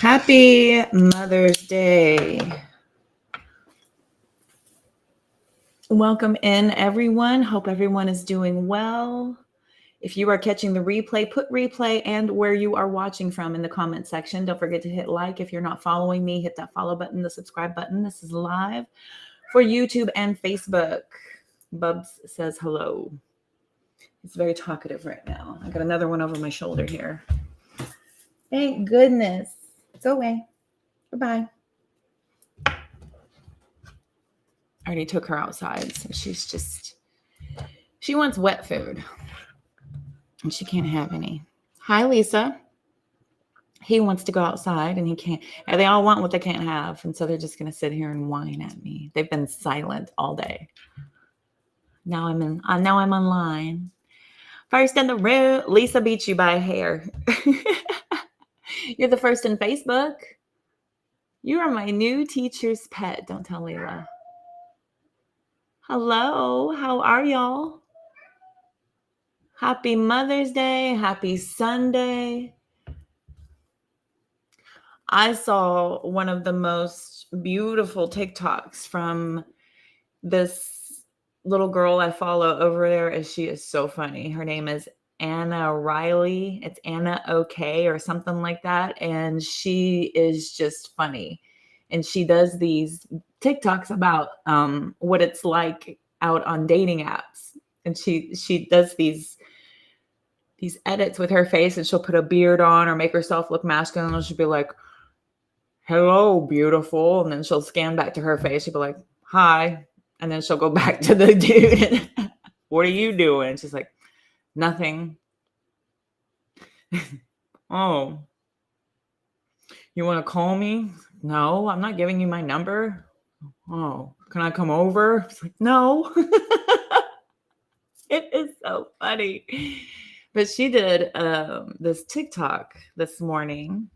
Happy Mother's Day. Welcome in, everyone. Hope everyone is doing well. If you are catching the replay, put replay and where you are watching from in the comment section. Don't forget to hit like. If you're not following me, hit that follow button, the subscribe button. This is live for YouTube and Facebook. Bubs says hello. He's very talkative right now. I got another one over my shoulder here. Thank goodness. Go away. Goodbye. I already took her outside, so she wants wet food, and she can't have any. Hi, Lisa. He wants to go outside, and he can't. And they all want what they can't have, and so they're just going to sit here and whine at me. They've been silent all day. Now I'm online. First in the room. Lisa beat you by a hair. You're the first in Facebook. You are my new teacher's pet. Don't tell Layla. Hello. How are y'all? Happy Mother's Day. Happy Sunday. I saw one of the most beautiful TikToks from this little girl I follow over there, and she is so funny. Her name is Anna Riley. It's Anna OK or something like that. And she is just funny. And she does these TikToks about what it's like out on dating apps. And she does these edits with her face, and she'll put a beard on or make herself look masculine. And she'll be like, hello, beautiful. And then she'll scan back to her face. She'll be like, hi. And then she'll go back to the dude. What are you doing? She's like, nothing. Oh, you want to call me? No, I'm not giving you my number. Oh, can I come over? It's like, no. It is so funny. But she did this TikTok this morning.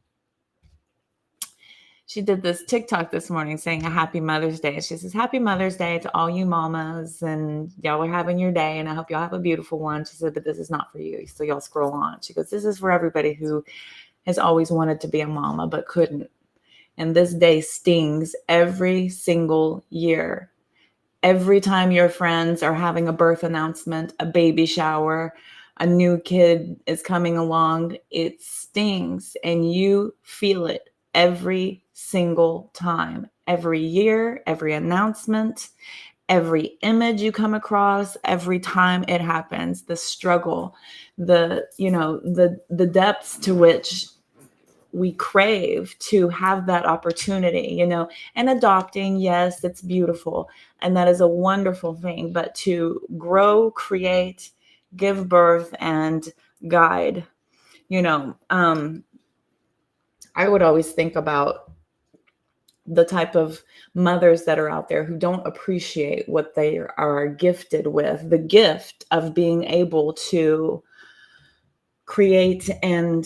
She did this TikTok this morning saying a happy Mother's Day. She says, happy Mother's Day to all you mamas, and y'all are having your day, and I hope y'all have a beautiful one. She said, but this is not for you. So y'all scroll on. She goes, this is for everybody who has always wanted to be a mama but couldn't. And this day stings every single year. Every time your friends are having a birth announcement, a baby shower, a new kid is coming along, it stings, and you feel it every single time, every year, every announcement, every image you come across, every time it happens, the struggle, the depths to which we crave to have that opportunity, and adopting. Yes, it's beautiful. And that is a wonderful thing, but to grow, create, give birth, and guide, I would always think about the type of mothers that are out there who don't appreciate what they are gifted with, the gift of being able to create and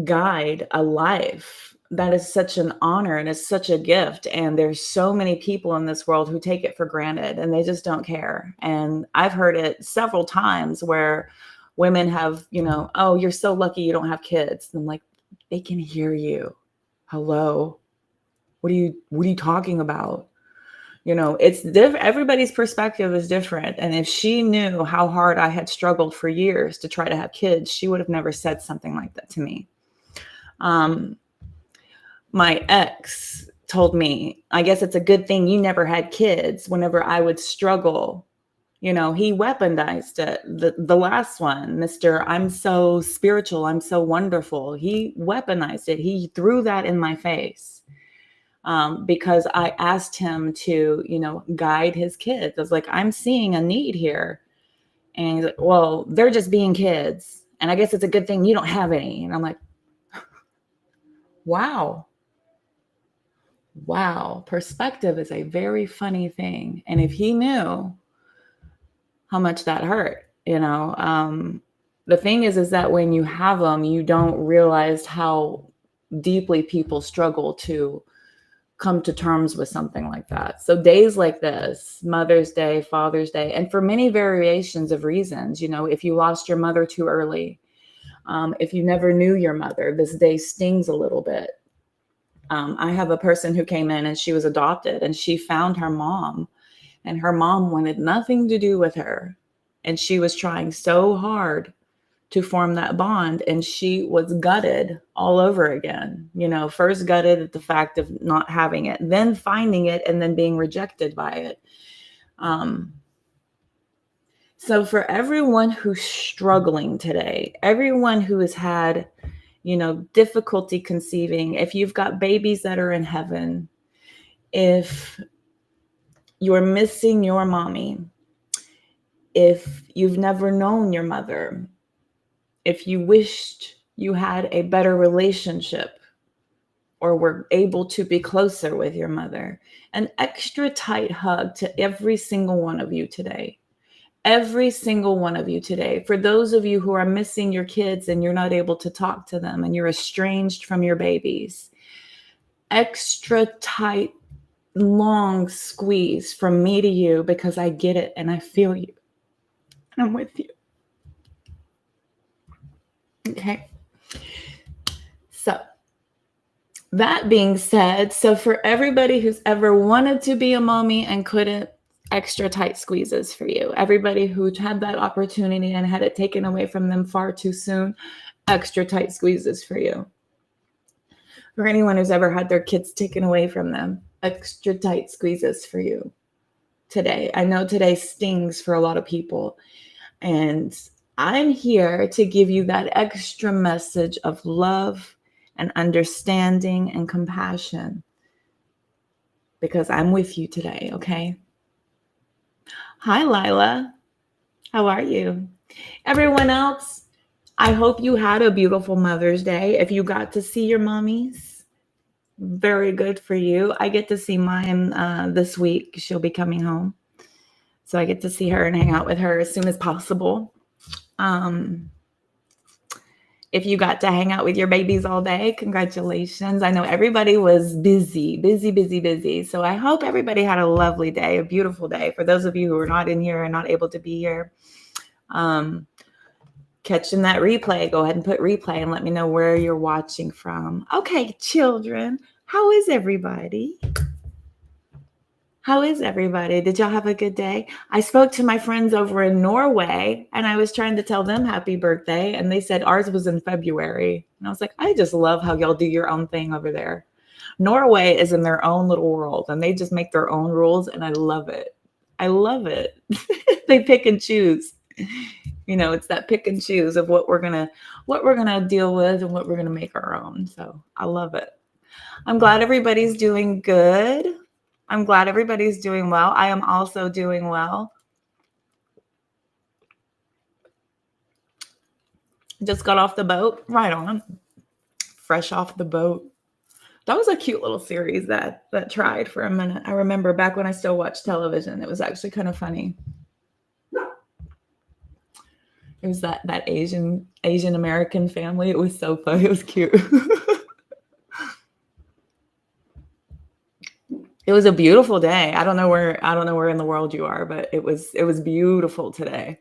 guide a life. That is such an honor, and it's such a gift. And there's so many people in this world who take it for granted, and they just don't care. And I've heard it several times where women have, oh, you're so lucky you don't have kids. And I'm like, they can hear you. Hello. What are you talking about? It's everybody's perspective is different. And if she knew how hard I had struggled for years to try to have kids, she would have never said something like that to me. My ex told me, I guess it's a good thing you never had kids. Whenever I would struggle, he weaponized it. The last one, Mr. I'm so spiritual, I'm so wonderful. He weaponized it. He threw that in my face because I asked him to, guide his kids. I was like, I'm seeing a need here. And he's like, well, they're just being kids. And I guess it's a good thing you don't have any. And I'm like, wow. Perspective is a very funny thing. And if he knew how much that hurt, the thing is that when you have them, you don't realize how deeply people struggle to come to terms with something like that. So days like this, Mother's Day, Father's Day, and for many variations of reasons, if you lost your mother too early, if you never knew your mother, this day stings a little bit. I have a person who came in and she was adopted and she found her mom, and her mom wanted nothing to do with her. And she was trying so hard to form that bond, and she was gutted all over again. First gutted at the fact of not having it, then finding it, and then being rejected by it. So for everyone who's struggling today, everyone who has had, difficulty conceiving, if you've got babies that are in heaven, if you're missing your mommy, if you've never known your mother, if you wished you had a better relationship or were able to be closer with your mother, an extra tight hug to every single one of you today. Every single one of you today. For those of you who are missing your kids and you're not able to talk to them and you're estranged from your babies, extra tight, long squeeze from me to you, because I get it and I feel you. I'm with you. Okay. So that being said, so for everybody who's ever wanted to be a mommy and couldn't, extra tight squeezes for you. Everybody who had that opportunity and had it taken away from them far too soon, extra tight squeezes for you. For anyone who's ever had their kids taken away from them, extra tight squeezes for you today. I know today stings for a lot of people, and I'm here to give you that extra message of love and understanding and compassion, because I'm with you today, okay? Hi, Lila. How are you? Everyone else, I hope you had a beautiful Mother's Day. If you got to see your mommies, very good for you. I get to see mine this week. She'll be coming home. So I get to see her and hang out with her as soon as possible. If you got to hang out with your babies all day, congratulations. I know everybody was busy. So I hope everybody had a lovely day, a beautiful day. For those of you who are not in here and not able to be here, catching that replay, go ahead and put replay and let me know where you're watching from. Okay, children, how is everybody? How is everybody? Did y'all have a good day? I spoke to my friends over in Norway and I was trying to tell them happy birthday, and they said ours was in February. And I was like, I just love how y'all do your own thing over there. Norway is in their own little world and they just make their own rules, and I love it. I love it. They pick and choose. It's that pick and choose of what we're gonna deal with and what we're gonna make our own. So I love it. I'm glad everybody's doing good. I'm glad everybody's doing well. I am also doing well. Just got off the boat. Right on. Fresh off the boat. That was a cute little series that tried for a minute. I remember back when I still watched television. It was actually kind of funny. It was that Asian American family. It was so funny. It was cute. It was a beautiful day. I don't know where in the world you are, but it was beautiful today.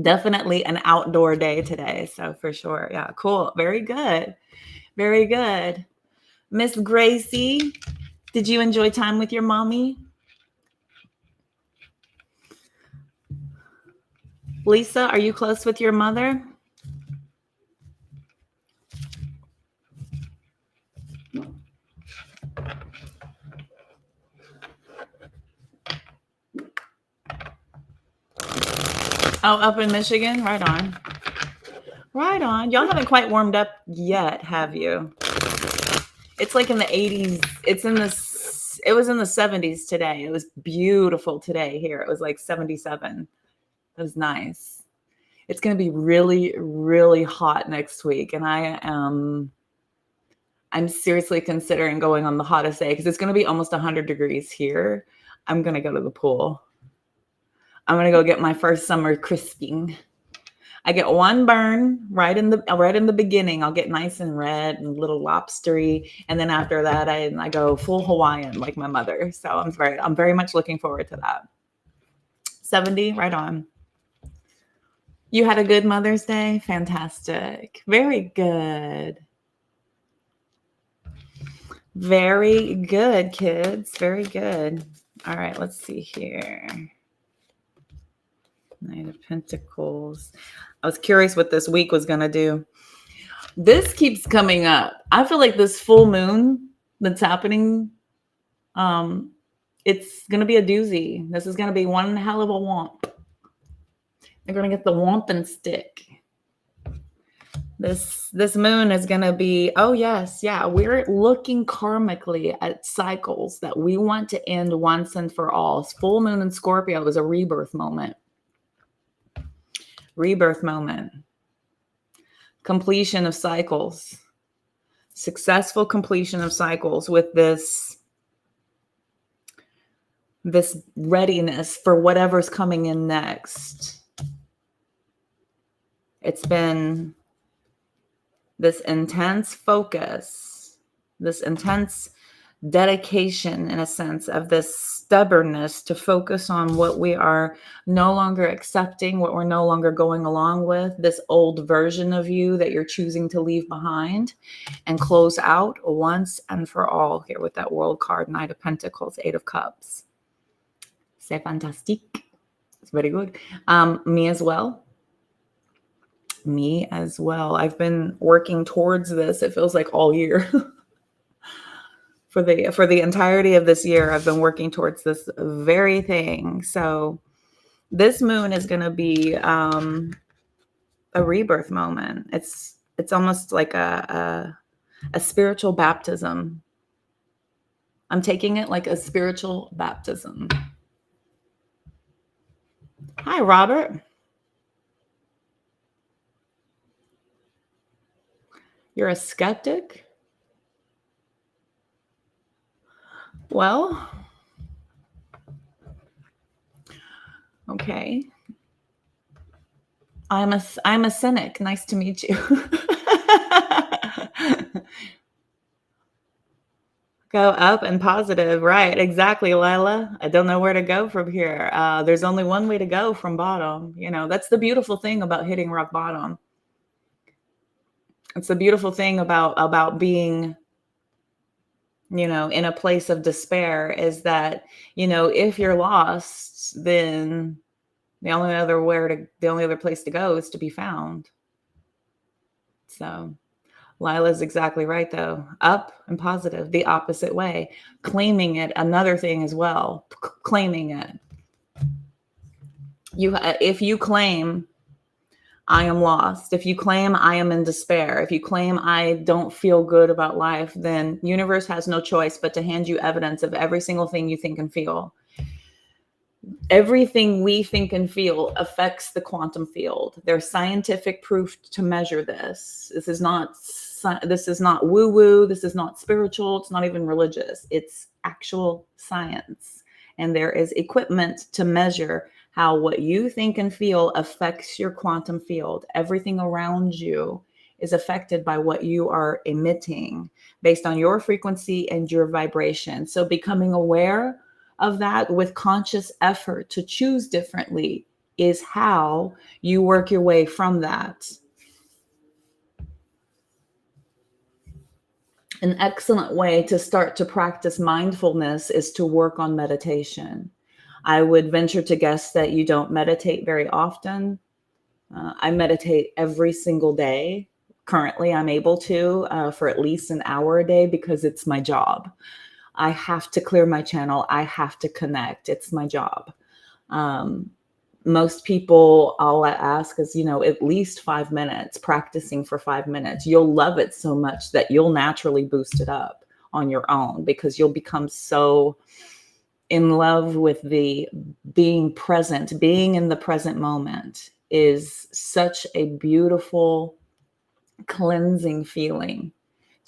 Definitely an outdoor day today. So for sure. Yeah, cool. Very good. Very good. Miss Gracie, did you enjoy time with your mommy? Lisa, are you close with your mother? Oh, up in Michigan? Right on. Right on. Y'all haven't quite warmed up yet, have you? It's like in the 80s. It was in the 70s today. It was beautiful today here. It was like 77. It was nice. It's going to be really, really hot next week. And I'm seriously considering going on the hottest day because it's going to be almost 100 degrees here. I'm going to go to the pool. I'm going to go get my first summer crisping. I get one burn right in the beginning. I'll get nice and red and a little lobstery. And then after that, I go full Hawaiian like my mother. So I'm very much looking forward to that. 70, right on. You had a good Mother's Day? Fantastic. Very good. Very good, kids. Very good. All right, let's see here. Knight of Pentacles. I was curious what this week was going to do. This keeps coming up. I feel like this full moon that's happening, it's going to be a doozy. This is going to be one hell of a womp. They're going to get the whomping stick. This moon is going to be, oh yes, yeah, we're looking karmically at cycles that we want to end once and for all. Full moon in Scorpio is a rebirth moment. Rebirth moment. Completion of cycles. Successful completion of cycles with this readiness for whatever's coming in next. It's been this intense focus, this intense dedication, in a sense, of this stubbornness to focus on what we are no longer accepting, what we're no longer going along with, this old version of you that you're choosing to leave behind and close out once and for all. Here with that World card, Knight of Pentacles, Eight of Cups. C'est fantastique. It's very good. Me as well. Me as well. I've been working towards this. It feels like all year. For the entirety of this year, I've been working towards this very thing. So this moon is going to be a rebirth moment. It's almost like a spiritual baptism. I'm taking it like a spiritual baptism. Hi, Robert. You're a skeptic? Well, okay. I'm a cynic. Nice to meet you. Go up and positive. Right. Exactly, Lila. I don't know where to go from here. There's only one way to go from bottom. You know, that's the beautiful thing about hitting rock bottom. It's the beautiful thing about being, you know, in a place of despair, is that, you know, if you're lost, then the only other place to go is to be found. So Lila's exactly right, though. Up and positive, the opposite way. Claiming it, another thing as well. Claiming it. If you claim I am lost, if you claim I am in despair, if you claim I don't feel good about life, then universe has no choice but to hand you evidence of every single thing you think and feel. Everything we think and feel affects the quantum field. There's scientific proof to measure this. This is not woo-woo. This is not spiritual. It's not even religious. It's actual science. And there is equipment to measure how what you think and feel affects your quantum field. Everything around you is affected by what you are emitting based on your frequency and your vibration. So becoming aware of that with conscious effort to choose differently is how you work your way from that. An excellent way to start to practice mindfulness is to work on meditation. I would venture to guess that you don't meditate very often. I meditate every single day. Currently, I'm able to for at least an hour a day because it's my job. I have to clear my channel. I have to connect. It's my job. Most people, all I ask is, you know, at least 5 minutes, practicing for 5 minutes. You'll love it so much that you'll naturally boost it up on your own, because you'll become so in love with the being present. Being in the present moment is such a beautiful, cleansing feeling.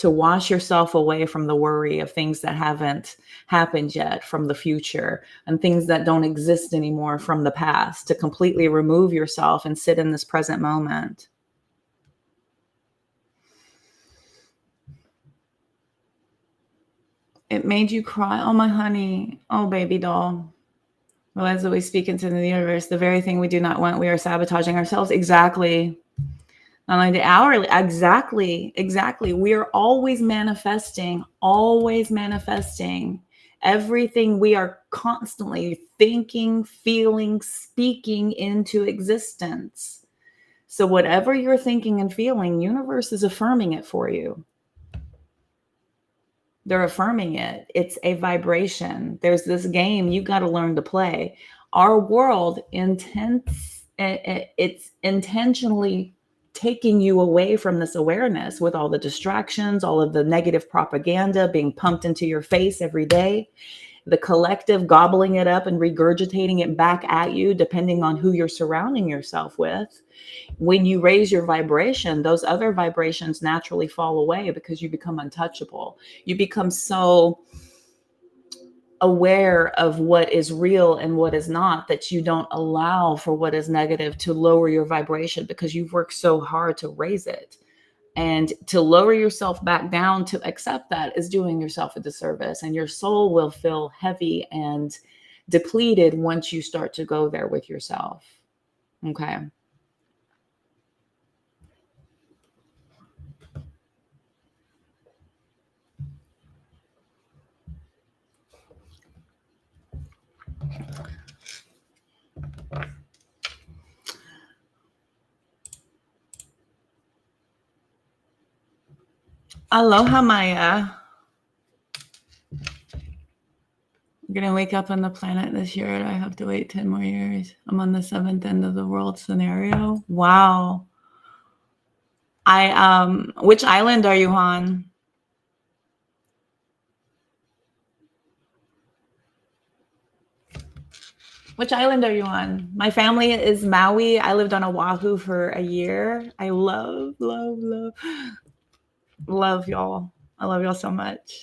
To wash yourself away from the worry of things that haven't happened yet from the future, and things that don't exist anymore from the past, to completely remove yourself and sit in this present moment. It made you cry? Oh, my honey. Oh, baby doll. Well, as we speak into the universe, the very thing we do not want, we are sabotaging ourselves. Exactly. Not only the hourly, exactly. We are always manifesting, everything we are constantly thinking, feeling, speaking into existence. So whatever you're thinking and feeling, universe is affirming it for you. They're affirming it. It's a vibration. There's this game you got to learn to play. Our world it's intentionally taking you away from this awareness with all the distractions, all of the negative propaganda being pumped into your face every day, the collective gobbling it up and regurgitating it back at you, depending on who you're surrounding yourself with. When you raise your vibration, those other vibrations naturally fall away because you become untouchable. You become so aware of what is real and what is not that you don't allow for what is negative to lower your vibration because you've worked so hard to raise it. And to lower yourself back down to accept that is doing yourself a disservice, and your soul will feel heavy and depleted once you start to go there with yourself. Okay. Aloha, Maya. I'm going to wake up on the planet this year, and I have to wait 10 more years. I'm on the 7th end of the world scenario. Wow. Which island are you on? Which island are you on? My family is Maui. I lived on Oahu for a year. I love y'all. I love y'all so much.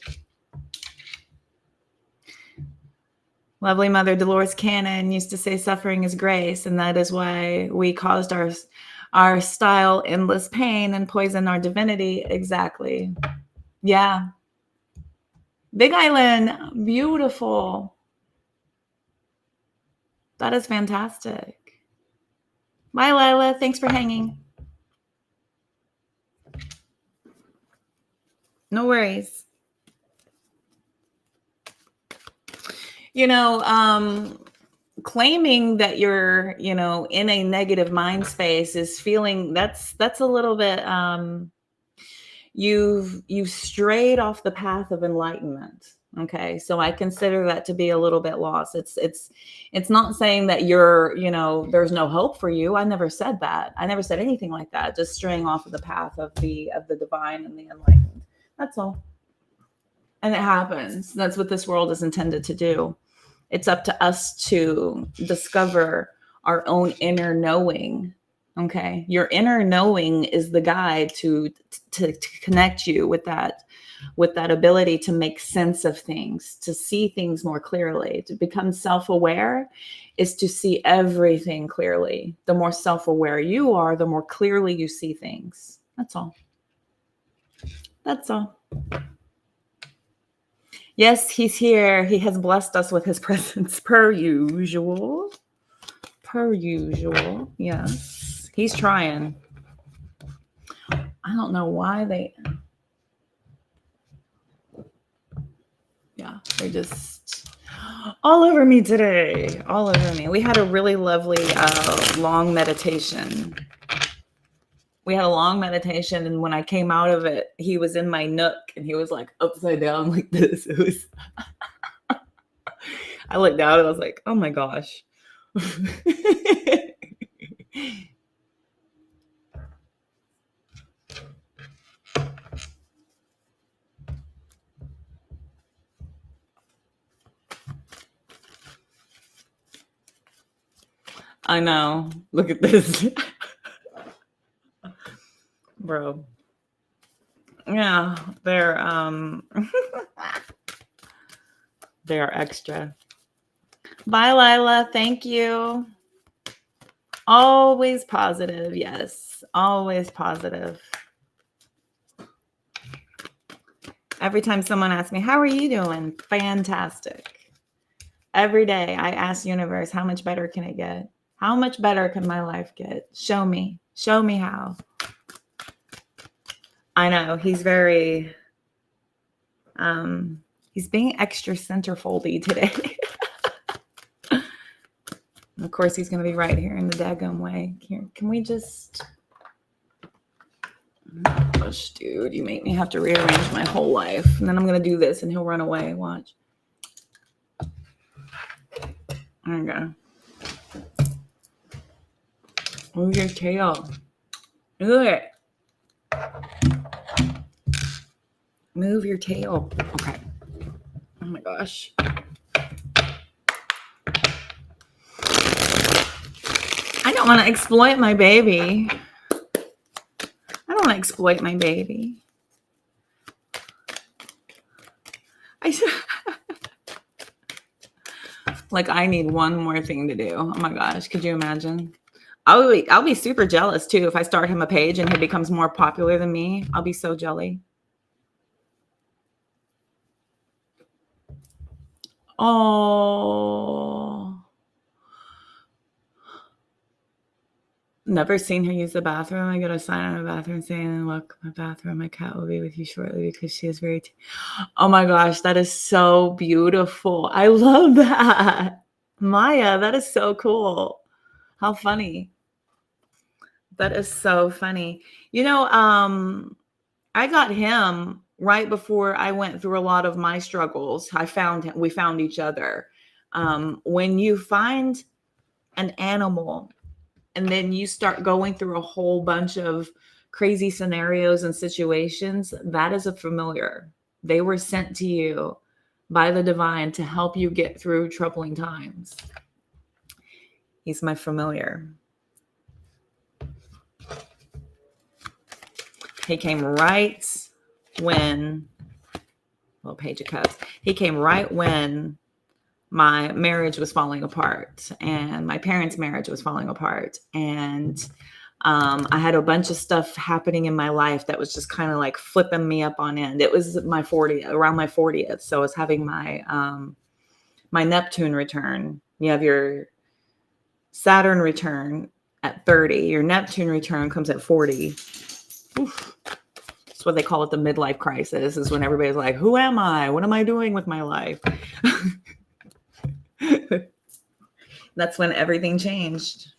Lovely Mother Dolores Cannon used to say suffering is grace, and that is why we caused our style endless pain and poison our divinity. Exactly. Yeah. Big Island, beautiful. That is fantastic. Bye, Lila. Thanks for hanging. No worries. Claiming that you're, in a negative mind space is feeling that's a little bit, you've strayed off the path of enlightenment. Okay. So I consider that to be a little bit lost. It's not saying that you're, there's no hope for you. I never said that. I never said anything like that. Just straying off of the path of the divine and the enlightened. That's all. And it happens. That's what this world is intended to do. It's up to us to discover our own inner knowing. Okay. Your inner knowing is the guide to connect you with that ability to make sense of things, to see things more clearly. To become self-aware is to see everything clearly. The more self-aware you are, the more clearly you see things. That's all. That's all. Yes, he's here. He has blessed us with his presence per usual. Yes. He's trying. I don't know why they're just all over me today. All over me. We had a really lovely long meditation. And when I came out of it, he was in my nook and he was like upside down like this. It was I looked down and I was like, oh my gosh. I know. Look at this. Bro. Yeah, they're they are extra. Bye, Lila. Thank you. Always positive. Yes, always positive. Every time someone asks me, how are you doing? Fantastic. Every day I ask universe, how much better can it get? How much better can my life get? Show me how. I know he's very, he's being extra centerfoldy today. Of course, he's going to be right here in the daggum way. Here, can we just... Oh, gosh, dude, you make me have to rearrange my whole life. And then I'm going to do this and he'll run away. Watch. There we go. Move your tail. Do it. Move your tail. Okay. Oh my gosh. I don't want to exploit my baby. I don't want to exploit my baby. Like, I need one more thing to do. Oh my gosh. Could you imagine? I'll be super jealous too if I start him a page and he becomes more popular than me. I'll be so jelly. Oh. Never seen her use the bathroom. I got a sign on the bathroom saying, "Look, my bathroom. My cat will be with you shortly because she is very..." Oh my gosh, that is so beautiful. I love that. Maya, that is so cool. How funny. That is so funny. You know, I got him right before I went through a lot of my struggles. I found him. We found each other. When you find an animal and then you start going through a whole bunch of crazy scenarios and situations, that is a familiar. They were sent to you by the divine to help you get through troubling times. He's my familiar. He came right when, well, Page of Cups. He came right when my marriage was falling apart and my parents' marriage was falling apart. And I had a bunch of stuff happening in my life that was just kind of like flipping me up on end. It was around my 40th. So I was having my my Neptune return. You have your Saturn return at 30. Your Neptune return comes at 40. Oof. That's what they call it, the midlife crisis, is when everybody's like, who am I? What am I doing with my life? That's when everything changed.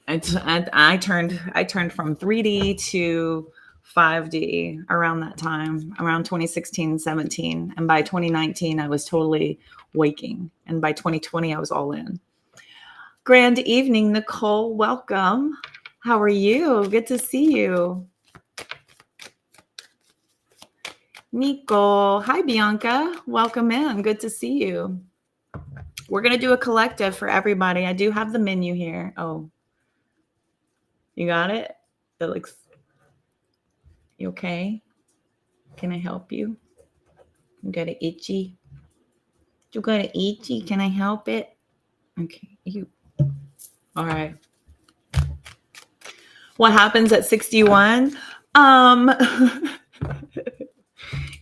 I turned from 3D to 5D around that time, around 2016, 17. And by 2019, I was totally waking. And by 2020, I was all in. Grand evening, Nicole. Welcome. How are you? Good to see you. Nico. Hi, Bianca. Welcome in. Good to see you. We're going to do a collective for everybody. I do have the menu here. Oh, you got it? It looks... You okay? Can I help you? You got it itchy? You got it itchy? Can I help it? Okay. You. All right. What happens at 61?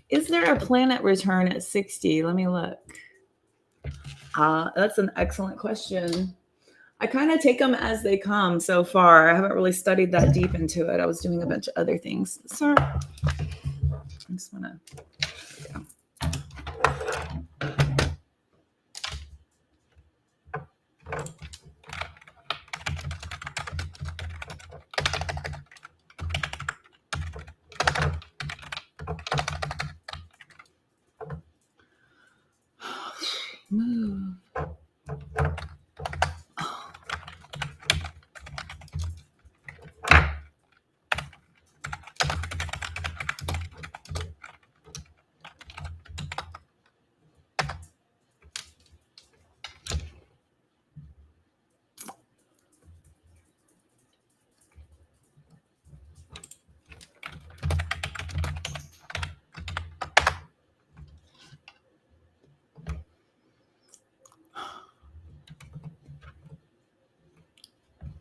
Is there a planet return at 60? Let me look. That's an excellent question. I kind of take them as they come so far. I haven't really studied that deep into it. I was doing a bunch of other things. Sir, I just want to... Move.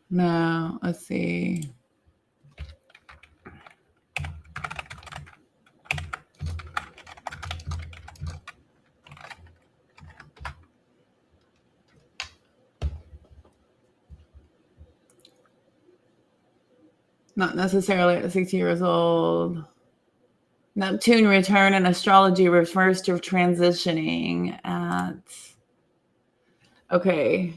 No, let's see. Not necessarily at 60 years old. Neptune return in astrology refers to transitioning at... Okay.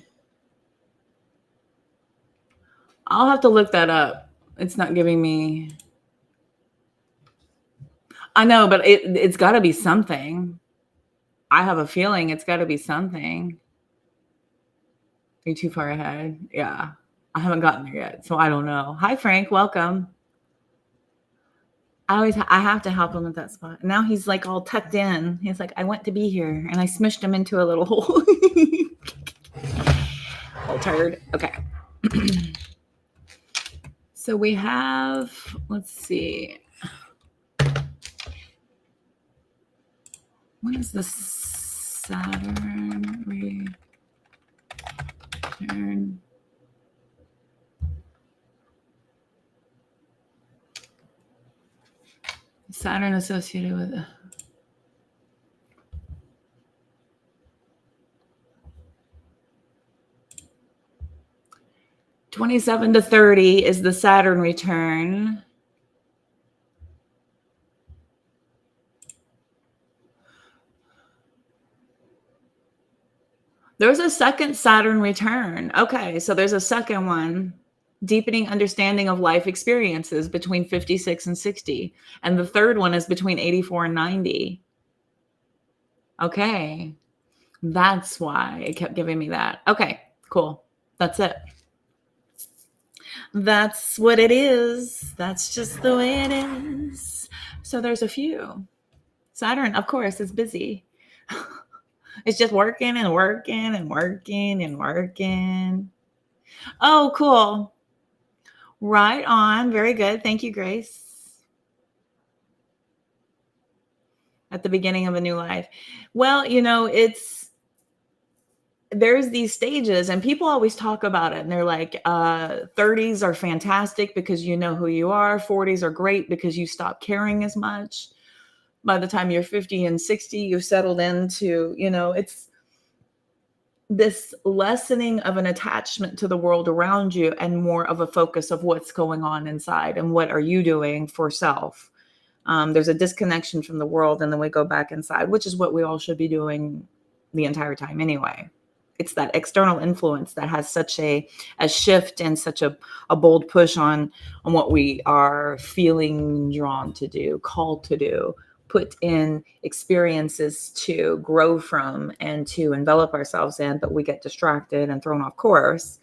I'll have to look that up. It's not giving me... I know, but it's got to be something. I have a feeling it's got to be something. Are you too far ahead? Yeah. I haven't gotten there yet, so I don't know. Hi, Frank. Welcome. I have to help him at that spot. Now he's like all tucked in. He's like, I want to be here. And I smushed him into a little hole. All tired. Okay. So we have, let's see. What is the Saturn return? Saturn associated with 27 to 30 is the Saturn return. There's a second Saturn return. Okay, so there's a second one. Deepening understanding of life experiences between 56 and 60. And the third one is between 84 and 90. Okay. That's why it kept giving me that. Okay, cool. That's it. That's what it is. That's just the way it is. So there's a few. Saturn, of course, is busy. It's just working and working and working and working. Oh, cool. Right on. Very good. Thank you, Grace. At the beginning of a new life. Well, there's these stages and people always talk about it and they're like, 30s are fantastic because you know who you are. 40s are great because you stop caring as much. By the time you're 50 and 60, you've settled into, it's this lessening of an attachment to the world around you and more of a focus of what's going on inside and what are you doing for self. There's a disconnection from the world and then we go back inside, which is what we all should be doing the entire time anyway. It's that external influence that has such a shift and such a bold push on what we are feeling drawn to do, called to do, put in experiences to grow from and to envelop ourselves in, but we get distracted and thrown off course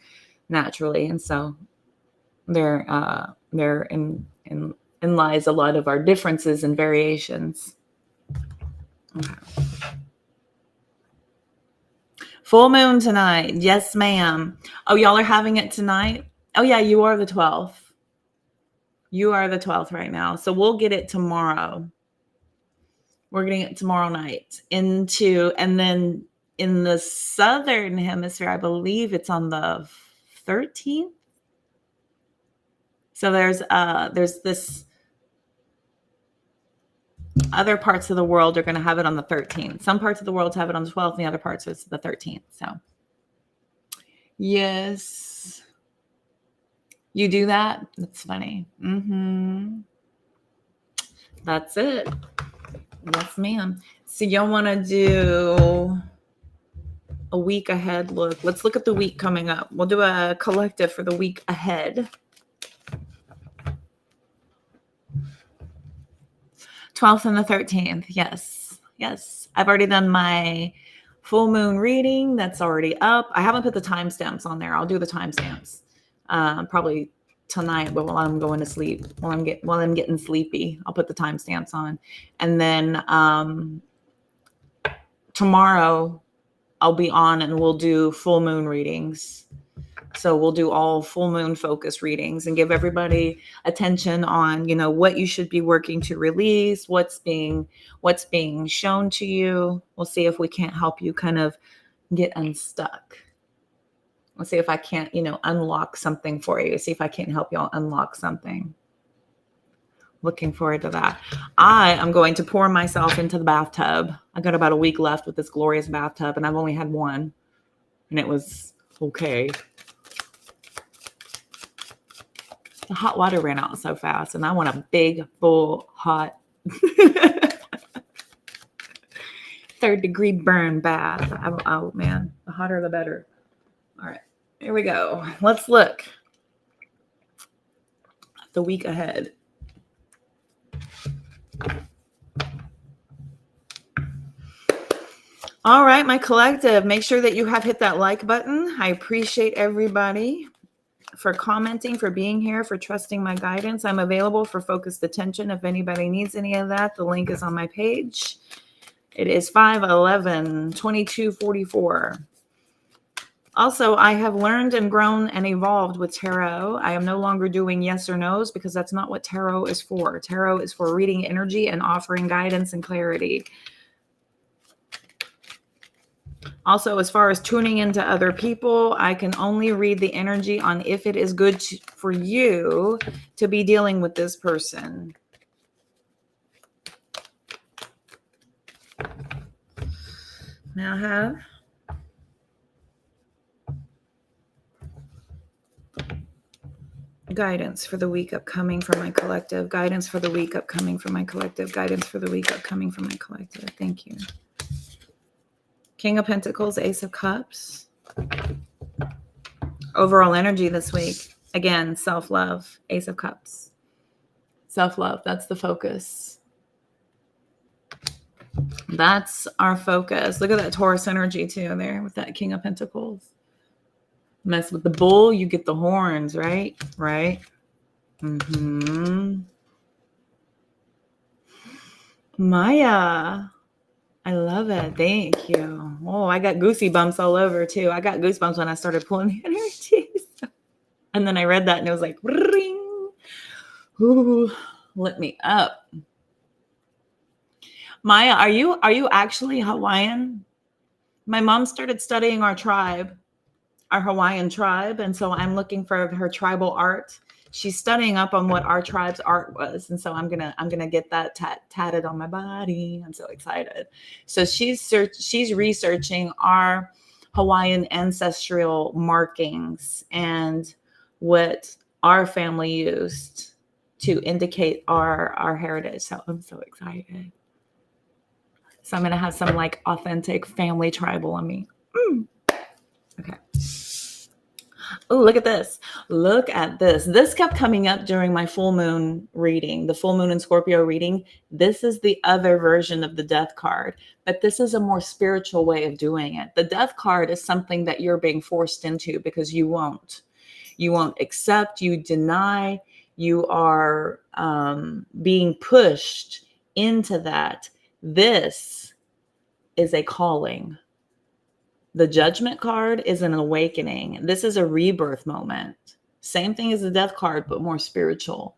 naturally. And so therein lies a lot of our differences and variations. Okay. Full moon tonight. Yes, ma'am. Oh, y'all are having it tonight? Oh, yeah, you are the 12th. You are the 12th right now. So we'll get it tomorrow. We're getting it tomorrow night and then in the southern hemisphere, I believe it's on the 13th. So there's this other parts of the world are going to have it on the 13th. Some parts of the world have it on the 12th, and the other parts it's the 13th. So yes, you do that. That's funny. That's it. Yes, ma'am. So y'all want to do a week ahead look? Let's look at the week coming up. We'll do a collective for the week ahead. 12th and the 13th. Yes. I've already done my full moon reading. That's already up. I haven't put the timestamps on there. I'll do the timestamps probably tonight, but while I'm going to sleep, while I'm getting sleepy, I'll put the timestamps on. And then tomorrow I'll be on and we'll do full moon readings. So we'll do all full moon focus readings and give everybody attention on, what you should be working to release, what's being shown to you. We'll see if we can't help you kind of get unstuck. Let's see if I can't, unlock something for you. See if I can't help y'all unlock something. Looking forward to that. I am going to pour myself into the bathtub. I got about a week left with this glorious bathtub and I've only had one and it was okay. The hot water ran out so fast, and I want a big, full, hot 3rd-degree burn bath. Oh, man, the hotter the better. All right, here we go. Let's look at the week ahead. All right, my collective, make sure that you have hit that like button. I appreciate everybody for commenting, for being here, for trusting my guidance. I'm available for focused attention if anybody needs any of that. The link is on my page. It is 5/11/2244. Also, I have learned and grown and evolved with tarot. I am no longer doing yes or no's because that's not what tarot is for. Tarot is for reading energy and offering guidance and clarity. Also, as far as tuning into other people, I can only read the energy on if it is good for you to be dealing with this person. Now I have guidance for the week upcoming for my collective. Guidance for the week upcoming for my collective. Guidance for the week upcoming for my collective. Thank you. King of Pentacles, Ace of Cups. Overall energy this week. Again, self-love, Ace of Cups. Self-love, that's the focus. That's our focus. Look at that Taurus energy too there with that King of Pentacles. Mess with the bull, you get the horns, right? Right? Maya. I love it. Thank you. Oh, I got goosey bumps all over too. I got goosebumps when I started pulling the energies. And then I read that and it was like, ring. Ooh, lit me up. Maya, are you actually Hawaiian? My mom started studying our tribe, our Hawaiian tribe. And so I'm looking for her tribal art. She's studying up on what our tribe's art was. And so I'm gonna get that tatted on my body. I'm so excited. So she's researching our Hawaiian ancestral markings and what our family used to indicate our heritage. So I'm so excited. So I'm gonna have some like authentic family tribal on me. Okay. Oh, look at this. Look at this. This kept coming up during my full moon reading, the full moon in Scorpio reading. This is the other version of the death card, but this is a more spiritual way of doing it. The death card is something that you're being forced into because you won't. You won't accept, you deny, you are being pushed into that. This is a calling. The Judgment card is an awakening. This is a rebirth moment. Same thing as the Death card, but more spiritual,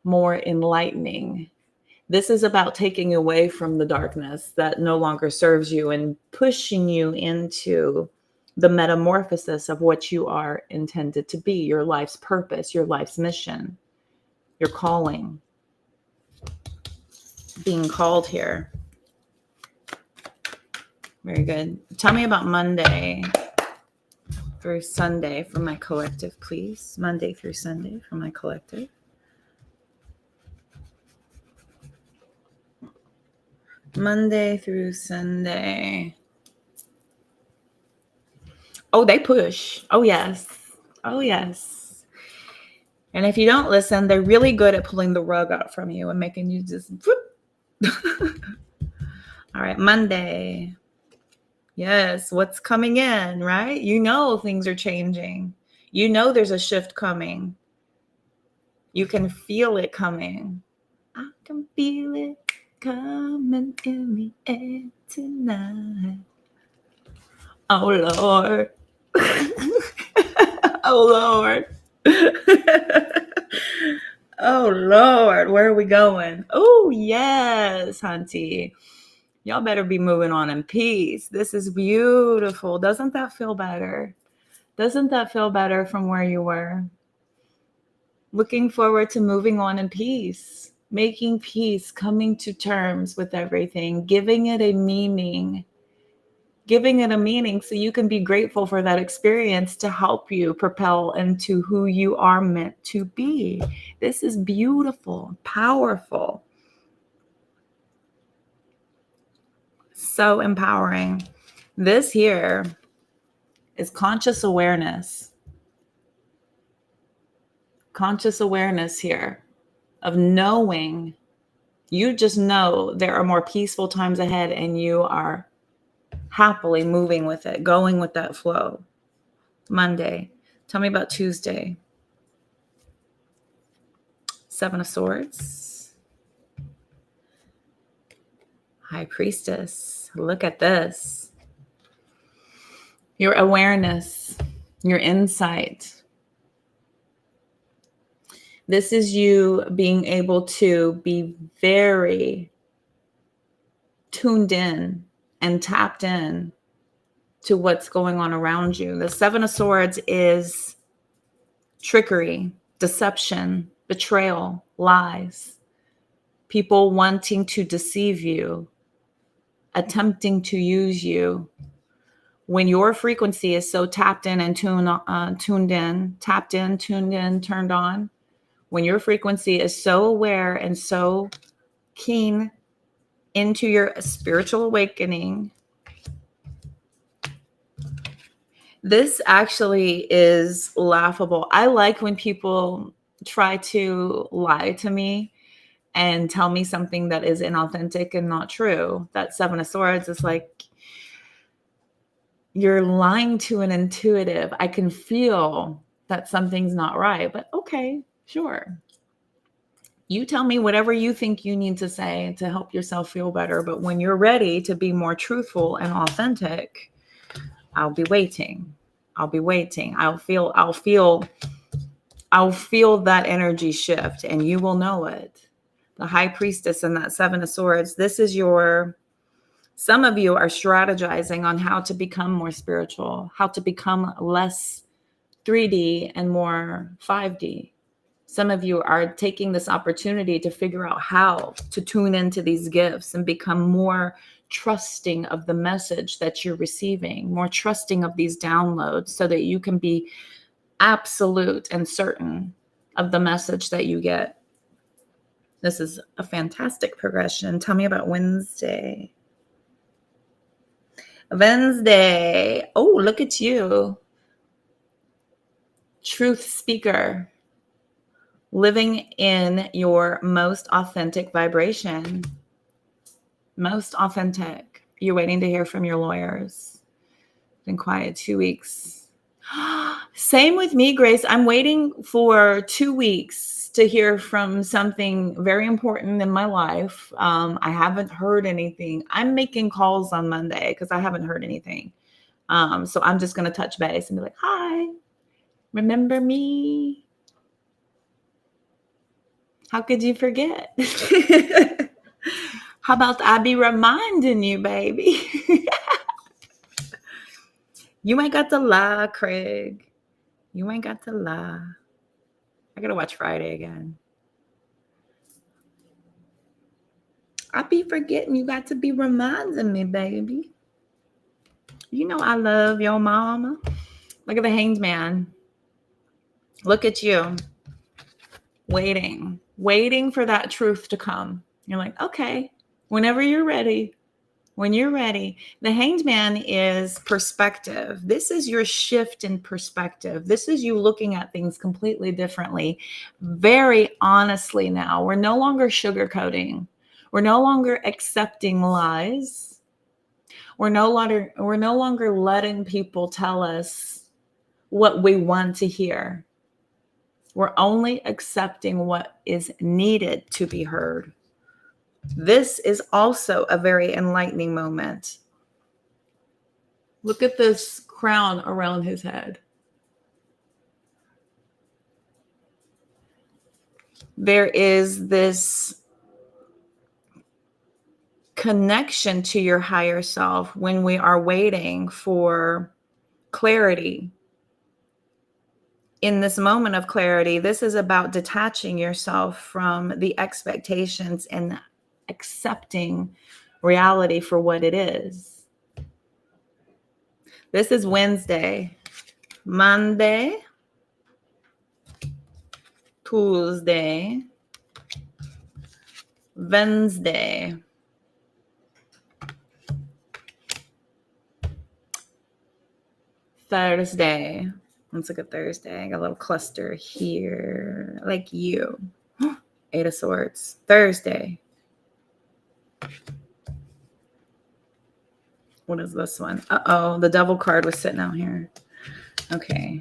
more enlightening. This is about taking away from the darkness that no longer serves you and pushing you into the metamorphosis of what you are intended to be, your life's purpose, your life's mission, your calling. Being called here. Very good. Tell me about Monday through Sunday for my collective, please. Monday through Sunday for my collective. Monday through Sunday. Oh, they push. Oh, yes. Oh, yes. And if you don't listen, they're really good at pulling the rug out from you and making you just... All right, Monday. Yes, what's coming in, right? You know things are changing. You know there's a shift coming. You can feel it coming. I can feel it coming in the air tonight. Oh, Lord. Oh, Lord. Oh, Lord. Where are we going? Oh, yes, hunty. Y'all better be moving on in peace. This is beautiful. Doesn't that feel better? Doesn't that feel better from where you were? Looking forward to moving on in peace, making peace, coming to terms with everything, giving it a meaning, giving it a meaning so you can be grateful for that experience to help you propel into who you are meant to be. This is beautiful, powerful, so empowering. This here is conscious awareness. Conscious awareness here of knowing. You just know there are more peaceful times ahead and you are happily moving with it, going with that flow. Monday. Tell me about Tuesday. Seven of Swords. High Priestess. Look at this. Your awareness, your insight. This is you being able to be very tuned in and tapped in to what's going on around you. The Seven of Swords is trickery, deception, betrayal, lies, people wanting to deceive you, attempting to use you. When your frequency is so tapped in and tuned in, tapped in, tuned in, turned on, when your frequency is so aware and so keen into your spiritual awakening, this actually is laughable. I like when people try to lie to me and tell me something that is inauthentic and not true. That Seven of Swords is like, you're lying to an intuitive. I can feel that something's not right, but okay, sure. You tell me whatever you think you need to say to help yourself feel better. But when you're ready to be more truthful and authentic, I'll be waiting. I'll be waiting. I'll feel that energy shift and you will know it. The High Priestess and that Seven of Swords. This is some of you are strategizing on how to become more spiritual, how to become less 3D and more 5D. Some of you are taking this opportunity to figure out how to tune into these gifts and become more trusting of the message that you're receiving, more trusting of these downloads so that you can be absolute and certain of the message that you get. This is a fantastic progression. Tell me about Wednesday. Wednesday. Oh, look at you. Truth speaker. Living in your most authentic vibration. Most authentic. You're waiting to hear from your lawyers. Been quiet 2 weeks. Same with me, Grace. I'm waiting for 2 weeks to hear from something very important in my life. I haven't heard anything. I'm making calls on Monday because I haven't heard anything. So I'm just going to touch base and be like, hi, remember me? How could you forget? How about I be reminding you, baby? You ain't got to lie, Craig. You ain't got to lie. I got to watch Friday again. I be forgetting. You got to be reminding me, baby. You know I love your mama. Look at the Hanged Man. Look at you. Waiting for that truth to come. You're like, okay, whenever you're ready. When you're ready. The Hanged Man is perspective. This is your shift in perspective. This is you looking at things completely differently. Very honestly now. We're no longer sugarcoating. We're no longer accepting lies. We're no longer letting people tell us what we want to hear. We're only accepting what is needed to be heard. This is also a very enlightening moment. Look at this crown around his head. There is this connection to your higher self when we are waiting for clarity. In this moment of clarity, this is about detaching yourself from the expectations and accepting reality for what it is. This is Wednesday, Monday, Tuesday, Wednesday, Thursday. Let's look at Thursday. I got a little cluster here, like you. Eight of Swords. Thursday. What is this one? Uh-oh, the Devil card was sitting out here. Okay.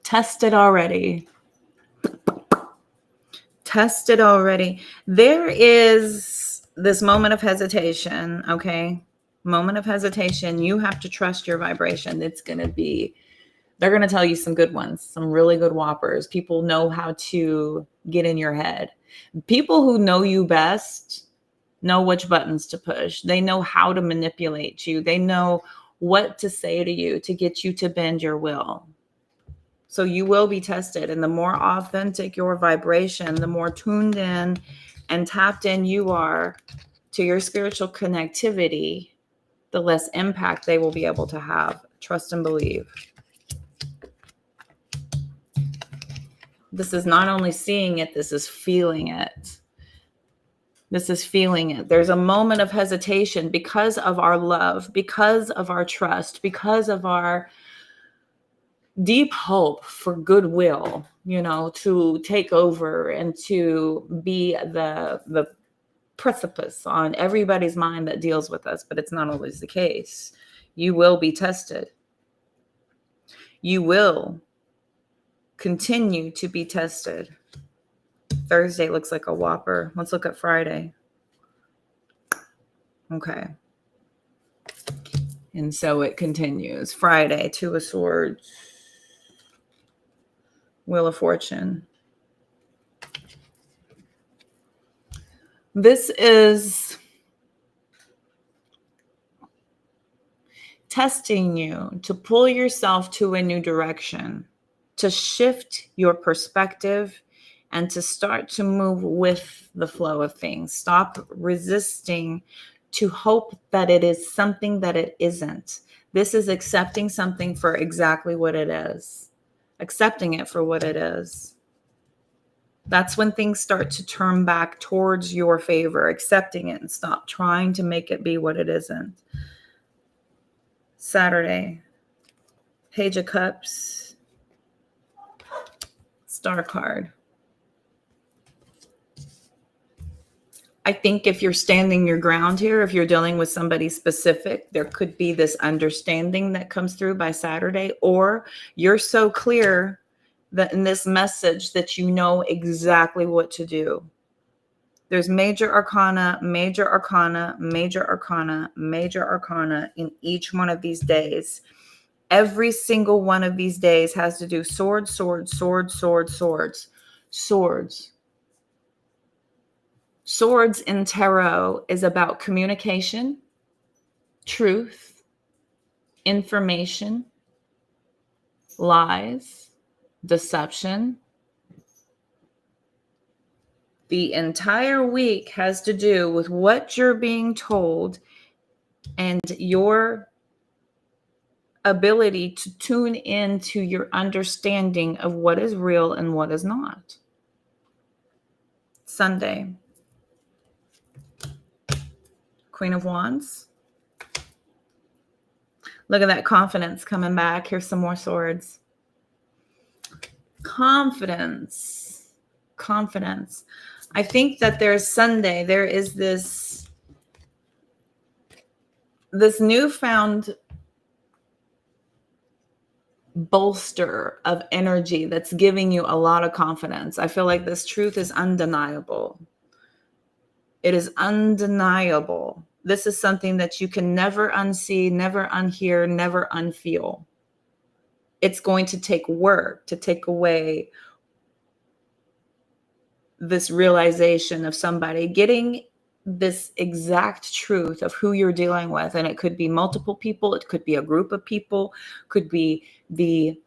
Tested already. Tested already. There is this moment of hesitation, okay? Moment of hesitation. You have to trust your vibration. They're going to tell you some good ones, some really good whoppers. People know how to get in your head. People who know you best know which buttons to push. They know how to manipulate you. They know what to say to you to get you to bend your will. So you will be tested. And the more authentic your vibration, the more tuned in and tapped in you are to your spiritual connectivity, the less impact they will be able to have. Trust and believe. This is not only seeing it, this is feeling it. This is feeling it. There's a moment of hesitation because of our love, because of our trust, because of our deep hope for goodwill, to take over and to be the precipice on everybody's mind that deals with us. But it's not always the case. You will be tested. You will continue to be tested. Thursday looks like a whopper. Let's look at Friday. Okay. And so it continues. Friday, Two of Swords. Wheel of Fortune. This is testing you to pull yourself to a new direction, to shift your perspective, and to start to move with the flow of things. Stop resisting to hope that it is something that it isn't. This is accepting something for exactly what it is. Accepting it for what it is. That's when things start to turn back towards your favor. Accepting it and stop trying to make it be what it isn't. Saturday. Page of Cups. Star card. I think if you're standing your ground here, if you're dealing with somebody specific, there could be this understanding that comes through by Saturday, or you're so clear that in this message that you know exactly what to do. There's major arcana, major arcana, major arcana, major arcana in each one of these days. Every single one of these days has to do swords, swords, swords, swords, swords, swords. Swords in tarot is about communication, truth, information, lies, deception. The entire week has to do with what you're being told and your ability to tune into your understanding of what is real and what is not. Sunday. Queen of Wands. Look at that confidence coming back. Here's some more swords. Confidence. Confidence. I think that there's Sunday. There is this newfound bolster of energy that's giving you a lot of confidence. I feel like this truth is undeniable. It is undeniable. This is something that you can never unsee, never unhear, never unfeel. It's going to take work to take away this realization of somebody getting this exact truth of who you're dealing with. And it could be multiple people. It could be a group of people, could be the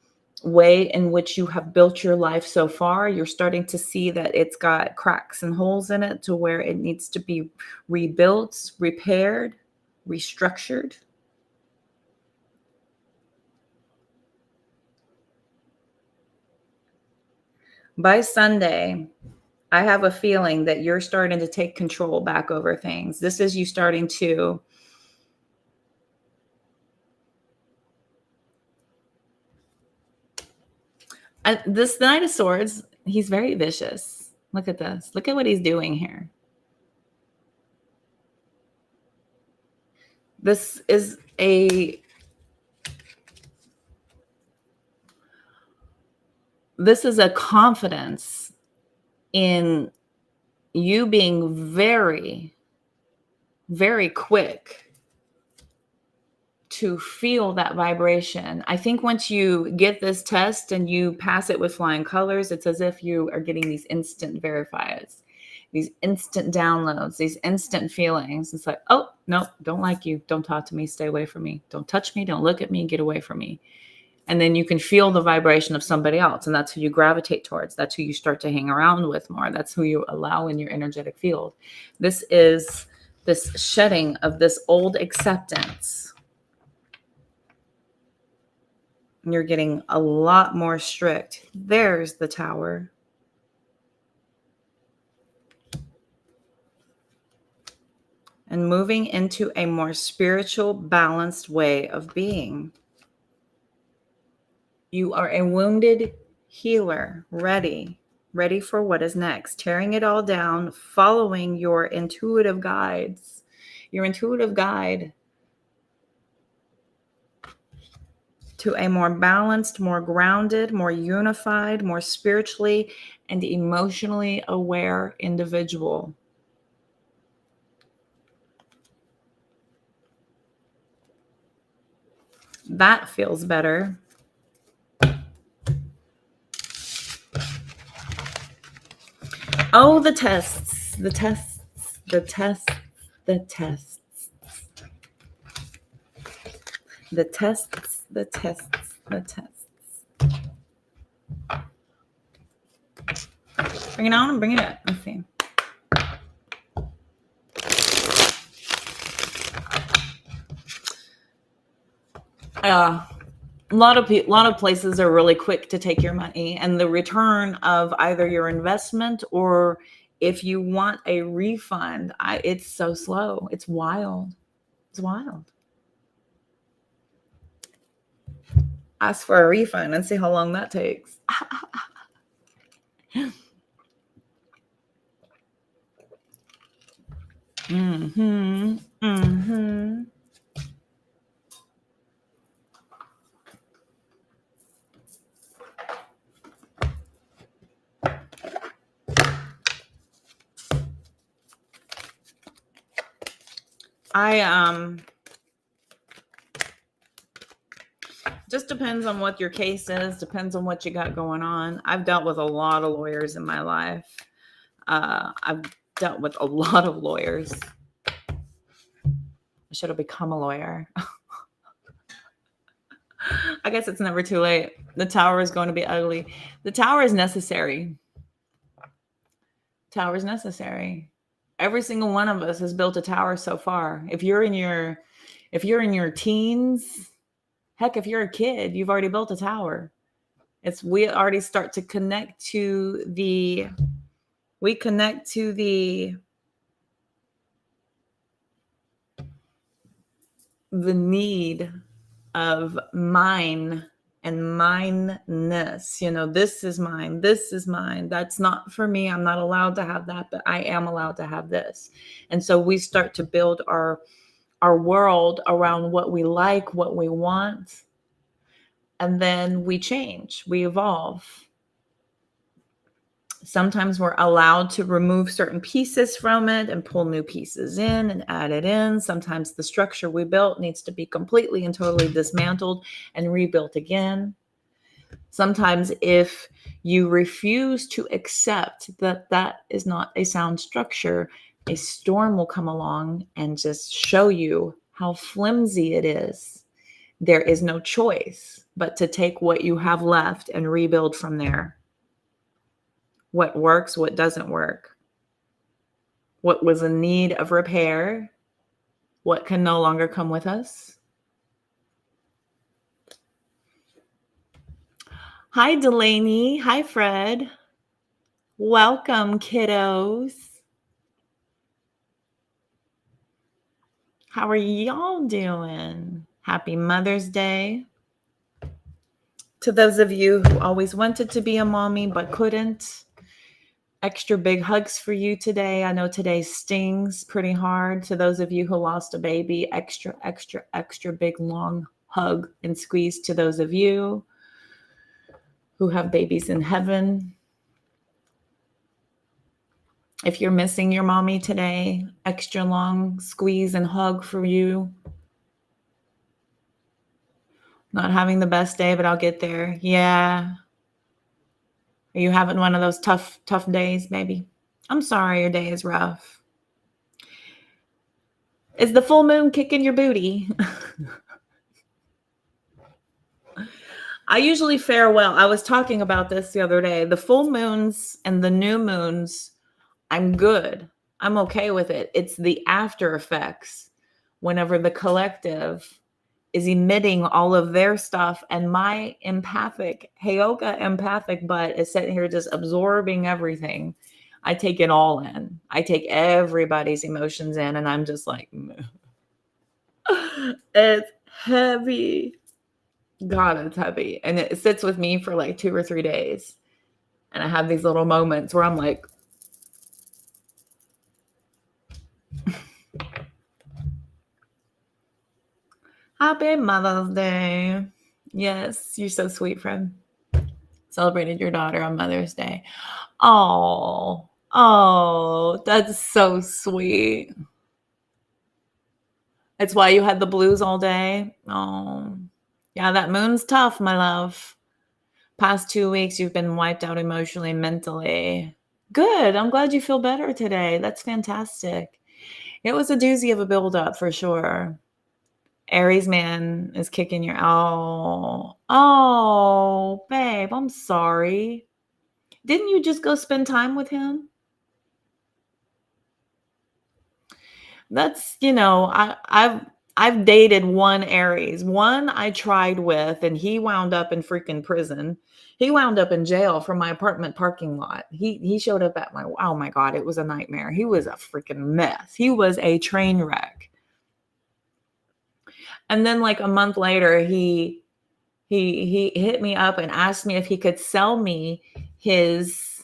way in which you have built your life so far, you're starting to see that it's got cracks and holes in it to where it needs to be rebuilt, repaired, restructured. By Sunday, I have a feeling that you're starting to take control back over things. This is you starting to this Knight of Swords, he's very vicious. Look at this. Look at what he's doing here. This is a confidence in you being very, very quick to feel that vibration. I think once you get this test and you pass it with flying colors, it's as if you are getting these instant verifiers, these instant downloads, these instant feelings. It's like, oh, no, don't like you. Don't talk to me. Stay away from me. Don't touch me. Don't look at me. Get away from me. And then you can feel the vibration of somebody else. And that's who you gravitate towards. That's who you start to hang around with more. That's who you allow in your energetic field. This is this shedding of this old acceptance. You're getting a lot more strict. There's the Tower. And moving into a more spiritual, balanced way of being. You are a wounded healer, ready for what is next, tearing it all down, following your intuitive guides. Your intuitive guide to a more balanced, more grounded, more unified, more spiritually and emotionally aware individual. That feels better. Oh, the tests, the tests, the tests, the tests. The tests, the tests, the tests. Bring it on and bring it up. Let's see. A lot of places are really quick to take your money, and the return of either your investment or if you want a refund, it's so slow. It's wild. It's wild. Ask for a refund and see how long that takes. Mm-hmm. Mm-hmm. Just depends on what your case is, depends on what you got going on. I've dealt with a lot of lawyers in my life. I've dealt with a lot of lawyers. I should have become a lawyer. I guess it's never too late. The Tower is going to be ugly. The Tower is necessary. Tower is necessary. Every single one of us has built a tower so far. If you're in your teens, heck, if you're a kid, you've already built a tower. We already start to connect to the need of mine and mineness. This is mine. This is mine. That's not for me. I'm not allowed to have that, but I am allowed to have this. And so we start to build our world around what we like, what we want. And then we change, we evolve. Sometimes we're allowed to remove certain pieces from it and pull new pieces in and add it in. Sometimes the structure we built needs to be completely and totally dismantled and rebuilt again. Sometimes if you refuse to accept that is not a sound structure, a storm will come along and just show you how flimsy it is. There is no choice. but to take what you have left and rebuild from there. What works, what doesn't work, what was in need of repair, what can no longer come with us. Hi, Delaney. Hi, Fred. Welcome, kiddos. How are y'all doing? Happy Mother's Day. To those of you who always wanted to be a mommy but couldn't, extra big hugs for you today. I know today stings pretty hard. To those of you who lost a baby, extra, extra, extra big long hug and squeeze to those of you who have babies in heaven. If you're missing your mommy today, extra long squeeze and hug for you. Not having the best day, but I'll get there. Yeah. Are you having one of those tough days, maybe? I'm sorry your day is rough. Is the full moon kicking your booty? I usually fare well. I was talking about this the other day. The full moons and the new moons, I'm good. I'm okay with it. It's the after effects whenever the collective is emitting all of their stuff and my empathic, Heyoka empathic butt is sitting here just absorbing everything. I take it all in. I take everybody's emotions in and I'm just like, it's heavy. God, it's heavy. And it sits with me for like 2 or 3 days. And I have these little moments where I'm like, Happy Mother's Day. Yes, you're so sweet, friend. Celebrated your daughter on Mother's Day. Oh, that's so sweet. It's why you had the blues all day. Oh, yeah, that moon's tough, my love. Past 2 weeks, you've been wiped out emotionally, mentally. Good. I'm glad you feel better today. That's fantastic. It was a doozy of a buildup for sure. Aries man is kicking your oh, babe, I'm sorry. Didn't you just go spend time with him? That's, I've dated one Aries. One I tried with, and he wound up in freaking prison. He wound up in jail from my apartment parking lot. He showed up at oh my God, it was a nightmare. He was a freaking mess. He was a train wreck. And then like a month later, he hit me up and asked me if he could sell me his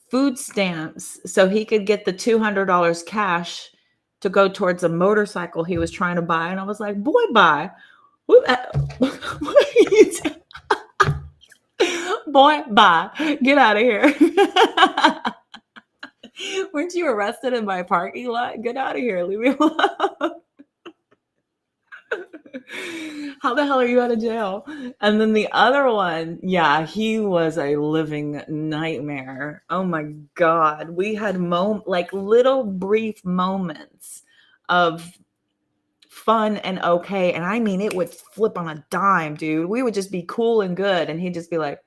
food stamps so he could get the $200 cash to go towards a motorcycle he was trying to buy. And I was like, boy, bye. Boy, bye. Get out of here. Weren't you arrested in my parking lot? Get out of here. Leave me alone. How the hell are you out of jail? And then the other one, yeah, he was a living nightmare. Oh my God. We had little brief moments of fun and okay. And I mean, it would flip on a dime, dude. We would just be cool and good. And he'd just be like,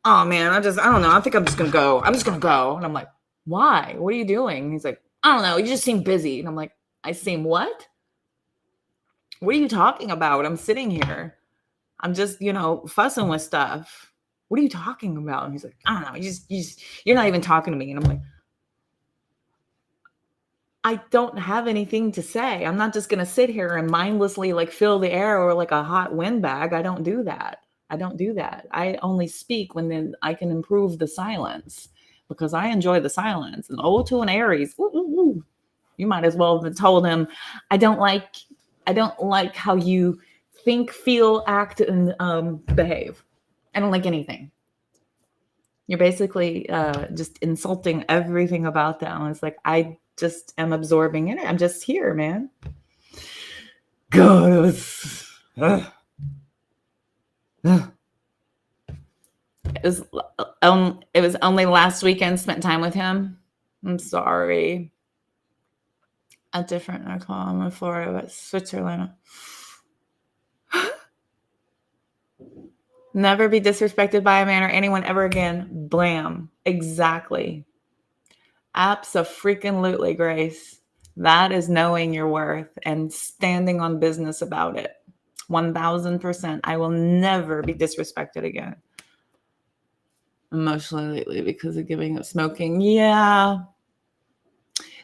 oh man, I don't know. I think I'm just going to go. I'm just going to go. And I'm like, why? What are you doing? And he's like, I don't know. You just seem busy. And I'm like, I seem what? What are you talking about? I'm sitting here. I'm just, fussing with stuff. What are you talking about? And he's like, I don't know. You're not even talking to me. And I'm like, I don't have anything to say. I'm not just going to sit here and mindlessly fill the air or like a hot windbag. I don't do that. I only speak when then I can improve the silence because I enjoy the silence. And to an Aries, you might as well have told him, I don't like how you think, feel, act, and behave. I don't like anything. You're basically just insulting everything about them. It's like, I just am absorbing in it. I'm just here, man. God, it was only last weekend spent time with him. I'm sorry. A different Oklahoma, Florida, but Switzerland. Never be disrespected by a man or anyone ever again. Blam. Exactly. Abso-freaking-lutely, Grace. That is knowing your worth and standing on business about it. 1000%. I will never be disrespected again. Emotionally lately because of giving up smoking. Yeah.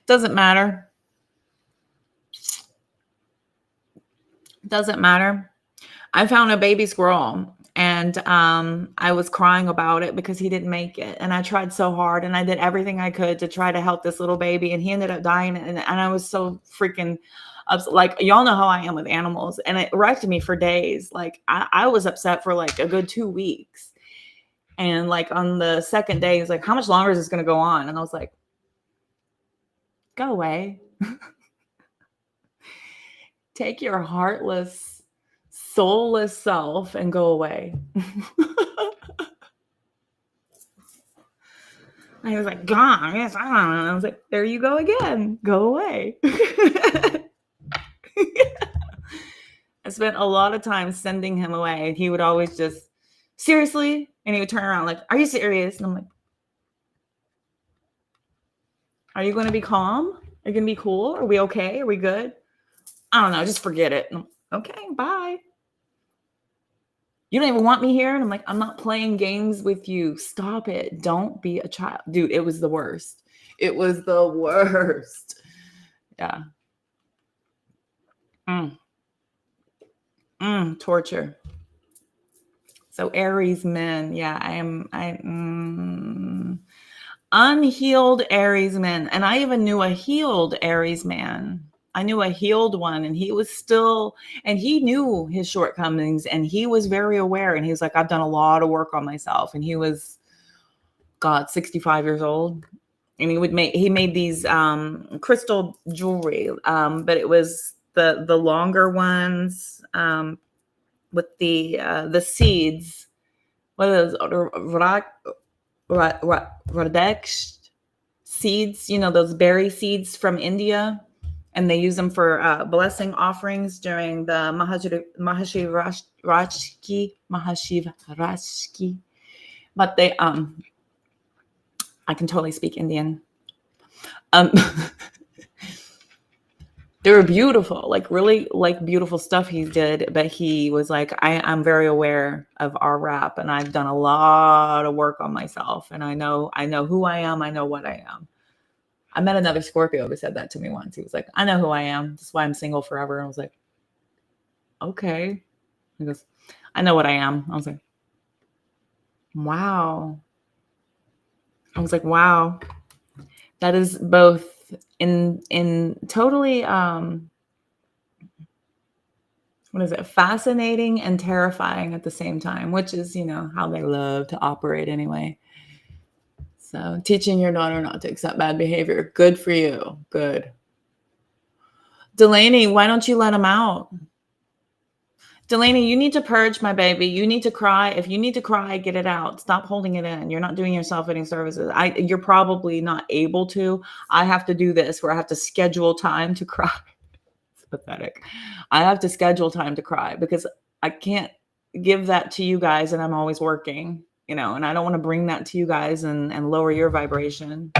Doesn't matter. Doesn't matter. I found a baby squirrel and I was crying about it because he didn't make it. And I tried so hard and I did everything I could to try to help this little baby. And he ended up dying. And I was so freaking upset. Like, y'all know how I am with animals. And it wrecked me for days. Like, I was upset for like a good 2 weeks. And like on the second day, he's like, how much longer is this going to go on? And I was like, go away. Take your heartless, soulless self and go away. And he was like, gone. Yes, I don't know. And I was like, there you go again. Go away. I spent a lot of time sending him away. And he would always just, seriously? And he would turn around like, are you serious? And I'm like, are you going to be calm? Are you going to be cool? Are we okay? Are we good? I don't know. Just forget it. And I'm, okay, bye. You don't even want me here? And I'm like, I'm not playing games with you. Stop it. Don't be a child. Dude, it was the worst. It was the worst. Yeah. Torture. So Aries men. Yeah, unhealed Aries men. And I even knew a healed Aries man. I knew a healed one, and he was still, and he knew his shortcomings, and he was very aware. And he was like, I've done a lot of work on myself. And he was, God, 65 years old. And he made these crystal jewelry, but it was the longer ones with the seeds. What are those? Radex seeds, those berry seeds from India. And they use them for blessing offerings during the Mahashivrashki. But they, I can totally speak Indian. They were beautiful, like really like beautiful stuff he did. But he was like, I'm very aware of our rap, and I've done a lot of work on myself, and I know who I am. I know what I am. I met another Scorpio who said that to me once. He was like, I know who I am. That's why I'm single forever. And I was like, okay. He goes, I know what I am. I was like, wow. I was like, wow. That is both in totally, what is it? Fascinating and terrifying at the same time, which is, how they love to operate anyway. So teaching your daughter not to accept bad behavior. Good for you. Good. Delaney, why don't you let him out? Delaney, you need to purge, my baby. You need to cry. If you need to cry, get it out. Stop holding it in. You're not doing yourself any services. You're probably not able to. I have to do this where I have to schedule time to cry. It's pathetic. I have to schedule time to cry because I can't give that to you guys, and I'm always working, and I don't want to bring that to you guys and lower your vibration.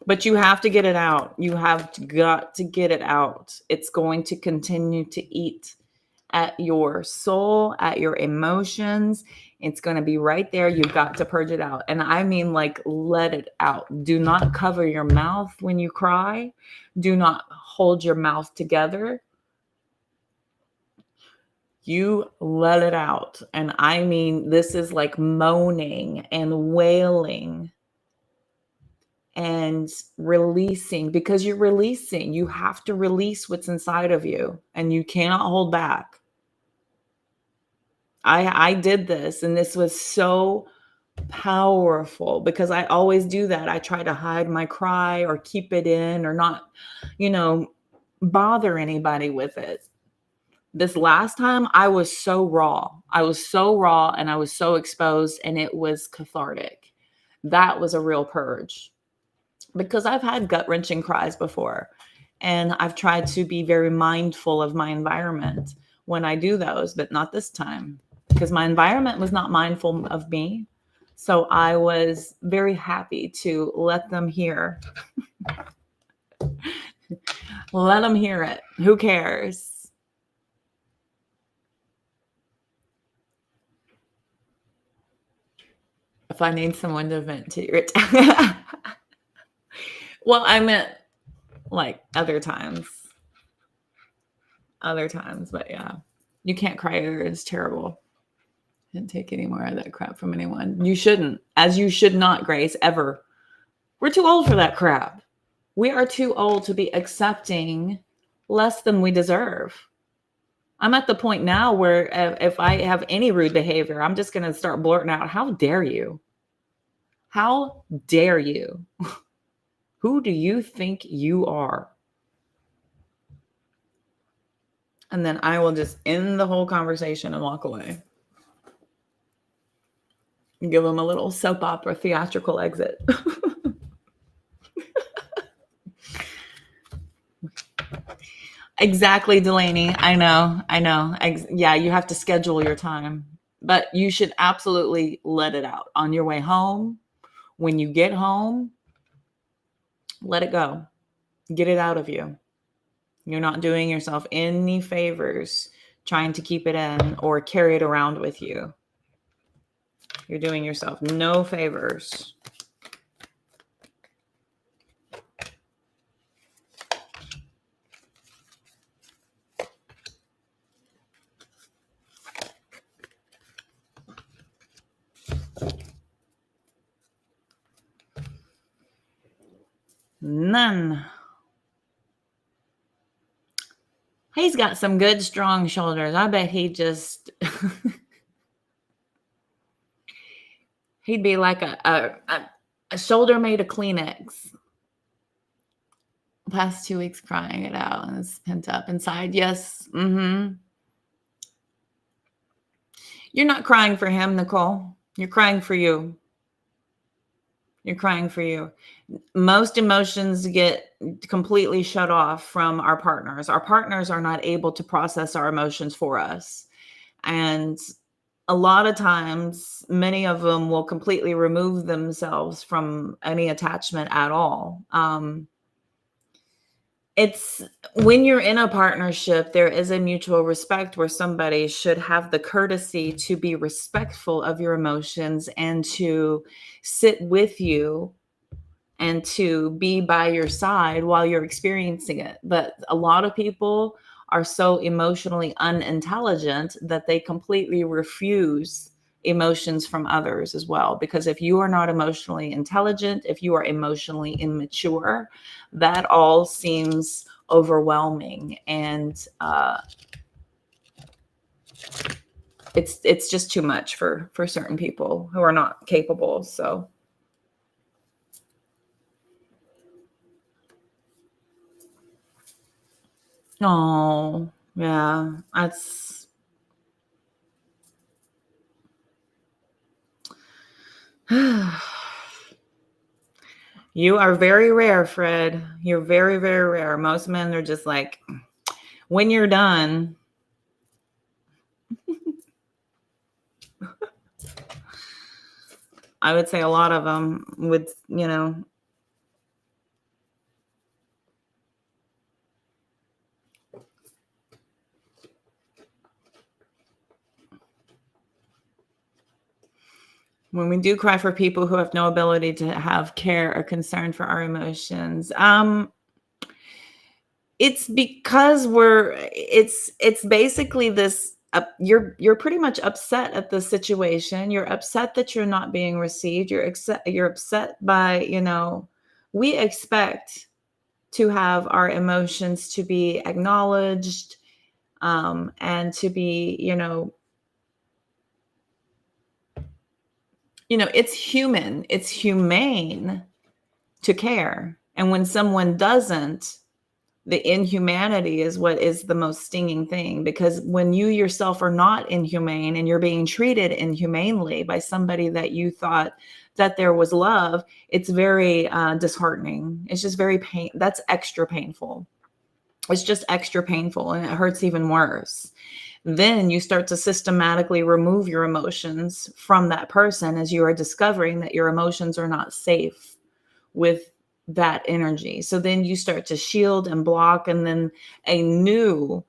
But you have to get it out. You have got to get it out. It's going to continue to eat at your soul, at your emotions. It's going to be right there. You've got to purge it out. And I mean, like, let it out. Do not cover your mouth when you cry. Do not hold your mouth together. You let it out. And I mean, this is like moaning and wailing and releasing, because you're releasing. You have to release what's inside of you, and you cannot hold back. I did this, and this was so powerful because I always do that. I try to hide my cry or keep it in or not, bother anybody with it. This last time I was so raw. I was so raw and I was so exposed, and it was cathartic. That was a real purge. Because I've had gut-wrenching cries before, And I've tried to be very mindful of my environment when I do those, but not this time because my environment was not mindful of me. So I was very happy to let them hear. Let them hear it. Who cares? If I need someone to vent to it. Well, I meant like other times, but yeah, you can't cry. It's terrible. Didn't take any more of that crap from anyone. You shouldn't, as you should not, Grace, ever. We're too old for that crap. We are too old to be accepting less than we deserve. I'm at the point now where if I have any rude behavior, I'm just going to start blurting out, how dare you? How dare you? Who do you think you are? And then I will just end the whole conversation and walk away. Give them a little soap opera theatrical exit. Exactly, Delaney. I know. Yeah, you have to schedule your time. But you should absolutely let it out on your way home. When you get home, let it go. Get it out of you. You're not doing yourself any favors trying to keep it in or carry it around with you. You're doing yourself no favors. None. He's got some good, strong shoulders. I bet he just... he'd be like a shoulder made of Kleenex. Past 2 weeks crying it out and it's pent up inside. Yes. Mm-hmm. You're not crying for him, Nicole. You're crying for you. You're crying for you. Most emotions get completely shut off from our partners. Our partners are not able to process our emotions for us. And a lot of times, many of them will completely remove themselves from any attachment at all. It's when you're in a partnership, there is a mutual respect where somebody should have the courtesy to be respectful of your emotions and to sit with you and to be by your side while you're experiencing it. But a lot of people are so emotionally unintelligent that they completely refuse emotions from others as well. Because if you are not emotionally intelligent, if you are emotionally immature, that all seems overwhelming. And it's just too much for certain people who are not capable. So oh, yeah, that's you are very rare, Fred. You're very, very rare. Most men are just like, when you're done. I would say a lot of them would, when we do cry for people who have no ability to have care or concern for our emotions, it's because it's basically this, you're pretty much upset at the situation. You're upset that you're not being received. You're upset by, we expect to have our emotions to be acknowledged, and to be, it's human, it's humane to care. And when someone doesn't, the inhumanity is what is the most stinging thing, because when you yourself are not inhumane and you're being treated inhumanely by somebody that you thought that there was love, it's very disheartening. It's just very that's extra painful. It's just extra painful and it hurts even worse. Then you start to systematically remove your emotions from that person as you are discovering that your emotions are not safe with that energy. So then you start to shield and block, and then a new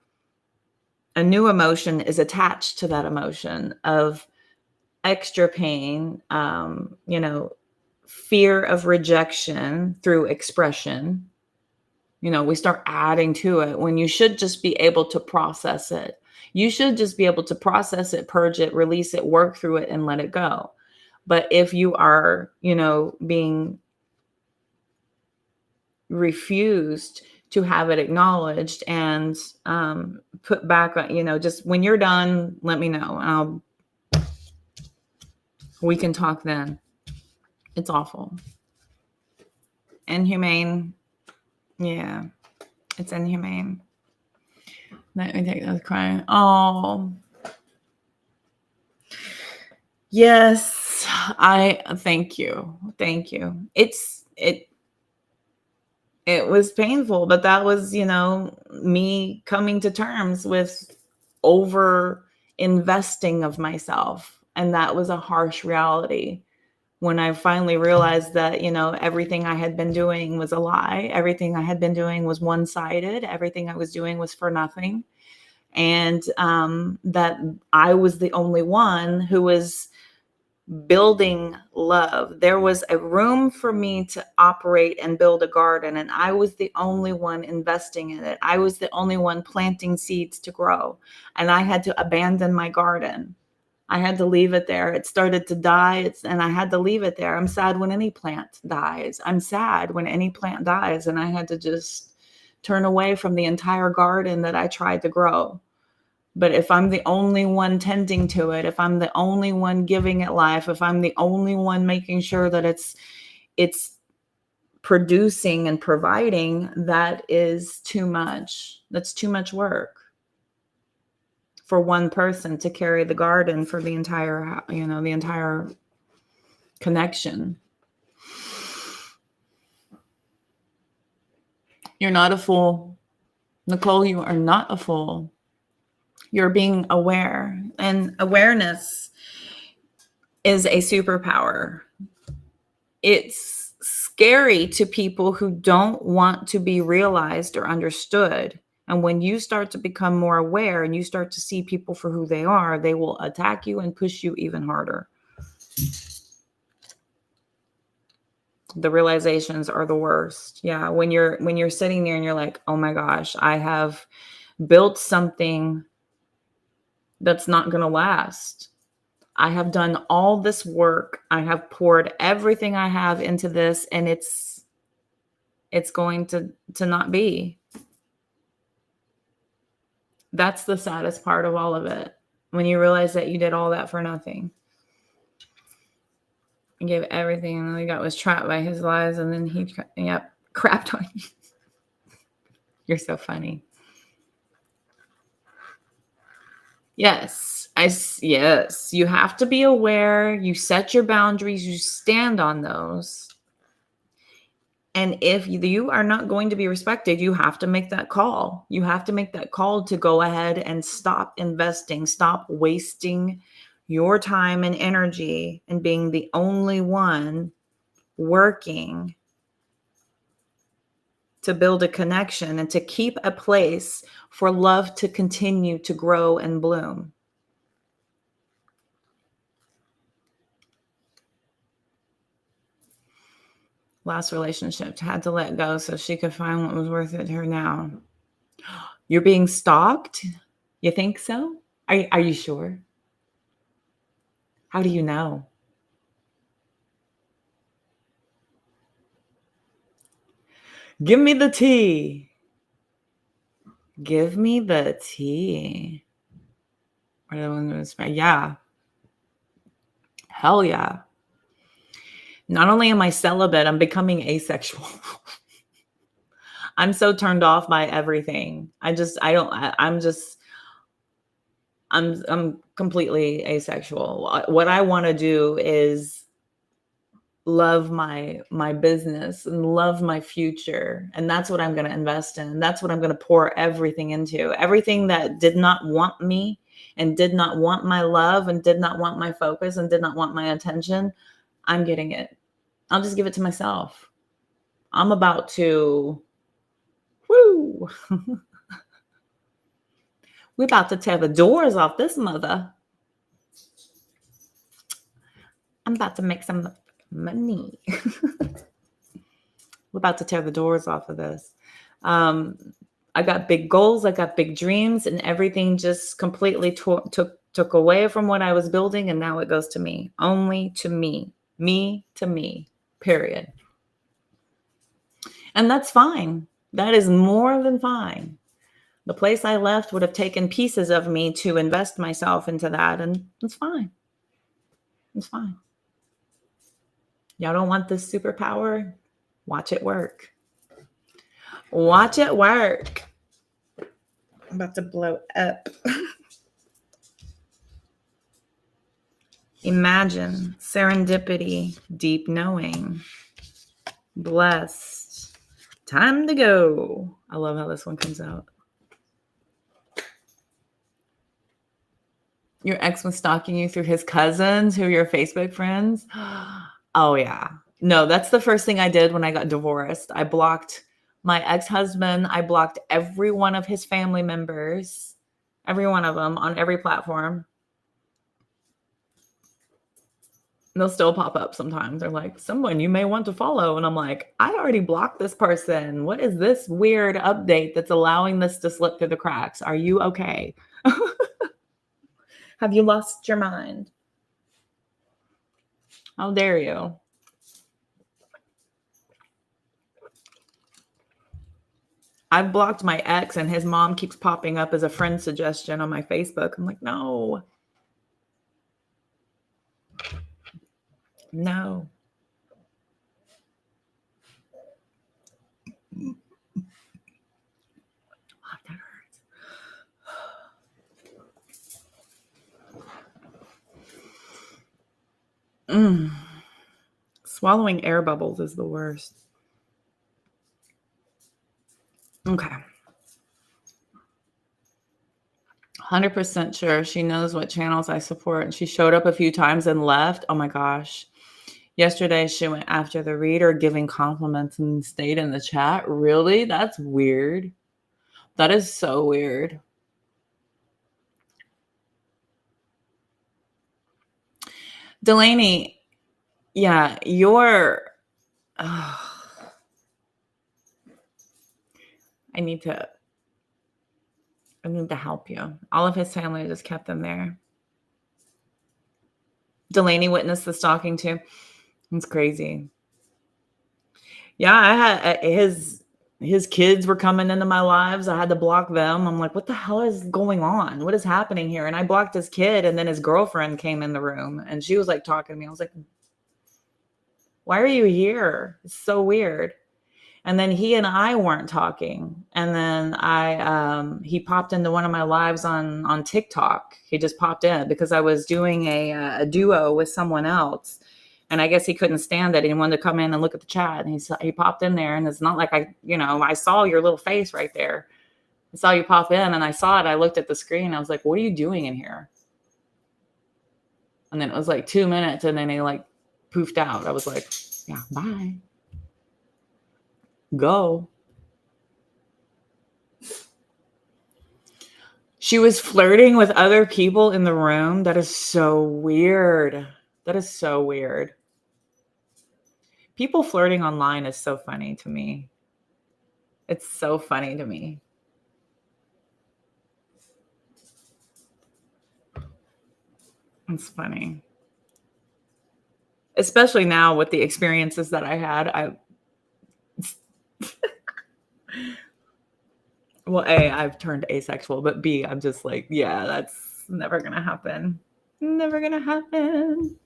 emotion is attached to that emotion of extra pain, fear of rejection through expression. We start adding to it when you should just be able to process it. You should just be able to process it, purge it, release it, work through it, and let it go. But if you are, being refused to have it acknowledged and put back on, just when you're done, let me know. We can talk then. It's awful. Inhumane. Yeah, it's inhumane. Let me take those crying. Oh, yes. I thank you. Thank you. It was painful, but that was, me coming to terms with over investing of myself. And that was a harsh reality when I finally realized that, everything I had been doing was a lie. Everything I had been doing was one-sided. Everything I was doing was for nothing. And that I was the only one who was building love. There was a room for me to operate and build a garden, and I was the only one investing in it. I was the only one planting seeds to grow, and I had to abandon my garden. I had to leave it there. It started to die, and I had to leave it there. I'm sad when any plant dies. I'm sad when any plant dies, and I had to just turn away from the entire garden that I tried to grow. But if I'm the only one tending to it, if I'm the only one giving it life, if I'm the only one making sure that it's producing and providing, that is too much. That's too much work for one person to carry the garden for the entire, the entire connection. You're not a fool. Nicole, you are not a fool. You're being aware, and awareness is a superpower. It's scary to people who don't want to be realized or understood. And when you start to become more aware and you start to see people for who they are, they will attack you and push you even harder. The realizations are the worst. Yeah, when you're sitting there and you're like, "Oh my gosh, I have built something that's not going to last. I have done all this work. I have poured everything I have into this, and it's going to not be." That's the saddest part of all of it. When you realize that you did all that for nothing. You gave everything, and all you got was trapped by his lies, and then he crapped on you. You're so funny. Yes. Yes. You have to be aware. You set your boundaries. You stand on those. And if you are not going to be respected, you have to make that call. You have to make that call to go ahead and stop investing, stop wasting your time and energy and being the only one working to build a connection and to keep a place for love to continue to grow and bloom. Last relationship, had to let go so she could find what was worth it to her now. You're being stalked? You think so? Are you sure? How do you know? Give me the tea. Give me the tea. Yeah. Hell yeah. Not only am I celibate, I'm becoming asexual. I'm so turned off by everything. I'm completely asexual. What I want to do is love my business and love my future. And that's what I'm going to invest in. That's what I'm going to pour everything into. Everything that did not want me and did not want my love and did not want my focus and did not want my attention, I'm getting it. I'll just give it to myself. I'm about to, woo, we're about to tear the doors off this mother. I'm about to make some money. We're about to tear the doors off of this. I got big goals. I got big dreams, and everything just completely took away from what I was building. And now it goes to me, only to me to me, period. And that's fine. That is more than fine. The place I left would have taken pieces of me to invest myself into that. And it's fine. It's fine. Y'all don't want this superpower? Watch it work. Watch it work. I'm about to blow up. Imagine, serendipity, deep knowing, blessed, time to go. I love how this one comes out. Your ex was stalking you through his cousins who are your Facebook friends? Oh, yeah. No, that's the first thing I did when I got divorced. I blocked my ex-husband. I blocked every one of his family members, every one of them on every platform. They'll still pop up sometimes. They're like, someone you may want to follow. And I'm like, I already blocked this person. What is this weird update that's allowing this to slip through the cracks? Are you okay? Have you lost your mind? How dare you? I've blocked my ex and his mom keeps popping up as a friend suggestion on my Facebook. I'm like, no. No. Oh, that hurts. Swallowing air bubbles is the worst. Okay. 100% sure she knows what channels I support. And she showed up a few times and left. Oh my gosh. Yesterday, she went after the reader giving compliments and stayed in the chat. Really? That's weird. That is so weird. Delaney, yeah, I need to help you. All of his family just kept him there. Delaney witnessed the stalking too. It's crazy. Yeah, I had his kids were coming into my lives. I had to block them. I'm like, what the hell is going on? What is happening here? And I blocked his kid, and then his girlfriend came in the room, and she was like talking to me. I was like, why are you here? It's so weird. And then he and I weren't talking. And then he popped into one of my lives on TikTok. He just popped in because I was doing a duo with someone else. And I guess he couldn't stand it. He wanted to come in and look at the chat. And he popped in there. And it's not like I saw your little face right there. I saw you pop in and I saw it. I looked at the screen. I was like, what are you doing in here? And then it was like 2 minutes. And then he like poofed out. I was like, yeah, bye. Go. She was flirting with other people in the room. That is so weird. That is so weird. People flirting online is so funny to me. It's so funny to me. It's funny. Especially now with the experiences that I had. Well, A, I've turned asexual, but B, I'm just like, yeah, that's never going to happen. Never going to happen.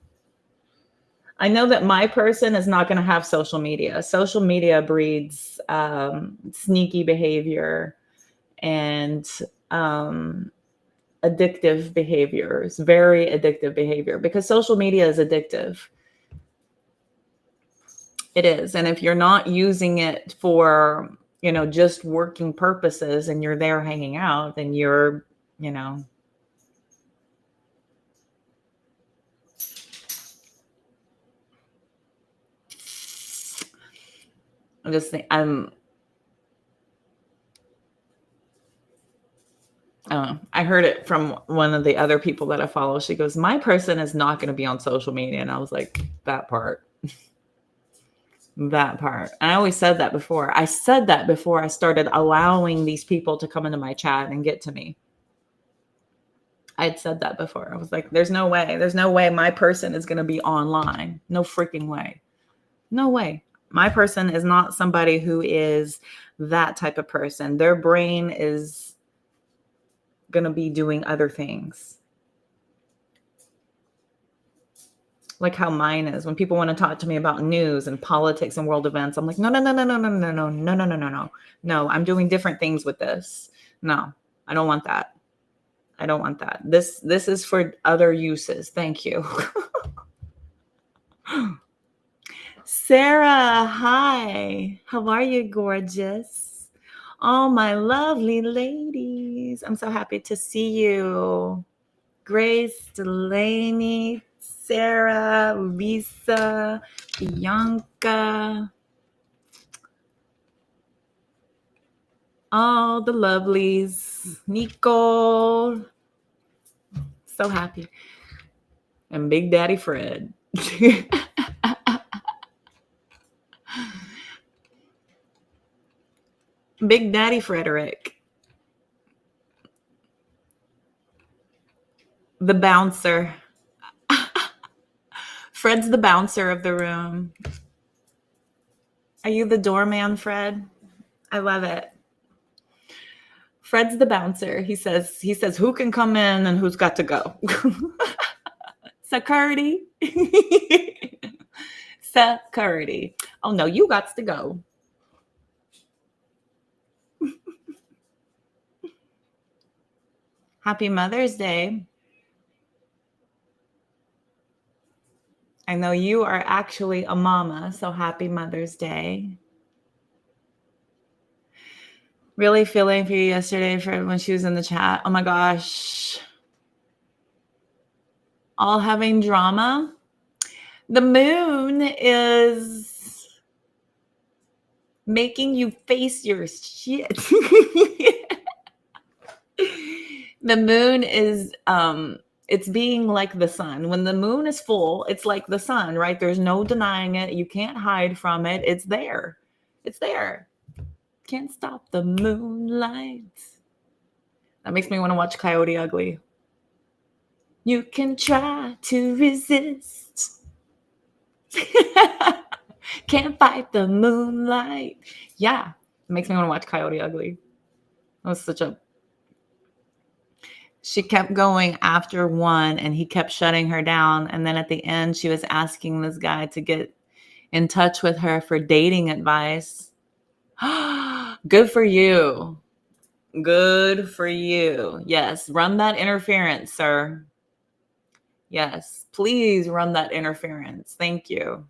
I know that my person is not going to have social media. Social media breeds sneaky behavior and addictive behaviors, very addictive behavior, because social media is addictive. It is. And if you're not using it for, just working purposes and you're there hanging out, then you're, I just think I don't know. I heard it from one of the other people that I follow. She goes, my person is not going to be on social media. And I was like, that part. That part. And I always said that before. I said that before I started allowing these people to come into my chat and get to me. I'd said that before. I was like, there's no way. There's no way my person is going to be online. No freaking way. No way. My person is not somebody who is that type of person. Their brain is going to be doing other things. Like how mine is. When people want to talk to me about news and politics and world events, I'm like, no. No, I'm doing different things with this. No, I don't want that. I don't want that. This is for other uses. Thank you. Sarah, hi. How are you, gorgeous? Oh, my lovely ladies. I'm so happy to see you. Grace, Delaney, Sarah, Lisa, Bianca, all the lovelies, Nicole, so happy, and Big Daddy Fred. Big Daddy Frederick, the bouncer. Fred's the bouncer of the room. Are you the doorman, Fred? I love it. Fred's the bouncer. He says, who can come in and who's got to go? Security. Security. Oh, no, you got to go. Happy Mother's Day. I know you are actually a mama, so happy Mother's Day. Really feeling for you yesterday for when she was in the chat. Oh my gosh. All having drama. The moon is making you face your shit. The moon is it's being like the sun. When the moon is full, it's like the sun, right? There's no denying it. You can't hide from it. It's there. It's there. Can't stop the moonlight. That makes me want to watch Coyote Ugly. You can try to resist. Can't fight the moonlight. Yeah. It makes me want to watch Coyote Ugly. That was such a... She kept going after one and he kept shutting her down. And then at the end, she was asking this guy to get in touch with her for dating advice. Good for you. Good for you. Yes. Run that interference, sir. Yes. Please run that interference. Thank you.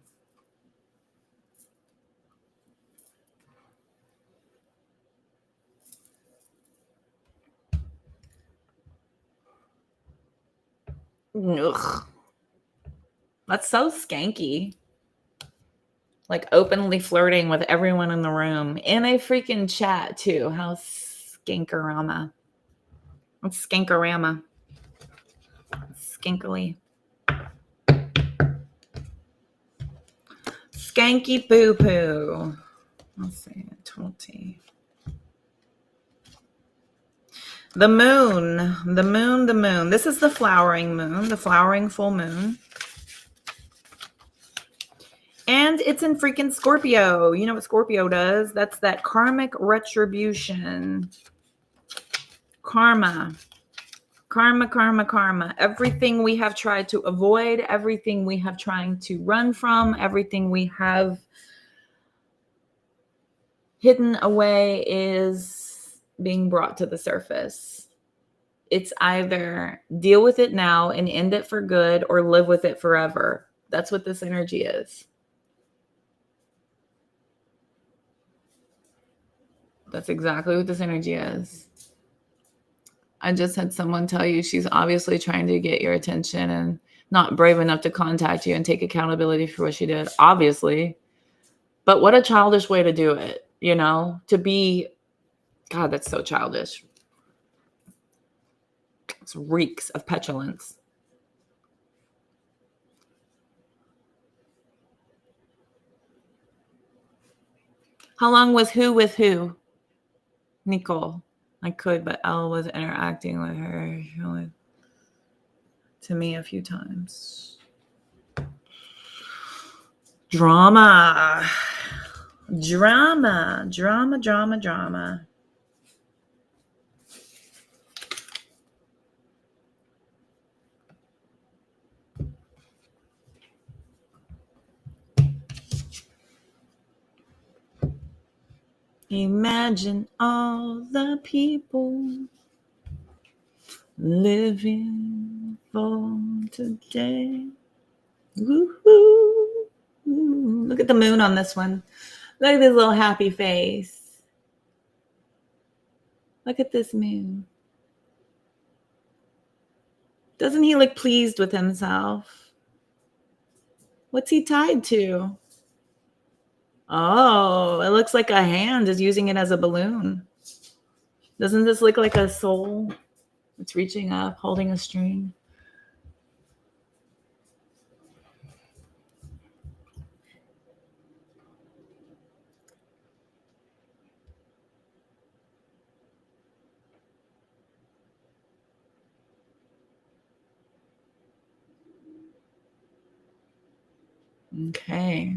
Ugh. That's so skanky. Like openly flirting with everyone in the room in a freaking chat too. How skankarama. It's skankarama. Skinkily. Skanky poo poo. Let's see. 20. The moon. This is the flowering moon, the flowering full moon. And it's in freaking Scorpio. You know what Scorpio does? That's that karmic retribution. Karma. Everything we have tried to avoid, everything we have tried to run from, everything we have hidden away is being brought to the surface. It's either deal with it now and end it for good or live with it forever. That's what this energy is. That's exactly what this energy is. I just had someone tell you she's obviously trying to get your attention and not brave enough to contact you and take accountability for what she did, obviously. But what a childish way to do it, you know, to be, God, that's so childish. It reeks of petulance. How long was who with who? Nicole. I could, but Elle was interacting with her to me a few times. Drama. Drama. Drama, drama, drama. Imagine all the people living for today. Woo-hoo. Look at the moon on this one. Look at this little happy face. Look at this moon. Doesn't he look pleased with himself? What's he tied to? Oh, it looks like a hand is using it as a balloon. Doesn't this look like a soul? It's reaching up, holding a string. Okay.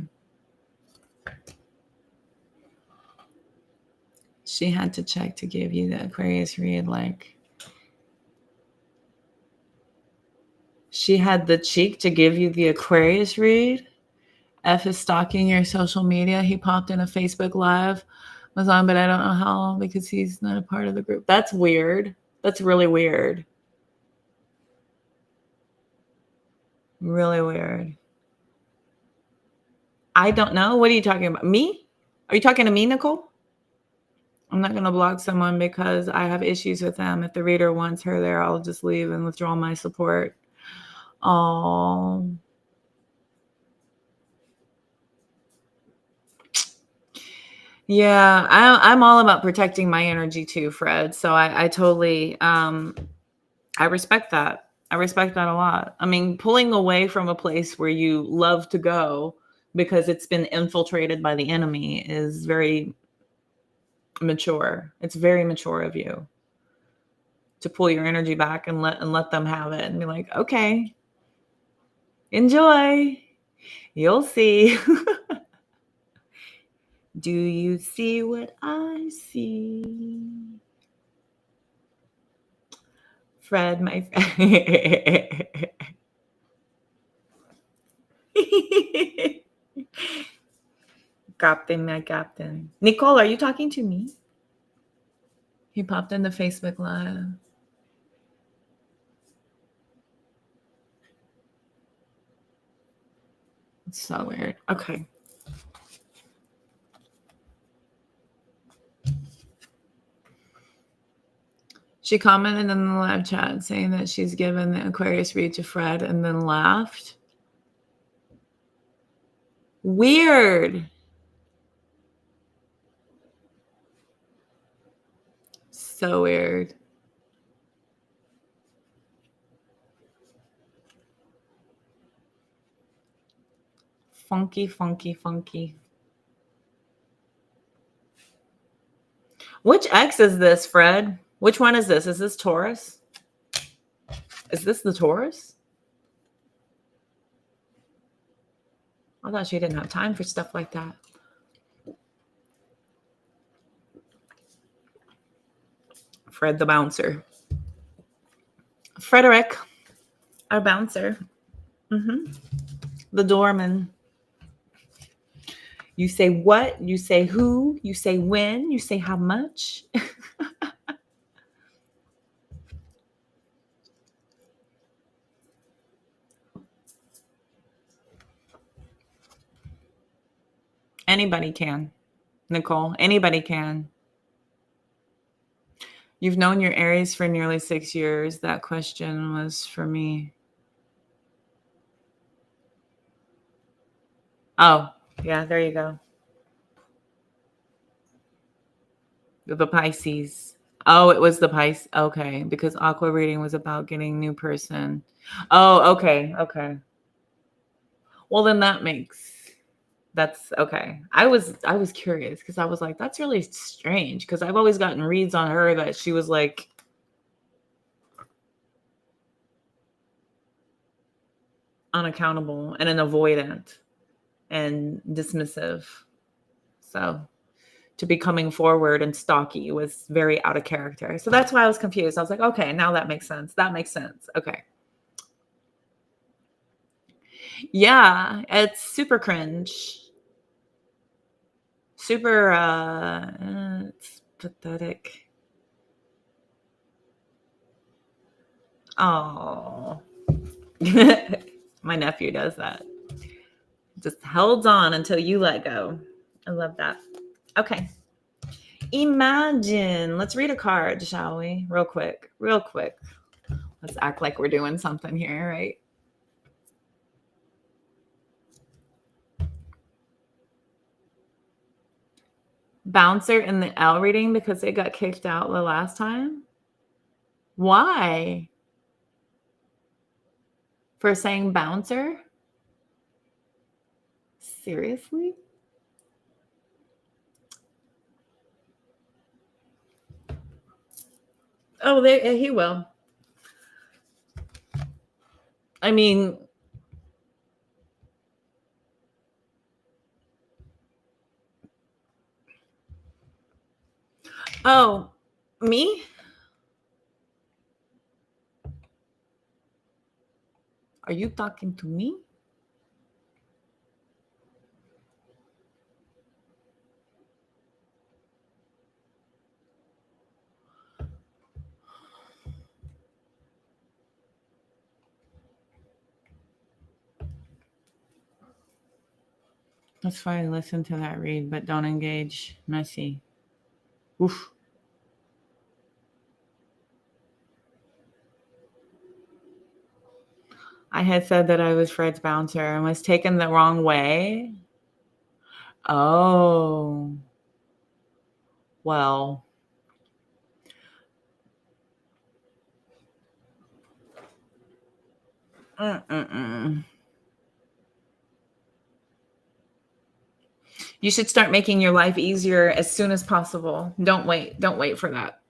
She had to check to give you the Aquarius read. Like, she had the cheek to give you the Aquarius read. F is stalking your social media. He popped in a Facebook Live, was on, but I don't know how long because he's not a part of the group. That's weird. That's really weird. Really weird. I don't know. What are you talking about? Me? Are you talking to me, Nicole? I'm not going to block someone because I have issues with them. If the reader wants her there, I'll just leave and withdraw my support. Oh. Yeah, I'm all about protecting my energy too, Fred. So I totally I respect that. I respect that a lot. I mean, pulling away from a place where you love to go because it's been infiltrated by the enemy is very mature. It's very mature of you to pull your energy back and let them have it and be like, okay, enjoy. You'll see. Do you see what I see? Fred, my friend. Captain, my captain. Nicole, are you talking to me? He popped in the Facebook Live. It's so weird. Okay. She commented in the live chat saying that she's given the Aquarius read to Fred and then laughed. Weird. So weird. Funky, funky, funky. Which X is this, Fred? Which one is this? Is this Taurus? Is this the Taurus? I thought she didn't have time for stuff like that. Fred the bouncer. Frederick, our bouncer. The doorman. You say what? You say who? You say when? You say how much? Anybody can, Nicole. Anybody can. You've known your Aries for nearly 6 years. That question was for me. Oh, yeah, there you go. The Pisces. Oh, it was the Pisces. Okay, because Aqua reading was about getting new person. Oh, okay, okay. Well, then that's okay. I was curious because I was like, that's really strange because I've always gotten reads on her that she was like unaccountable and an avoidant and dismissive. So to be coming forward and stocky was very out of character. So that's why I was confused. I was like, okay, now that makes sense. That makes sense. Okay. Yeah, it's super cringe. Super it's pathetic. Oh. My nephew does that. Just held on until you let go. I love that. Okay. Imagine. Let's read a card, shall we? Real quick. Real quick. Let's act like we're doing something here, right? Bouncer in the L reading because it got kicked out the last time? Why? For saying bouncer? Seriously? Oh, he will. I mean, oh, me? Are you talking to me? That's fine. Listen to that read, but don't engage. Messy. Oof. I had said that I was Fred's bouncer and was taken the wrong way. Oh. Well. Mm-mm-mm. You should start making your life easier as soon as possible. Don't wait. Don't wait for that.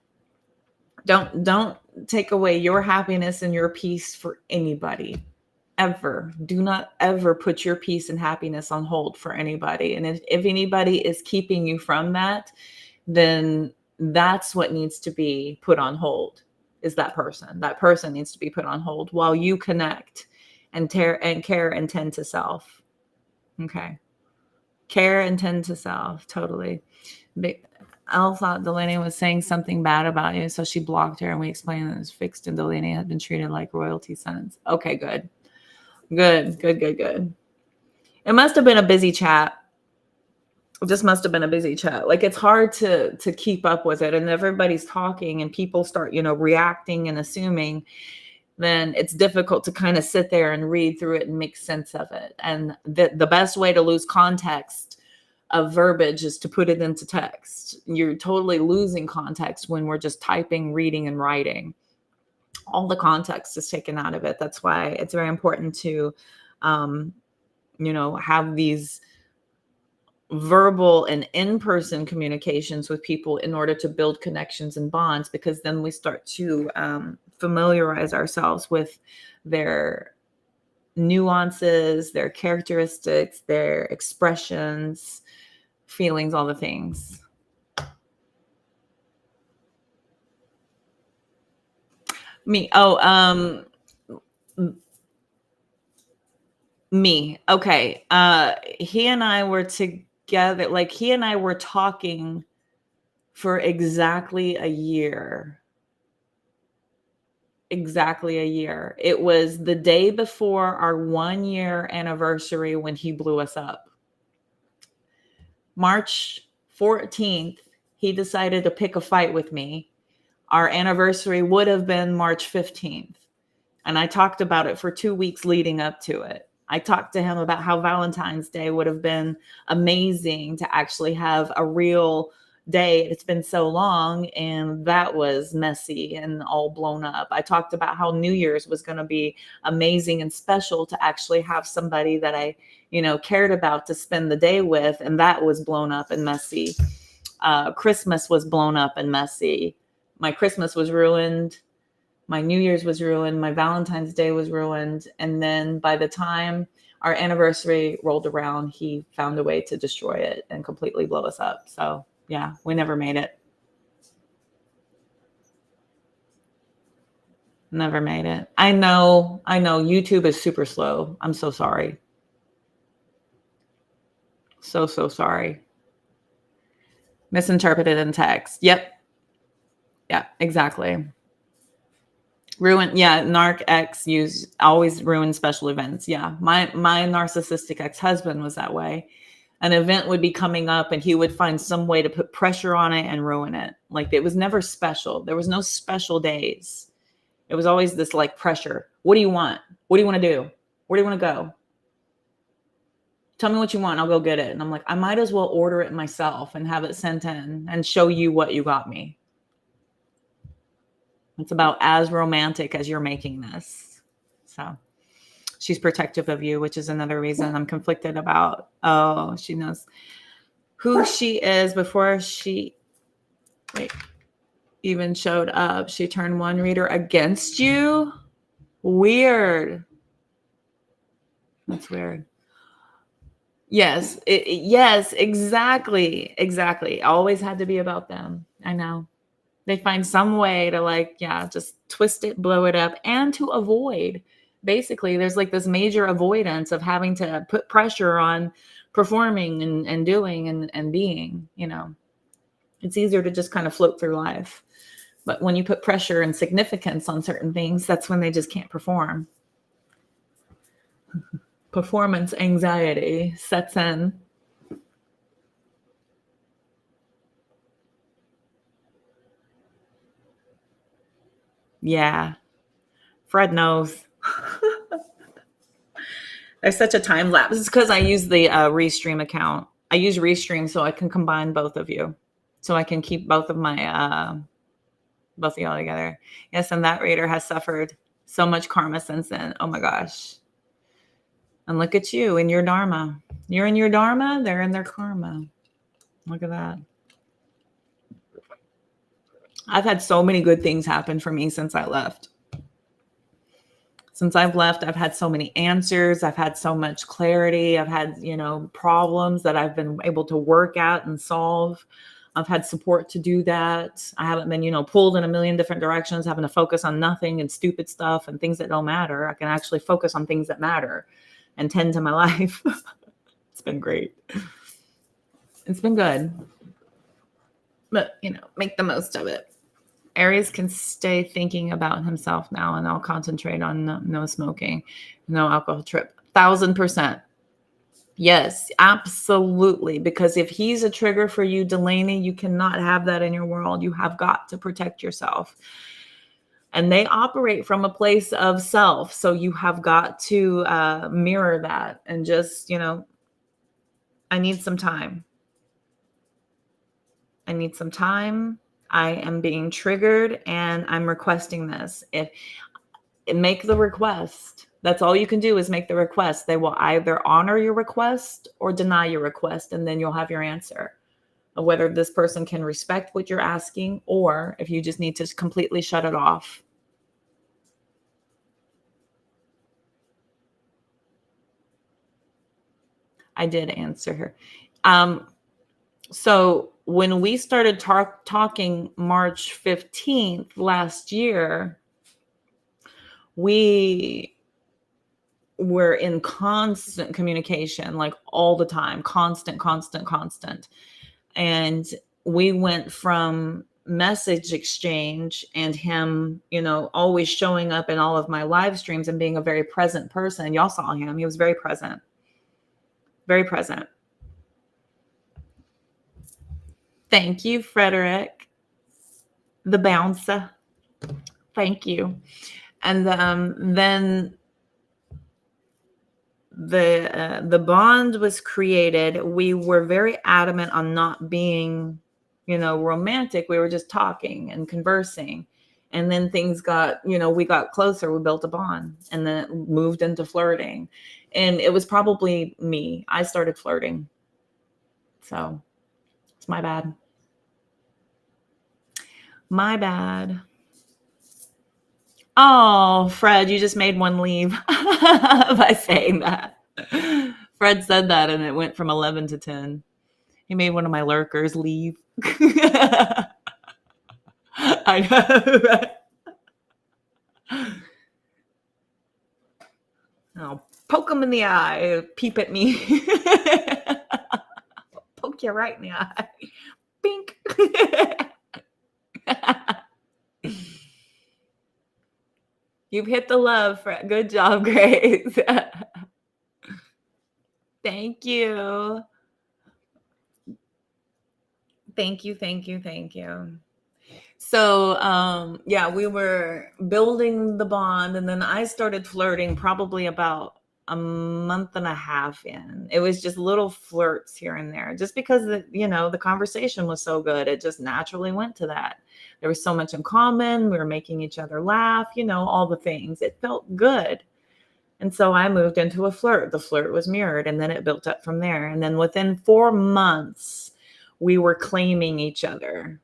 Don't take away your happiness and your peace for anybody. Ever. Do not ever put your peace and happiness on hold for anybody. And if anybody is keeping you from that, then that's what needs to be put on hold is that person. That person needs to be put on hold while you connect and care and tend to self. Okay. Care and tend to self. Totally. Elle thought Delaney was saying something bad about you, so she blocked her and we explained that it was fixed and Delaney had been treated like royalty since. Okay, good. Good. It must have been a busy chat. It just must have been a busy chat. Like it's hard to keep up with it, and everybody's talking, and people start reacting and assuming. Then it's difficult to kind of sit there and read through it and make sense of it. And the best way to lose context of verbiage is to put it into text. You're totally losing context when we're just typing, reading, and writing. All the context is taken out of it. That's why it's very important to have these verbal and in-person communications with people in order to build connections and bonds, because then we start to familiarize ourselves with their nuances, their characteristics, their expressions, feelings, all the things. Me. Me. Okay. He and I were together, like he and I were talking for exactly a year. Exactly a year. It was the day before our 1-year anniversary when he blew us up. March 14th, he decided to pick a fight with me. Our anniversary would have been March 15th. And I talked about it for 2 weeks leading up to it. I talked to him about how Valentine's Day would have been amazing to actually have a real day. It's been so long, and that was messy and all blown up. I talked about how New Year's was going to be amazing and special to actually have somebody that I, cared about to spend the day with, and that was blown up and messy. Christmas was blown up and messy. My Christmas was ruined. My New Year's was ruined. My Valentine's Day was ruined. And then by the time our anniversary rolled around, he found a way to destroy it and completely blow us up. So yeah, we never made it. Never made it. I know. YouTube is super slow. I'm so sorry. So sorry. Misinterpreted in text. Yep. Yeah, exactly. Ruin, yeah, narc ex always ruin special events. Yeah. My narcissistic ex-husband was that way. An event would be coming up and he would find some way to put pressure on it and ruin it. Like, it was never special. There was no special days. It was always this like pressure. What do you want? What do you want to do? Where do you want to go? Tell me what you want. I'll go get it. And I'm like, I might as well order it myself and have it sent in and show you what you got me. It's about as romantic as you're making this. So she's protective of you, which is another reason I'm conflicted about. Oh, she knows who she is before she even showed up. She turned one reader against you. Weird. That's weird. Yes. Yes, exactly. Always had to be about them. I know. They find some way to just twist it, blow it up, and to avoid. Basically, there's like this major avoidance of having to put pressure on performing and doing and being, It's easier to just kind of float through life. But when you put pressure and significance on certain things, that's when they just can't perform. Performance anxiety sets in. Yeah. Fred knows. There's such a time lapse. It's because I use the Restream account. I use Restream so I can combine both of you. So I can keep both of both of y'all together. Yes, and that reader has suffered so much karma since then. Oh my gosh. And look at you in your dharma. You're in your dharma, they're in their karma. Look at that. I've had so many good things happen for me since I left. Since I've left, I've had so many answers. I've had so much clarity. I've had, problems that I've been able to work out and solve. I've had support to do that. I haven't been, pulled in a million different directions, having to focus on nothing and stupid stuff and things that don't matter. I can actually focus on things that matter and tend to my life. It's been great. It's been good. But, make the most of it. Aries can stay thinking about himself now, and I'll concentrate on no smoking, no alcohol trip. 1,000%. Yes, absolutely. Because if he's a trigger for you, Delaney, you cannot have that in your world. You have got to protect yourself. And they operate from a place of self. So you have got to mirror that and just, I need some time. I need some time. I am being triggered and I'm requesting this. If make the request. That's all you can do is make the request. They will either honor your request or deny your request, and then you'll have your answer of whether this person can respect what you're asking or if you just need to completely shut it off. I did answer her. So when we started talking March 15th last year, we were in constant communication, like all the time, constant. And we went from message exchange and him, always showing up in all of my live streams and being a very present person. Y'all saw him. He was very present. Very present. Thank you, Frederick. the bouncer. Thank you. And then the bond was created. We were very adamant on not being, romantic. We were just talking and conversing. And then things got, we got closer. We built a bond, and then it moved into flirting. And it was probably me. I started flirting. So it's my bad. My bad. Oh, Fred, you just made one leave by saying that. Fred said that and it went from 11 to 10. He made one of my lurkers leave. I know, right? I'll poke him in the eye, peep at me. Poke you right in the eye. Bink. You've hit the love, Fred. Good job, Grace. Thank you. Thank you, thank you, thank you. So, yeah, we were building the bond, and then I started flirting probably about a month and a half in. It was just little flirts here and there, just because the conversation was so good. It just naturally went to that. There was so much in common. We were making each other laugh, all the things. It felt good. And so I moved into a flirt. The flirt was mirrored, and then it built up from there. And then within 4 months, we were claiming each other.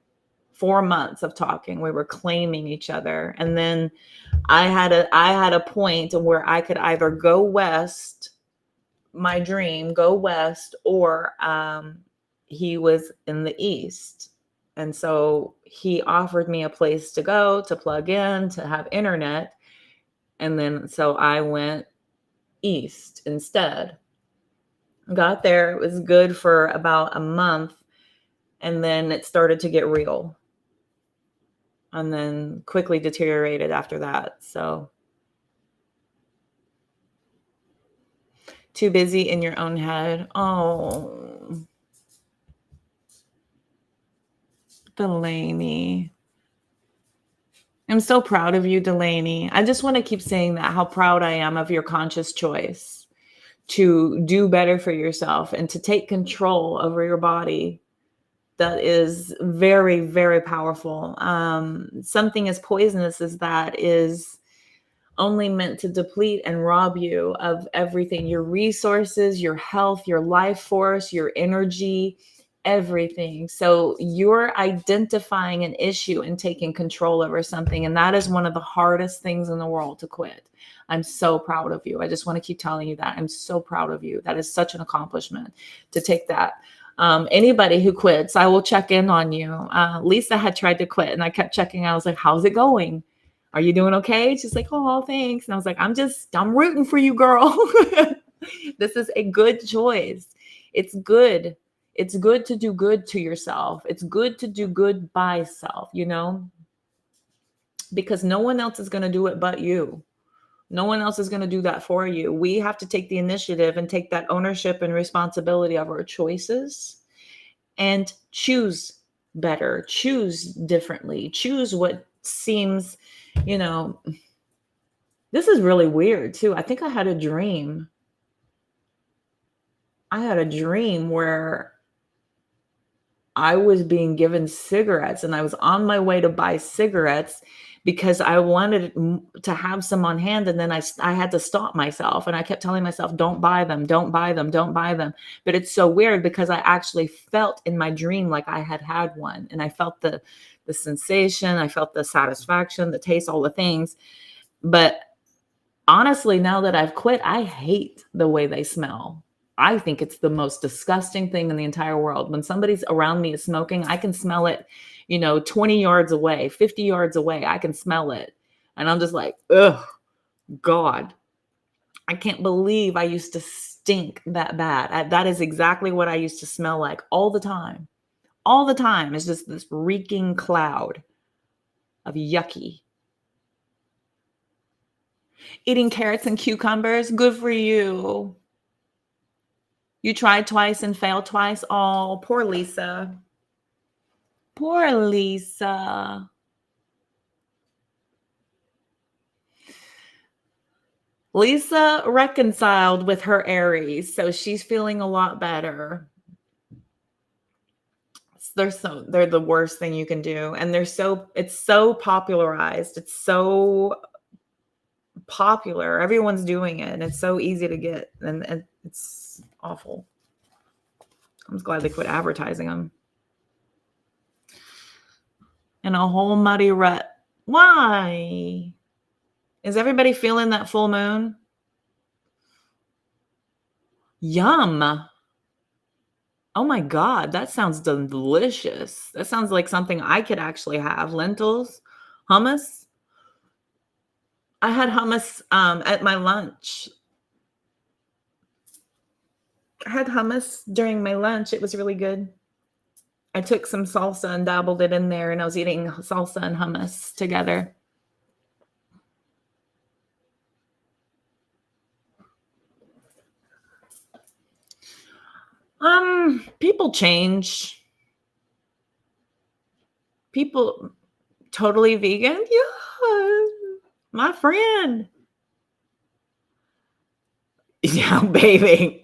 4 months of talking, we were claiming each other. And then I had a point where I could either go west, my dream, go west, or he was in the east. And so he offered me a place to go, to plug in, to have internet. And then so I went east instead. Got there, it was good for about a month, and then it started to get real. And then quickly deteriorated after that. So too busy in your own head. Oh, Delaney. I'm so proud of you, Delaney. I just want to keep saying that, how proud I am of your conscious choice to do better for yourself and to take control over your body. That is very, very powerful. Something as poisonous as that is only meant to deplete and rob you of everything, your resources, your health, your life force, your energy, everything. So you're identifying an issue and taking control over something. And that is one of the hardest things in the world to quit. I'm so proud of you. I just want to keep telling you that. I'm so proud of you. That is such an accomplishment to take that. Anybody who quits, I will check in on you. Lisa had tried to quit and I kept checking. I was like, how's it going? Are you doing okay? She's like, oh, thanks. And I was like, I'm rooting for you, girl. This is a good choice. It's good. It's good to do good to yourself. It's good to do good by self, because no one else is going to do it but you. No one else is going to do that for you. We have to take the initiative and take that ownership and responsibility of our choices and choose better, choose differently, choose what seems, this is really weird too. I think I had a dream. Where I was being given cigarettes and I was on my way to buy cigarettes because I wanted to have some on hand. And then I had to stop myself and I kept telling myself, don't buy them, don't buy them, don't buy them. But it's so weird because I actually felt in my dream like I had one, and I felt the sensation, I felt the satisfaction, the taste, all the things. But honestly, now that I've quit, I hate the way they smell. I think it's the most disgusting thing in the entire world. When somebody's around me is smoking, I can smell it, 20 yards away, 50 yards away. I can smell it. And I'm just like, ugh, God, I can't believe I used to stink that bad. That is exactly what I used to smell like all the time. All the time. It's just this reeking cloud of yucky. Eating carrots and cucumbers, good for you. You tried twice and failed twice. Oh, poor Lisa. Poor Lisa. Lisa reconciled with her Aries, so she's feeling a lot better. They're the worst thing you can do, and it's so popularized. It's so popular. Everyone's doing it, and it's so easy to get, and it's awful. I'm just glad they quit advertising them. In a whole muddy rut. Why? Is everybody feeling that full moon? Yum. Oh my God, that sounds delicious. That sounds like something I could actually have. Lentils, hummus. I had hummus at my lunch. I had hummus during my lunch. It was really good. I took some salsa and dabbled it in there, and I was eating salsa and hummus together. People change. People totally vegan. Yeah, my friend. Yeah, baby.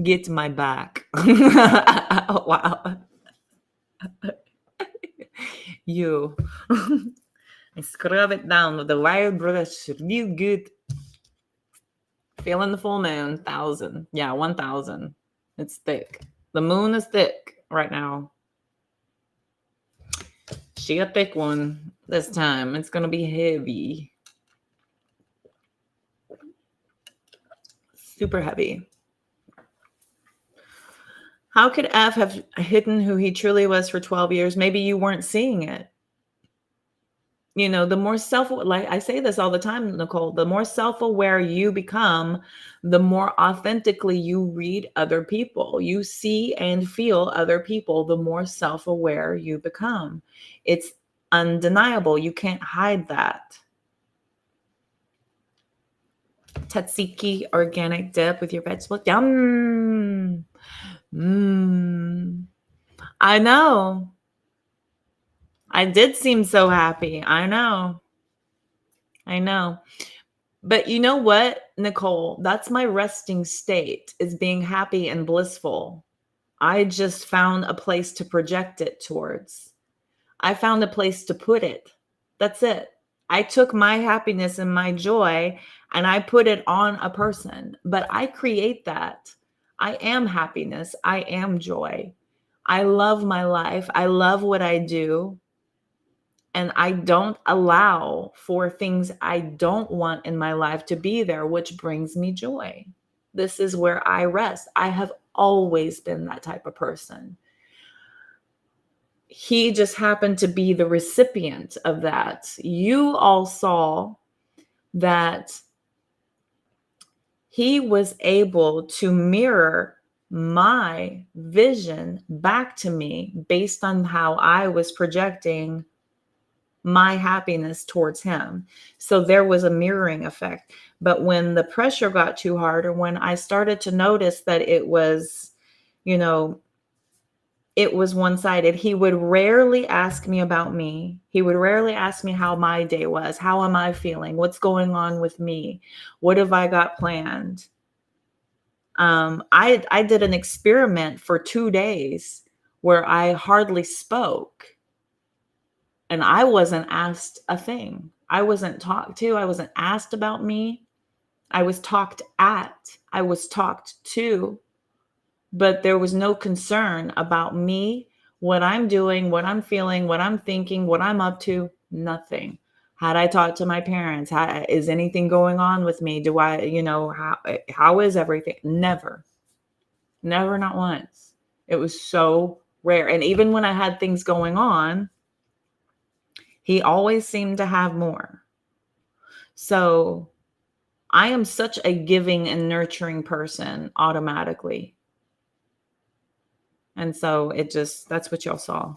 Get my back. Wow. You. I scrub it down with the wire brush real good. Feeling the full moon, 1,000. Yeah, 1,000. It's thick. The moon is thick right now. She a thick one this time. It's going to be heavy. Super heavy. How could F have hidden who he truly was for 12 years? Maybe you weren't seeing it. You know, the more like I say this all the time, Nicole, the more self-aware you become, the more authentically you read other people. You see and feel other people, the more self-aware you become. It's undeniable. You can't hide that. Tzatziki organic dip with your vegetables. Yum. I know. I did seem so happy. I know. But you know what, Nicole? That's my resting state, is being happy and blissful. I just found a place to project it towards. I found a place to put it. That's it. I took my happiness and my joy and I put it on a person, but I create that. I am happiness. I am joy. I love my life. I love what I do. And I don't allow for things I don't want in my life to be there, which brings me joy. This is where I rest. I have always been that type of person. He just happened to be the recipient of that. You all saw that he was able to mirror my vision back to me based on how I was projecting my happiness towards him. So there was a mirroring effect. But when the pressure got too hard, or when I started to notice that it was, it was one-sided, he would rarely ask me about me. He would rarely ask me how my day was. How am I feeling? What's going on with me? What have I got planned? I did an experiment for 2 days where I hardly spoke. And I wasn't asked a thing. I wasn't talked to. I wasn't asked about me. I was talked at. I was talked to. But there was no concern about me, what I'm doing, what I'm feeling, what I'm thinking, what I'm up to. Nothing. Had I talked to my parents? Is anything going on with me? Do I, how is everything? Never. Never, not once. It was so rare. And even when I had things going on, he always seemed to have more. So I am such a giving and nurturing person automatically. And so that's what y'all saw.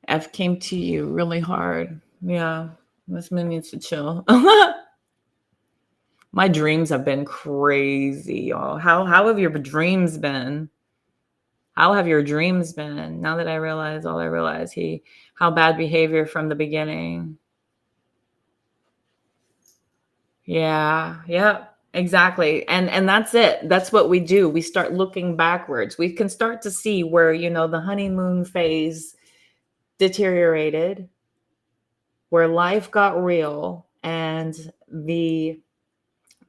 F came to you really hard. Yeah, this man needs to chill. My dreams have been crazy, y'all. How have your dreams been? How have your dreams been? Now that I realize all I realize, how bad behavior from the beginning. Yeah, yeah, exactly. And that's it. That's what we do. We start looking backwards. We can start to see where, the honeymoon phase deteriorated, where life got real and the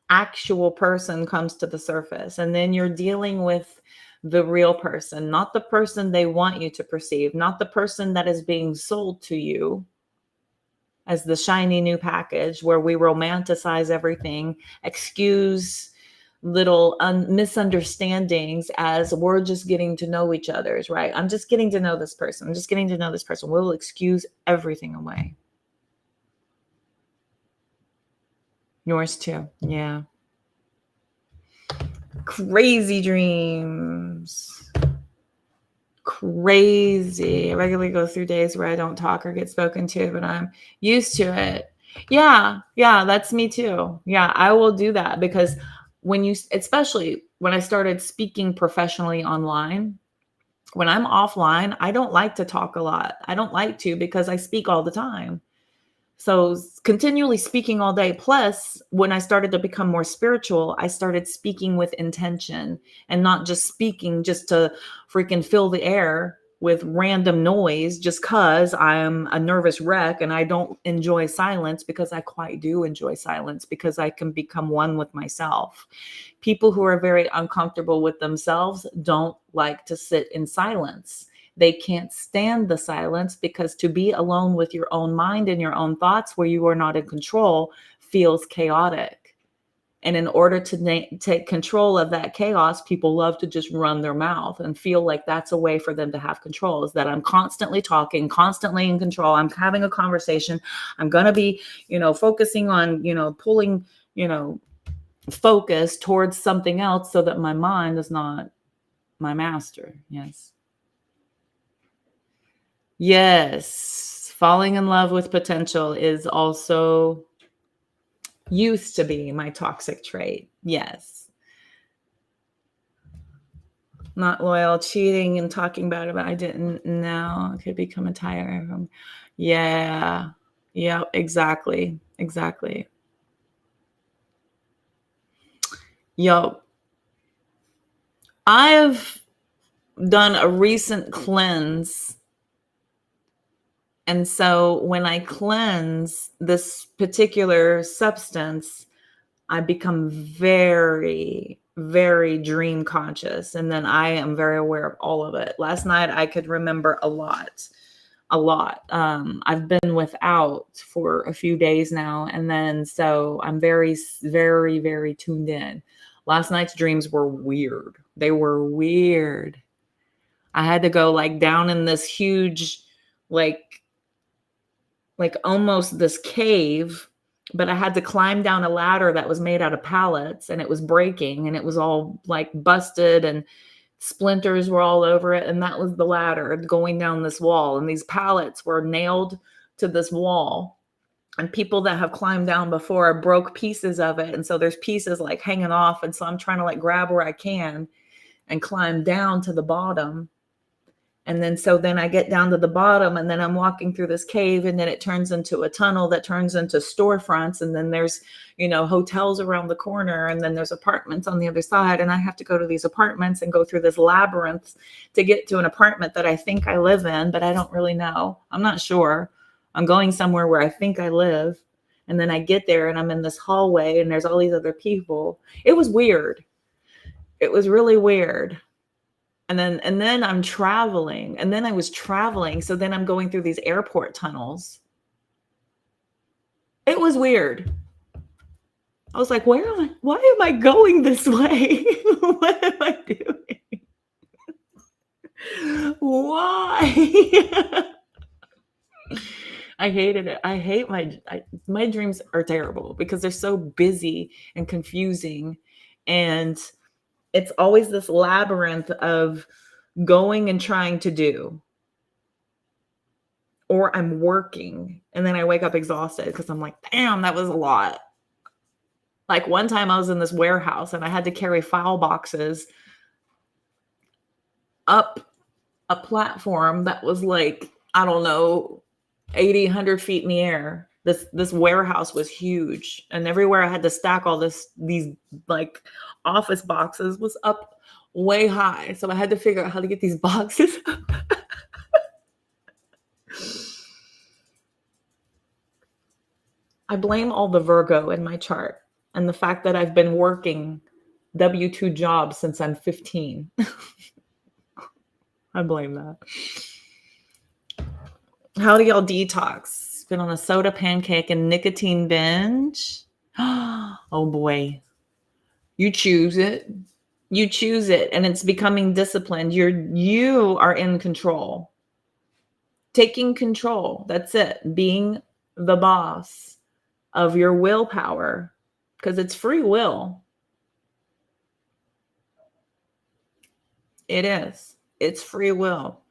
actual person comes to the surface. And then you're dealing with the real person, not the person they want you to perceive, not the person that is being sold to you as the shiny new package where we romanticize everything, excuse little misunderstandings as we're just getting to know each other's, right? I'm just getting to know this person. I'm just getting to know this person. We'll excuse everything away. Yours too. Yeah. Crazy dreams. Crazy. I regularly go through days where I don't talk or get spoken to, but I'm used to it. Yeah. Yeah. That's me too. Yeah. I will do that because especially when I started speaking professionally online, when I'm offline, I don't like to talk a lot. I don't like to because I speak all the time. So continually speaking all day. Plus, when I started to become more spiritual, I started speaking with intention and not just speaking just to freaking fill the air with random noise just because I'm a nervous wreck and I don't enjoy silence, because I quite do enjoy silence because I can become one with myself. People who are very uncomfortable with themselves don't like to sit in silence. They can't stand the silence because to be alone with your own mind and your own thoughts where you are not in control feels chaotic. And in order to take control of that chaos, people love to just run their mouth and feel like that's a way for them to have control, is that I'm constantly talking, constantly in control. I'm having a conversation. I'm going to be, focusing on, pulling, focus towards something else so that my mind is not my master. Yes. Yes. Falling in love with potential is also used to be my toxic trait. Yes. Not loyal, cheating and talking bad about I didn't know. It could become a tire. Yeah. Yeah, exactly. Exactly. Yo, I've done a recent cleanse. And so when I cleanse this particular substance, I become very, very dream conscious. And then I am very aware of all of it. Last night, I could remember a lot. I've been without for a few days now. And then so I'm very, very, very tuned in. Last night's dreams were weird. They were weird. I had to go like down in this huge, like almost this cave, but I had to climb down a ladder that was made out of pallets and it was breaking and it was all like busted and splinters were all over it. And that was the ladder going down this wall. And these pallets were nailed to this wall. And people that have climbed down before broke pieces of it. And so there's pieces like hanging off. And so I'm trying to like grab where I can and climb down to the bottom. And then I get down to the bottom and then I'm walking through this cave and then it turns into a tunnel that turns into storefronts. And then there's, hotels around the corner and then there's apartments on the other side. And I have to go to these apartments and go through this labyrinth to get to an apartment that I think I live in, but I don't really know. I'm not sure. I'm going somewhere where I think I live. And then I get there and I'm in this hallway and there's all these other people. It was weird. It was really weird. And then I'm traveling, and then I was traveling. So then I'm going through these airport tunnels. It was weird. I was like, why am I going this way? What am I doing? Why? I hated it. I hate my dreams are terrible because they're so busy and confusing. And it's always this labyrinth of going and trying to do, or I'm working and then I wake up exhausted because I'm like, damn, that was a lot. Like one time I was in this warehouse and I had to carry file boxes up a platform that was like, I don't know, 80, 100 feet in the air. This warehouse was huge. And everywhere I had to stack all these like office boxes was up way high. So I had to figure out how to get these boxes. I blame all the Virgo in my chart and the fact that I've been working W-2 jobs since I'm 15. I blame that. How do y'all detox? Been on a soda, pancake, and nicotine binge? Oh boy. You choose it. You choose it, and it's becoming disciplined. You are in control. Taking control. That's it. Being the boss of your willpower, because it's free will. It is. It's free will.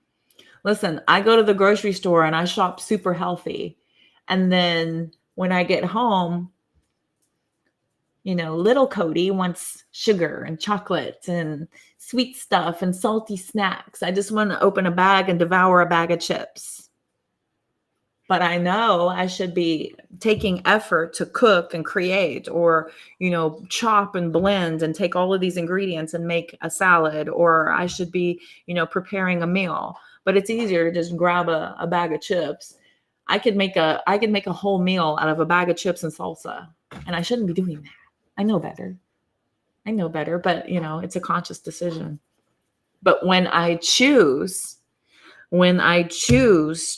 Listen, I go to the grocery store and I shop super healthy. And then when I get home, little Cody wants sugar and chocolate and sweet stuff and salty snacks. I just want to open a bag and devour a bag of chips. But I know I should be taking effort to cook and create, or, chop and blend and take all of these ingredients and make a salad, or I should be, preparing a meal. But it's easier to just grab a bag of chips. I could make a whole meal out of a bag of chips and salsa, and I shouldn't be doing that. I know better, but it's a conscious decision. But when I choose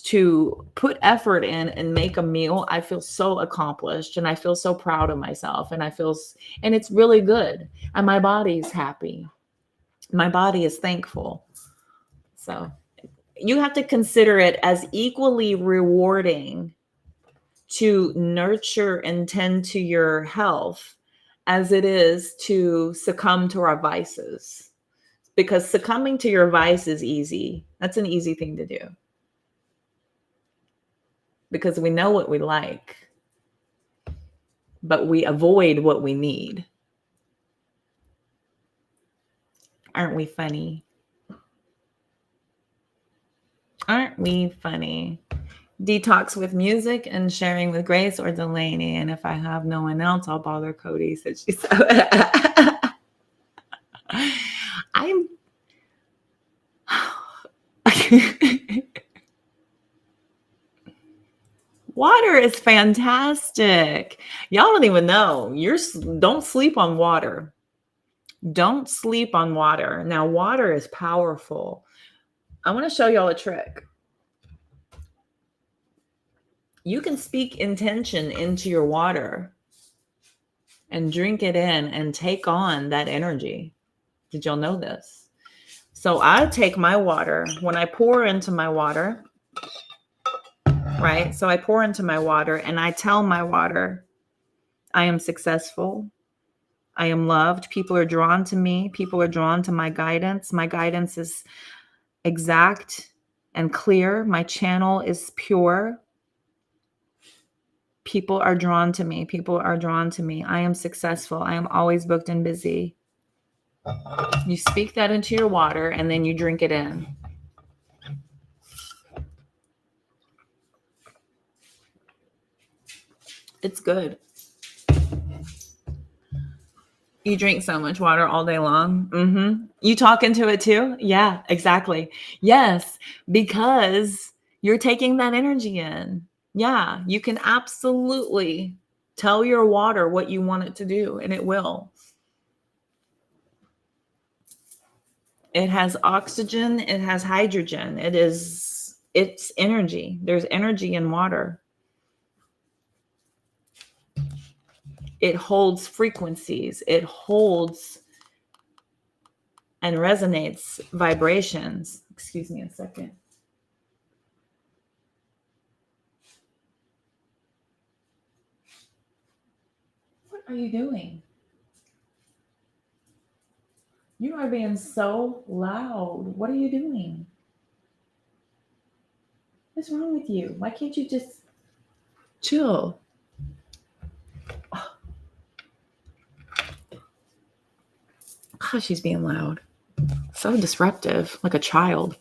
to put effort in and make a meal, I feel so accomplished and I feel so proud of myself, and and it's really good. And my body's happy. My body is thankful. So you have to consider it as equally rewarding to nurture and tend to your health as it is to succumb to our vices. Because succumbing to your vice is easy. That's an easy thing to do. Because we know what we like, but we avoid what we need. Aren't we funny? Aren't we funny? Detox with music and sharing with Grace or Delaney. And if I have no one else, I'll bother Cody, said she. I'm water is fantastic. Y'all don't even know. Don't sleep on water. Don't sleep on water. Now, water is powerful. I want to show y'all a trick. You can speak intention into your water and drink it in and take on that energy. Did y'all know this? So I take my water, when I pour into my water, right? So I pour into my water and I tell my water, I am successful. I am loved. People are drawn to me. People are drawn to my guidance. My guidance is exact and clear. My channel is pure. People are drawn to me. People are drawn to me. I am successful. I am always booked and busy. You speak that into your water and then you drink it in. It's good. You drink so much water all day long. Mm-hmm. You talk into it too? Yeah, exactly. Yes, because you're taking that energy in. Yeah, you can absolutely tell your water what you want it to do, and it will. It has oxygen, it has hydrogen. It's energy. There's energy in water. It holds frequencies. It holds and resonates vibrations. Excuse me a second. What are you doing? You are being so loud. What are you doing? What's wrong with you? Why can't you just chill? Oh. Gosh, she's being loud. So disruptive, like a child.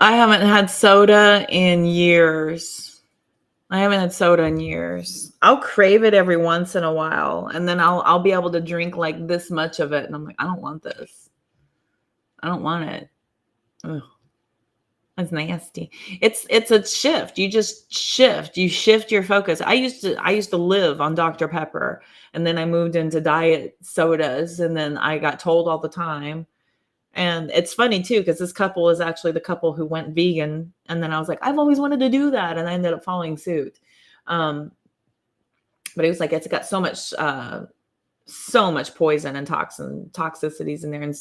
I haven't had soda in years. I haven't had soda in years. I'll crave it every once in a while, and then I'll be able to drink like this much of it, and I'm like, I don't want this. I don't want it. Ugh, that's nasty. It's a shift. You just shift. You shift your focus. I used to live on Dr. Pepper, and then I moved into diet sodas, and then I got told all the time. And it's funny too, because this couple is actually the couple who went vegan. And then I was like, I've always wanted to do that. And I ended up following suit. Um, but it was like, it's got so much poison and toxicities in there. And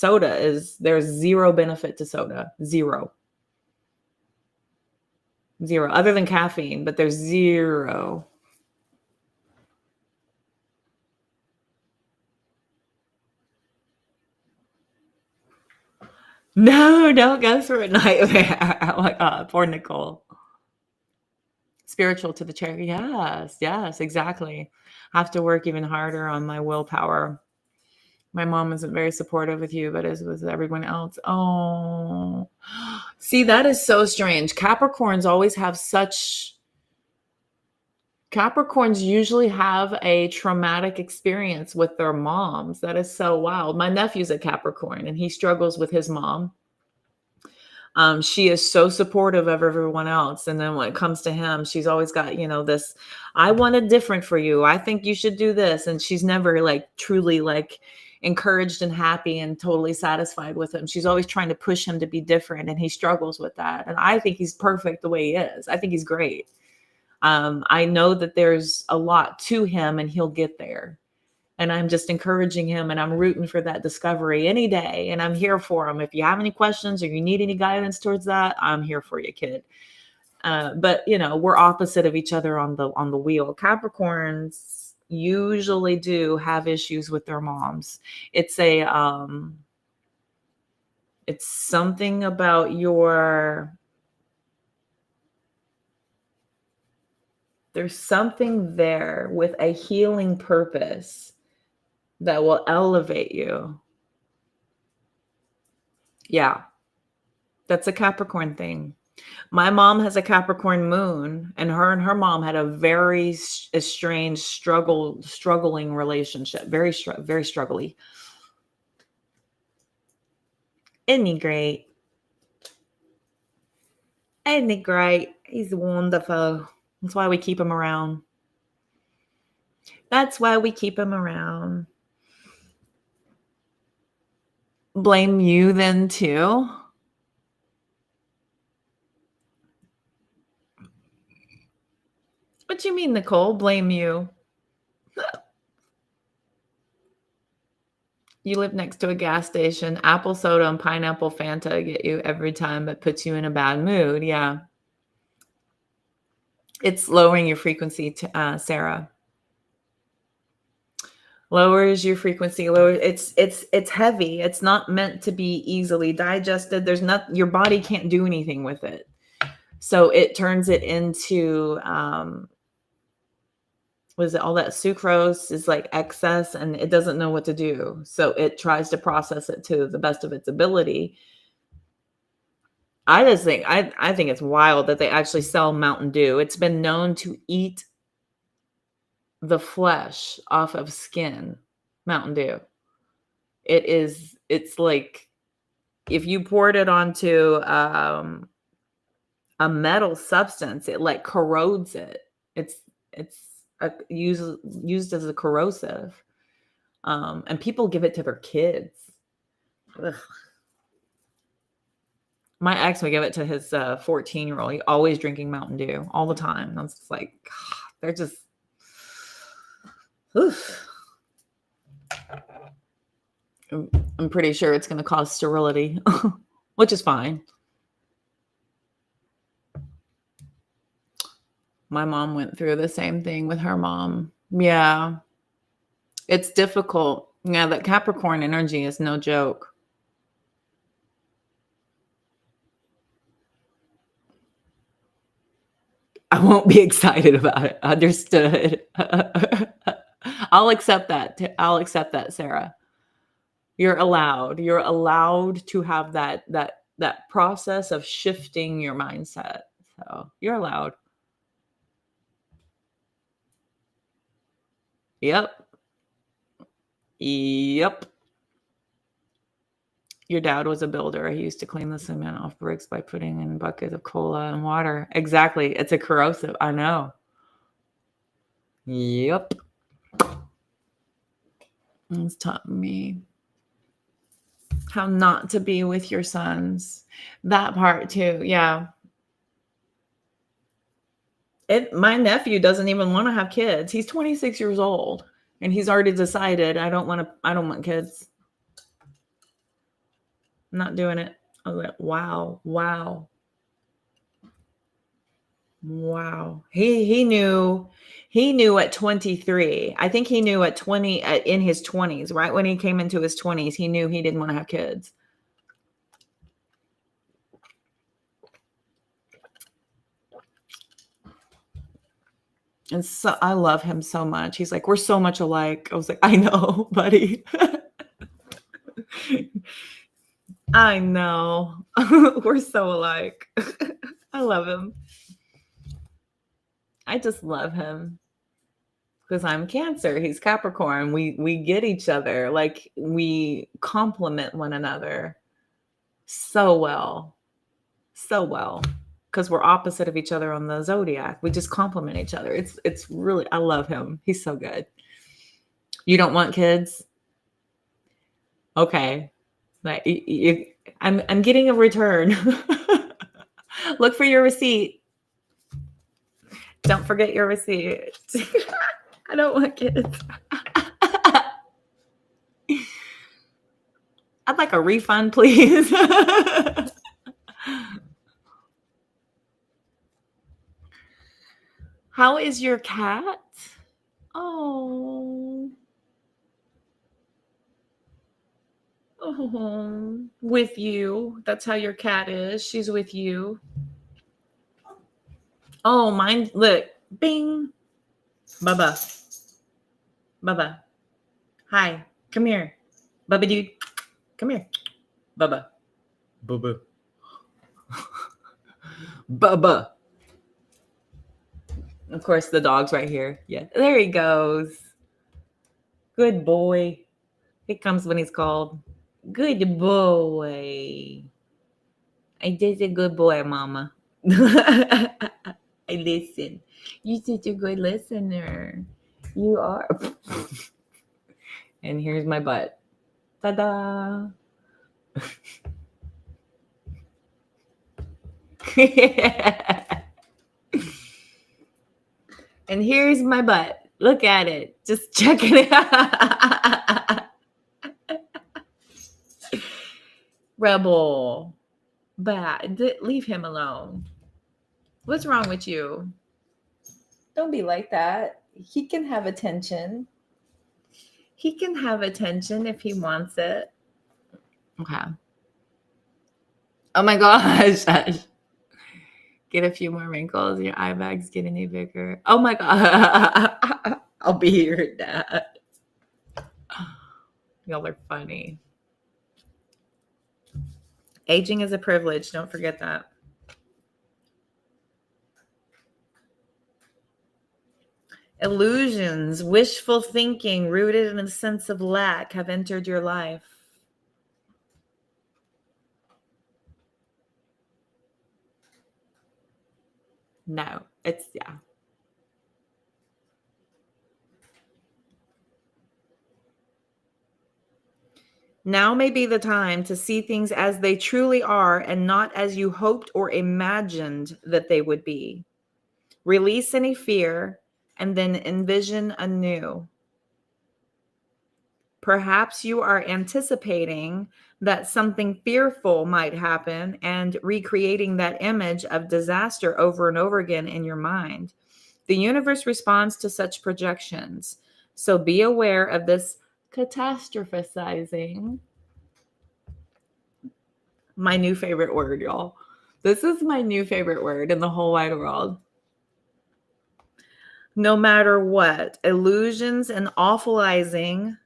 there's zero benefit to soda. Zero, other than caffeine, but there's zero. No, don't go through a nightmare. Oh my God, poor Nicole. Spiritual to the chair. Yes, exactly. Have to work even harder on my willpower. My mom isn't very supportive with you, but is with everyone else. Oh, see, that is so strange. Capricorns usually have a traumatic experience with their moms. That is so wild. My nephew's a Capricorn and he struggles with his mom. She is so supportive of everyone else. And then when it comes to him, she's always got, this, I want it different for you. I think you should do this. And she's never like truly like encouraged and happy and totally satisfied with him. She's always trying to push him to be different. And he struggles with that. And I think he's perfect the way he is. I think he's great. I know that there's a lot to him and he'll get there. And I'm just encouraging him and I'm rooting for that discovery any day. And I'm here for him. If you have any questions or you need any guidance towards that, I'm here for you, kid. But we're opposite of each other on the wheel. Capricorns usually do have issues with their moms. It's something about there's something there with a healing purpose that will elevate you. Yeah, that's a Capricorn thing. My mom has a Capricorn moon, and her mom had a very strange struggling relationship. Very struggly. Isn't he great? Isn't he great? He's wonderful. That's why we keep him around. That's why we keep him around. Blame you then too? What you mean, Nicole? Blame you? You live next to a gas station. Apple soda and pineapple Fanta get you every time, but puts you in a bad mood. Yeah. It's lowering your frequency, Sarah. Lowers your frequency. It's heavy. It's not meant to be easily digested. Your body can't do anything with it. So it turns it into was it all that sucrose is like excess and it doesn't know what to do. So it tries to process it to the best of its ability. I think it's wild that they actually sell Mountain Dew. It's been known to eat the flesh off of skin. Mountain Dew. It's like if you poured it onto a metal substance, it like corrodes it. It's used as a corrosive. And people give it to their kids. Ugh. My ex would give it to his 14-year-old. He always drinking Mountain Dew all the time. I was just like, God, they're just, oof. I'm pretty sure it's going to cause sterility, which is fine. My mom went through the same thing with her mom. Yeah. It's difficult. Yeah, that Capricorn energy is no joke. I won't be excited about it. Understood. I'll accept that. I'll accept that, Sarah. You're allowed. You're allowed to have that process of shifting your mindset. So you're allowed. Yep. Yep. Your dad was a builder. He used to clean the cement off bricks by putting in buckets of cola and water. Exactly. It's a corrosive. I know. Yep. It's taught me how not to be with your sons. That part too. Yeah. My nephew doesn't even want to have kids. He's 26 years old and he's already decided I don't want kids. I'm not doing it. I was like, wow. He knew at 23. I think he knew at 20 in his 20s, right when he came into his 20s, he knew he didn't want to have kids. And so I love him so much. He's like, we're so much alike. I was like, I know, buddy. I know. We're so alike. I love him. I just love him. Because I'm Cancer, he's Capricorn. We get each other. Like we complement one another so well. So well. Because we're opposite of each other on the zodiac. We just complement each other. It's really, I love him. He's so good. You don't want kids? Okay. Like I'm getting a return. Look for your receipt. Don't forget your receipt. I don't want kids. I'd like a refund, please. How is your cat? Oh, with you. That's how your cat is. She's with you. Oh, mine. Look, bing. Bubba. Hi. Come here. Bubba dude. Come here. Bubba. Bubba. Of course, the dog's right here. Yeah. There he goes. Good boy. He comes when he's called. Good boy. I did a good boy, Mama. I listen. You're such a good listener. You are. And here's my butt. Ta-da. And here's my butt. Look at it. Just checking it out. Rebel. Bad. Leave him alone. What's wrong with you? Don't be like that. He can have attention. He can have attention if he wants it. Okay. Oh my gosh. Get a few more wrinkles. Your eye bag's getting any bigger. Oh my God. I'll be your dad. Y'all are funny. Aging is a privilege. Don't forget that. Illusions, wishful thinking, rooted in a sense of lack have entered your life. No, it's, yeah. Now may be the time to see things as they truly are and not as you hoped or imagined that they would be. Release any fear and then envision anew. Perhaps you are anticipating that something fearful might happen and recreating that image of disaster over and over again in your mind. The universe responds to such projections. So be aware of this catastrophizing. My new favorite word, y'all. This is my new favorite word in the whole wide world. No matter what, illusions and awfulizing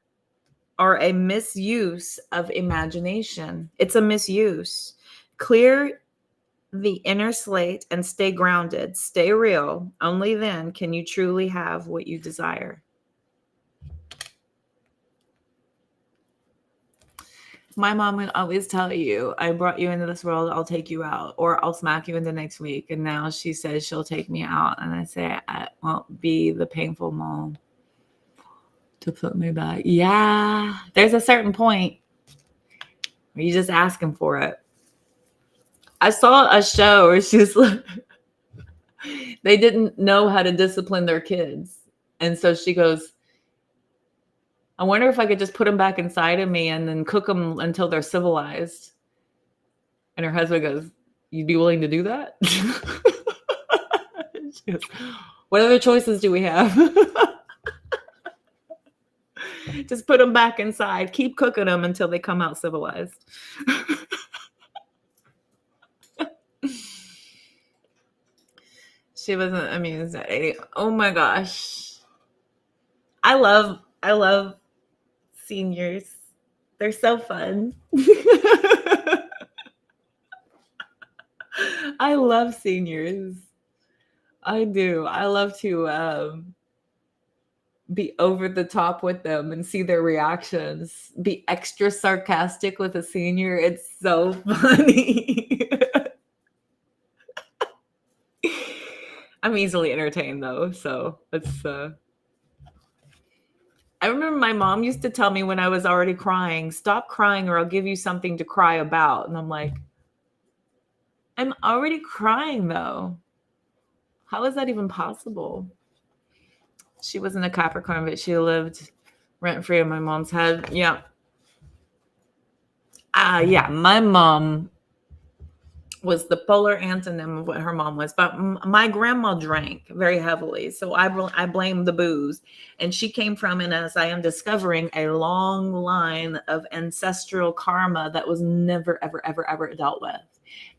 are a misuse of imagination. It's a misuse. Clear the inner slate and stay grounded. Stay real. Only then can you truly have what you desire. My mom would always tell you, I brought you into this world, I'll take you out, or I'll smack you in the next week. And now she says she'll take me out. And I say, I won't be the painful mom to put me back. Yeah, there's a certain point where you're just asking for it. I saw a show where she's like, they didn't know how to discipline their kids. And so she goes, I wonder if I could just put them back inside of me and then cook them until they're civilized. And her husband goes, you'd be willing to do that? She goes, what other choices do we have? Just put them back inside. Keep cooking them until they come out civilized. She wasn't amused at 80. Oh my gosh. I love seniors. They're so fun. I love seniors. I do. I love to be over the top with them and see their reactions. Be extra sarcastic with a senior. It's so funny. I'm easily entertained though, so it's I remember my mom used to tell me when I was already crying, stop crying or I'll give you something to cry about. And I'm like, I'm already crying though. How is that even possible? She wasn't a Capricorn, but she lived rent-free in my mom's head. Yeah. Yeah, my mom was the polar antonym of what her mom was. But my grandma drank very heavily. So I blame the booze. And she came from, and as I am discovering, a long line of ancestral karma that was never, ever, ever, ever dealt with.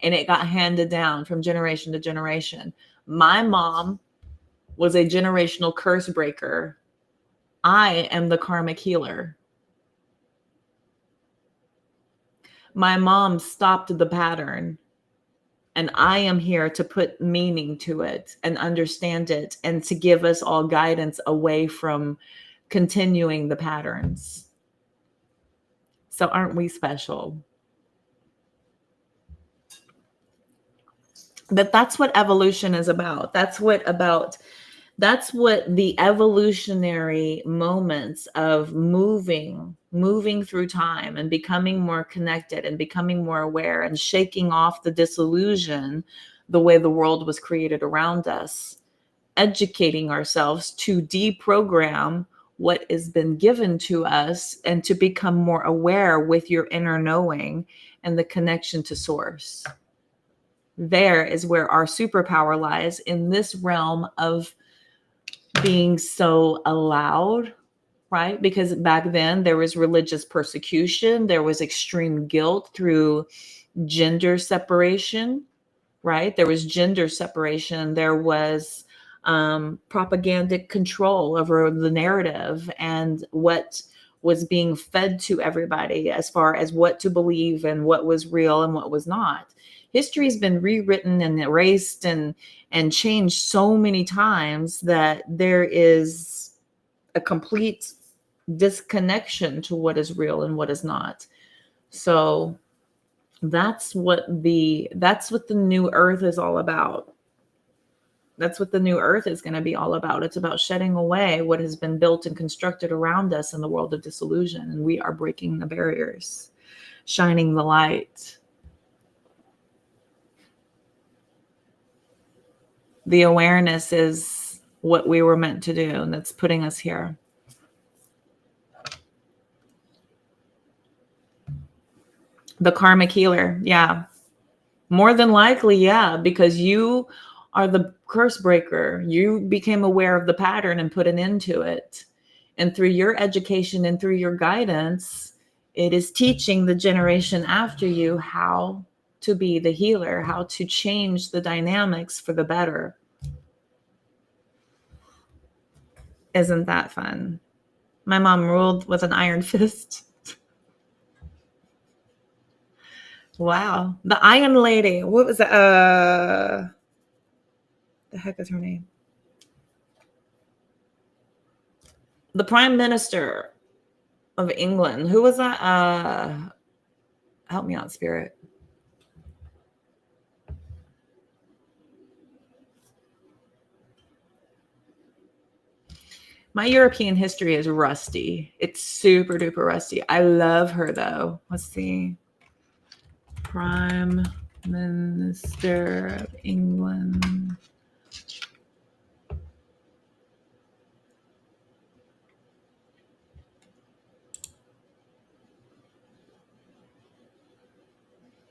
And it got handed down from generation to generation. My mom was a generational curse breaker. I am the karmic healer. My mom stopped the pattern. And I am here to put meaning to it and understand it and to give us all guidance away from continuing the patterns. So aren't we special? But that's what evolution is about. That's what the evolutionary moments of moving through time and becoming more connected and becoming more aware and shaking off the disillusion, the way the world was created around us, educating ourselves to deprogram what has been given to us and to become more aware with your inner knowing and the connection to source. There is where our superpower lies, in this realm of being so allowed, right? Because back then there was religious persecution, there was extreme guilt through gender separation, right? There was gender separation, there was propagandic control over the narrative and what was being fed to everybody as far as what to believe and what was real and what was not. History has been rewritten and erased and changed so many times that there is a complete disconnection to what is real and what is not. So that's what the new earth is all about. That's what the new earth is going to be all about. It's about shedding away what has been built and constructed around us in the world of disillusion. And we are breaking the barriers, shining the light. The awareness is what we were meant to do, and that's putting us here. The karmic healer, yeah. More than likely, yeah, because you are the curse breaker. You became aware of the pattern and put an end to it. And through your education and through your guidance, it is teaching the generation after you how to be the healer, how to change the dynamics for the better. Isn't that fun? My mom ruled with an iron fist. Wow. The Iron Lady. What was that? The heck is her name? The Prime Minister of England. Who was that? Help me out, Spirit. My European history is rusty. It's super duper rusty. I love her though. Let's see. Prime Minister of England.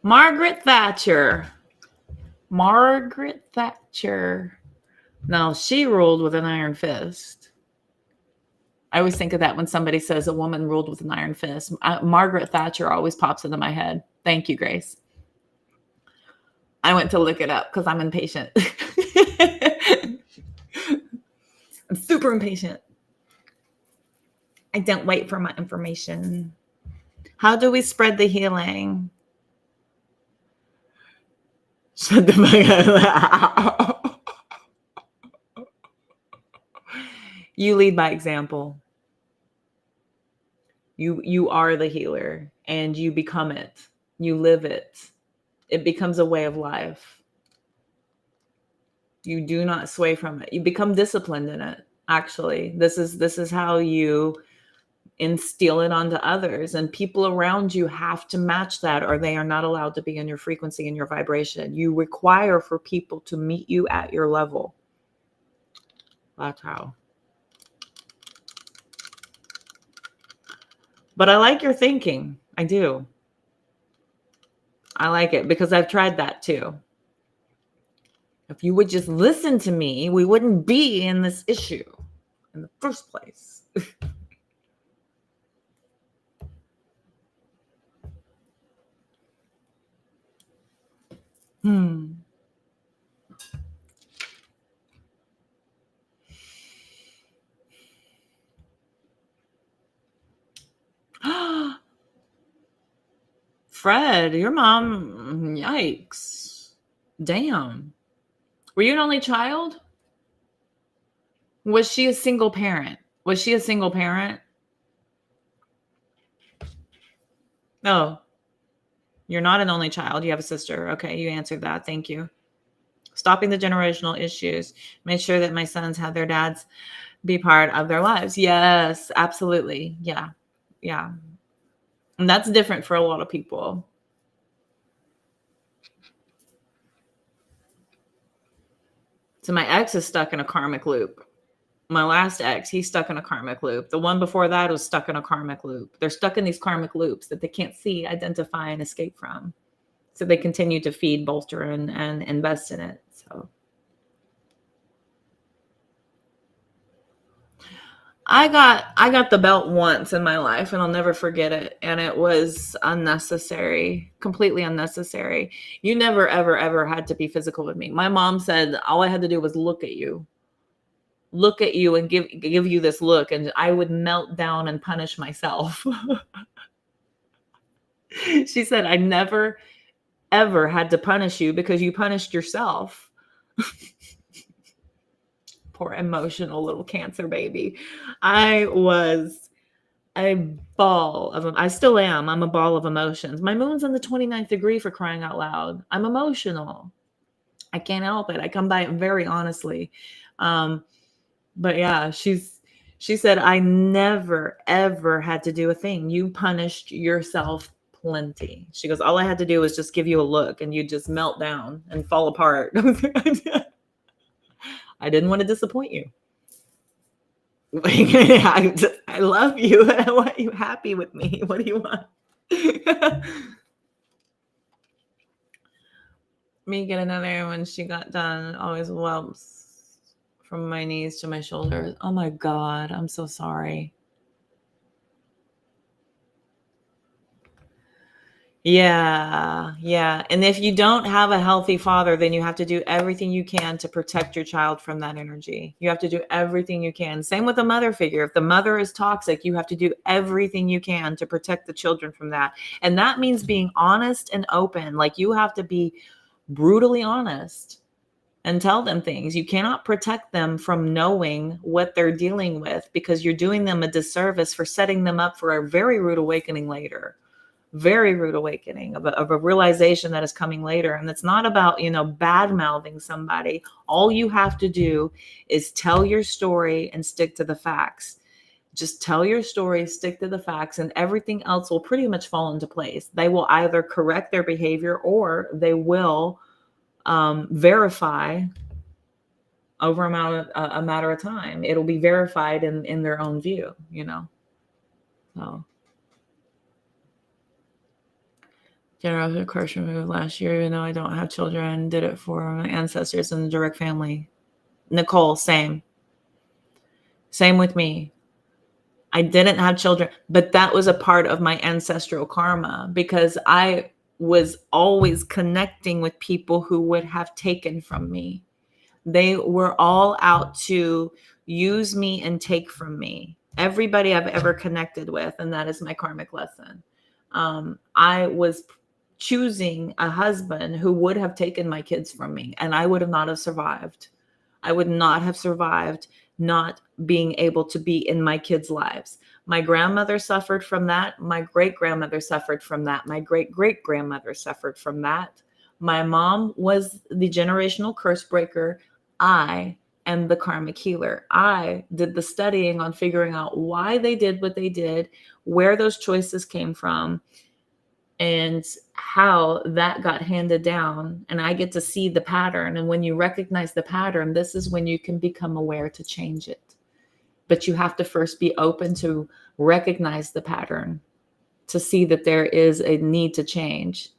Margaret Thatcher. Margaret Thatcher. No, she ruled with an iron fist. I always think of that when somebody says a woman ruled with an iron fist. Margaret Thatcher always pops into my head. Thank you, Grace. I went to look it up because I'm impatient. I'm super impatient. I don't wait for my information. How do we spread the healing? Shut the fuck up. You lead by example. You are the healer and you become it. You live it. It becomes a way of life. You do not sway from it. You become disciplined in it. Actually, this is how you instill it onto others, and people around you have to match that, or they are not allowed to be in your frequency and your vibration. You require for people to meet you at your level. That's how. But I like your thinking. I do. I like it because I've tried that too. If you would just listen to me, we wouldn't be in this issue in the first place. Fred, your mom, yikes. Damn. Were you an only child? Was she a single parent? Was she a single parent? No. You're not an only child. You have a sister. Okay, you answered that. Thank you. Stopping the generational issues. Make sure that my sons have their dads be part of their lives. Yes, absolutely. Yeah. Yeah. And that's different for a lot of people. So my ex is stuck in a karmic loop. My last ex, he's stuck in a karmic loop. The one before that was stuck in a karmic loop. They're stuck in these karmic loops that they can't see, identify, and escape from. So they continue to feed, bolster, and invest in it. So I got the belt once in my life, and I'll never forget it. And it was unnecessary, completely unnecessary. You never, ever, ever had to be physical with me. My mom said all I had to do was look at you and give you this look, and I would melt down and punish myself. She said, I never, ever had to punish you because you punished yourself. Poor emotional little Cancer baby. I was a ball of, I still am. I'm a ball of emotions. My moon's in the 29th degree, for crying out loud. I'm emotional. I can't help it. I come by it very honestly. But yeah, she said, I never, ever had to do a thing. You punished yourself plenty. She goes, all I had to do was just give you a look and you just melt down and fall apart. I didn't want to disappoint you. I love you. I want you happy with me. What do you want? Me get another when she got done. Always whelps from my knees to my shoulders. Oh my God. I'm so sorry. Yeah, yeah. And if you don't have a healthy father, then you have to do everything you can to protect your child from that energy. You have to do everything you can. Same with a mother figure. If the mother is toxic, you have to do everything you can to protect the children from that. And that means being honest and open. Like you have to be brutally honest and tell them things. You cannot protect them from knowing what they're dealing with because you're doing them a disservice for setting them up for a very rude awakening later. Very rude awakening of a realization that is coming later. And it's not about, bad mouthing somebody. All you have to do is tell your story and stick to the facts. Just tell your story, stick to the facts, and everything else will pretty much fall into place. They will either correct their behavior or they will verify over a matter of time. It'll be verified in their own view, So general curse removed last year, even though I don't have children. Did it for my ancestors and the direct family. Nicole, same with me. I didn't have children, but that was a part of my ancestral karma because I was always connecting with people who would have taken from me. They were all out to use me and take from me. Everybody I've ever connected with, and that is my karmic lesson. I was choosing a husband who would have taken my kids from me, and I would not have survived. I would not have survived not being able to be in my kids' lives. My grandmother suffered from that. My great-grandmother suffered from that. My great-great-grandmother suffered from that. My mom was the generational curse breaker. I am the karmic healer. I did the studying on figuring out why they did what they did, where those choices came from, and how that got handed down. And I get to see the pattern. And when you recognize the pattern, this is when you can become aware to change it. But you have to first be open to recognize the pattern, to see that there is a need to change.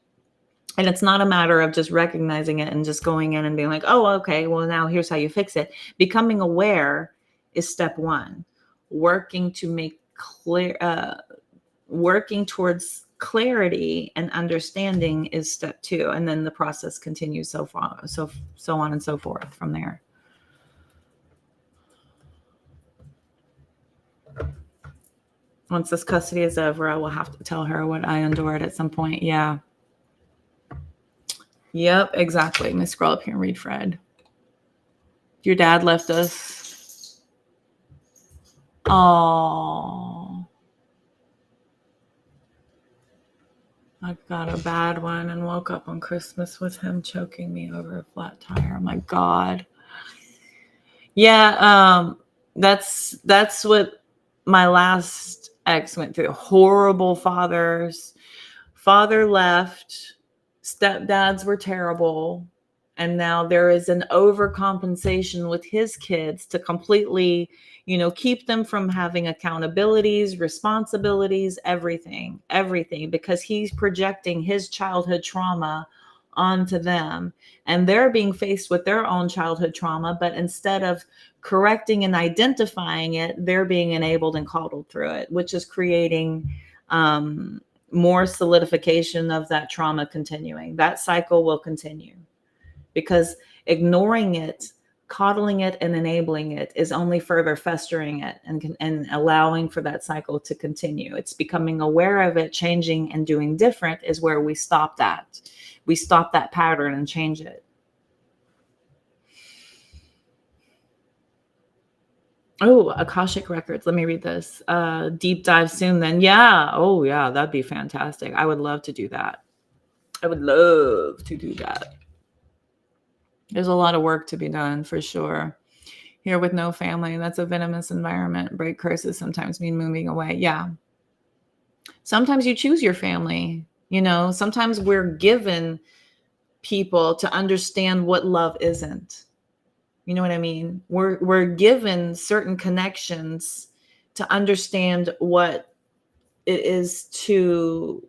And it's not a matter of just recognizing it and just going in and being like, oh, okay, well, now here's how you fix it. Becoming aware is step one. Working to make clear, working towards clarity and understanding is step two. And then the process continues so on and so forth from there. Once this custody is over, I will have to tell her what I endured at some point. Yeah. Yep, exactly. Let me scroll up here and read Fred. Your dad left us. Oh, I got a bad one and woke up on Christmas with him choking me over a flat tire. Oh my God. Yeah, that's what my last ex went through. Horrible fathers. Father left. Stepdads were terrible. And now there is an overcompensation with his kids to completely, keep them from having accountabilities, responsibilities, everything, because he's projecting his childhood trauma onto them. And they're being faced with their own childhood trauma, but instead of correcting and identifying it, they're being enabled and coddled through it, which is creating more solidification of that trauma continuing. That cycle will continue because ignoring it, coddling it, and enabling it is only further festering it and allowing for that cycle to continue. It's becoming aware of it, changing, and doing different is where we stop that. We stop that pattern and change it. Oh, Akashic Records. Let me read this. Deep dive soon then. Yeah. Oh, yeah. That'd be fantastic. I would love to do that. There's a lot of work to be done for sure. Here with no family, that's a venomous environment. Break curses sometimes mean moving away. Yeah. Sometimes you choose your family. Sometimes we're given people to understand what love isn't. You know what I mean? We're given certain connections to understand what it is to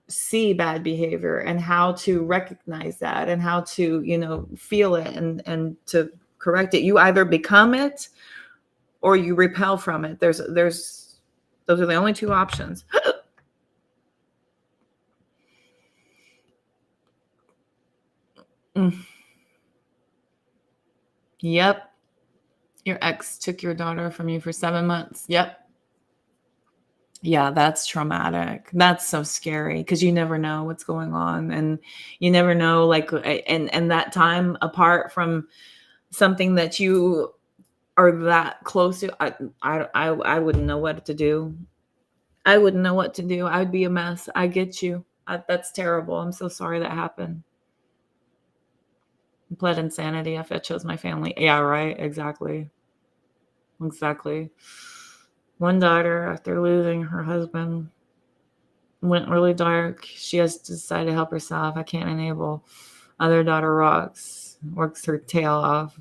see bad behavior and how to recognize that and how to, feel it and to correct it. You either become it or you repel from it. Those are the only two options. Yep. Your ex took your daughter from you for 7 months. Yep. Yeah, that's traumatic. That's so scary because you never know what's going on, and you never know, like, and that time apart from something that you are that close to, I wouldn't know what to do. I wouldn't know what to do. I'd be a mess. I get you. That's terrible. I'm so sorry that happened. Pled insanity if I chose my family. Yeah, right. Exactly. Exactly. One daughter, after losing her husband, went really dark. She has to decide to help herself. I can't enable. Other daughter works her tail off,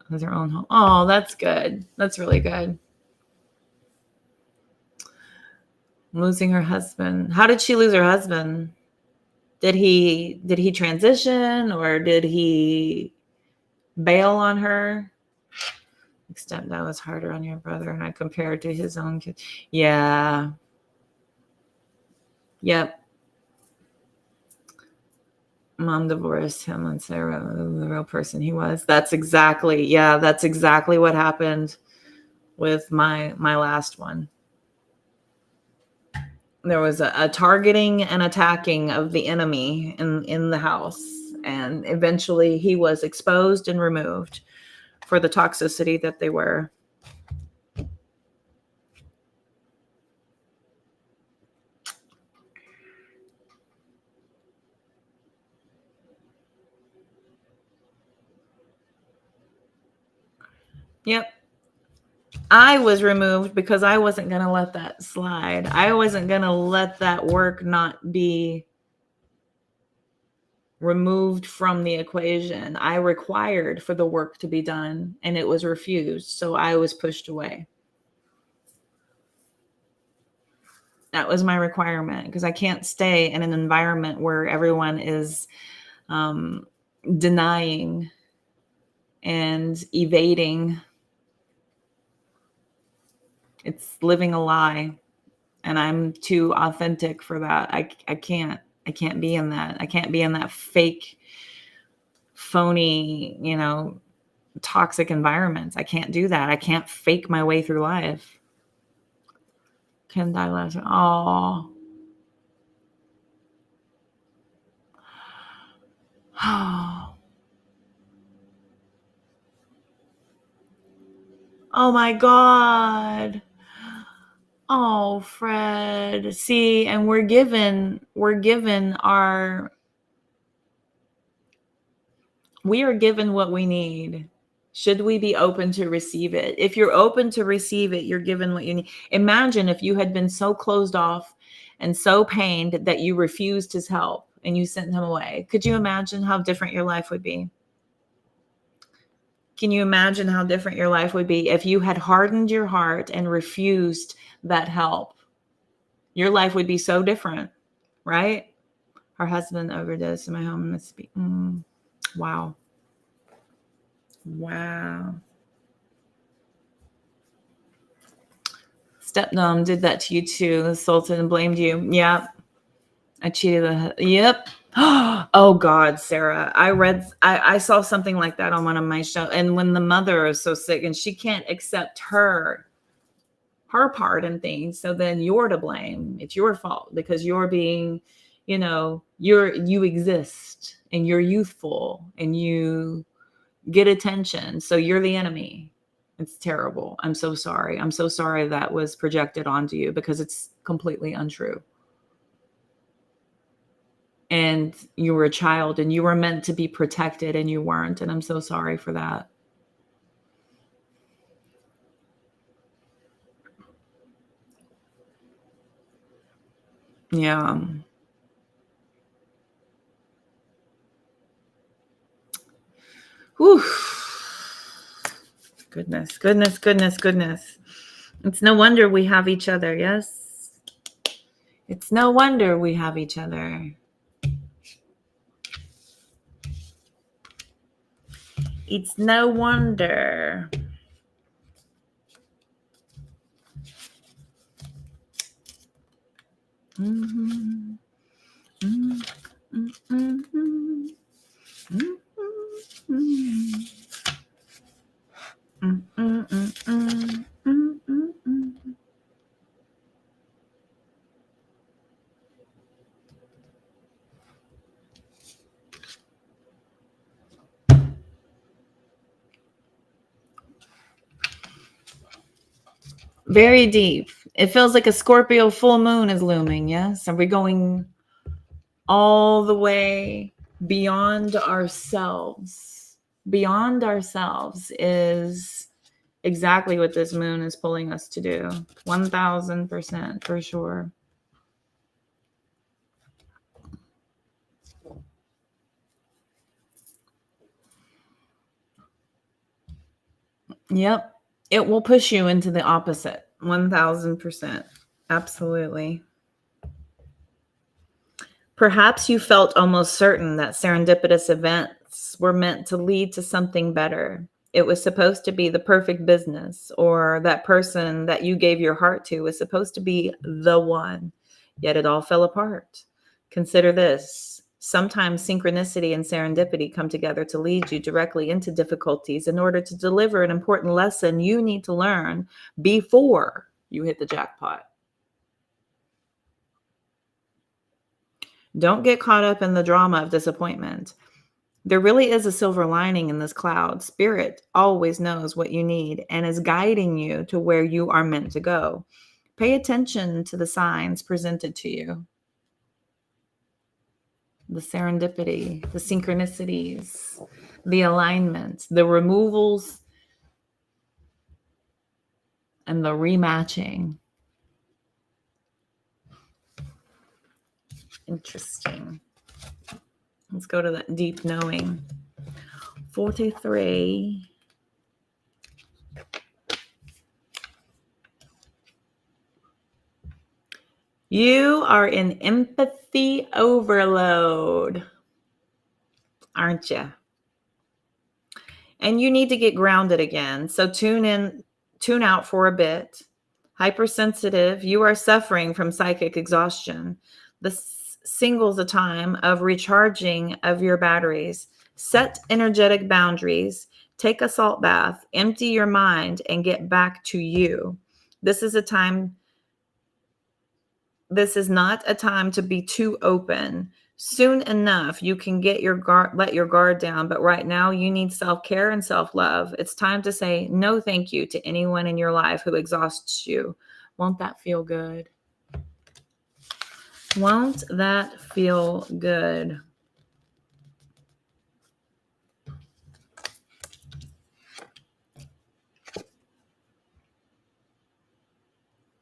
has her own home. Oh, that's good. That's really good. Losing her husband. How did she lose her husband? Did he transition, or did he bail on her? Stepdad was harder on your brother, and I compared to his own kid. Yeah. Yep. Mom divorced him and Sarah, the real person he was. That's exactly what happened with my last one. There was a targeting and attacking of the enemy in the house, and eventually he was exposed and removed for the toxicity that they were. Yep. I was removed because I wasn't going to let that slide. I wasn't going to let that work not be removed from the equation. I required for the work to be done, and it was refused. So I was pushed away. That was my requirement, because I can't stay in an environment where everyone is denying and evading. It's living a lie, and I'm too authentic for that. I can't be in that. I can't be in that fake, phony, toxic environments. I can't do that. I can't fake my way through life. Can die last. Oh. Oh my God. Oh, Fred. See, and we're given we are given what we need. Should we be open to receive it? If you're open to receive it, you're given what you need. Imagine if you had been so closed off and so pained that you refused his help and you sent him away. Could you imagine how different your life would be? Can you imagine how different your life would be if you had hardened your heart and refused that help? Your life would be so different, right? Her husband overdosed in my home. Must be. Wow. Wow. Stepmom did that to you too. Assaulted and blamed you. Yep. I cheated. Yep. Oh God, Sarah. I saw something like that on one of my shows. And when the mother is so sick and she can't accept her part in things, so then you're to blame. It's your fault because you're being, you exist and you're youthful and you get attention. So you're the enemy. It's terrible. I'm so sorry. I'm so sorry that was projected onto you because it's completely untrue. And you were a child and you were meant to be protected and you weren't. And I'm so sorry for that. Yeah. Whew. Goodness. It's no wonder we have each other. Yes. It's no wonder we have each other. It's no wonder. Mm-hmm. Mm-hmm. Mm-hmm. Mm-hmm. Very deep. It feels like a Scorpio full moon is looming. Yes. Are we going all the way beyond ourselves? Beyond ourselves is exactly what this moon is pulling us to do. 1000% for sure. Yep. It will push you into the opposite. 1000%. Absolutely. Perhaps you felt almost certain that serendipitous events were meant to lead to something better. It was supposed to be the perfect business, or that person that you gave your heart to was supposed to be the one. Yet it all fell apart. Consider this. Sometimes synchronicity and serendipity come together to lead you directly into difficulties in order to deliver an important lesson you need to learn before you hit the jackpot. Don't get caught up in the drama of disappointment. There really is a silver lining in this cloud. Spirit always knows what you need and is guiding you to where you are meant to go. Pay attention to the signs presented to you, the serendipity, the synchronicities, the alignment, the removals, and the rematching. Interesting. Let's go to that deep knowing. 43. You are in empathy overload, aren't you? And you need to get grounded again. So tune out for a bit. Hypersensitive, you are suffering from psychic exhaustion. This singles a time of recharging of your batteries. Set energetic boundaries. Take a salt bath. Empty your mind and get back to you. This is not a time to be too open. Soon enough, you can let your guard down, but right now you need self-care and self-love. It's time to say no thank you to anyone in your life who exhausts you. Won't that feel good? Won't that feel good?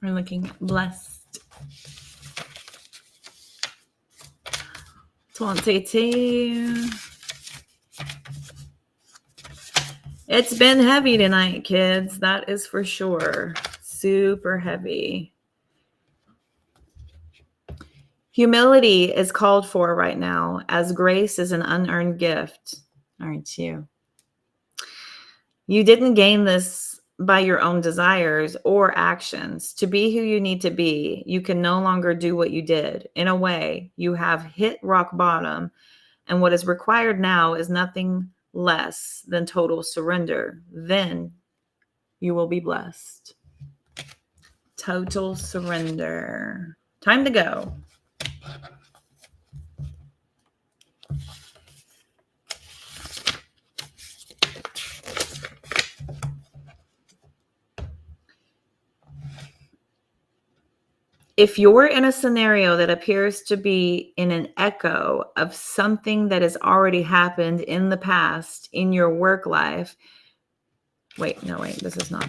We're looking blessed. 22. It's been heavy tonight, kids. That is for sure. Super heavy. Humility is called for right now, as grace is an unearned gift, aren't you? You didn't gain this by your own desires or actions. To be who you need to be, you can no longer do what you did. In a way, you have hit rock bottom, and what is required now is nothing less than total surrender. Then you will be blessed. Total surrender. Time to go. If you're in a scenario that appears to be in an echo of something that has already happened in the past in your work life, this is not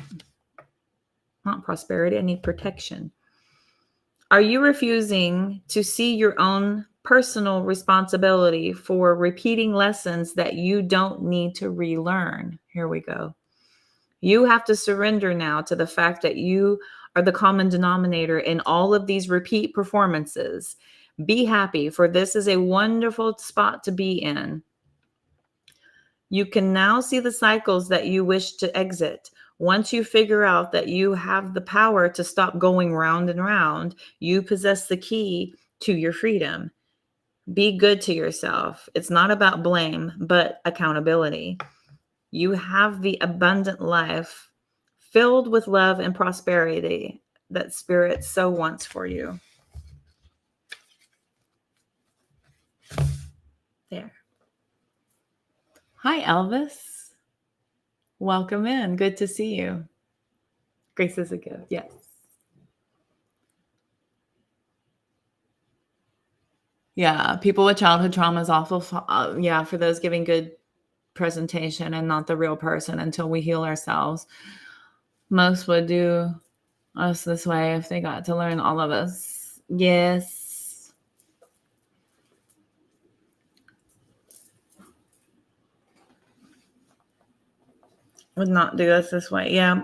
prosperity. I need protection. Are you refusing to see your own personal responsibility for repeating lessons that you don't need to relearn? Here we go. You have to surrender now to the fact that you are the common denominator in all of these repeat performances. Be happy, for this is a wonderful spot to be in. You can now see the cycles that you wish to exit. Once you figure out that you have the power to stop going round and round, you possess the key to your freedom. Be good to yourself. It's not about blame, but accountability. You have the abundant life filled with love and prosperity that Spirit so wants for you. There. Hi, Elvis. Welcome in. Good to see you. Grace is a gift. Yes. Yeah. People with childhood trauma is awful. Yeah. For those giving good presentation and not the real person until we heal ourselves. Most would do us this way if they got to learn all of us. Yes. Would not do us this way. Yeah.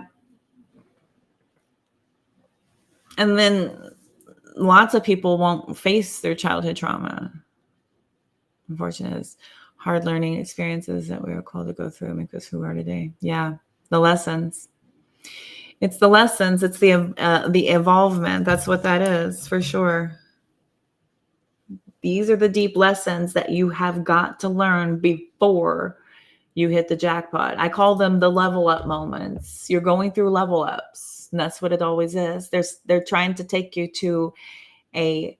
And then lots of people won't face their childhood trauma. Unfortunately, it's hard learning experiences that we are called to go through and make us who we are today. Yeah. The lessons. It's the lessons. It's the evolvement. That's what that is for sure. These are the deep lessons that you have got to learn before you hit the jackpot. I call them the level up moments. You're going through level ups, and that's what it always is. They're trying to take you to a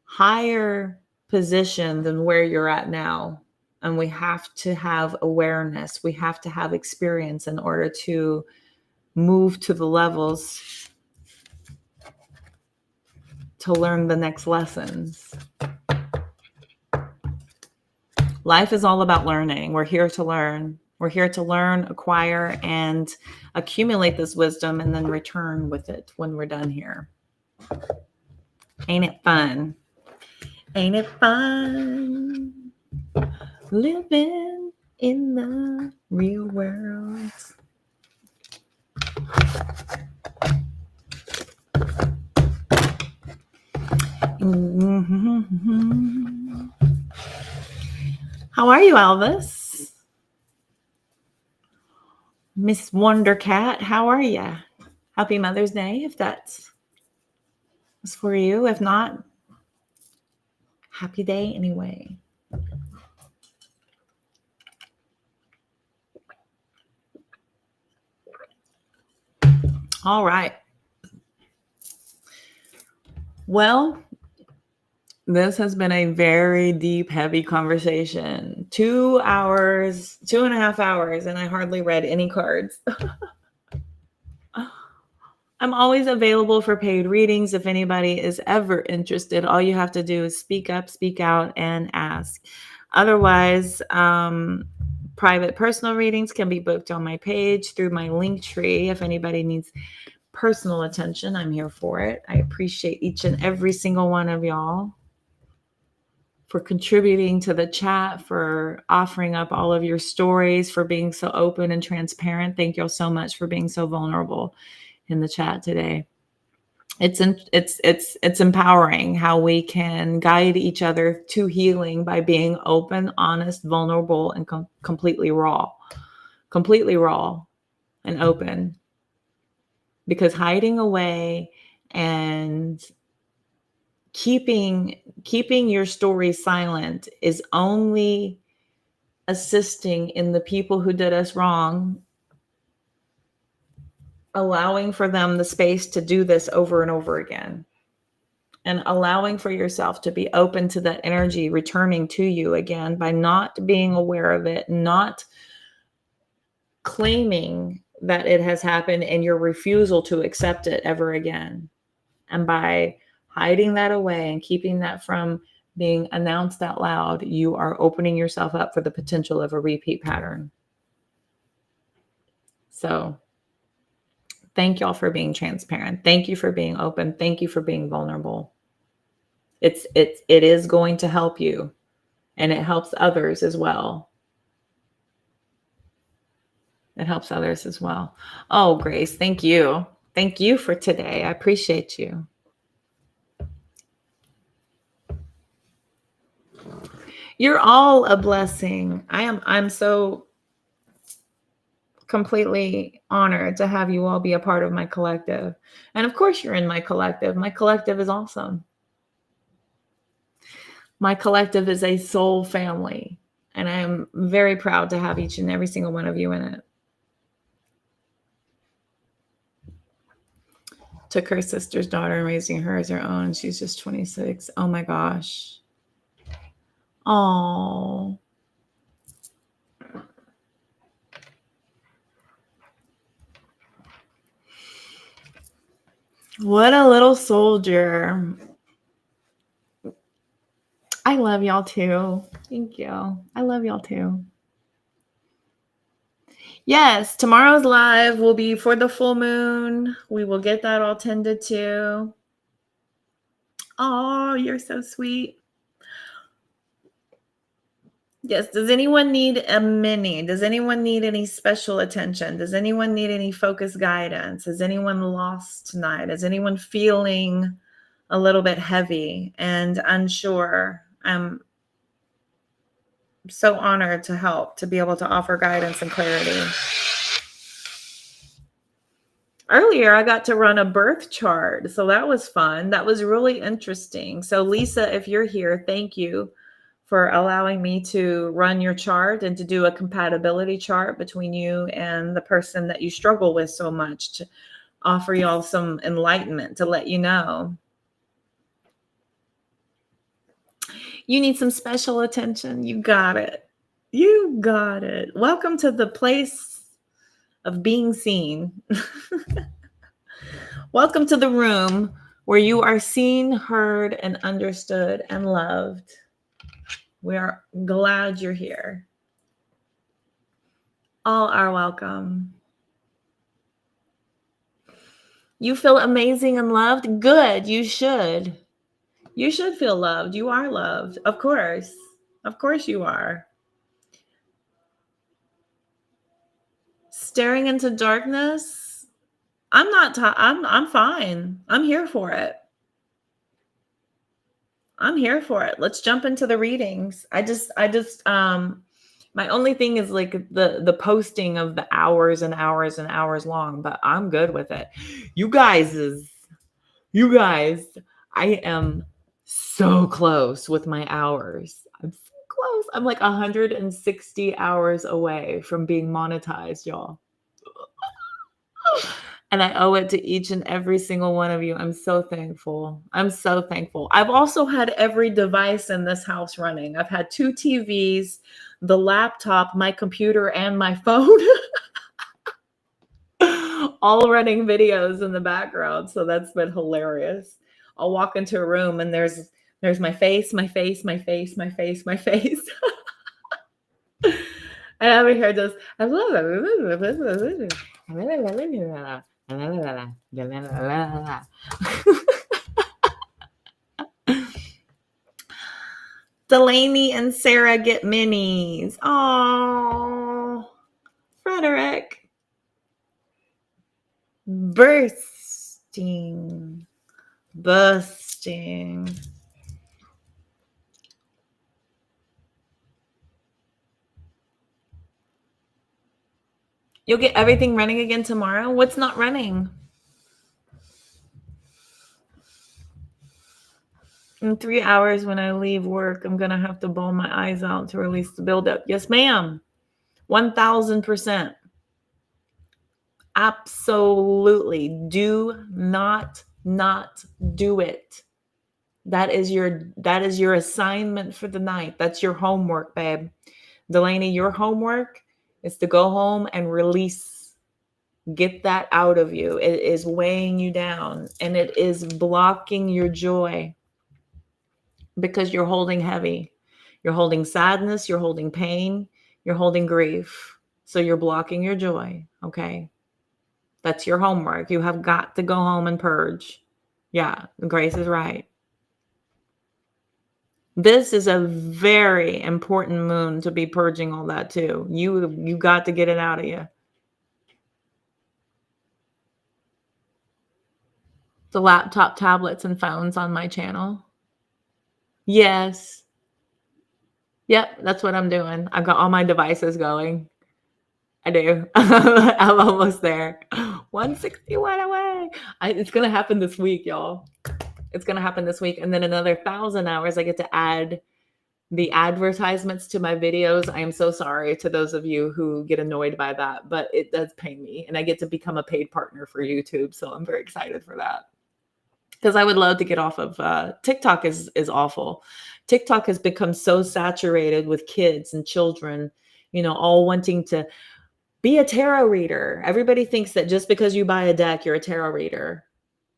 higher position than where you're at now. And we have to have awareness. We have to have experience in order to move to the levels to learn the next lessons. Life is all about learning. We're here to learn. We're here to learn, acquire, and accumulate this wisdom and then return with it when we're done here. Ain't it fun? Ain't it fun living in the real world? Mm-hmm. How are you, Elvis? Miss Wondercat, how are you? Happy Mother's Day, if that's for you. If not, happy day anyway. All right. Well, this has been a very deep, heavy conversation. 2 hours, 2.5 hours, and I hardly read any cards. I'm always available for paid readings. If anybody is ever interested, all you have to do is speak up, speak out, and ask. Otherwise, private personal readings can be booked on my page through my link tree. If anybody needs personal attention, I'm here for it. I appreciate each and every single one of y'all for contributing to the chat, for offering up all of your stories, for being so open and transparent. Thank y'all so much for being so vulnerable in the chat today. It's empowering how we can guide each other to healing by being open, honest, vulnerable, and completely raw and open. Because hiding away and keeping your story silent is only assisting in the people who did us wrong, allowing for them the space to do this over and over again, and allowing for yourself to be open to that energy returning to you again by not being aware of it, not claiming that it has happened and your refusal to accept it ever again. And by hiding that away and keeping that from being announced out loud, you are opening yourself up for the potential of a repeat pattern. So thank y'all for being transparent. Thank you for being open. Thank you for being vulnerable. It is going to help you, and it helps others as well. It helps others as well. Oh, Grace, thank you. Thank you for today. I appreciate you. You're all a blessing. I'm so completely honored to have you all be a part of my collective. And of course you're in my collective. My collective is awesome. My collective is a soul family, and I am very proud to have each and every single one of you in it. Took her sister's daughter and raising her as her own. She's just 26. Oh my gosh. Oh. What a little soldier. I love y'all too. Thank you. I love y'all too. Yes, tomorrow's live will be for the full moon. We will get that all tended to. Oh, you're so sweet. Yes. Does anyone need a mini? Does anyone need any special attention? Does anyone need any focus guidance? Is anyone lost tonight? Is anyone feeling a little bit heavy and unsure? I'm so honored to help, to be able to offer guidance and clarity. Earlier, I got to run a birth chart, so that was fun. That was really interesting. So, Lisa, if you're here, thank you for allowing me to run your chart and to do a compatibility chart between you and the person that you struggle with so much, to offer y'all some enlightenment, to let you know. You need some special attention. You got it. You got it. Welcome to the place of being seen. Welcome to the room where you are seen, heard, and understood and loved. We are glad you're here. All are welcome. You feel amazing and loved? Good. You should. You should feel loved. You are loved. Of course. Of course you are. Staring into darkness? I'm fine. I'm here for it. I'm here for it. Let's jump into the readings. My only thing is like the posting of the hours and hours and hours long, but I'm good with it. You guys, I am so close with my hours. I'm so close. I'm like 160 hours away from being monetized, y'all. And I owe it to each and every single one of you. I'm so thankful. I'm so thankful. I've also had every device in this house running. I've had 2 TVs, the laptop, my computer, and my phone. All running videos in the background. So that's been hilarious. I'll walk into a room and there's my face. And over here just Delaney and Sarah get minis. Oh, Frederick. Bursting. You'll get everything running again tomorrow? What's not running? In 3 hours when I leave work, I'm going to have to bawl my eyes out to release the buildup. Yes, ma'am. 1000%. Absolutely. Do not do it. That is your assignment for the night. That's your homework, babe. Delaney, your homework is to go home and release. Get that out of you. It is weighing you down and it is blocking your joy because you're holding heavy. You're holding sadness, you're holding pain, you're holding grief. So you're blocking your joy, okay? That's your homework. You have got to go home and purge. Yeah, Grace is right. This is a very important moon to be purging all that too. You got to get it out of you. The laptop, tablets, and phones on my channel. Yes. Yep, that's what I'm doing. I've got all my devices going. I do. I'm almost there. 161 away. It's going to happen this week, y'all. It's going to happen this week. And then another 1,000 hours, I get to add the advertisements to my videos. I am so sorry to those of you who get annoyed by that, but it does pay me. And I get to become a paid partner for YouTube. So I'm very excited for that. Because I would love to get off of TikTok is awful. TikTok has become so saturated with kids and children, all wanting to be a tarot reader. Everybody thinks that just because you buy a deck, you're a tarot reader.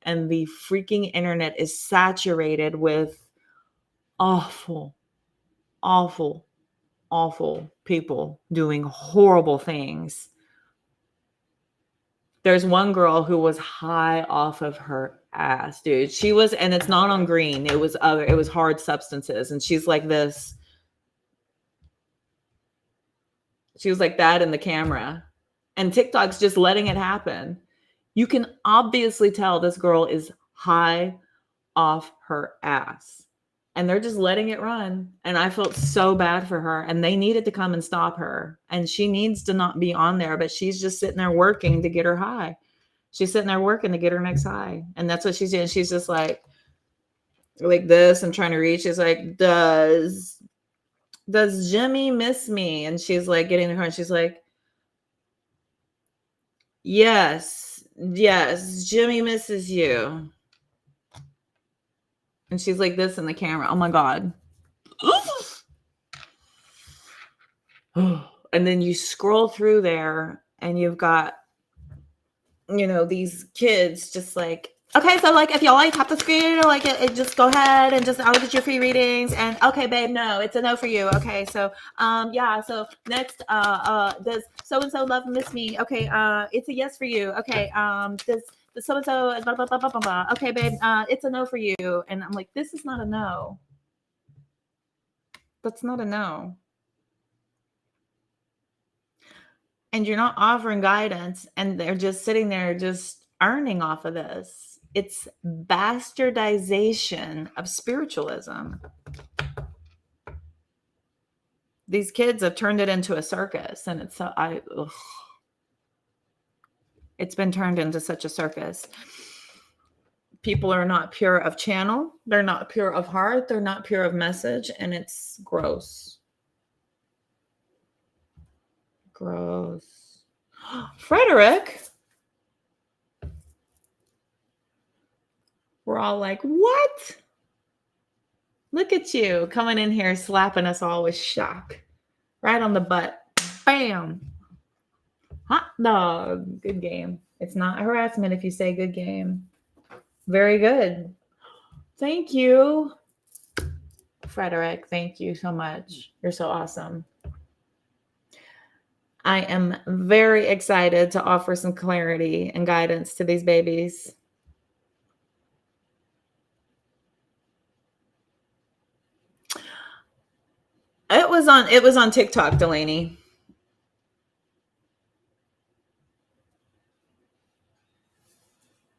And the freaking internet is saturated with awful, awful, awful people doing horrible things. There's one girl who was high off of her ass, dude. She was, and it's not on green. It was hard substances. And she's like this. She was like that in the camera. And TikTok's just letting it happen. You can obviously tell this girl is high off her ass. And they're just letting it run. And I felt so bad for her. And they needed to come and stop her. And she needs to not be on there, but she's just sitting there working to get her high. She's sitting there working to get her next high. And that's what she's doing. She's just like this and trying to reach. She's like, does Jimmy miss me? And she's like getting her, and she's like, yes, Jimmy misses you. And she's like this in the camera. Oh my God. And then you scroll through there and you've got, these kids just like, okay, so like if y'all like tap the screen or like it just go ahead and just I'll get your free readings. And okay, babe, no, it's a no for you. Okay, so yeah, so next does so and so love miss me? Okay, it's a yes for you. Okay, does the so and so blah blah blah blah blah. Okay, babe, it's a no for you. And I'm like, this is not a no. That's not a no. And you're not offering guidance, and they're just sitting there just earning off of this. It's bastardization of spiritualism. These kids have turned it into a circus, and it's been turned into such a circus. People are not pure of channel. They're not pure of heart. They're not pure of message, and it's gross. Gross. Frederick. We're all like, what? Look at you coming in here slapping us all with shock. Right on the butt. Bam. Hot dog. Good game. It's not harassment if you say good game. Very good. Thank you, Frederick. Thank you so much. You're so awesome. I am very excited to offer some clarity and guidance to these babies. It was on TikTok, Delaney.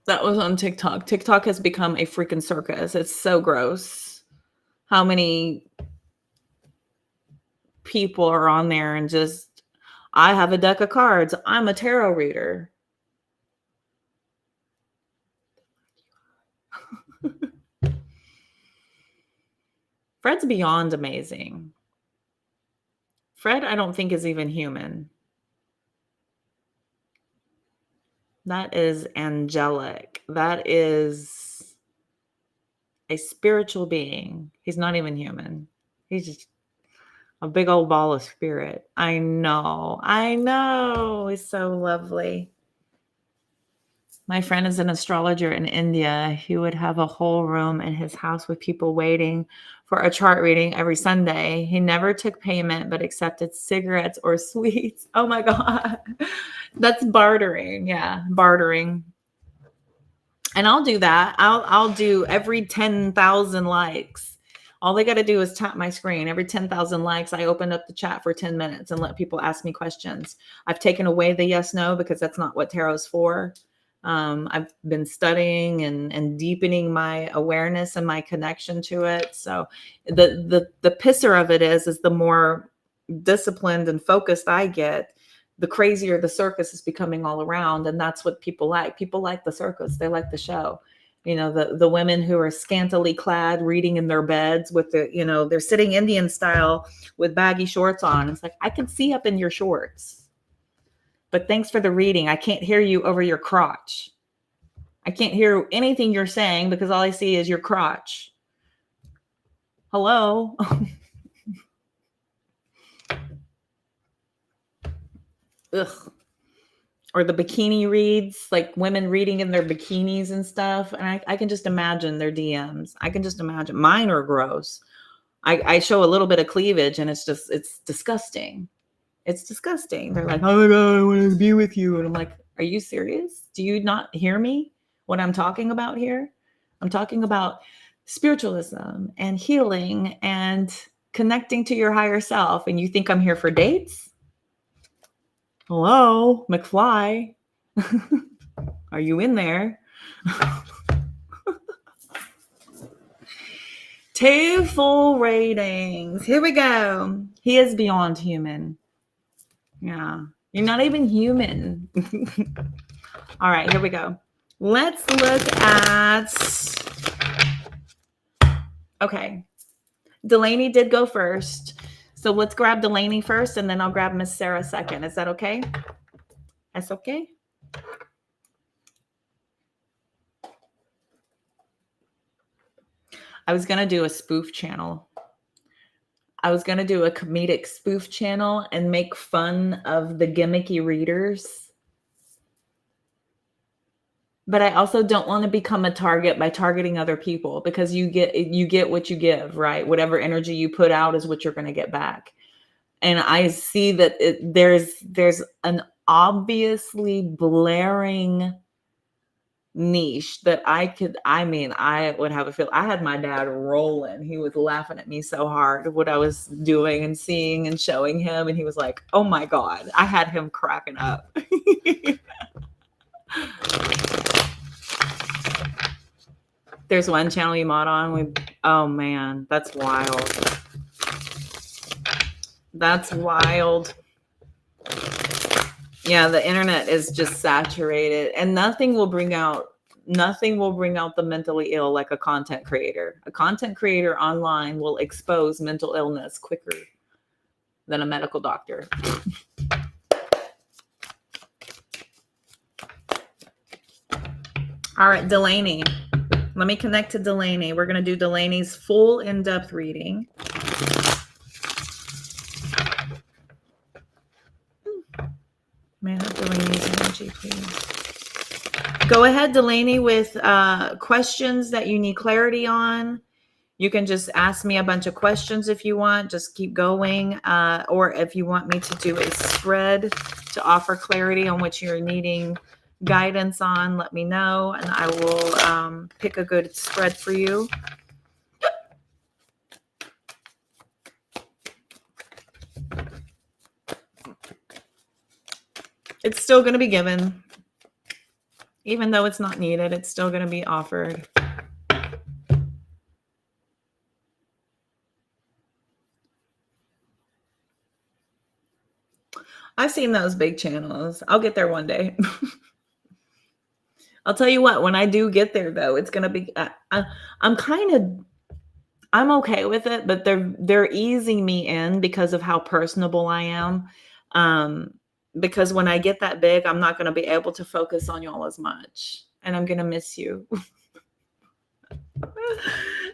That was on TikTok. TikTok has become a freaking circus. It's so gross. How many people are on there and just, I have a deck of cards. I'm a tarot reader. Fred's beyond amazing. Fred, I don't think is even human. That is angelic. That is a spiritual being. He's not even human. He's just a big old ball of spirit. I know. He's so lovely. My friend is an astrologer in India. He would have a whole room in his house with people waiting for a chart reading every Sunday. He never took payment, but accepted cigarettes or sweets. Oh my God. That's bartering. Yeah, bartering. And I'll do that. I'll do every 10,000 likes. All they got to do is tap my screen. Every 10,000 likes, I open up the chat for 10 minutes and let people ask me questions. I've taken away the yes, no, because that's not what tarot's for. I've been studying and deepening my awareness and my connection to it. So the pisser of it is the more disciplined and focused I get, the crazier the circus is becoming all around. And that's what people like. People like the circus. They like the show. The women who are scantily clad reading in their beds with they're sitting Indian style with baggy shorts on. It's like, I can see up in your shorts. But thanks for the reading. I can't hear you over your crotch. I can't hear anything you're saying because all I see is your crotch. Hello? Ugh. or the bikini reads, like women reading in their bikinis and stuff. And I can just imagine their DMs. I can just imagine. Mine are gross. I show a little bit of cleavage and it's disgusting. It's disgusting. They're like, oh my God, I want to be with you. And I'm like, are you serious? Do you not hear me? What I'm talking about here? I'm talking about spiritualism and healing and connecting to your higher self. And you think I'm here for dates? Hello, McFly. Are you in there? 2 full ratings. Here we go. He is beyond human. Yeah. You're not even human. All right, here we go. Let's look at... Okay. Delaney did go first. So let's grab Delaney first, and then I'll grab Miss Sarah second. Is that okay? That's okay? I was going to do a spoof channel. I was going to do a comedic spoof channel and make fun of the gimmicky readers. But I also don't want to become a target by targeting other people, because you get what you give, right? Whatever energy you put out is what you're going to get back. And I see that there's an obviously blaring niche that I would have a feel. I had my dad rolling. He was laughing at me so hard what I was doing and seeing and showing him, and he was like, oh my God. I had him cracking up. There's one channel you mod on. Oh man, that's wild. That's wild. Yeah, the internet is just saturated, and nothing will bring out the mentally ill like a content creator. A content creator online will expose mental illness quicker than a medical doctor. All right, Delaney. Let me connect to Delaney. We're going to do Delaney's full in-depth reading. May I have Delaney's energy, please? Go ahead, Delaney, with questions that you need clarity on. You can just ask me a bunch of questions if you want. Just keep going. Or if you want me to do a spread to offer clarity on what you're needing guidance on, let me know, and I will pick a good spread for you. It's still going to be given. Even though it's not needed, it's still going to be offered. I've seen those big channels. I'll get there one day. I'll tell you what, when I do get there, though, it's going to be, I'm okay with it, but they're easing me in because of how personable I am. Because when I get that big, I'm not going to be able to focus on y'all as much, and I'm going to miss you.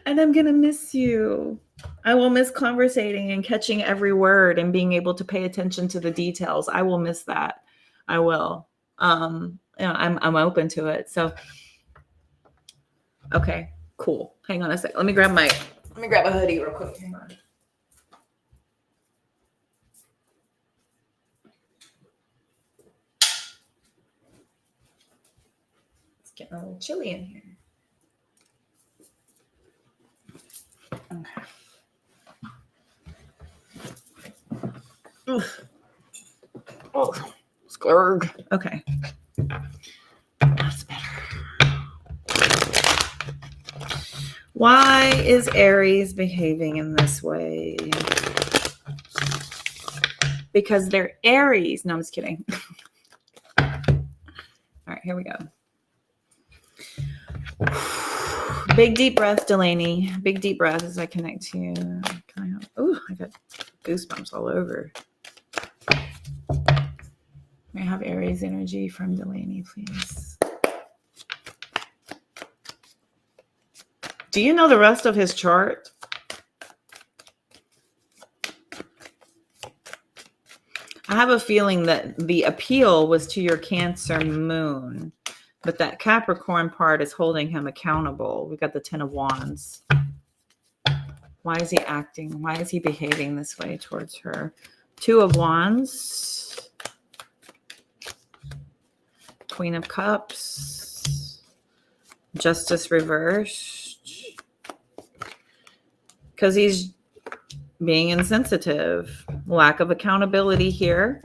And I'm going to miss you. I will miss conversating and catching every word and being able to pay attention to the details. I will miss that. I will. I'm open to it. So, okay, cool. Hang on a sec. Let me grab a hoodie real quick. Hang on. It's getting a little chilly in here. Okay. Oof. Oh, sklurg. Okay. That's better. Why is Aries behaving in this way? Because they're Aries. No, I'm just kidding. All right, here we go. Big deep breath, Delaney. Big deep breath as I connect to you. I got goosebumps all over. May I have Aries energy from Delaney, please? Do you know the rest of his chart? I have a feeling that the appeal was to your Cancer moon, but that Capricorn part is holding him accountable. We got the 10 of Wands. Why is he acting? Why is he behaving this way towards her? 2 of Wands. Queen of Cups. Justice reversed. Because he's being insensitive. Lack of accountability here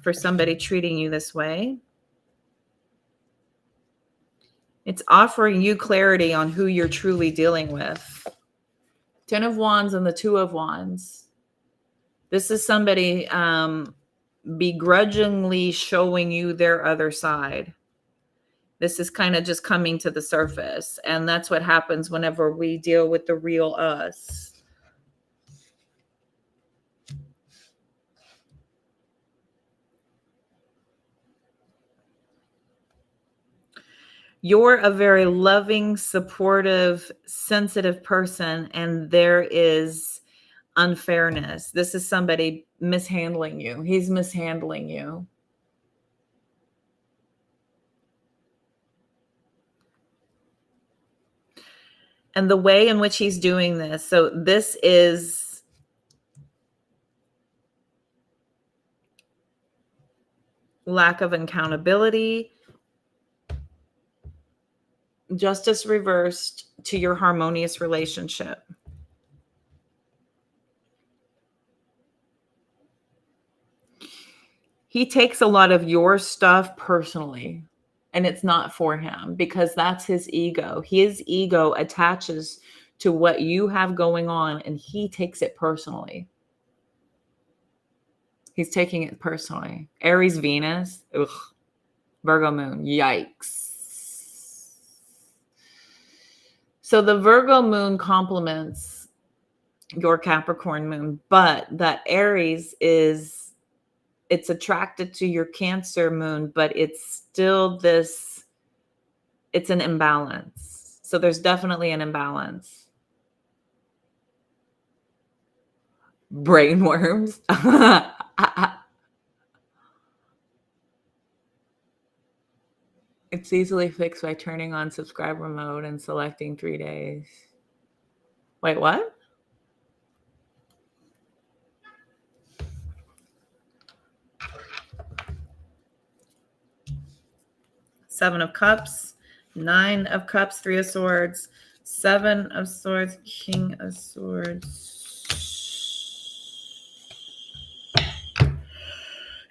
for somebody treating you this way. It's offering you clarity on who you're truly dealing with. 10 of Wands and the 2 of Wands. This is somebody begrudgingly showing you their other side. This is kind of just coming to the surface. And that's what happens whenever we deal with the real us. You're a very loving, supportive, sensitive person, and there is unfairness. This is somebody mishandling you. He's mishandling you. And the way in which he's doing this, so this is lack of accountability. Justice reversed to your harmonious relationship. He takes a lot of your stuff personally, and it's not for him because that's his ego. His ego attaches to what you have going on, and he takes it personally. He's taking it personally. Aries, Venus, ugh. Virgo moon, yikes. So the Virgo moon complements your Capricorn moon, but that Aries is, it's attracted to your Cancer moon, but it's still this, it's an imbalance. So there's definitely an imbalance. Brainworms. It's easily fixed by turning on subscriber mode and selecting 3 days. Wait, what? Seven of Cups, 9 of Cups, 3 of Swords, 7 of Swords, King of Swords.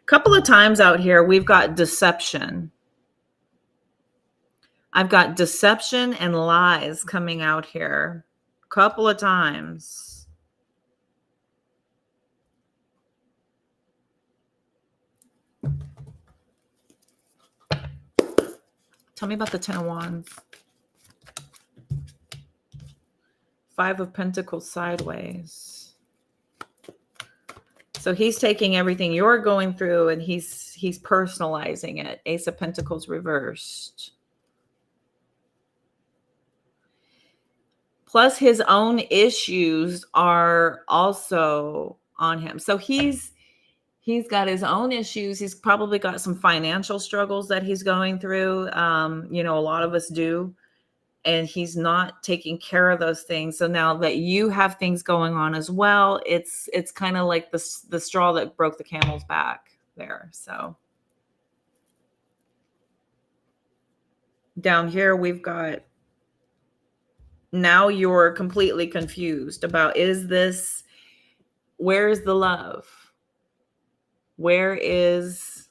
Couple of times out here, we've got deception. I've got deception and lies coming out here. Couple of times. Tell me about the 10 of Wands. 5 of Pentacles sideways. So he's taking everything you're going through and he's personalizing it. Ace of Pentacles reversed. Plus his own issues are also on him. So he's got his own issues. He's probably got some financial struggles that he's going through. You know, a lot of us do. And he's not taking care of those things. So now that you have things going on as well, it's kind of like the straw that broke the camel's back there. So down here, we've got, now you're completely confused about, where is the love? Where is,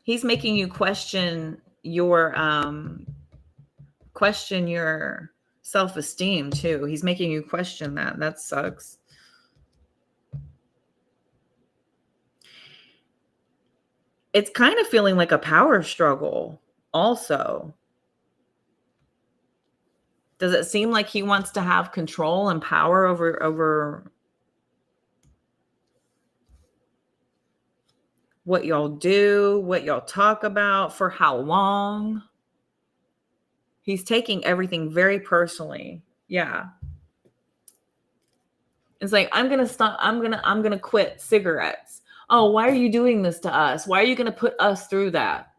he's making you question your self-esteem too. He's making you question that. That sucks. It's kind of feeling like a power struggle also. Does it seem like he wants to have control and power over what y'all do, what y'all talk about, for how long? He's taking everything very personally. Yeah. It's like, I'm going to stop. I'm going to quit cigarettes. Oh, why are you doing this to us? Why are you going to put us through that?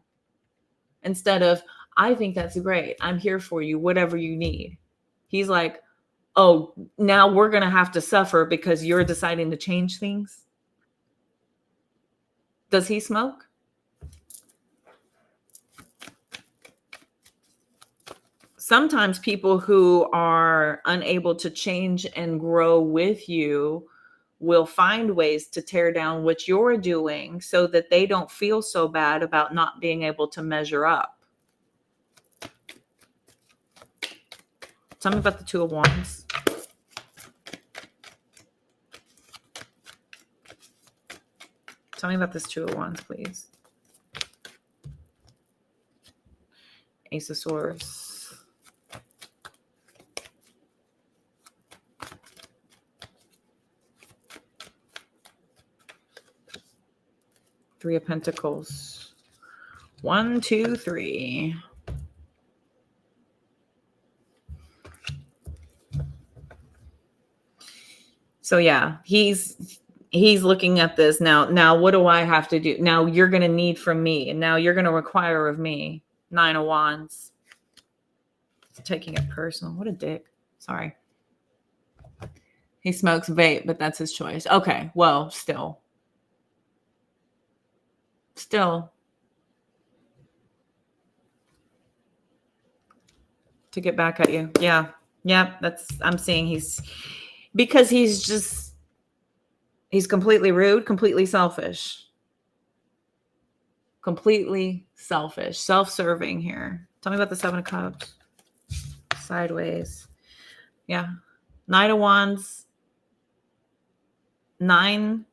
Instead of, I think that's great. I'm here for you, whatever you need. He's like, oh, now we're going to have to suffer because you're deciding to change things. Does he smoke? Sometimes people who are unable to change and grow with you will find ways to tear down what you're doing so that they don't feel so bad about not being able to measure up. Tell me about the Two of Wands. Tell me about this Two of Wands, please. Ace of Swords. Three of Pentacles. 1, 2, 3. So yeah, he's looking at this now. Now, what do I have to do? Now you're going to need from me. And now you're going to require of me. 9 of Wands. Taking it personal. What a dick. Sorry. He smokes vape, but that's his choice. Okay. Well, still. To get back at you. Yeah. Yeah. I'm seeing he's completely rude, completely selfish. Completely selfish, self-serving here. Tell me about the Seven of Cups. Sideways. Yeah. Knight of Wands. 9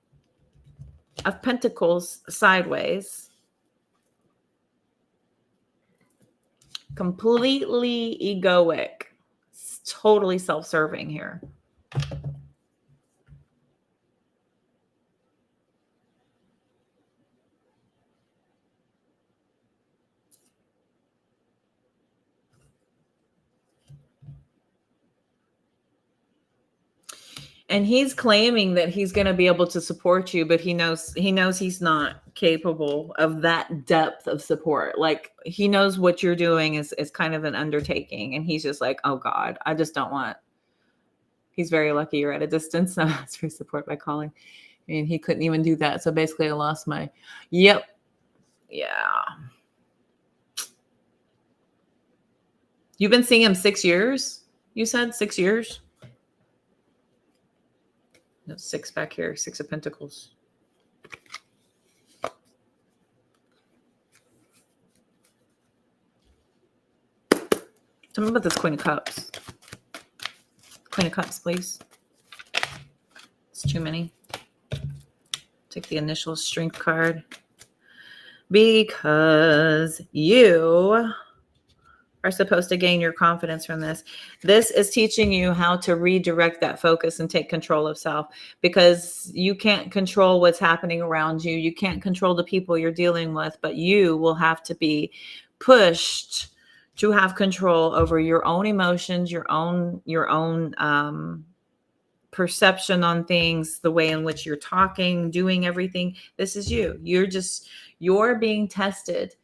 of Pentacles sideways. Completely egoic. It's totally self-serving here. And he's claiming that he's going to be able to support you, but he knows he's not capable of that depth of support. Like, he knows what you're doing is kind of an undertaking. And he's just like, oh God, I just don't want. He's very lucky you're at a distance. So that's for support by calling. And he couldn't even do that. So basically I lost my, yep. Yeah. You've been seeing him 6 years? You said 6 years? No, 6 back here. 6 of Pentacles. Tell me about this Queen of Cups. Queen of Cups, please. It's too many. Take the initial strength card. Because you are supposed to gain your confidence from this. This is teaching you how to redirect that focus and take control of self, because you can't control what's happening around you. You can't control the people you're dealing with, but you will have to be pushed to have control over your own emotions, your own perception on things, the way in which you're talking, doing everything. This is you. You're being tested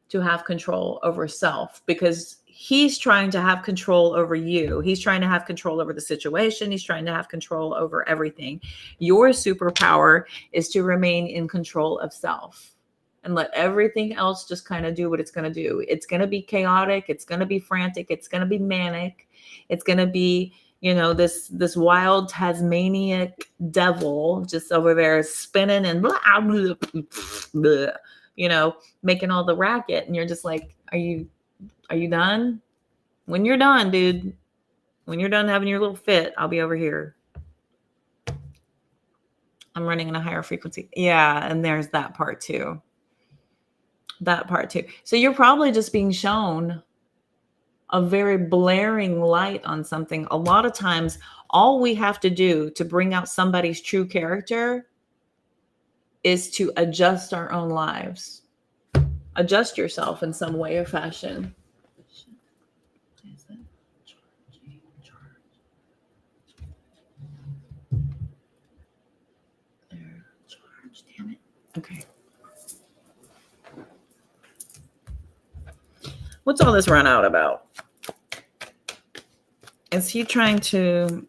to have control over self, because he's trying to have control over you. He's trying to have control over the situation. He's trying to have control over everything. Your superpower is to remain in control of self and let everything else just kind of do what it's going to do. It's going to be chaotic. It's going to be frantic. It's going to be manic. It's going to be, this wild Tasmanian devil just over there spinning and blah, blah, blah, blah, making all the racket. And you're just like, are you done? When you're done, dude, when you're done having your little fit, I'll be over here. I'm running in a higher frequency. Yeah. And there's that part too. So you're probably just being shown a very blaring light on something. A lot of times, all we have to do to bring out somebody's true character is to adjust our own lives. Adjust yourself in some way or fashion. What's all this run out about? Is he trying to...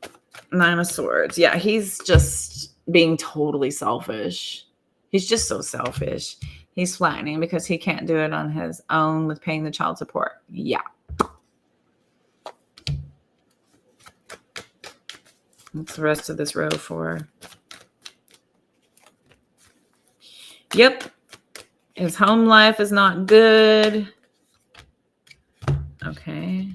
Nine of Swords. Yeah, he's just being totally selfish. He's just so selfish. He's flattening because he can't do it on his own with paying the child support. Yeah. What's the rest of this row for? Yep. His home life is not good. Okay.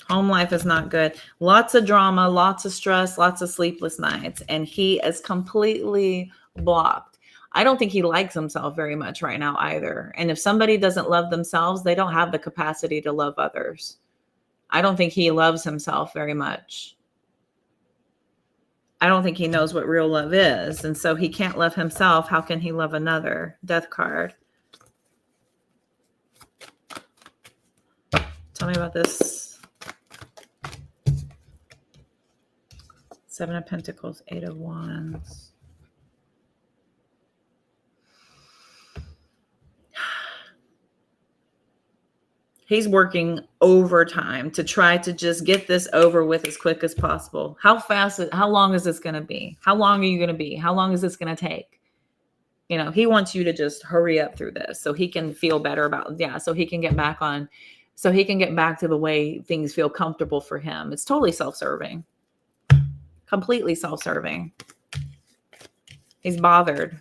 Home life is not good. Lots of drama, lots of stress, lots of sleepless nights. And he is completely blocked. I don't think he likes himself very much right now either. And if somebody doesn't love themselves, they don't have the capacity to love others. I don't think he loves himself very much. I don't think he knows what real love is. And so he can't love himself. How can he love another? Death card. Tell me about this. Seven of Pentacles, Eight of Wands. He's working overtime to try to just get this over with as quick as possible. How long is this going to be? How long are you going to be? How long is this going to take? You know, he wants you to just hurry up through this so he can feel better about, so he can get back to the way things feel comfortable for him. It's totally self-serving. Completely self-serving. He's bothered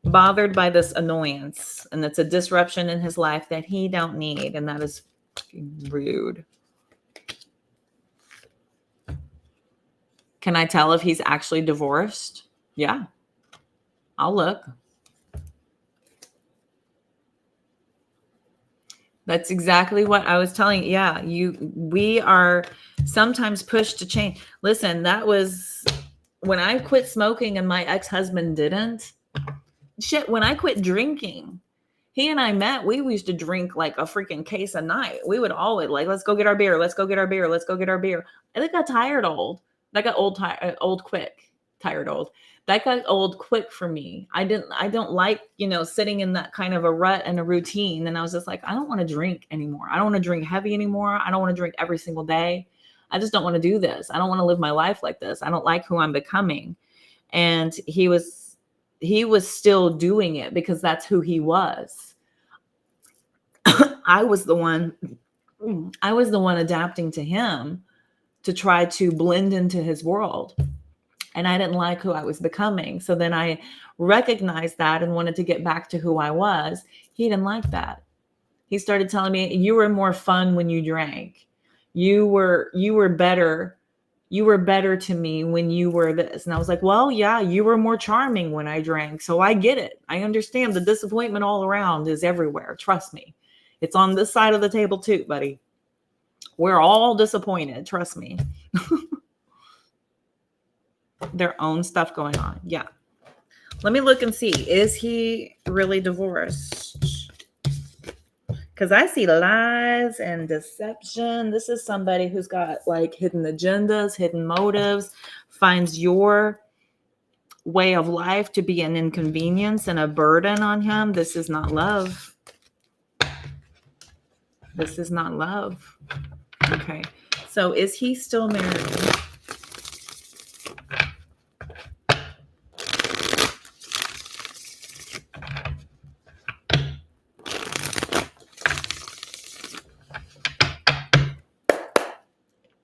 by this annoyance, and it's a disruption in his life that he don't need, and that is rude. Can I tell if he's actually divorced? Yeah, I'll look. That's exactly what I was telling you. Yeah, we are sometimes pushed to change. Listen, that was when I quit smoking and my ex-husband didn't. Shit, when I quit drinking, he and I met, we used to drink like a freaking case a night. We would always let's go get our beer. Let's go get our beer. Let's go get our beer. And it got tired old. That got old quick. Tired old. That got old quick for me. I don't like, sitting in that kind of a rut and a routine. And I was just like, I don't want to drink anymore. I don't want to drink heavy anymore. I don't want to drink every single day. I just don't want to do this. I don't want to live my life like this. I don't like who I'm becoming. And he was still doing it because that's who he was. I was the one adapting to him to try to blend into his world. And I didn't like who I was becoming. So then I recognized that and wanted to get back to who I was. He didn't like that. He started telling me, you were more fun when you drank. You were better. You were better to me when you were this. And I was like, well, yeah, you were more charming when I drank. So I get it. I understand the disappointment all around is everywhere. Trust me. It's on this side of the table too, buddy. We're all disappointed. Trust me. Their own stuff going on. Yeah. Let me look and see. Is he really divorced? Because I see lies and deception. This is somebody who's got hidden agendas, hidden motives, finds your way of life to be an inconvenience and a burden on him. This is not love. This is not love. Okay. So is he still married?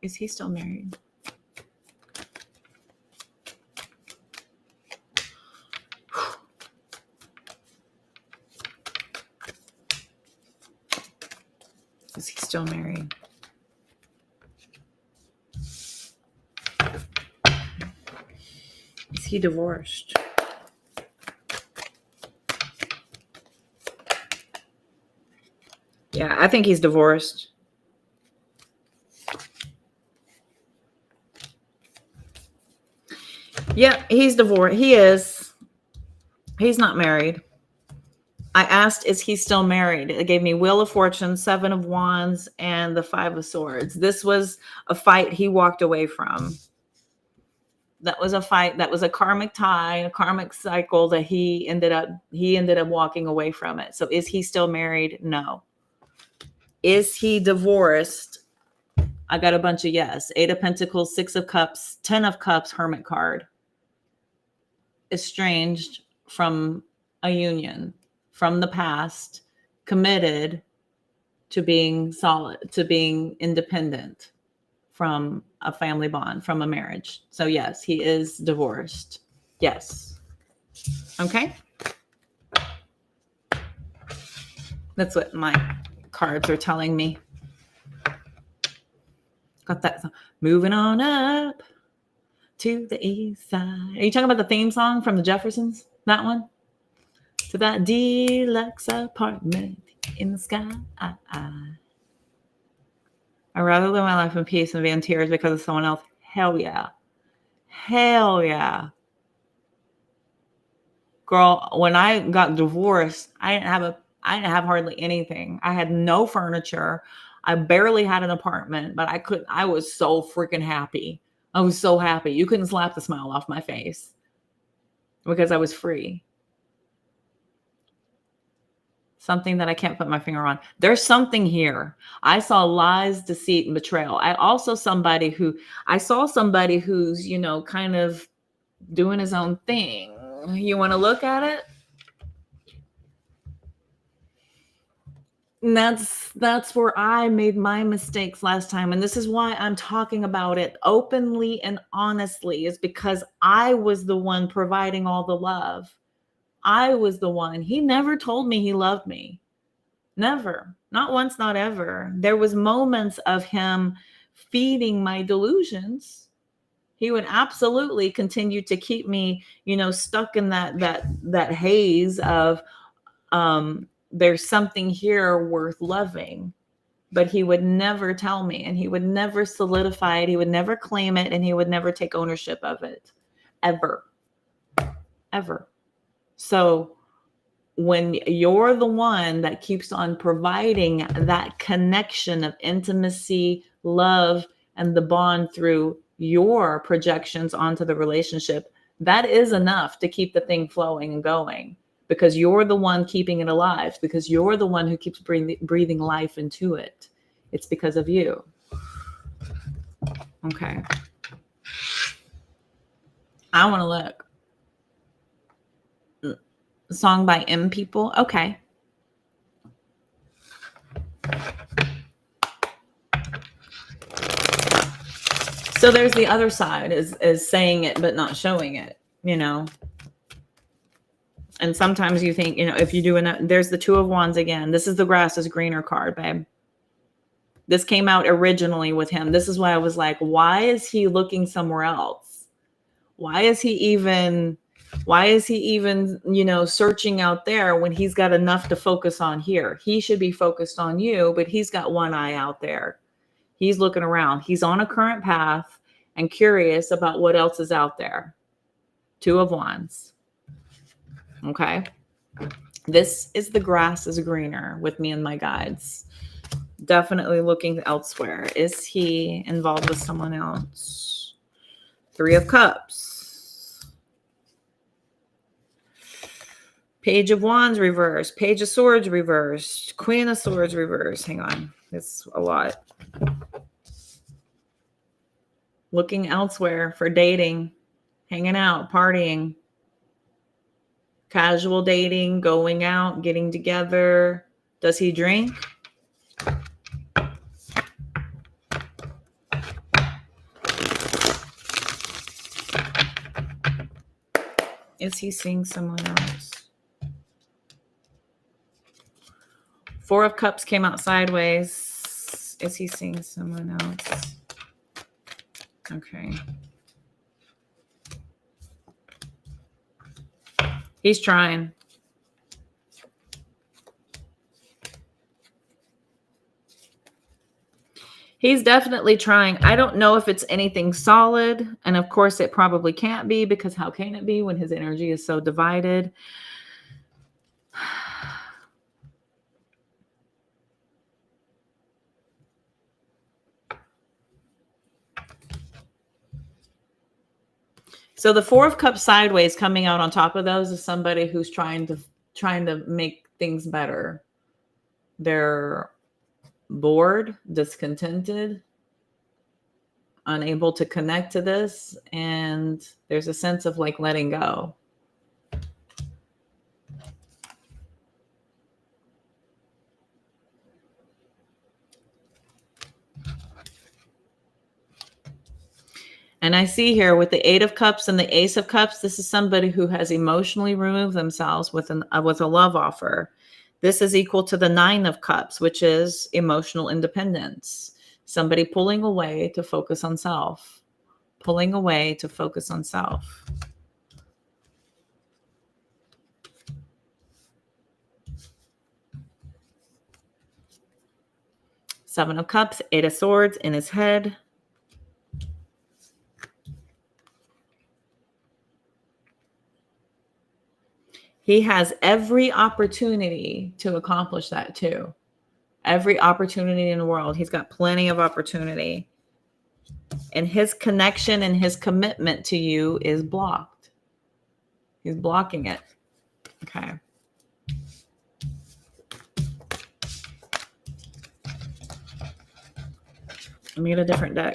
Is he still married? Is he still married? Is he divorced? Yeah, I think he's divorced. Yeah, he's divorced. He is. He's not married. I asked, is he still married? It gave me Wheel of Fortune, Seven of Wands, and the Five of Swords. This was a fight he walked away from. That was a fight. That was a karmic tie, a karmic cycle that he ended up walking away from it. So is he still married? No. Is he divorced? I got a bunch of yes. 8 of Pentacles, 6 of Cups, 10 of Cups, Hermit card. Estranged from a union, from the past, committed to being solid, to being independent from a family bond, from a marriage. So yes, he is divorced. Yes. Okay. That's what my cards are telling me. Got that song. Moving on up to the east side. Are you talking about the theme song from the Jeffersons? That one? To that deluxe apartment in the sky. I'd rather live my life in peace than be in tears because of someone else. Hell yeah. Hell yeah. Girl, when I got divorced, I didn't have hardly anything. I had no furniture. I barely had an apartment, but I was so freaking happy. I was so happy. You couldn't slap the smile off my face because I was free. Something that I can't put my finger on. There's something here. I saw lies, deceit, and betrayal. I saw somebody who's, kind of doing his own thing. You want to look at it? And that's where I made my mistakes last time. And this is why I'm talking about it openly and honestly, is because I was the one providing all the love. I was the one. He never told me he loved me. Never. Not once, not ever. There was moments of him feeding my delusions. He would absolutely continue to keep me, stuck in that haze of there's something here worth loving. But he would never tell me, and he would never solidify it. He would never claim it, and he would never take ownership of it. Ever. Ever. So when you're the one that keeps on providing that connection of intimacy, love, and the bond through your projections onto the relationship, that is enough to keep the thing flowing and going, because you're the one keeping it alive, because you're the one who keeps breathing life into it. It's because of you. Okay. I want to look. Song by M People. Okay. So there's the other side, is saying it but not showing it, And sometimes you think, if you do enough, there's the 2 of Wands again. This is the grass is greener card, babe. This came out originally with him. This is why I was like, why is he looking somewhere else? Why is he even, searching out there when he's got enough to focus on here? He should be focused on you, but he's got one eye out there. He's looking around. He's on a current path and curious about what else is out there. 2 of Wands. Okay. This is the grass is greener with me and my guides. Definitely looking elsewhere. Is he involved with someone else? 3 of Cups. Page of Wands reversed. Page of Swords reversed. Queen of Swords reversed. Hang on. It's a lot. Looking elsewhere for dating, hanging out, partying, casual dating, going out, getting together. Does he drink? Is he seeing someone else? 4 of Cups came out sideways. Is he seeing someone else? Okay. He's trying. He's definitely trying. I don't know if it's anything solid. And of course, it probably can't be, because how can it be when his energy is so divided? So the Four of Cups sideways coming out on top of those is somebody who's trying to make things better. They're bored, discontented, unable to connect to this, and there's a sense of like letting go. And I see here with the Eight of Cups and the Ace of Cups, this is somebody who has emotionally removed themselves with a love offer. This is equal to the Nine of Cups, which is emotional independence. Somebody pulling away to focus on self. Pulling away to focus on self. Seven of Cups, Eight of Swords in his head. He has every opportunity to accomplish that too. Every opportunity in the world. He's got plenty of opportunity. And his connection and his commitment to you is blocked. He's blocking it. Okay. Let me get a different deck.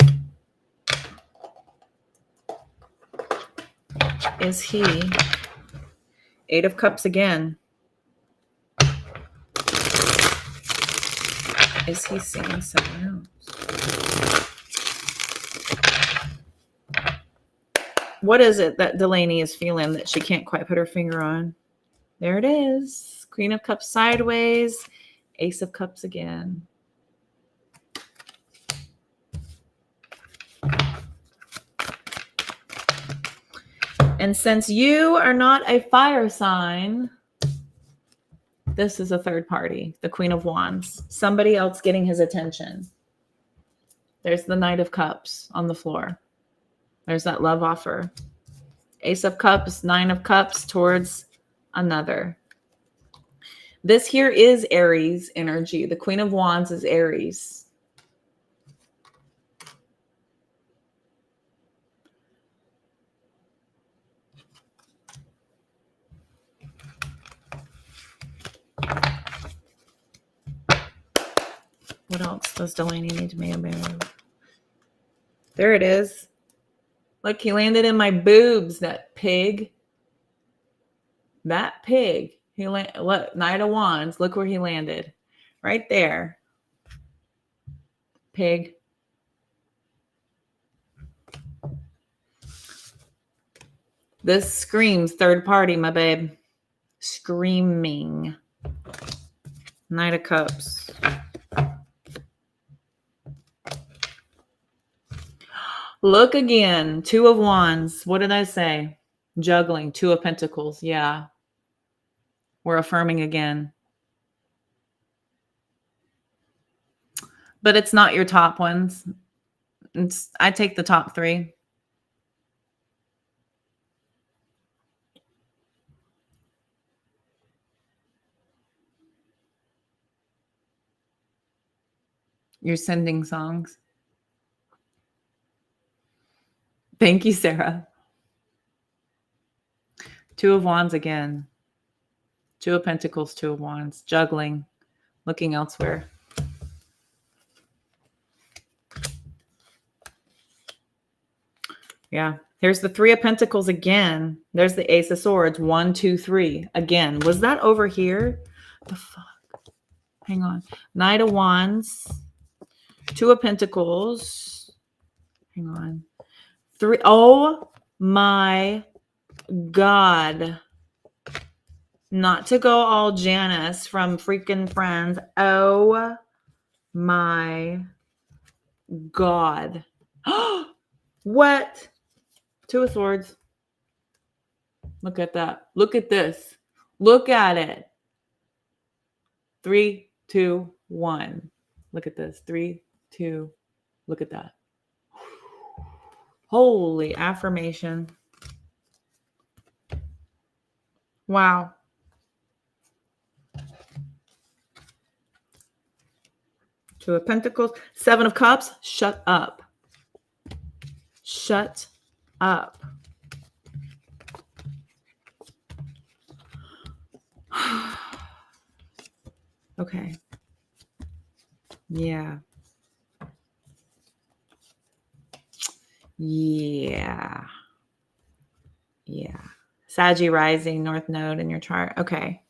Is he Eight of Cups again? Is he seeing someone else? What is it that Delaney is feeling that she can't quite put her finger on? There it is. Queen of Cups sideways. Ace of Cups again. And since you are not a fire sign, this is a third party, the Queen of Wands. Somebody else getting his attention. There's the Knight of Cups on the floor. There's that love offer. Ace of Cups, Nine of Cups towards another. This here is Aries energy. The Queen of Wands is Aries. What else does Delaney need to be aware of? There it is. Look, he landed in my boobs, that pig. That pig. Look, Knight of Wands. Look where he landed. Right there. Pig. This screams third party, my babe. Screaming. Knight of Cups. Look again. Two of Wands. What did I say? Juggling. Two of Pentacles. Yeah. We're affirming again. But it's not your top ones. I take the top three. You're sending songs. Thank you, Sarah. Two of Wands again. Two of Pentacles, Two of Wands. Juggling. Looking elsewhere. Yeah. Here's the Three of Pentacles again. There's the Ace of Swords. 1, 2, 3. Again. Was that over here? The fuck? Hang on. Knight of Wands. Two of Pentacles. Hang on. Three. Oh my God. Not to go all Janice from freaking Friends. Oh my God. What? Two of Swords. Look at that. Look at this. Look at it. 3, 2, 1. Look at this. 3, 2. Look at that. Holy affirmation. Wow. Two of Pentacles. Seven of Cups. Shut up. Shut up. Okay. Yeah. Yeah. Yeah. Saggy rising, North Node in your chart. Okay.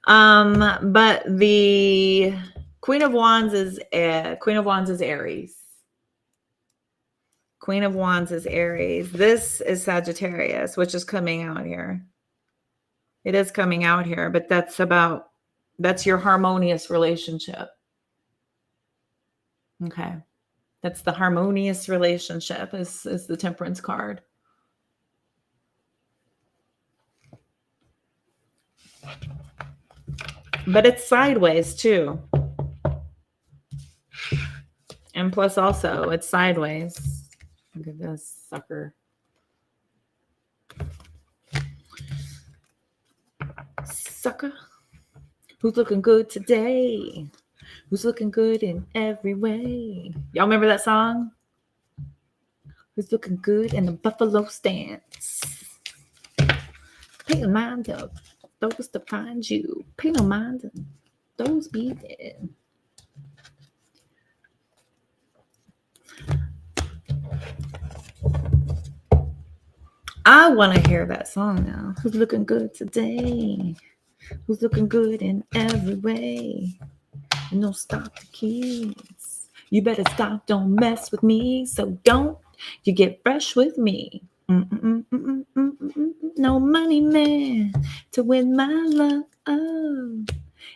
But the Queen of Wands is Aries. Queen of Wands is Aries. This is Sagittarius, which is coming out here. It is coming out here, but that's your harmonious relationship. Okay. That's the harmonious relationship is the Temperance card. But it's sideways too. And plus also it's sideways. Look at this sucker. Sucker. Who's looking good today? Who's looking good in every way? Y'all remember that song? Who's looking good in the buffalo stance? Pay no mind to those to find you. Pay no mind to those be dead. I want to hear that song now. Who's looking good today? Who's looking good in every way? No, stop the kids. You better stop, don't mess with me. So don't you get fresh with me. No money man to win my love. Oh,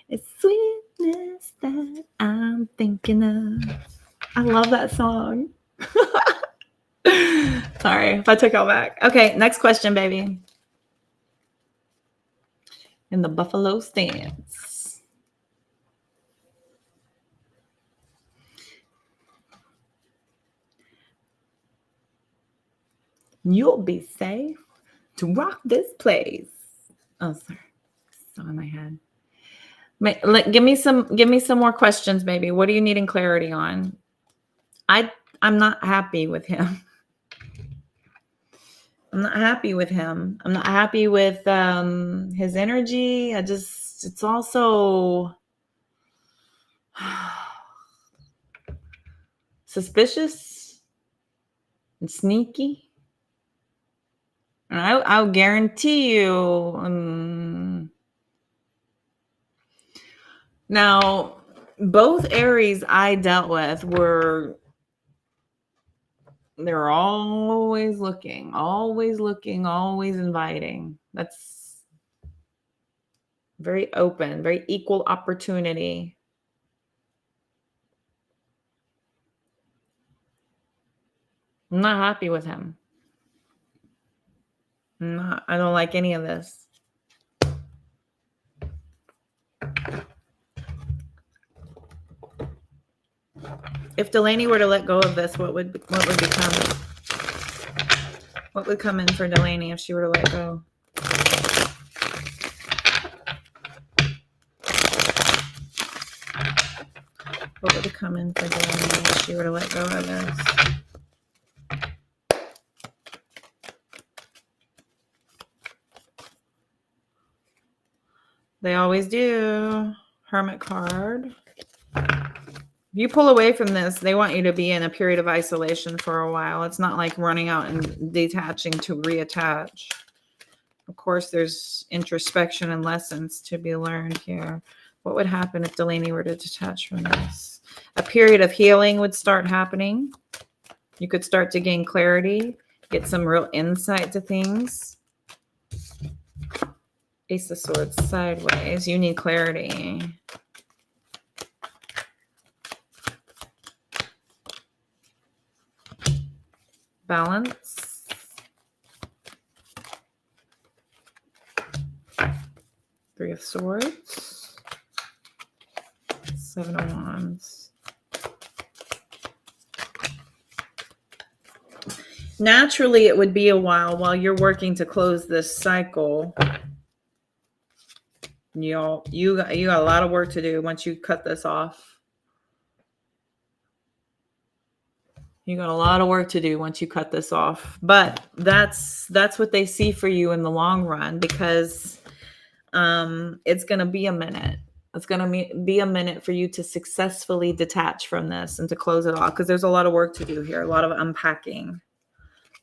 it's sweetness that I'm thinking of. I love that song. Sorry if I took y'all back. Okay, next question, baby. In the buffalo stance. You'll be safe to rock this place. Oh, sorry. It's on my head. Give me some more questions, baby. What are you needing clarity on? I'm not happy with him. I'm not happy with him. I'm not happy with his energy. It's also suspicious and sneaky. And I'll guarantee you. Now, both Aries I dealt with they're always looking, always inviting. That's very open, very equal opportunity. I'm not happy with him. I don't like any of this. If Delaney were to let go of this, what would become? What would come in for Delaney if she were to let go? What would come in for Delaney if she were to let go of this? They always do. Hermit card. You pull away from this, they want you to be in a period of isolation for a while. It's not like running out and detaching to reattach. Of course, there's introspection and lessons to be learned here. What would happen if Delaney were to detach from this? A period of healing would start happening. You could start to gain clarity, get some real insight to things. Ace of Swords sideways. You need clarity. Balance. Three of Swords. Seven of Wands. Naturally, it would be a while you're working to close this cycle. You got a lot of work to do once you cut this off. You got a lot of work to do once you cut this off. But that's what they see for you in the long run, because it's going to be a minute. It's going to be a minute for you to successfully detach from this and to close it off, because there's a lot of work to do here, a lot of unpacking.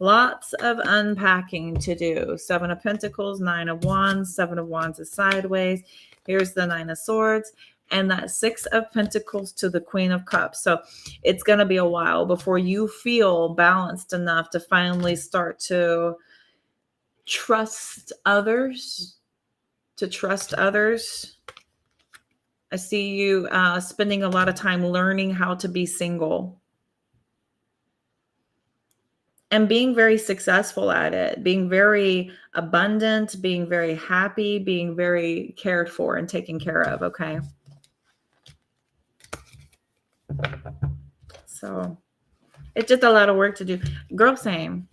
Lots of unpacking to do. 7 of Pentacles, 9 of Wands, 7 of Wands is sideways. Here's the 9 of Swords, and that 6 of Pentacles to the Queen of Cups. So it's going to be a while before you feel balanced enough to finally start to trust others. I see you spending a lot of time learning how to be single and being very successful at it, being very abundant, being very happy, being very cared for and taken care of, okay? So it's just a lot of work to do. Girl, same.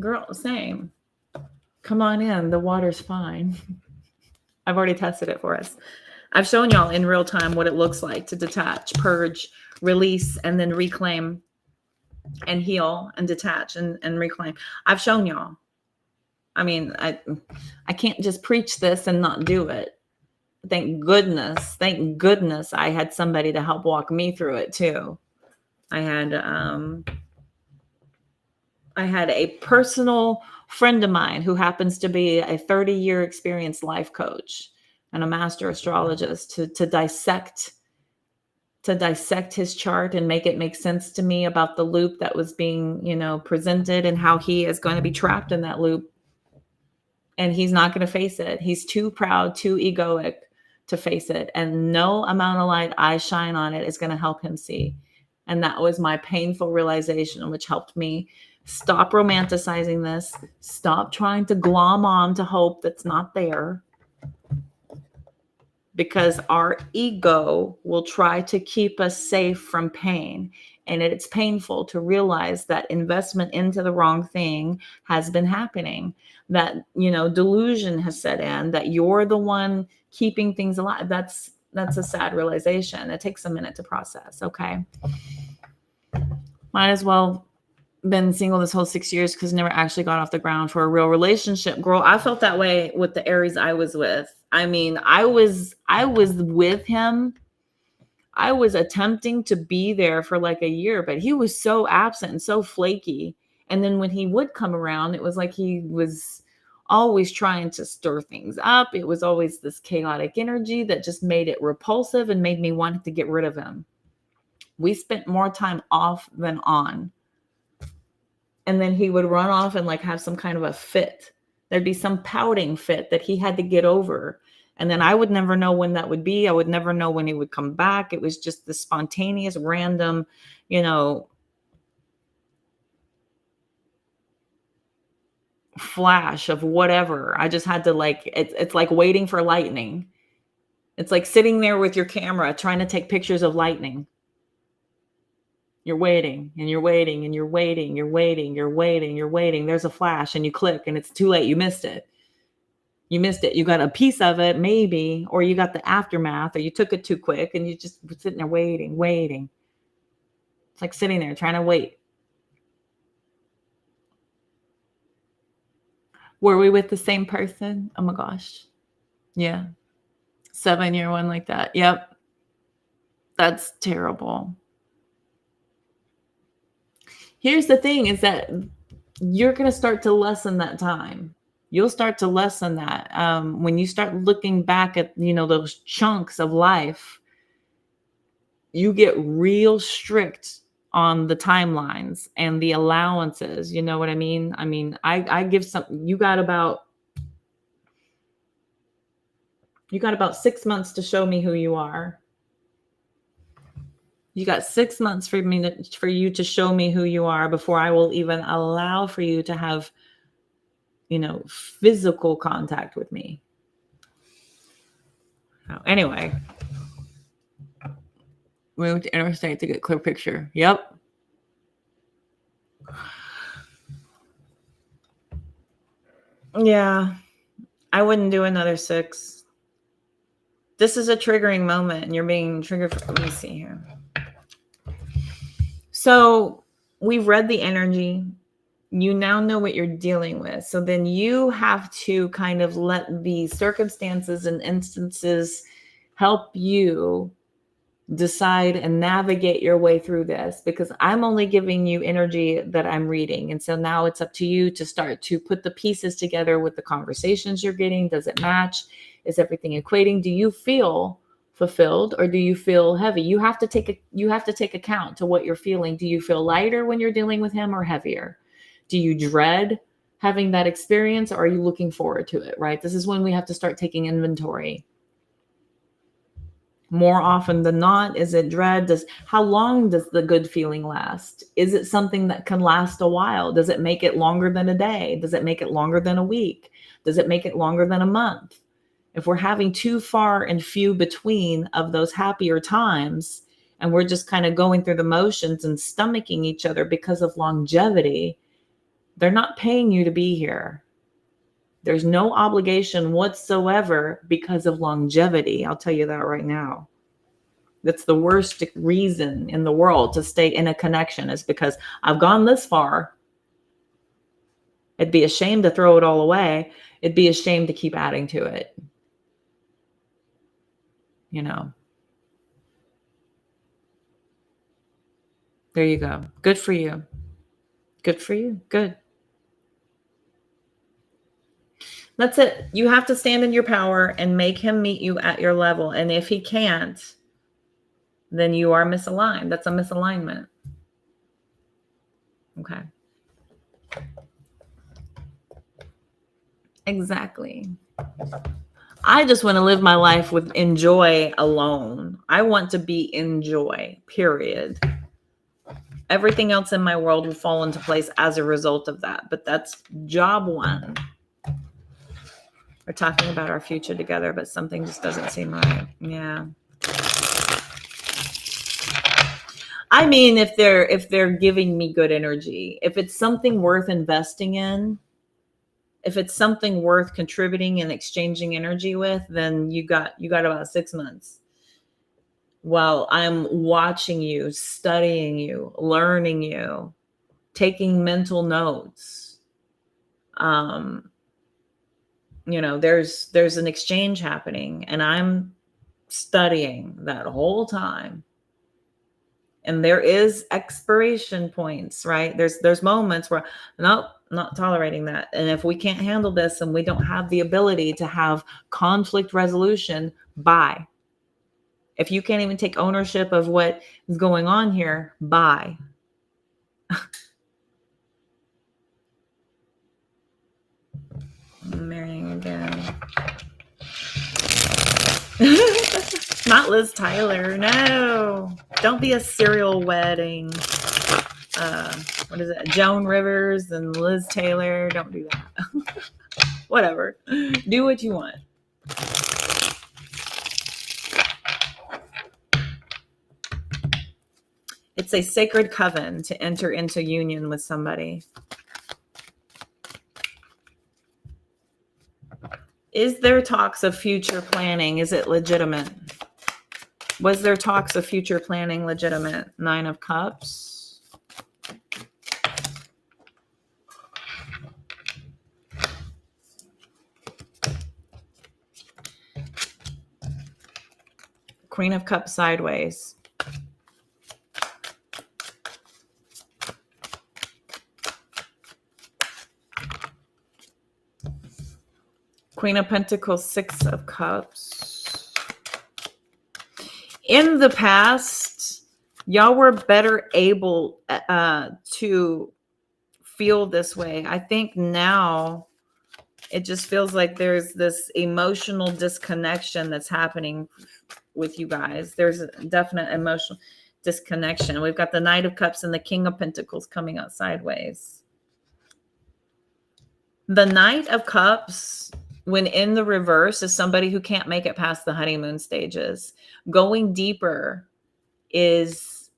Girl, same. Come on in. The water's fine. I've already tested it for us. I've shown y'all in real time what it looks like to detach, purge, release, and then reclaim and heal and detach and reclaim. I've shown y'all. I mean, I can't just preach this and not do it. Thank goodness I had somebody to help walk me through it too. I had a personal friend of mine who happens to be a 30-year experienced life coach and a master astrologist to dissect his chart and make it make sense to me about the loop that was being, presented, and how he is going to be trapped in that loop. And he's not going to face it. He's too proud, too egoic to face it. And no amount of light I shine on it is going to help him see. And that was my painful realization, which helped me stop romanticizing this, stop trying to glom on to hope that's not there. Because our ego will try to keep us safe from pain. And it's painful to realize that investment into the wrong thing has been happening. That, delusion has set in, that you're the one keeping things alive. That's a sad realization. It takes a minute to process. Okay. Might as well been single this whole 6 years, because never actually got off the ground for a real relationship. Girl, I felt that way with the Aries I was with. I mean, I was with him. I was attempting to be there for like a year, but he was so absent and so flaky. And then when he would come around, it was like he was always trying to stir things up. It was always this chaotic energy that just made it repulsive and made me want to get rid of him. We spent more time off than on. And then he would run off and like have some kind of a fit. There'd be some pouting fit that he had to get over. And then I would never know when that would be. I would never know when he would come back. It was just the spontaneous, random, flash of whatever. I just had to it's like waiting for lightning. It's like sitting there with your camera trying to take pictures of lightning. You're waiting and you're waiting and you're waiting, you're waiting, you're waiting, you're waiting. There's a flash and you click and it's too late. You missed it. You missed it. You got a piece of it, maybe, or you got the aftermath, or you took it too quick and you just were sitting there waiting. It's like sitting there trying to wait. Were we with the same person? Oh my gosh. Yeah. 7-year one like that. Yep. That's terrible. Here's the thing is that you're going to start to lessen that time. You'll start to lessen that when you start looking back at, those chunks of life. You get real strict on the timelines and the allowances. You know what I mean? I mean, I give you got about 6 months to show me who you are. You got 6 months for you to show me who you are before I will even allow for you to have, physical contact with me. So anyway, we went to interstate to get clear picture. Yep. Yeah, I wouldn't do another 6. This is a triggering moment and you're being triggered. Let me see here. So we've read the energy. you now know what you're dealing with. So then you have to kind of let the circumstances and instances help you decide and navigate your way through this, because I'm only giving you energy that I'm reading. And so now it's up to you to start to put the pieces together with the conversations you're getting. Does it match? Is everything equating? Do you feel fulfilled or do you feel heavy? You have to take account to what you're feeling. Do you feel lighter when you're dealing with him or heavier? Do you dread having that experience or are you looking forward to it, right? This is when we have to start taking inventory. More often than not, is it dread? How long does the good feeling last? Is it something that can last a while? Does it make it longer than a day? Does it make it longer than a week? Does it make it longer than a month? If we're having too far and few between of those happier times, and we're just kind of going through the motions and stomaching each other because of longevity, they're not paying you to be here. There's no obligation whatsoever because of longevity. I'll tell you that right now. That's the worst reason in the world to stay in a connection, is because I've gone this far. It'd be a shame to throw it all away. It'd be a shame to keep adding to it. You know. There you go. Good for you. Good for you. Good. That's it. You have to stand in your power and make him meet you at your level. And if he can't, then you are misaligned. That's a misalignment. Okay. Exactly. I just want to live my life with enjoy alone. I want to be in joy, period. Everything else in my world will fall into place as a result of that. But that's job one. We're talking about our future together, but something just doesn't seem right. Yeah. I mean, if they're giving me good energy, if it's something worth investing in, if it's something worth contributing and exchanging energy with, then you got about 6 months. While I'm watching you, studying you, learning you, taking mental notes. There's an exchange happening and I'm studying that whole time. And there is expiration points, right? There's moments where, nope, not tolerating that. And if we can't handle this and we don't have the ability to have conflict resolution, bye. If you can't even take ownership of what is going on here, bye. I'm marrying again. Not Liz Tyler. No. Don't be a serial wedding. What is it? Joan Rivers and Liz Taylor. Don't do that. Whatever. Do what you want. It's a sacred coven to enter into union with somebody. Is there talks of future planning? Is it legitimate? Was there talks of future planning legitimate? 9 of Cups. Queen of Cups sideways. Queen of Pentacles, 6 of Cups. In the past, y'all were better able to feel this way. I think now it just feels like there's this emotional disconnection that's happening with you guys. There's a definite emotional disconnection. We've got the Knight of Cups and the King of Pentacles coming out sideways. The Knight of Cups, when in the reverse, is somebody who can't make it past the honeymoon stages. Going deeper is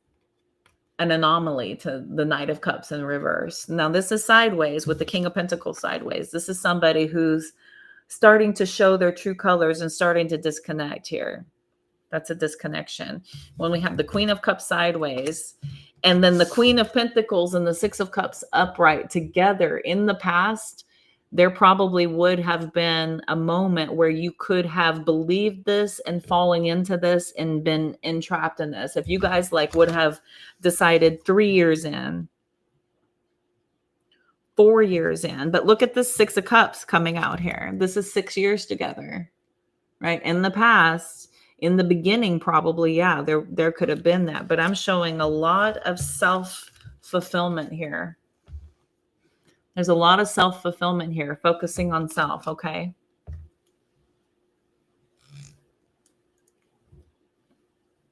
an anomaly to the Knight of Cups in reverse. Now, this is sideways with the King of Pentacles sideways. This is somebody who's starting to show their true colors and starting to disconnect here. That's a disconnection. When we have the Queen of Cups sideways, and then the Queen of Pentacles and the Six of Cups upright together in the past, there probably would have been a moment where you could have believed this and falling into this and been entrapped in this. If you guys like would have decided 3 years in, 4 years in, but look at this Six of Cups coming out here. This is 6 years together, right? In the past, in the beginning, probably, yeah, there could have been that, but I'm showing a lot of self-fulfillment here. There's a lot of self-fulfillment here, focusing on self, okay?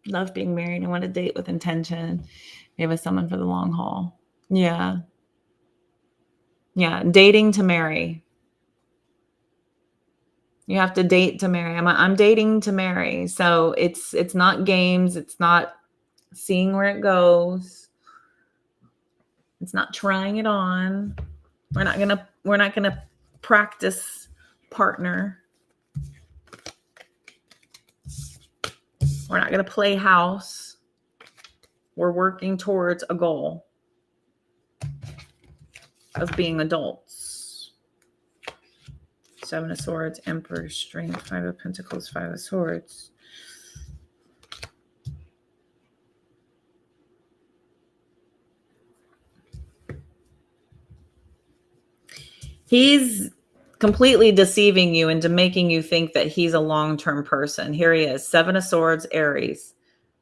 Love being married. I want to date with intention. Maybe with someone for the long haul. Yeah. Yeah. Dating to marry. You have to date to marry. I'm dating to marry. So it's not games. It's not seeing where it goes. It's not trying it on. We're not gonna practice partner. We're not gonna play house. We're working towards a goal of being adults. Seven of Swords, Emperor, Strength, Five of Pentacles, Five of Swords. He's completely deceiving you into making you think that he's a long-term person. Here he is, Seven of Swords, Aries,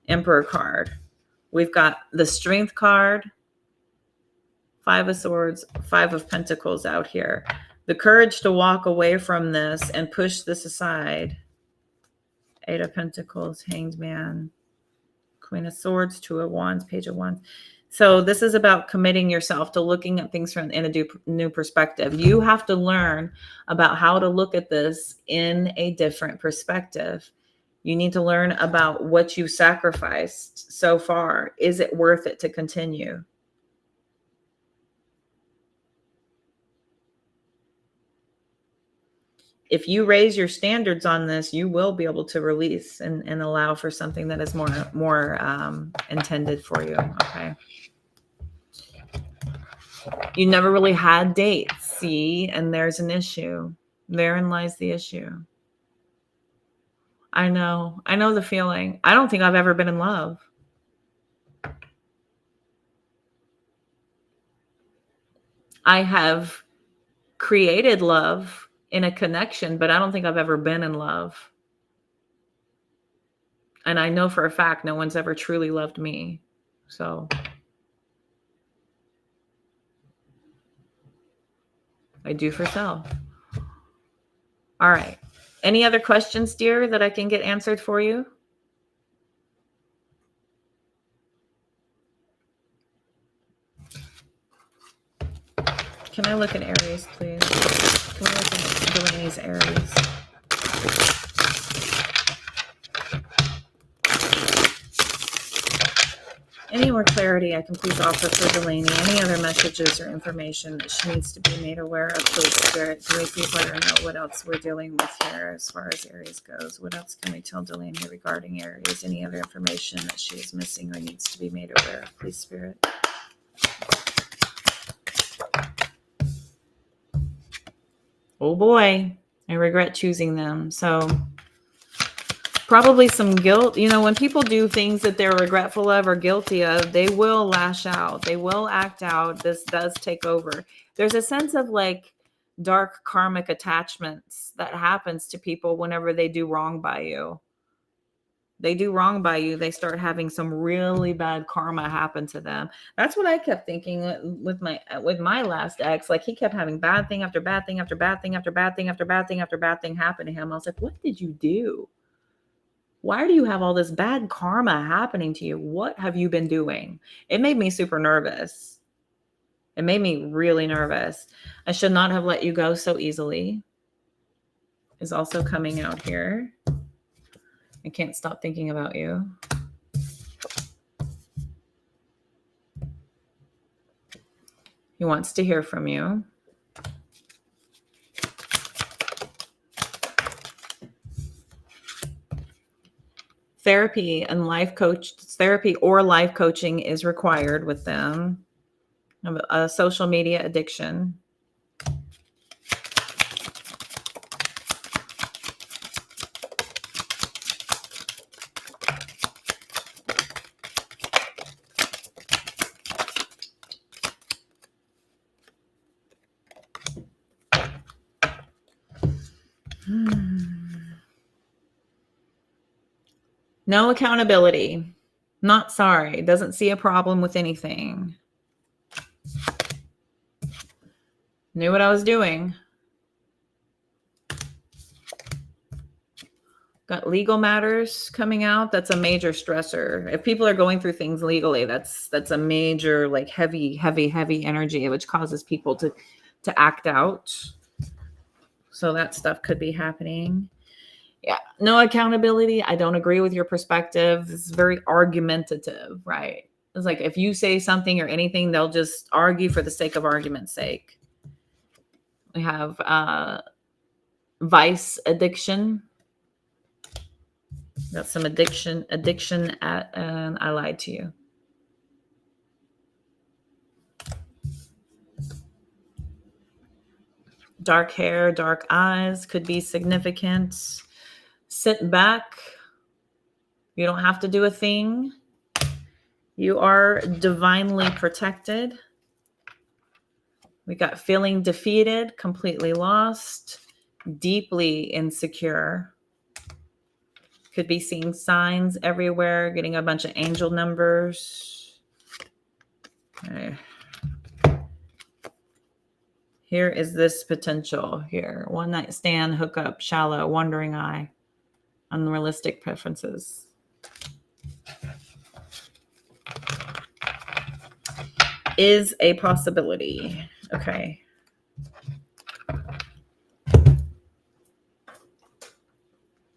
Emperor card. We've got the Strength card, Five of Swords, Five of Pentacles out here. The courage to walk away from this and push this aside. Eight of Pentacles, Hanged Man, Queen of Swords, Two of Wands, Page of Wands. So this is about committing yourself to looking at things from in a new perspective. You have to learn about how to look at this in a different perspective. You need to learn about what you sacrificed so far. Is it worth it to continue? If you raise your standards on this, you will be able to release and allow for something that is more intended for you. Okay. You never really had dates, see, and there's an issue. Therein lies the issue. I know the feeling. I don't think I've ever been in love. I have created love in a connection, but I don't think I've ever been in love. And I know for a fact no one's ever truly loved me. So I do for self. All right. Any other questions, dear, that I can get answered for you? Can I look at Aries, please? Can we look at Delaney's Aries? Any more clarity I can please offer for Delaney? Any other messages or information that she needs to be made aware of? Please, Spirit, can we please let her know what else we're dealing with here as far as Aries goes? What else can we tell Delaney regarding Aries? Any other information that she is missing or needs to be made aware of? Please, Spirit. Oh boy, I regret choosing them. So probably some guilt. You know, when people do things that they're regretful of or guilty of, they will lash out. They will act out. This does take over. There's a sense of like dark karmic attachments that happens to people whenever they do wrong by you. They do wrong by you, they start having some really bad karma happen to them. That's what I kept thinking with my last ex. Like he kept having bad thing after bad thing after bad thing after bad thing after bad thing after bad thing happen to him. I was like, what did you do? Why do you have all this bad karma happening to you? What have you been doing? It made me super nervous. It made me really nervous. I should not have let you go so easily. Is also coming out here. I can't stop thinking about you. He wants to hear from you. Therapy and therapy or life coaching is required with them. A social media addiction. No accountability. Not sorry. Doesn't see a problem with anything. Knew what I was doing. Got legal matters coming out. That's a major stressor. If people are going through things legally, that's a major, like, heavy energy, which causes people to act out. So that stuff could be happening. Yeah. No accountability. I don't agree with your perspective. It's very argumentative, right? It's like if you say something or anything, they'll just argue for the sake of argument's sake. We have vice addiction. Got some addiction at, and I lied to you. Dark hair, dark eyes could be significant. Sit back. You don't have to do a thing. You are divinely protected. We got feeling defeated, completely lost, deeply insecure. Could be seeing signs everywhere, getting a bunch of angel numbers. Okay. Here is this potential here. One night stand, hookup, shallow, wandering eye, unrealistic preferences. Is a possibility. Okay.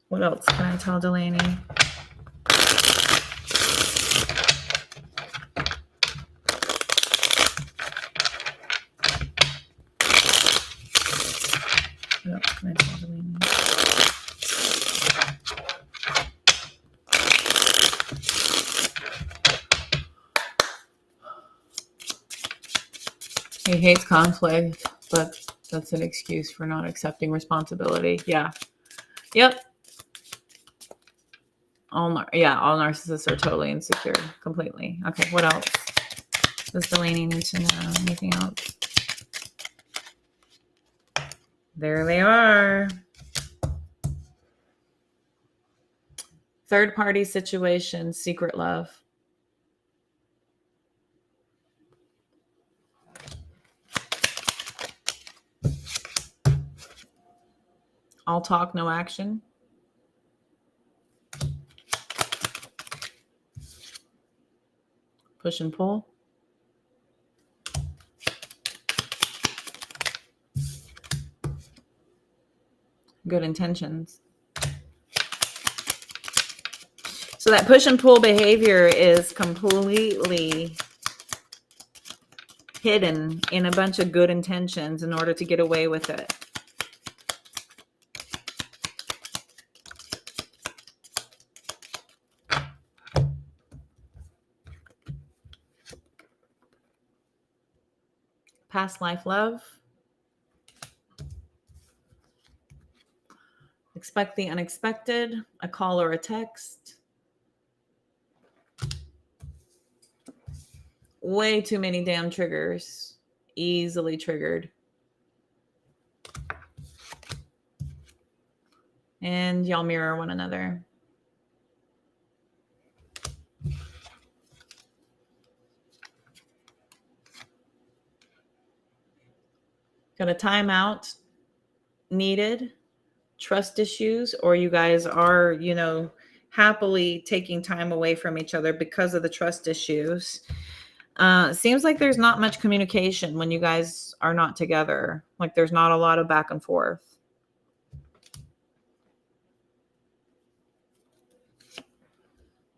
What else can I tell Delaney? What else can I tell Delaney? He hates conflict, but that's an excuse for not accepting responsibility. Yeah. Yep. All narcissists are totally insecure, completely. Okay, what else does Delaney need to know? Anything else? There they are. Third party situation, secret love. All talk, no action. Push and pull. Good intentions. So that push and pull behavior is completely hidden in a bunch of good intentions in order to get away with it. Past life love. Expect the unexpected, a call or a text. Way too many damn triggers. Easily triggered. And y'all mirror one another. Got a timeout needed. Trust issues, or you guys are, happily taking time away from each other because of the trust issues. Seems like there's not much communication when you guys are not together. Like there's not a lot of back and forth.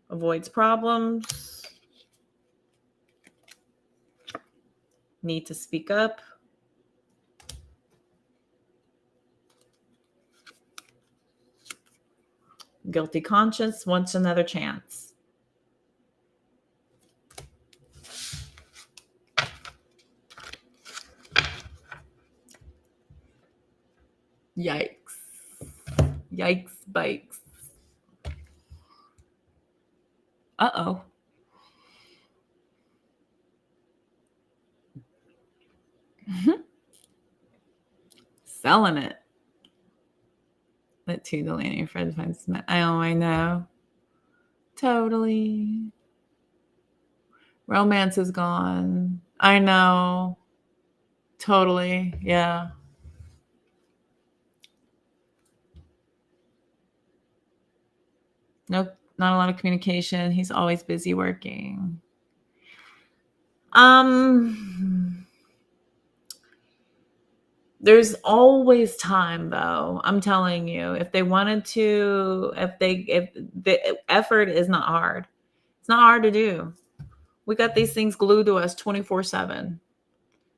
Avoids problems. Need to speak up. Guilty conscience wants another chance. Yikes. Yikes, bikes. Uh-oh. Selling it. Let two Delaney and Fred find Smith. Oh, I know. Totally. Romance is gone. I know. Totally. Yeah. Nope. Not a lot of communication. He's always busy working. There's always time, though. I'm telling you, if they wanted to, if the effort is not hard, it's not hard to do. We got these things glued to us 24/7.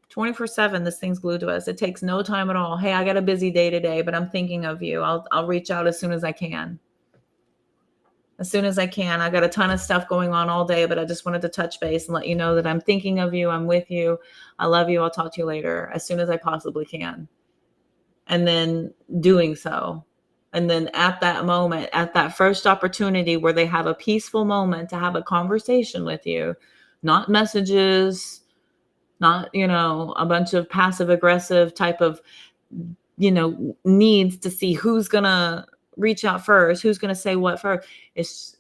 24/7, this thing's glued to us. It takes no time at all. Hey, I got a busy day today, but I'm thinking of you. I'll reach out as soon as I can. As soon as I can. I got a ton of stuff going on all day, but I just wanted to touch base and let you know that I'm thinking of you. I'm with you. I love you. I'll talk to you later as soon as I possibly can. And then doing so. And then at that moment, at that first opportunity where they have a peaceful moment to have a conversation with you, not messages, not, a bunch of passive aggressive type of, needs to see who's going to reach out first, who's going to say what first. It's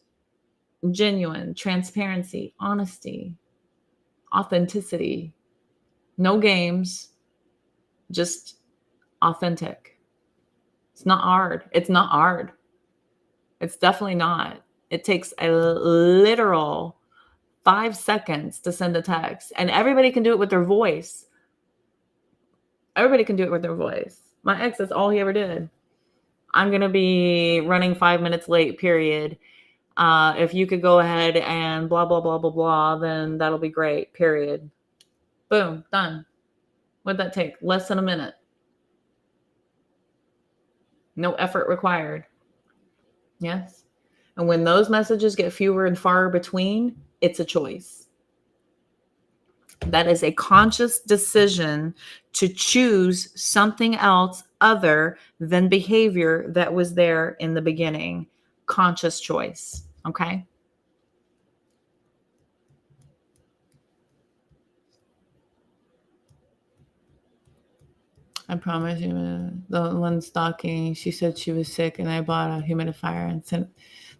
genuine transparency, honesty, authenticity, no games, just authentic. It's not hard. It's not hard. It's definitely not. It takes a literal 5 seconds to send a text, and everybody can do it with their voice. Everybody can do it with their voice. My ex, that's all he ever did. I'm going to be running 5 minutes late, period. If you could go ahead and blah, blah, blah, blah, blah, then that'll be great, period. Boom, done. What'd that take? Less than a minute. No effort required. Yes. And when those messages get fewer and far between, it's a choice. That is a conscious decision to choose something else other than behavior that was there in the beginning. Conscious choice. Okay. I promise you, the one stalking, she said she was sick, and I bought a humidifier and sent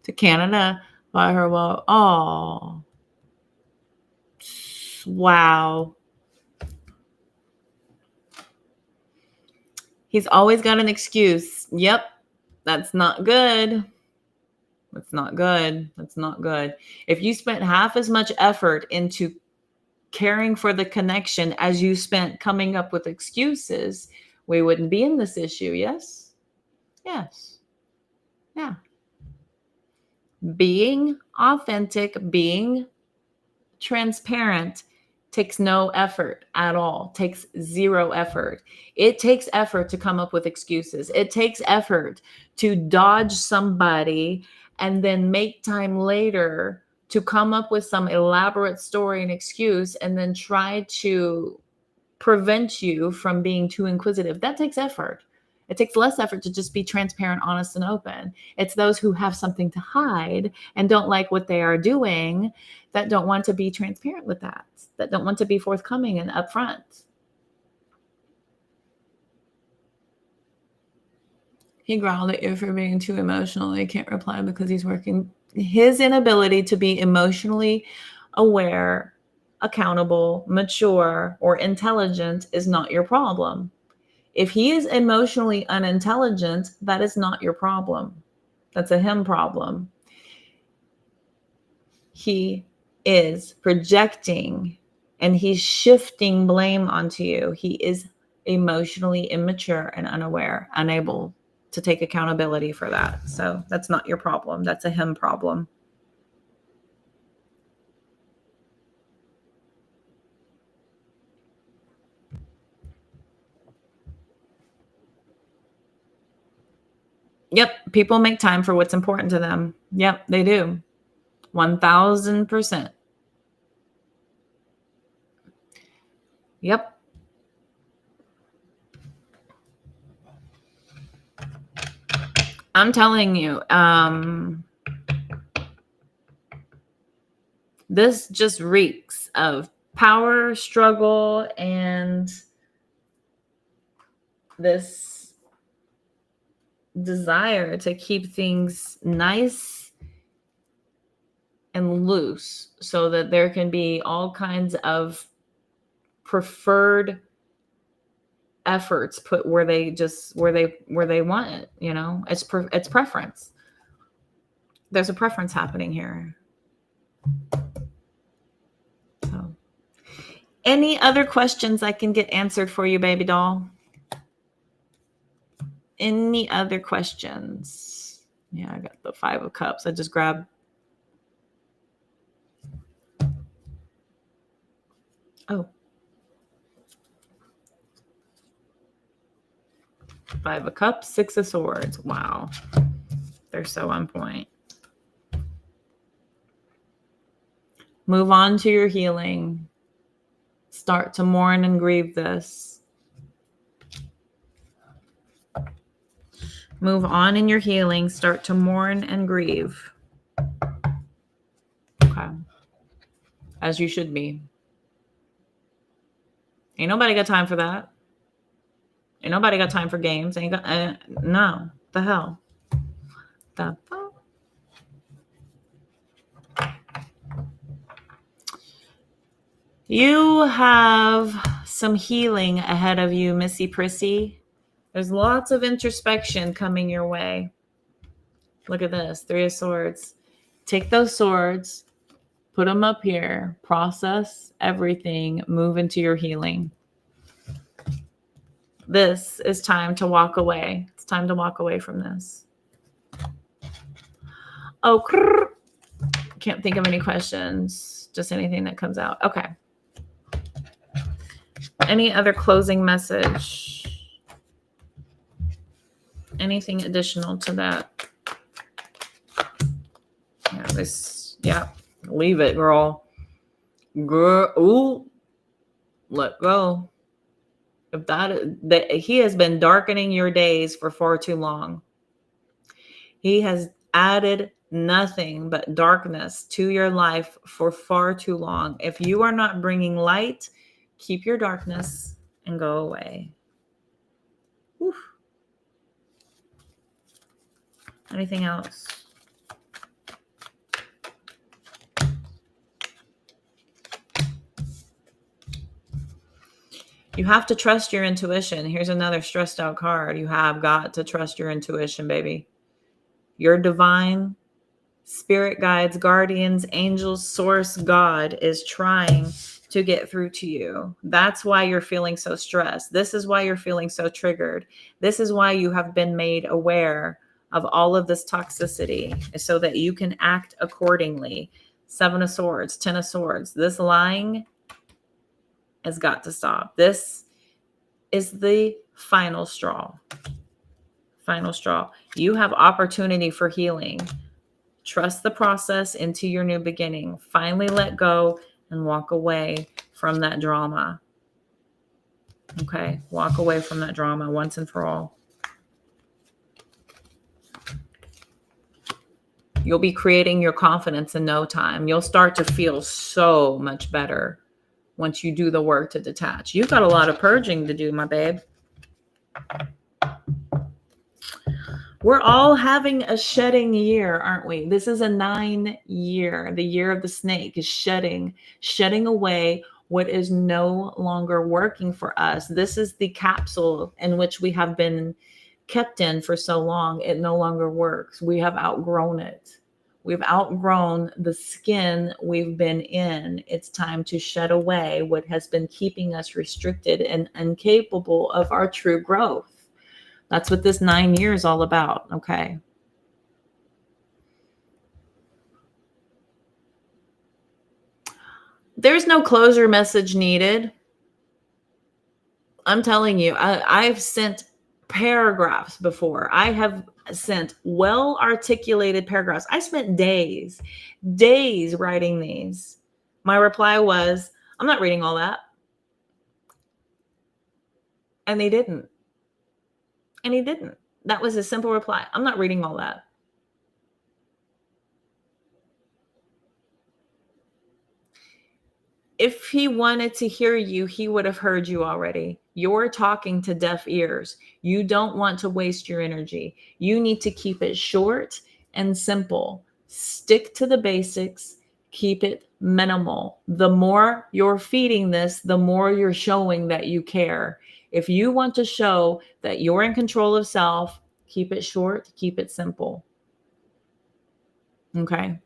to Canada. Bought her, oh, wow. He's always got an excuse. Yep, that's not good. That's not good. That's not good. If you spent half as much effort into caring for the connection as you spent coming up with excuses, we wouldn't be in this issue. Yes? Yes. Yeah. Being authentic, being transparent takes no effort at all, takes zero effort. It takes effort to come up with excuses. It takes effort to dodge somebody and then make time later to come up with some elaborate story and excuse and then try to prevent you from being too inquisitive. That takes effort. It takes less effort to just be transparent, honest, and open. It's those who have something to hide and don't like what they are doing that don't want to be transparent with that don't want to be forthcoming and upfront. He growled at you for being too emotional. He can't reply because he's working. His inability to be emotionally aware, accountable, mature, or intelligent is not your problem. If he is emotionally unintelligent, that is not your problem. That's a him problem. He is projecting and he's shifting blame onto you. He is emotionally immature and unaware, unable to take accountability for that. So that's not your problem. That's a him problem. Yep. People make time for what's important to them. Yep, they do. 1000%. Yep. I'm telling you, this just reeks of power, struggle, and this desire to keep things nice and loose so that there can be all kinds of preferred efforts put where they want it. It's preference. There's a preference happening here. So, any other questions I can get answered for you, baby doll? Any other questions? Yeah, I got the 5 of Cups. I just grabbed. Oh. 5 of Cups, 6 of Swords. Wow. They're so on point. Move on to your healing. Start to mourn and grieve this. Move on in your healing. Start to mourn and grieve. Okay. As you should be. Ain't nobody got time for that. Ain't nobody got time for games. Ain't got no. The hell. The fuck. You have some healing ahead of you, Missy Prissy. There's lots of introspection coming your way. Look at this. 3 of Swords. Take those swords, put them up here, process everything, move into your healing. This is time to walk away. It's time to walk away from this. Oh, can't think of any questions. Just anything that comes out. Okay. Any other closing message? Anything additional to that? Yeah, leave it, girl. Ooh, let go. If that he has been darkening your days for far too long. He has added nothing but darkness to your life for far too long. If you are not bringing light, keep your darkness and go away. Whew. Anything else? You have to trust your intuition. Here's another stressed out card. You have got to trust your intuition, baby. Your divine spirit guides, guardians, angels, source, God is trying to get through to you. That's why you're feeling so stressed. This is why you're feeling so triggered. This is why you have been made aware of all of this toxicity so that you can act accordingly. 7 of Swords, 10 of Swords. This lying has got to stop. This is the final straw. Final straw. You have opportunity for healing. Trust the process into your new beginning. Finally let go and walk away from that drama. Okay? Walk away from that drama once and for all. You'll be creating your confidence in no time. You'll start to feel so much better once you do the work to detach. You've got a lot of purging to do, my babe. We're all having a shedding year, aren't we? This is a 9 year. The year of the snake is shedding away what is no longer working for us. This is the capsule in which we have been kept in for so long. It no longer works. We have outgrown it. We've outgrown the skin we've been in. It's time to shed away what has been keeping us restricted and incapable of our true growth. That's what this 9 years is all about, okay? There's no closure message needed. I'm telling you, I've sent paragraphs before. I have sent well articulated paragraphs. I spent days writing these. My reply was, I'm not reading all that. And they didn't. And he didn't. That was a simple reply. I'm not reading all that. If he wanted to hear you, he would have heard you already. You're talking to deaf ears. You don't want to waste your energy. You need to keep it short and simple. Stick to the basics. Keep it minimal. The more you're feeding this, the more you're showing that you care. If you want to show that you're in control of self, keep it short, keep it simple. Okay?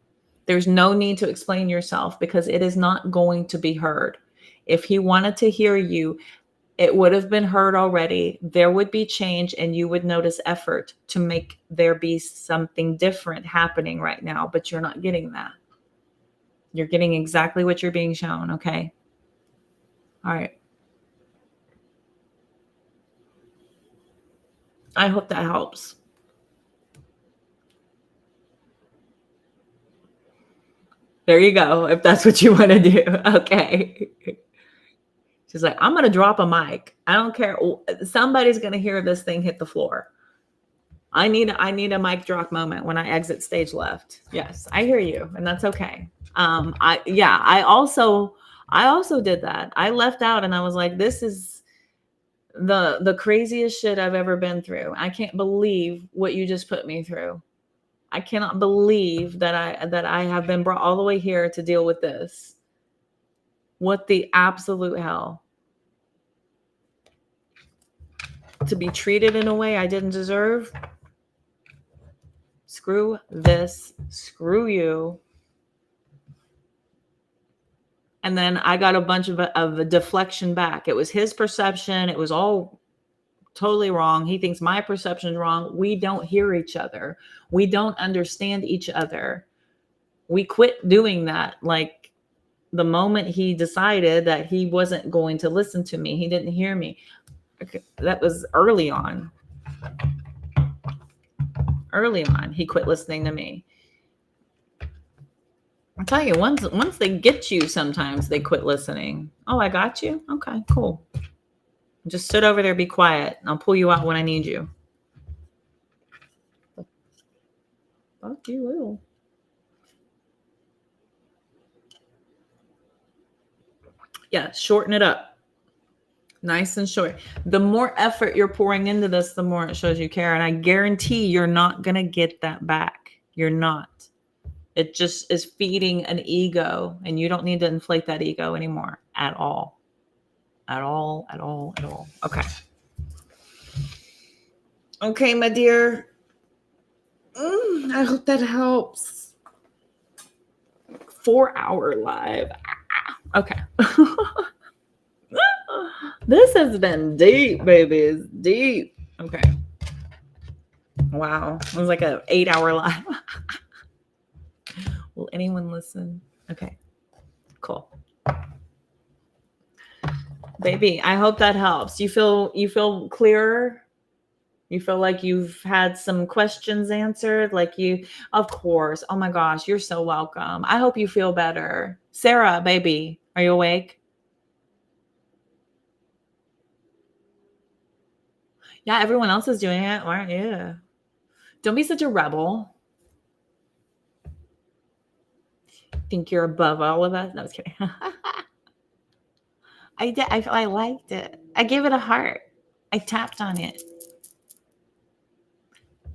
There's no need to explain yourself because it is not going to be heard. If he wanted to hear you, it would have been heard already. There would be change and you would notice effort to make there be something different happening right now, but you're not getting that. You're getting exactly what you're being shown, okay? All right. I hope that helps. There you go, if that's what you want to do. Okay. She's like, I'm going to drop a mic. I don't care. Somebody's going to hear this thing hit the floor. I need a mic drop moment when I exit stage left. Yes, I hear you, and that's okay. I also did that. I left out and I was like, this is the craziest shit I've ever been through. I can't believe what you just put me through. I cannot believe that I have been brought all the way here to deal with this. What the absolute hell? To be treated in a way I didn't deserve? Screw this. Screw you. And then I got a bunch of a deflection back. It was his perception. It was all totally wrong. He thinks my perception is wrong. We don't hear each other. We don't understand each other. We quit doing that. Like the moment he decided that he wasn't going to listen to me, he didn't hear me. Okay, that was early on. Early on, he quit listening to me. I'll tell you, once they get you, sometimes they quit listening. Oh, I got you? Okay, cool. Just sit over there, be quiet. I'll pull you out when I need you. Fuck you will. Yeah, shorten it up. Nice and short. The more effort you're pouring into this, the more it shows you care. And I guarantee you're not going to get that back. You're not. It just is feeding an ego, and you don't need to inflate that ego anymore at all. At all. Okay. Okay, my dear. I hope that helps. 4-hour live. Okay. This has been deep, baby. It's deep. Okay. Wow. It was like an 8-hour live. Will anyone listen? Okay. Cool. Baby, I hope that helps. You feel clearer? You feel like you've had some questions answered? Of course. Oh my gosh, you're so welcome. I hope you feel better. Sarah, baby, are you awake? Yeah, everyone else is doing it, aren't you? Don't be such a rebel. Think you're above all of us? No, I was kidding. I did. I liked it. I gave it a heart. I tapped on it.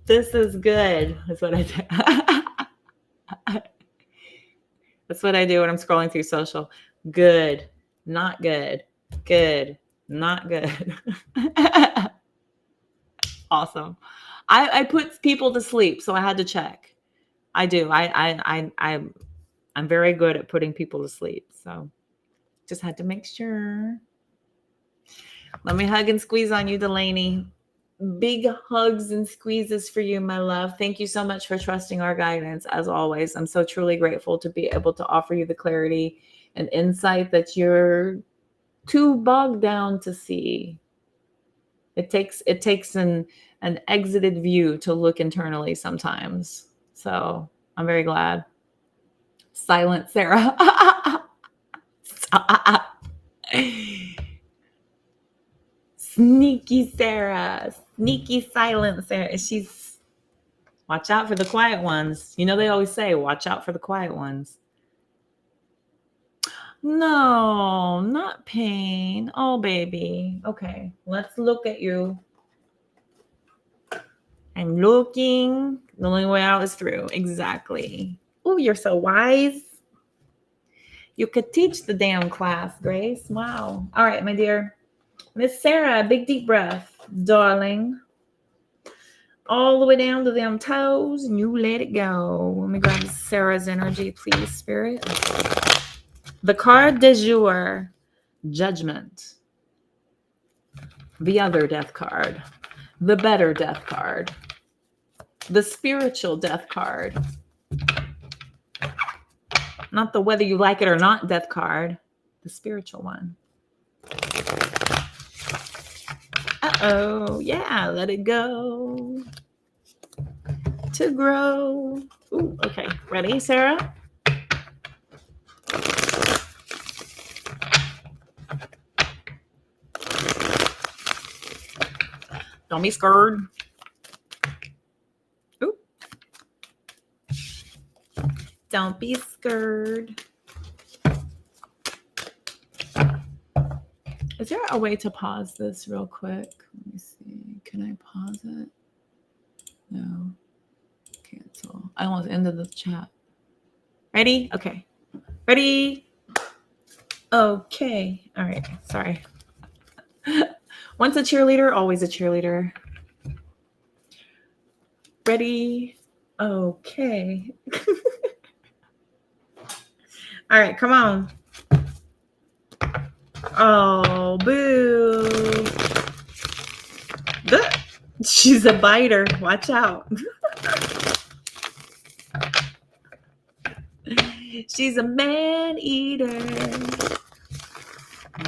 This is good. That's what I do. That's what I do when I'm scrolling through social. Good, not good. Good, not good. Awesome. I put people to sleep, so I had to check. I do. I'm very good at putting people to sleep, so just had to make sure. Let me hug and squeeze on you, Delaney. Big hugs and squeezes for you, my love. Thank you so much for trusting our guidance. As always, I'm so truly grateful to be able to offer you the clarity and insight that you're too bogged down to see. It takes an exited view to look internally sometimes. So I'm very glad. Silent Sarah. Stop. Sneaky Sarah. Sneaky silent Sarah. She's watch out for the quiet ones. You know, they always say, watch out for the quiet ones. No, not pain. Oh, baby. Okay, let's look at you. I'm looking. The only way out is through. Exactly. Oh, you're so wise. You could teach the damn class, Grace. Wow. All right, my dear. Miss Sarah, big deep breath, darling. All the way down to them toes, and you let it go. Let me grab Sarah's energy, please, Spirit. The card de jour, Judgment. The other death card. The better death card. The spiritual death card. Not the whether you like it or not death card. The spiritual one. Uh-oh. Yeah, let it go. To grow. Ooh, okay. Ready, Sarah? Don't be scared. Ooh. Don't be scared. Is there a way to pause this real quick? Let me see. Can I pause it? No. Cancel. I almost ended the chat. Ready? Okay. Ready? Okay. All right. Sorry. Once a cheerleader, always a cheerleader. Ready? Okay. All right. Come on. Oh, boo. She's a biter. Watch out. She's a man eater.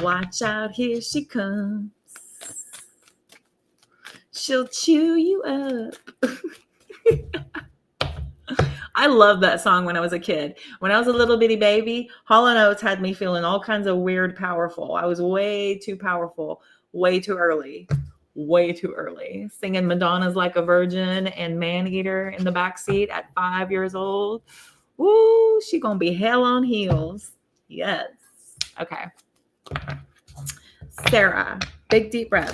Watch out, here she comes. She'll chew you up. I love that song when I was a kid. When I was a little bitty baby, Hall & Oates had me feeling all kinds of weird powerful. I was way too powerful, way too early. Way too early. Singing Madonna's Like a Virgin and Man Eater in the backseat at 5 years old. Ooh, she gonna be hell on heels. Yes. Okay. Sarah, big deep breath.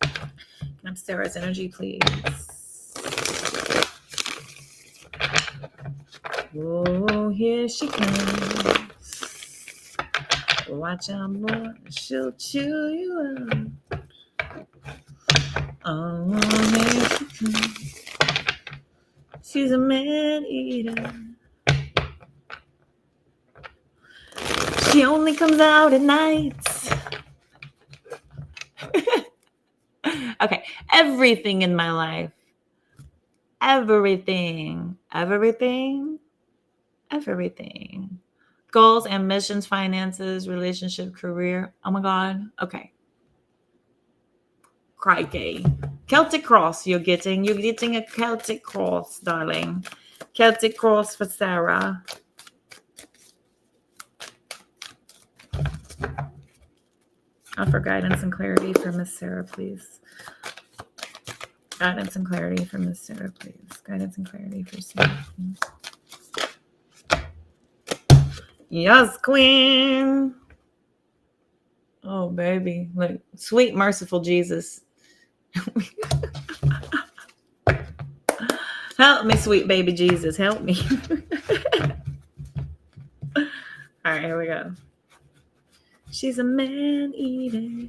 Can I have Sarah's energy, please? Oh, here she comes. Watch out, boy. She'll chew you up. Oh, here she comes. She's a man eater. She only comes out at night. Okay. Everything in my life. Everything. Goals, ambitions, finances, relationship, career. Oh my God. Okay. Crikey. Celtic cross you're getting. You're getting a Celtic cross, darling. Celtic cross for Sarah. Offer guidance and clarity for Miss Sarah, please. Guidance and clarity for Miss Sarah, please. Guidance and clarity for Sarah, please. Yes, queen. Oh, baby. Look, sweet, merciful Jesus. Help me, sweet baby Jesus. Help me. All right, here we go. She's a man eater.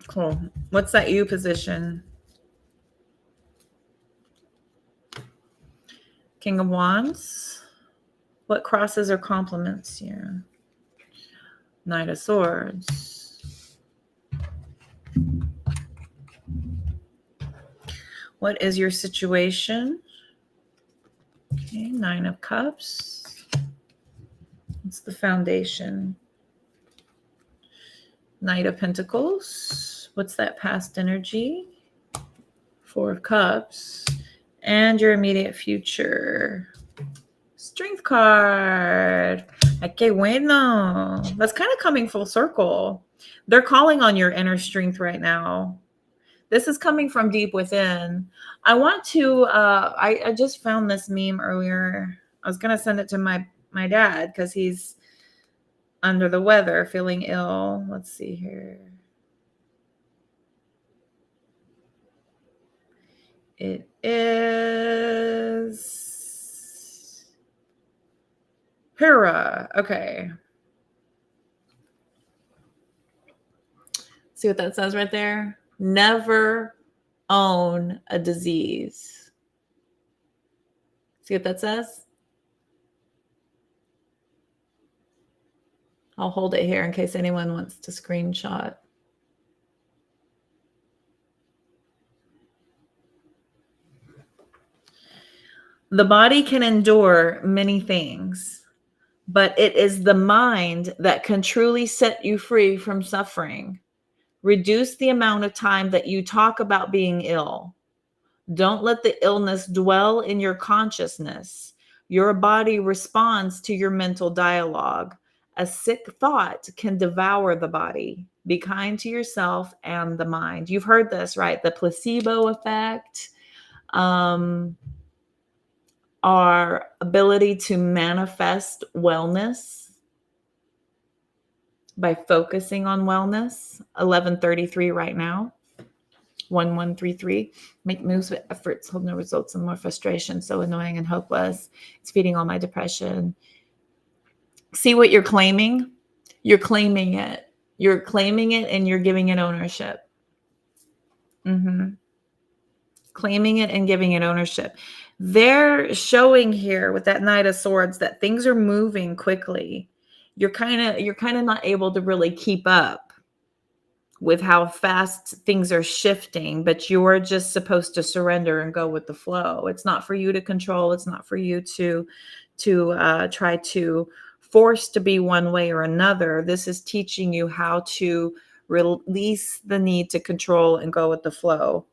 Cool. What's that you position? King of Wands. What crosses or complements here? Knight of Swords. What is your situation? Okay, Nine of Cups. What's the foundation? Knight of Pentacles. What's that past energy? Four of Cups. And your immediate future. Strength card. Que bueno. That's kind of coming full circle. They're calling on your inner strength right now. This is coming from deep within. I want to, I just found this meme earlier. I was going to send it to my dad because he's under the weather, feeling ill. Let's see here. It is Hera. Okay. See what that says right there? Never own a disease. See what that says? I'll hold it here in case anyone wants to screenshot. The body can endure many things, but it is the mind that can truly set you free from suffering. Reduce the amount of time that you talk about being ill. Don't let the illness dwell in your consciousness. Your body responds to your mental dialogue. A sick thought can devour the body. Be kind to yourself and the mind. You've heard this, right? The placebo effect. Our ability to manifest wellness by focusing on wellness. 1133 right now. 1133. Make moves with efforts, hold no results, and more frustration. So annoying and hopeless. It's feeding all my depression. See what you're claiming? You're claiming it. You're claiming it and you're giving it ownership. Claiming it and giving it ownership. They're showing here with that Knight of Swords that things are moving quickly. You're kind of not able to really keep up with how fast things are shifting, but you're just supposed to surrender and go with the flow. It's not for you to control. It's not for you to try to force to be one way or another. This is teaching you how to release the need to control and go with the flow.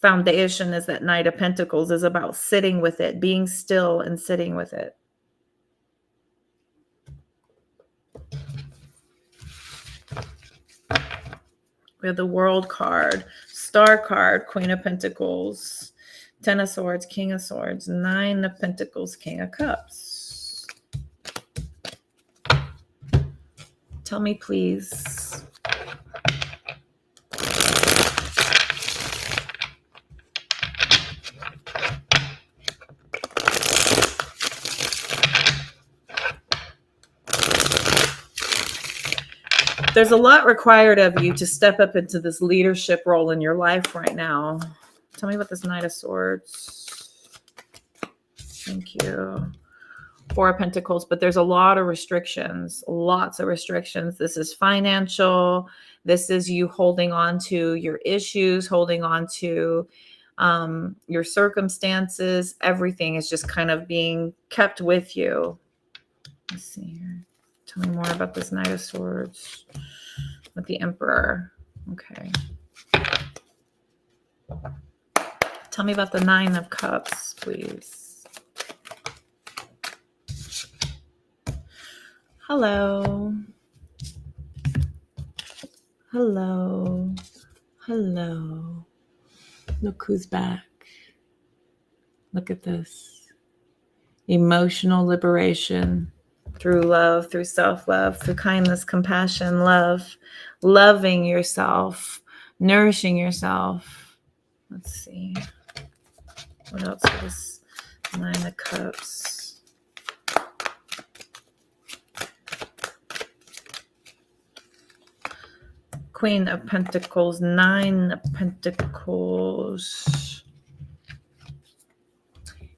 Foundation is that Knight of Pentacles is about sitting with it, being still and sitting with it. We have the World card, Star card, Queen of Pentacles, Ten of Swords, King of Swords, Nine of Pentacles, King of Cups. Tell me, please. There's a lot required of you to step up into this leadership role in your life right now. Tell me about this Knight of Swords. Thank you. Four of Pentacles, but there's a lot of restrictions, lots of restrictions. This is financial. This is you holding on to your issues, holding on to your circumstances. Everything is just kind of being kept with you. Let's see here. Tell me more about this Knight of Swords with the Emperor. Okay. Tell me about the Nine of Cups, please. Hello. Hello. Hello. Look who's back. Look at this. Emotional liberation. Through love, through self-love, through kindness, compassion, love, loving yourself, nourishing yourself. Let's see. What else is Nine of Cups? Queen of Pentacles, Nine of Pentacles.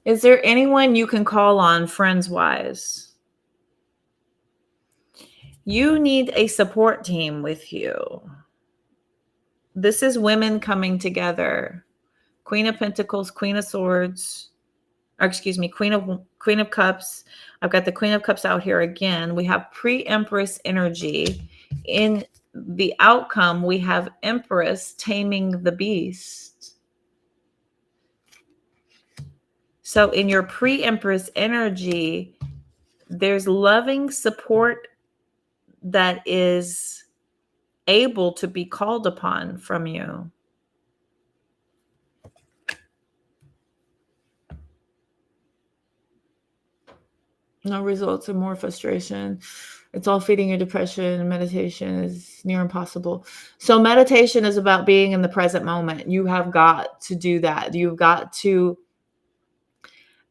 Is there anyone you can call on friends-wise? You need a support team with you. This is women coming together. Queen of Pentacles, Queen of Swords, or excuse me, Queen of Cups. I've got the Queen of Cups out here again. We have pre-Empress energy. In the outcome, we have Empress taming the beast. So in your pre-Empress energy, there's loving support that is able to be called upon from you. No results and more frustration. It's all feeding your depression. Meditation is near impossible. So meditation is about being in the present moment. You have got to do that. You've got to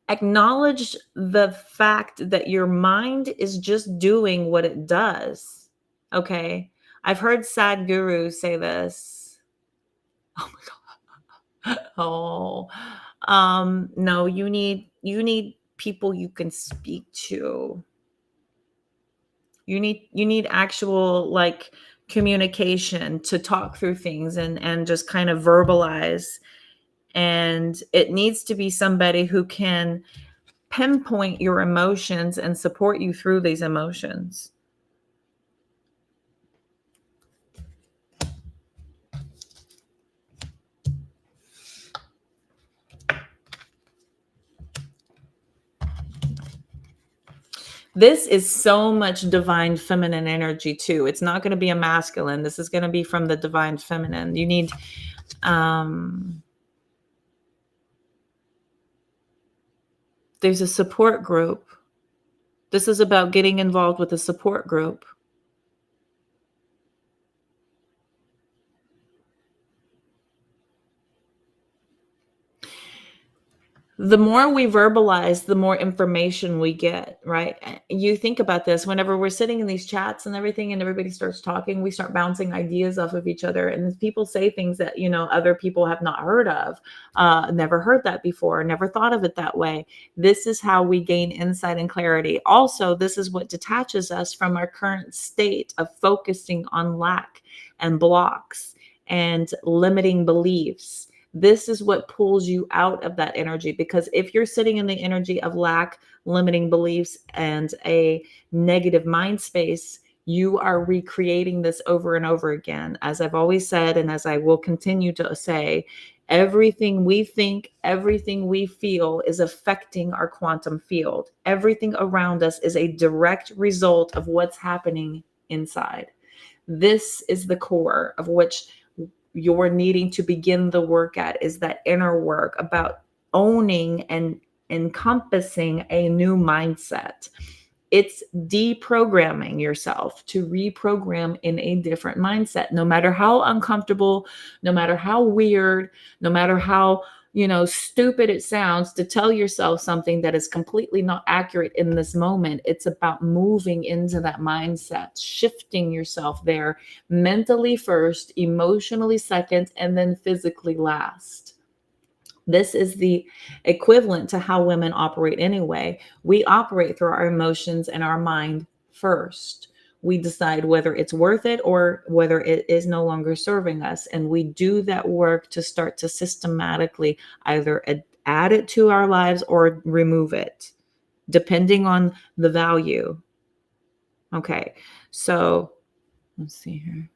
acknowledge the fact that your mind is just doing what it does. Okay. I've heard Sadhguru say this. Oh my God. No, you need people you can speak to. You need actual like communication to talk through things and just kind of verbalize. And it needs to be somebody who can pinpoint your emotions and support you through these emotions. This is so much divine feminine energy too. It's not going to be a masculine. This is going to be from the divine feminine. You need there's a support group. This is about getting involved with a support group. The more we verbalize, the more information we get, right? You think about this whenever we're sitting in these chats and everything, and everybody starts talking, we start bouncing ideas off of each other. And people say things that, other people have not heard of, never heard that before, never thought of it that way. This is how we gain insight and clarity. Also, this is what detaches us from our current state of focusing on lack and blocks and limiting beliefs. This is what pulls you out of that energy, because if you're sitting in the energy of lack, limiting beliefs, and a negative mind space, you are recreating this over and over again. As I've always said, and as I will continue to say, everything we think, everything we feel is affecting our quantum field. Everything around us is a direct result of what's happening inside. This is the core of which you're needing to begin the work at, is that inner work about owning and encompassing a new mindset. It's deprogramming yourself to reprogram in a different mindset, no matter how uncomfortable, no matter how weird, no matter how stupid it sounds to tell yourself something that is completely not accurate in this moment. It's about moving into that mindset, shifting yourself there mentally first, emotionally second, and then physically last. This is the equivalent to how women operate anyway. We operate through our emotions and our mind first. We decide whether it's worth it or whether it is no longer serving us. And we do that work to start to systematically either add it to our lives or remove it, depending on the value. Okay, so let's see here.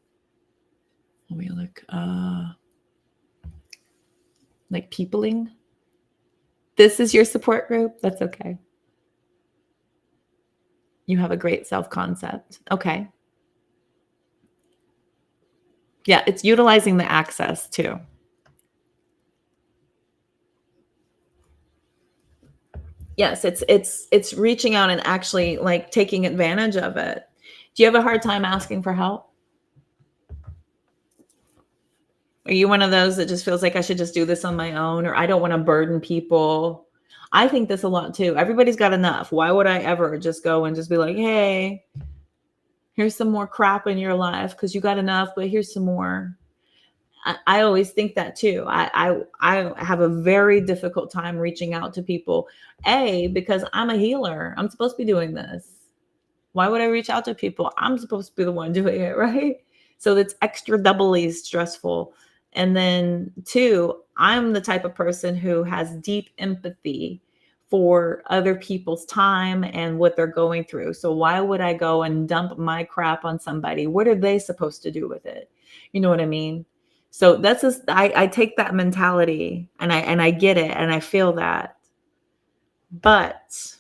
Let me look. Like peopling. This is your support group. That's okay. You have a great self-concept. Okay. Yeah, it's utilizing the access too. Yes, it's reaching out and actually like taking advantage of it. Do you have a hard time asking for help? Are you one of those that just feels like I should just do this on my own, or I don't want to burden people? I think this a lot too. Everybody's got enough. Why would I ever just go and just be like, hey, here's some more crap in your life because you got enough, but here's some more. I always think that too. I have a very difficult time reaching out to people. Because I'm a healer. I'm supposed to be doing this. Why would I reach out to people? I'm supposed to be the one doing it, right? So that's extra doubly stressful. And then two, I'm the type of person who has deep empathy for other people's time and what they're going through. So why would I go and dump my crap on somebody? What are they supposed to do with it? You know what I mean? So that's just I take that mentality and I get it and I feel that. But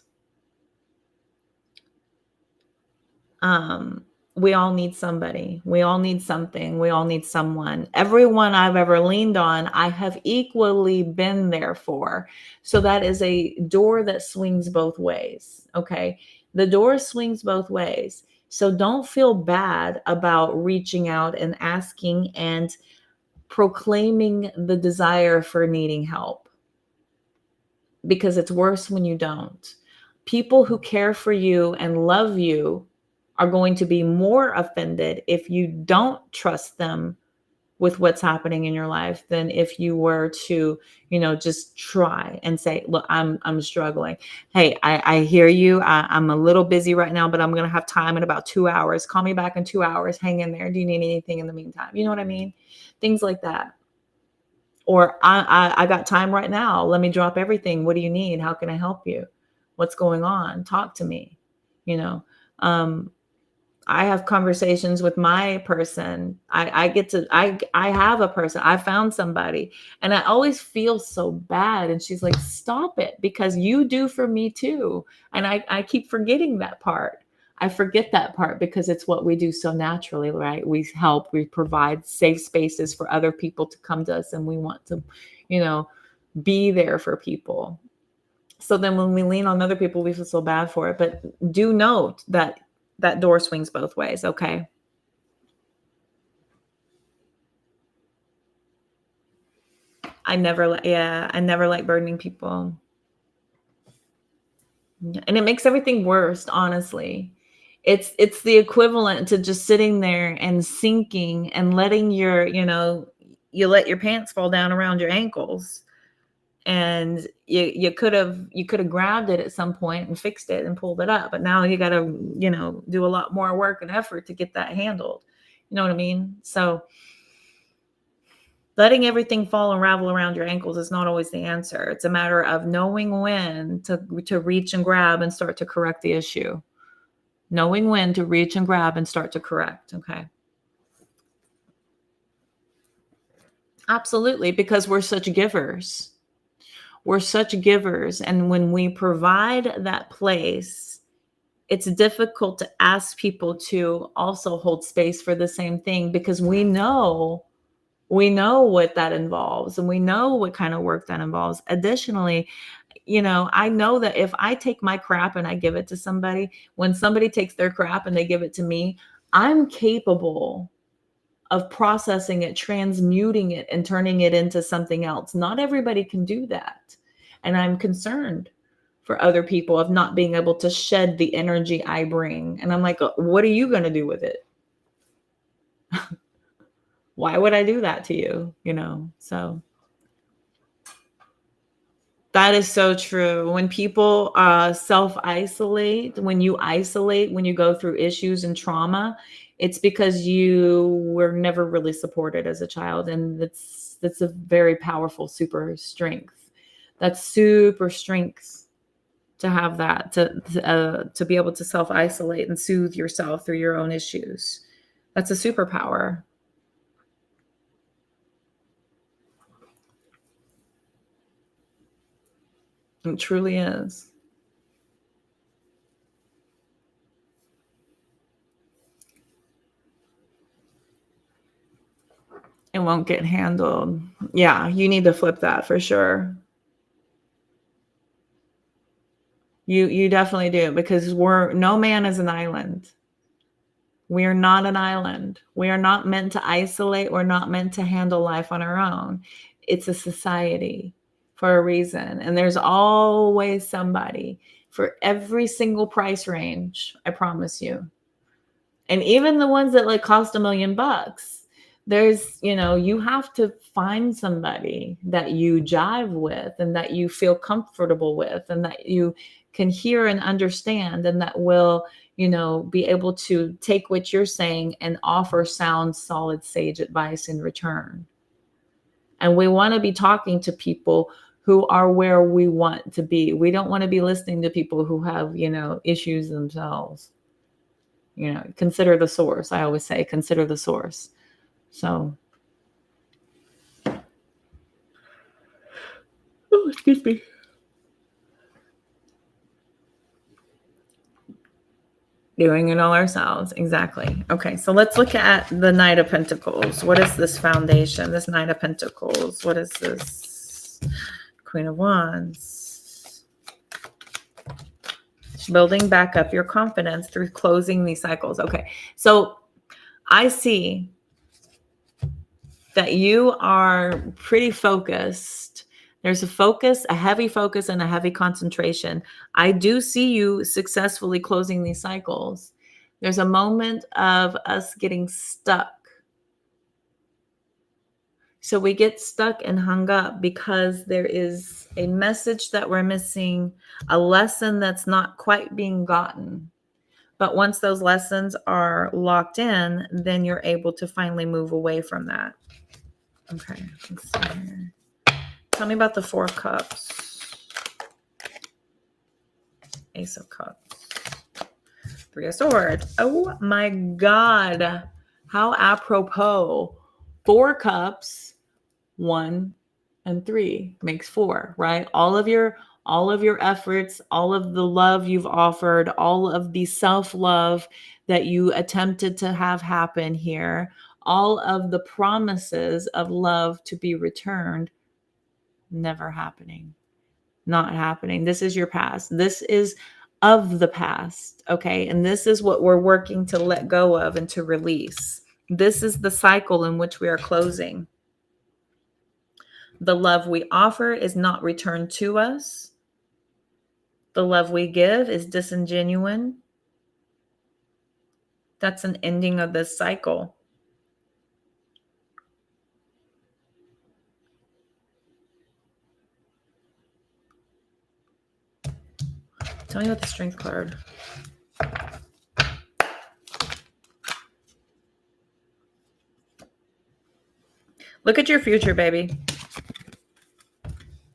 um we all need somebody, we all need something, we all need someone. Everyone I've ever leaned on, I have equally been there for. So that is a door that swings both ways. Okay, the door swings both ways. So don't feel bad about reaching out and asking and proclaiming the desire for needing help, because it's worse when you don't. People who care for you and love you are going to be more offended if you don't trust them with what's happening in your life than if you were to, just try and say, look, I'm struggling. Hey, I hear you. I'm a little busy right now, but I'm going to have time in about 2 hours. Call me back in 2 hours. Hang in there. Do you need anything in the meantime? You know what I mean? Things like that. Or I got time right now. Let me drop everything. What do you need? How can I help you? What's going on? Talk to me. You know, um, I have conversations with my person. I have a person. I found somebody, and I always feel so bad. And she's like, "Stop it, because you do for me too." And I keep forgetting that part. I forget that part because it's what we do so naturally, right? We help, we provide safe spaces for other people to come to us, and we want to, you know, be there for people. So then when we lean on other people, we feel so bad for it. But do note that that door swings both ways, okay? I never like burdening people. And it makes everything worse, honestly. It's the equivalent to just sitting there and sinking and letting you let your pants fall down around your ankles. And you could have grabbed it at some point and fixed it and pulled it up, but now you got to do a lot more work and effort to get that handled. You know what I mean? So letting everything fall and ravel around your ankles is not always the answer. It's a matter of knowing when to reach and grab and start to correct the issue. Knowing when to reach and grab and start to correct. Okay. Absolutely, because we're such givers. We're such givers. And when we provide that place, it's difficult to ask people to also hold space for the same thing, because we know what that involves, and we know what kind of work that involves. Additionally, I know that if I take my crap and I give it to somebody, when somebody takes their crap and they give it to me, I'm capable of processing it, transmuting it, and turning it into something else. Not everybody can do that. And I'm concerned for other people of not being able to shed the energy I bring. And I'm like, what are you going to do with it? Why would I do that to you? So that is so true. When people self-isolate, when you go through issues and trauma, it's because you were never really supported as a child. And that's a very powerful super strength. That's super strength to have that, to be able to self-isolate and soothe yourself through your own issues. That's a superpower. It truly is. It won't get handled. Yeah, you need to flip that for sure. You definitely do, because no man is an island. We are not an island. We are not meant to isolate. We're not meant to handle life on our own. It's a society for a reason. And there's always somebody for every single price range, I promise you. And even the ones that like cost $1 million, there's, you have to find somebody that you jive with and that you feel comfortable with and that you can hear and understand and that will, be able to take what you're saying and offer sound, solid, sage advice in return. And we want to be talking to people who are where we want to be. We don't want to be listening to people who have, issues themselves. Consider the source. I always say, consider the source. So, oh, excuse me. Doing it all ourselves. Exactly. Okay, so let's look at the Knight of Pentacles. What is this foundation? This Knight of Pentacles. What is this? Queen of Wands. Building back up your confidence through closing these cycles. Okay, so I see that you are pretty focused. There's a focus, a heavy focus, and a heavy concentration. I do see you successfully closing these cycles. There's a moment of us getting stuck. So we get stuck and hung up because there is a message that we're missing, a lesson that's not quite being gotten. But once those lessons are locked in, then you're able to finally move away from that. Okay, let's see here. Tell me about the Four of Cups. Ace of Cups. Three of Swords. Oh my God. How apropos. 4 cups, 1 and 3 makes 4, right? All of your efforts, all of the love you've offered, all of the self-love that you attempted to have happen here, all of the promises of love to be returned, never happening. Not happening. This is your past. This is of the past. Okay. And this is what we're working to let go of and to release. This is the cycle in which we are closing. The love we offer is not returned to us. The love we give is disingenuine. That's an ending of this cycle. Tell me about the Strength card. Look at your future, baby.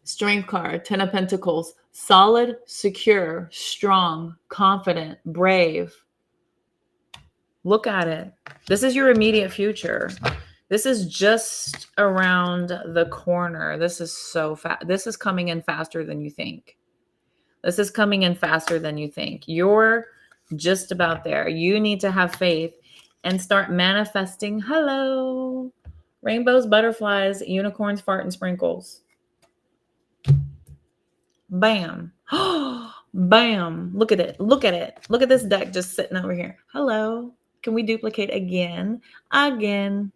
Strength card, 10 of Pentacles. Solid, secure, strong, confident, brave. Look at it. This is your immediate future. This is just around the corner. This is so fast. This is coming in faster than you think. This is coming in faster than you think. You're just about there. You need to have faith and start manifesting. Hello. Rainbows, butterflies, unicorns, fart, and sprinkles. Bam. Bam. Look at it. Look at it. Look at this deck just sitting over here. Hello. Can we duplicate again? Again.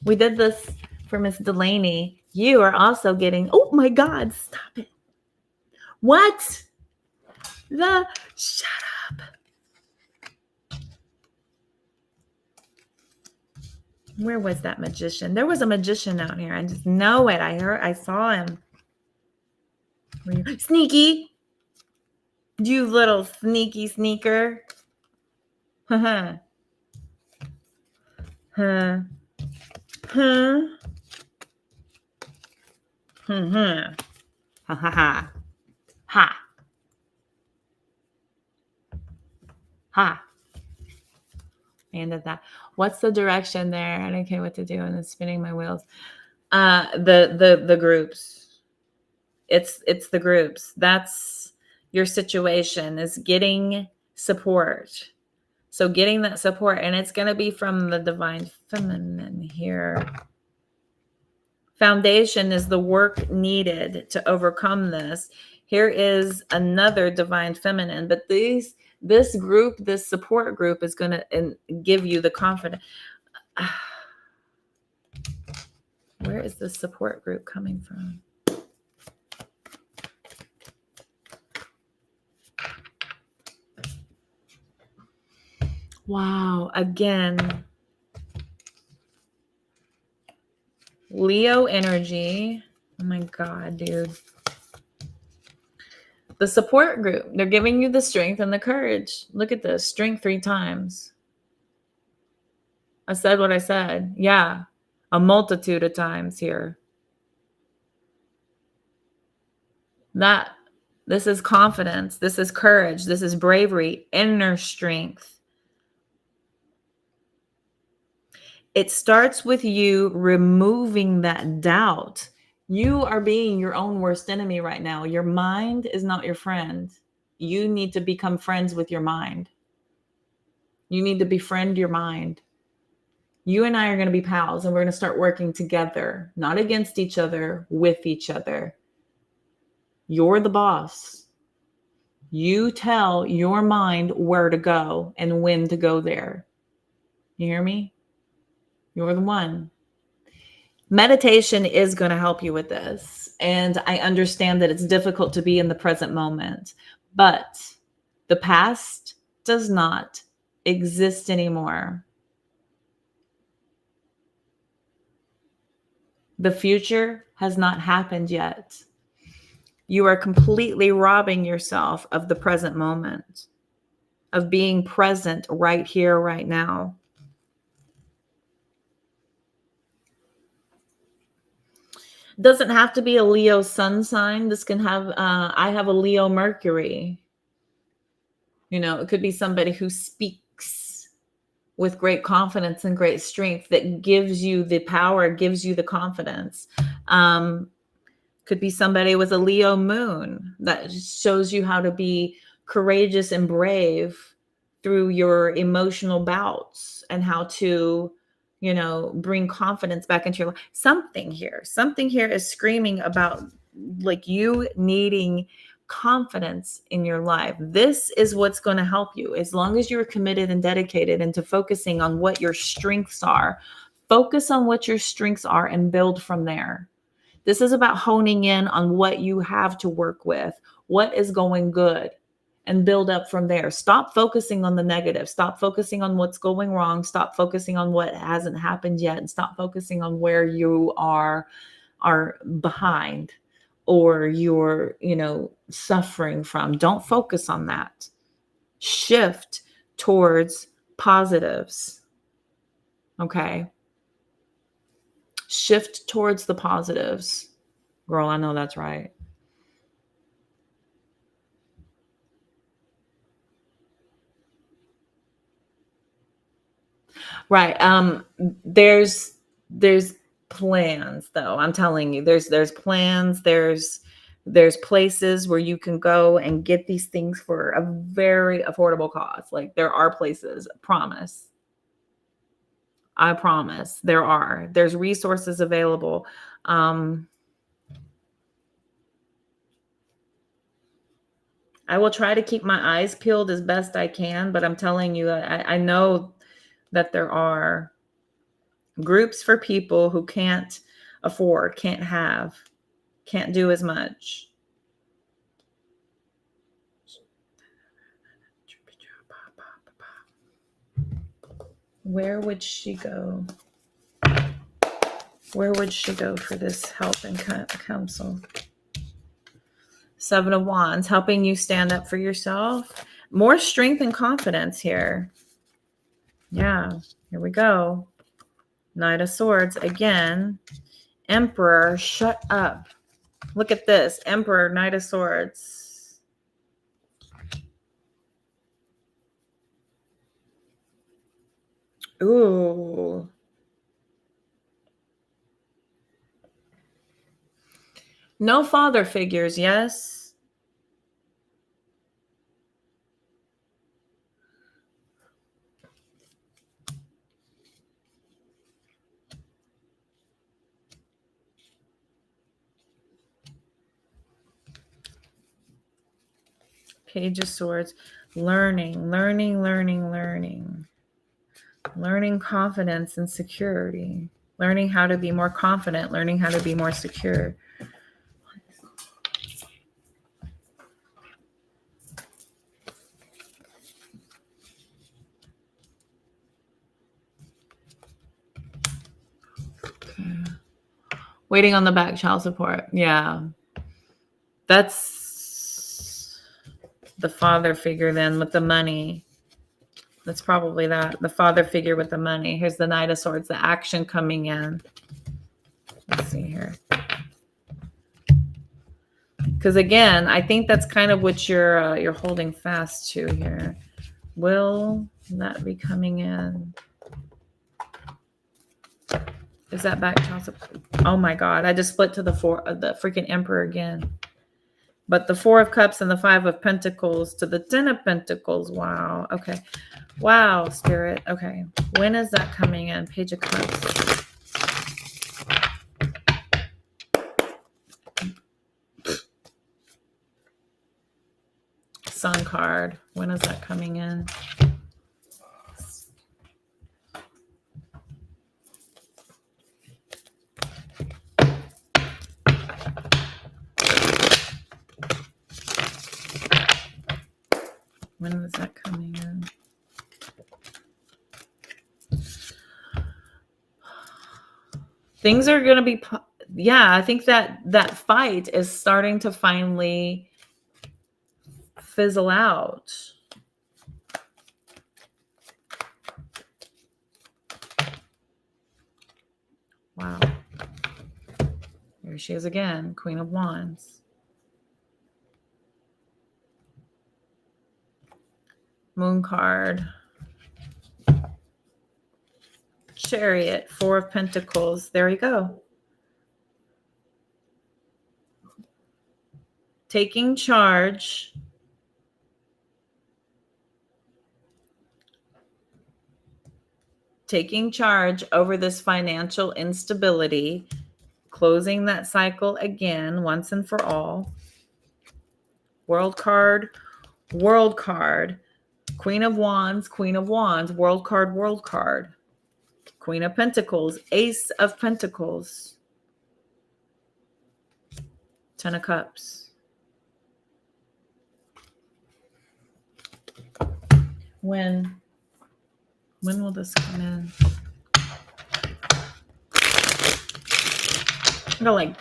We did this for Miss Delaney. You are also getting, oh my God, stop it. What? Shut up. Where was that magician? There was a magician out here. I just know it. I saw him. Sneaky. You little sneaky sneaker. Huh. Huh. Huh. Ha ha ha. Ha. Ha. And at that. What's the direction there? I don't care what to do, and it's spinning my wheels. The groups. It's the groups. That's your situation, is getting support. So getting that support, and it's going to be from the divine feminine here. Foundation is the work needed to overcome this. Here is another divine feminine, but this group, this support group is going to give you the confidence. Where is this support group coming from? Wow. Again, Leo energy. Oh my God, dude. The support group. They're giving you the strength and the courage. Look at this. Strength 3 times. I said what I said. Yeah. A multitude of times here. This is confidence. This is courage. This is bravery, inner strength. It starts with you removing that doubt. You are being your own worst enemy right now. Your mind is not your friend. You need to become friends with your mind. You need to befriend your mind. You and I are going to be pals, and we're going to start working together, not against each other, with each other. You're the boss. You tell your mind where to go and when to go there. You hear me? You're the one. Meditation is going to help you with this. And I understand that it's difficult to be in the present moment, but the past does not exist anymore. The future has not happened yet. You are completely robbing yourself of the present moment, of being present right here, right now. Doesn't have to be a Leo sun sign. This can have, I have a Leo Mercury. You know, it could be somebody who speaks with great confidence and great strength that gives you the power, gives you the confidence. Could be somebody with a Leo moon that shows you how to be courageous and brave through your emotional bouts and how to, you know, bring confidence back into your life. Something here is screaming about like you needing confidence in your life. This is what's going to help you as long as you're committed and dedicated into focusing on what your strengths are. Focus on what your strengths are and build from there. This is about honing in on what you have to work with, what is going good, and build up from there. Stop focusing on the negative. Stop focusing on what's going wrong. Stop focusing on what hasn't happened yet, and stop focusing on where you are behind or you're, you know, suffering from. Don't focus on that. Shift towards positives. Okay. Shift towards the positives. Girl, I know that's right. Right. There's plans though. I'm telling you, there's plans, there's places where you can go and get these things for a very affordable cost. Like there are places, promise. I promise there are. There's resources available. I will try to keep my eyes peeled as best I can, but I'm telling you, I know that there are groups for people who can't afford, can't do as much. Where would she go? Where would she go for this help and counsel? 7 of Wands, helping you stand up for yourself. More strength and confidence here. Yeah, here we go. Knight of Swords again. Emperor, shut up. Look at this. Emperor, Knight of Swords. Ooh. No father figures, yes. Page of Swords. Learning confidence and security. Learning how to be more confident. Learning how to be more secure. Okay. Waiting on the back child support. Yeah. That's the father figure then with the money. That's probably that. The father figure with the money. Here's the Knight of Swords, the action coming in. Let's see here. Because again, I think that's kind of what you're holding fast to here. Will that be coming in? Is that back child support? Oh my God! I just split to the freaking Emperor again. But the Four of Cups and the Five of Pentacles to the Ten of Pentacles. Wow. Okay. Wow, Spirit. Okay. When is that coming in? Page of Cups. Sun card. When is that coming in? When is that coming in? Things are going to be, yeah, I think that fight is starting to finally fizzle out. Wow. Here she is again, Queen of Wands. Moon card. Chariot, Four of Pentacles. There we go. Taking charge. Taking charge over this financial instability. Closing that cycle again, once and for all. World card. World card. Queen of Wands, Queen of Wands. World card, World card. Queen of Pentacles, Ace of Pentacles, Ten of Cups. When will this come in? I got like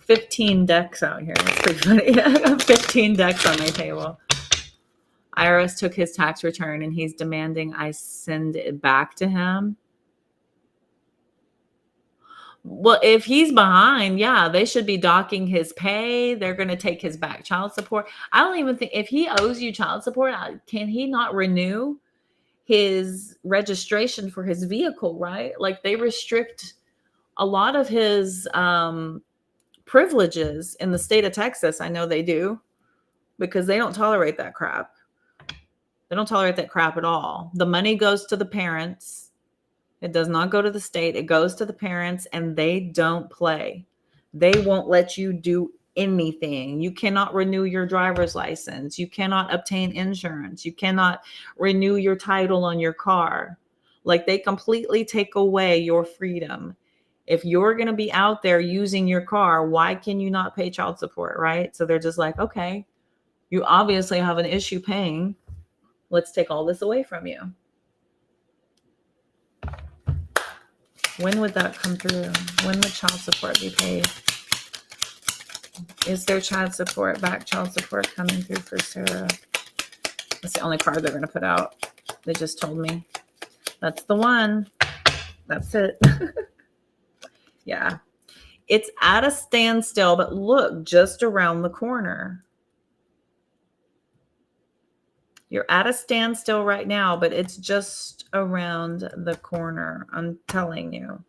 15 decks out here. That's pretty funny. I got 15 decks on my table. IRS took his tax return and he's demanding I send it back to him. Well, if he's behind, yeah, they should be docking his pay. They're going to take his back child support. I don't even think, if he owes you child support, can he not renew his registration for his vehicle, right? Like they restrict a lot of his privileges in the state of Texas. I know they do, because they don't tolerate that crap. They don't tolerate that crap at all. The money goes to the parents. It does not go to the state. It goes to the parents, and they don't play. They won't let you do anything. You cannot renew your driver's license. You cannot obtain insurance. You cannot renew your title on your car. Like they completely take away your freedom. If you're going to be out there using your car, why can you not pay child support, right? So they're just like, okay, you obviously have an issue paying. Let's take all this away from you. When would that come through? When would child support be paid? Is there child support, back child support coming through for Sarah? That's the only card they're going to put out. They just told me. That's the one. That's it. Yeah. It's at a standstill, but look, just around the corner. You're at a standstill right now, but it's just around the corner. I'm telling you.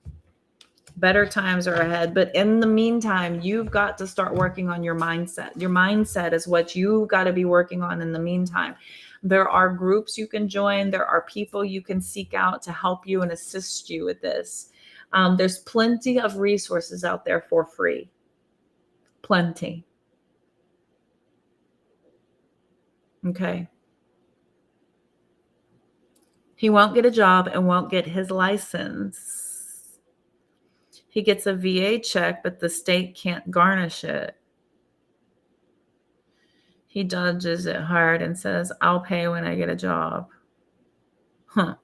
Better times are ahead. But in the meantime, you've got to start working on your mindset. Your mindset is what you've got to be working on in the meantime. There are groups you can join. There are people you can seek out to help you and assist you with this. There's plenty of resources out there for free. Plenty. Okay. He won't get a job and won't get his license. He gets a VA check, but the state can't garnish it. He dodges it hard and says, I'll pay when I get a job. Huh.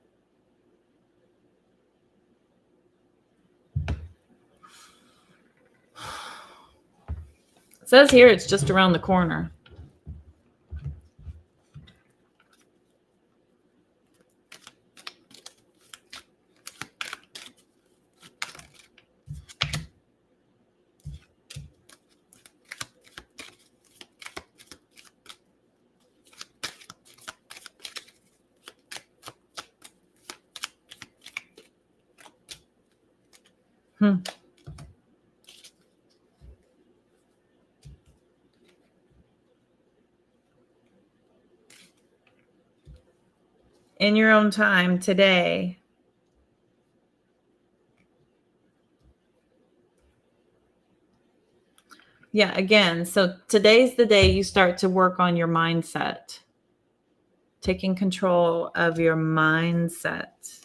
says here it's just around the corner. In your own time today. Yeah, again, so today's the day you start to work on your mindset, taking control of your mindset.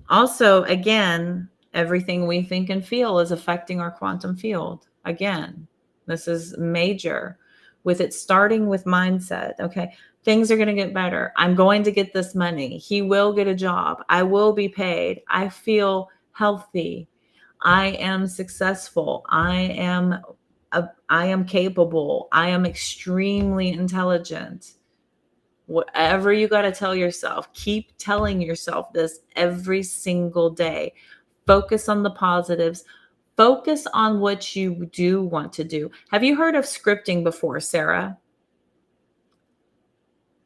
Also, again, everything we think and feel is affecting our quantum field. Again, this is major with it starting with mindset. Okay, things are going to get better. I'm going to get this money. He will get a job. I will be paid. I feel healthy. I am successful. I am capable. I am extremely intelligent. Whatever you got to tell yourself, keep telling yourself this every single day. Focus on the positives. Focus on what you do want to do. Have you heard of scripting before, Sarah?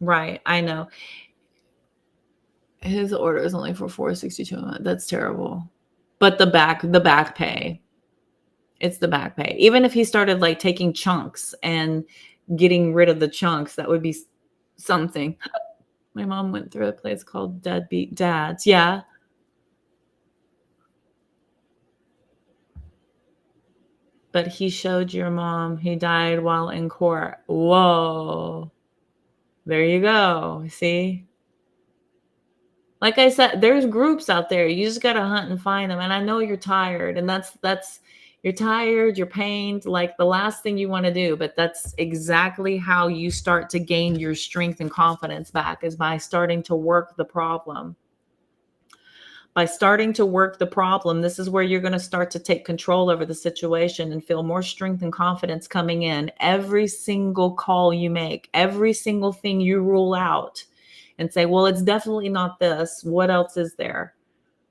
Right, I know. His order is only for $462 a month. That's terrible. But the back pay. It's the back pay. Even if he started like taking chunks and getting rid of the chunks, that would be something. My mom went through a place called Deadbeat Dads. Yeah. But he showed your mom he died while in court. Whoa. There you go. See? Like I said, there's groups out there. You just got to hunt and find them. And I know you're tired, and that's you're tired, you're pained, like the last thing you want to do, but that's exactly how you start to gain your strength and confidence back, is by starting to work the problem. By starting to work the problem, this is where you're going to start to take control over the situation and feel more strength and confidence coming in. Every single call you make, every single thing you rule out and say, well, it's definitely not this. What else is there?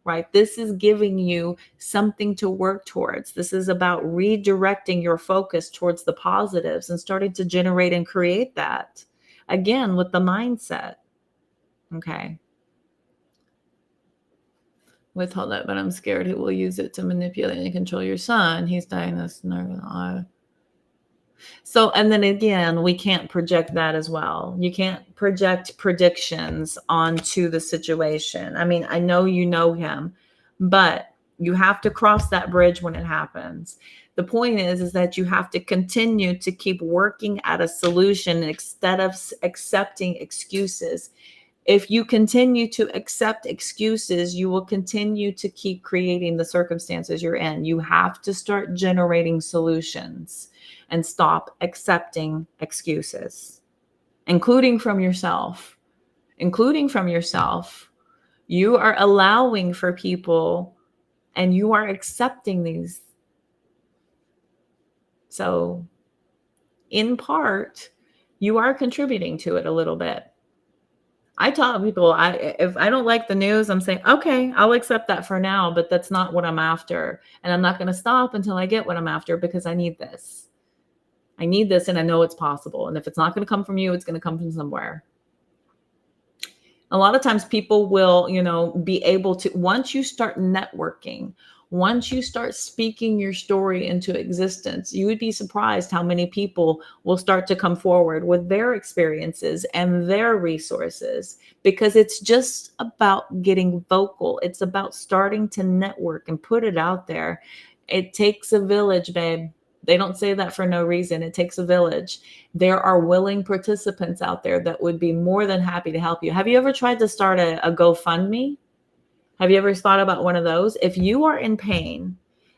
Right? This is giving you something to work towards. This is about redirecting your focus towards the positives and starting to generate and create that. Again, with the mindset. Okay. Withhold that, but I'm scared he will use it to manipulate and control your son. He's diagnosed nerve. So, and then again, we can't project that as well. You can't project predictions onto the situation. I mean, I know you know him, but you have to cross that bridge when it happens. The point is that you have to continue to keep working at a solution instead of accepting excuses. If you continue to accept excuses, you will continue to keep creating the circumstances you're in. You have to start generating solutions and stop accepting excuses, including from yourself. Including from yourself. You are allowing for people and you are accepting these. So, in part, you are contributing to it a little bit. I tell people, if I don't like the news, I'm saying, okay, I'll accept that for now, but that's not what I'm after. And I'm not going to stop until I get what I'm after, because I need this. I need this, and I know it's possible. And if it's not going to come from you, it's going to come from somewhere. A lot of times people will, be able to, once you start networking, once you start speaking your story into existence, you would be surprised how many people will start to come forward with their experiences and their resources, because it's just about getting vocal. It's about starting to network and put it out there. It takes a village, babe. They don't say that for no reason. It takes a village. There are willing participants out there that would be more than happy to help you. Have you ever tried to start a GoFundMe? Have you ever thought about one of those? If you are in pain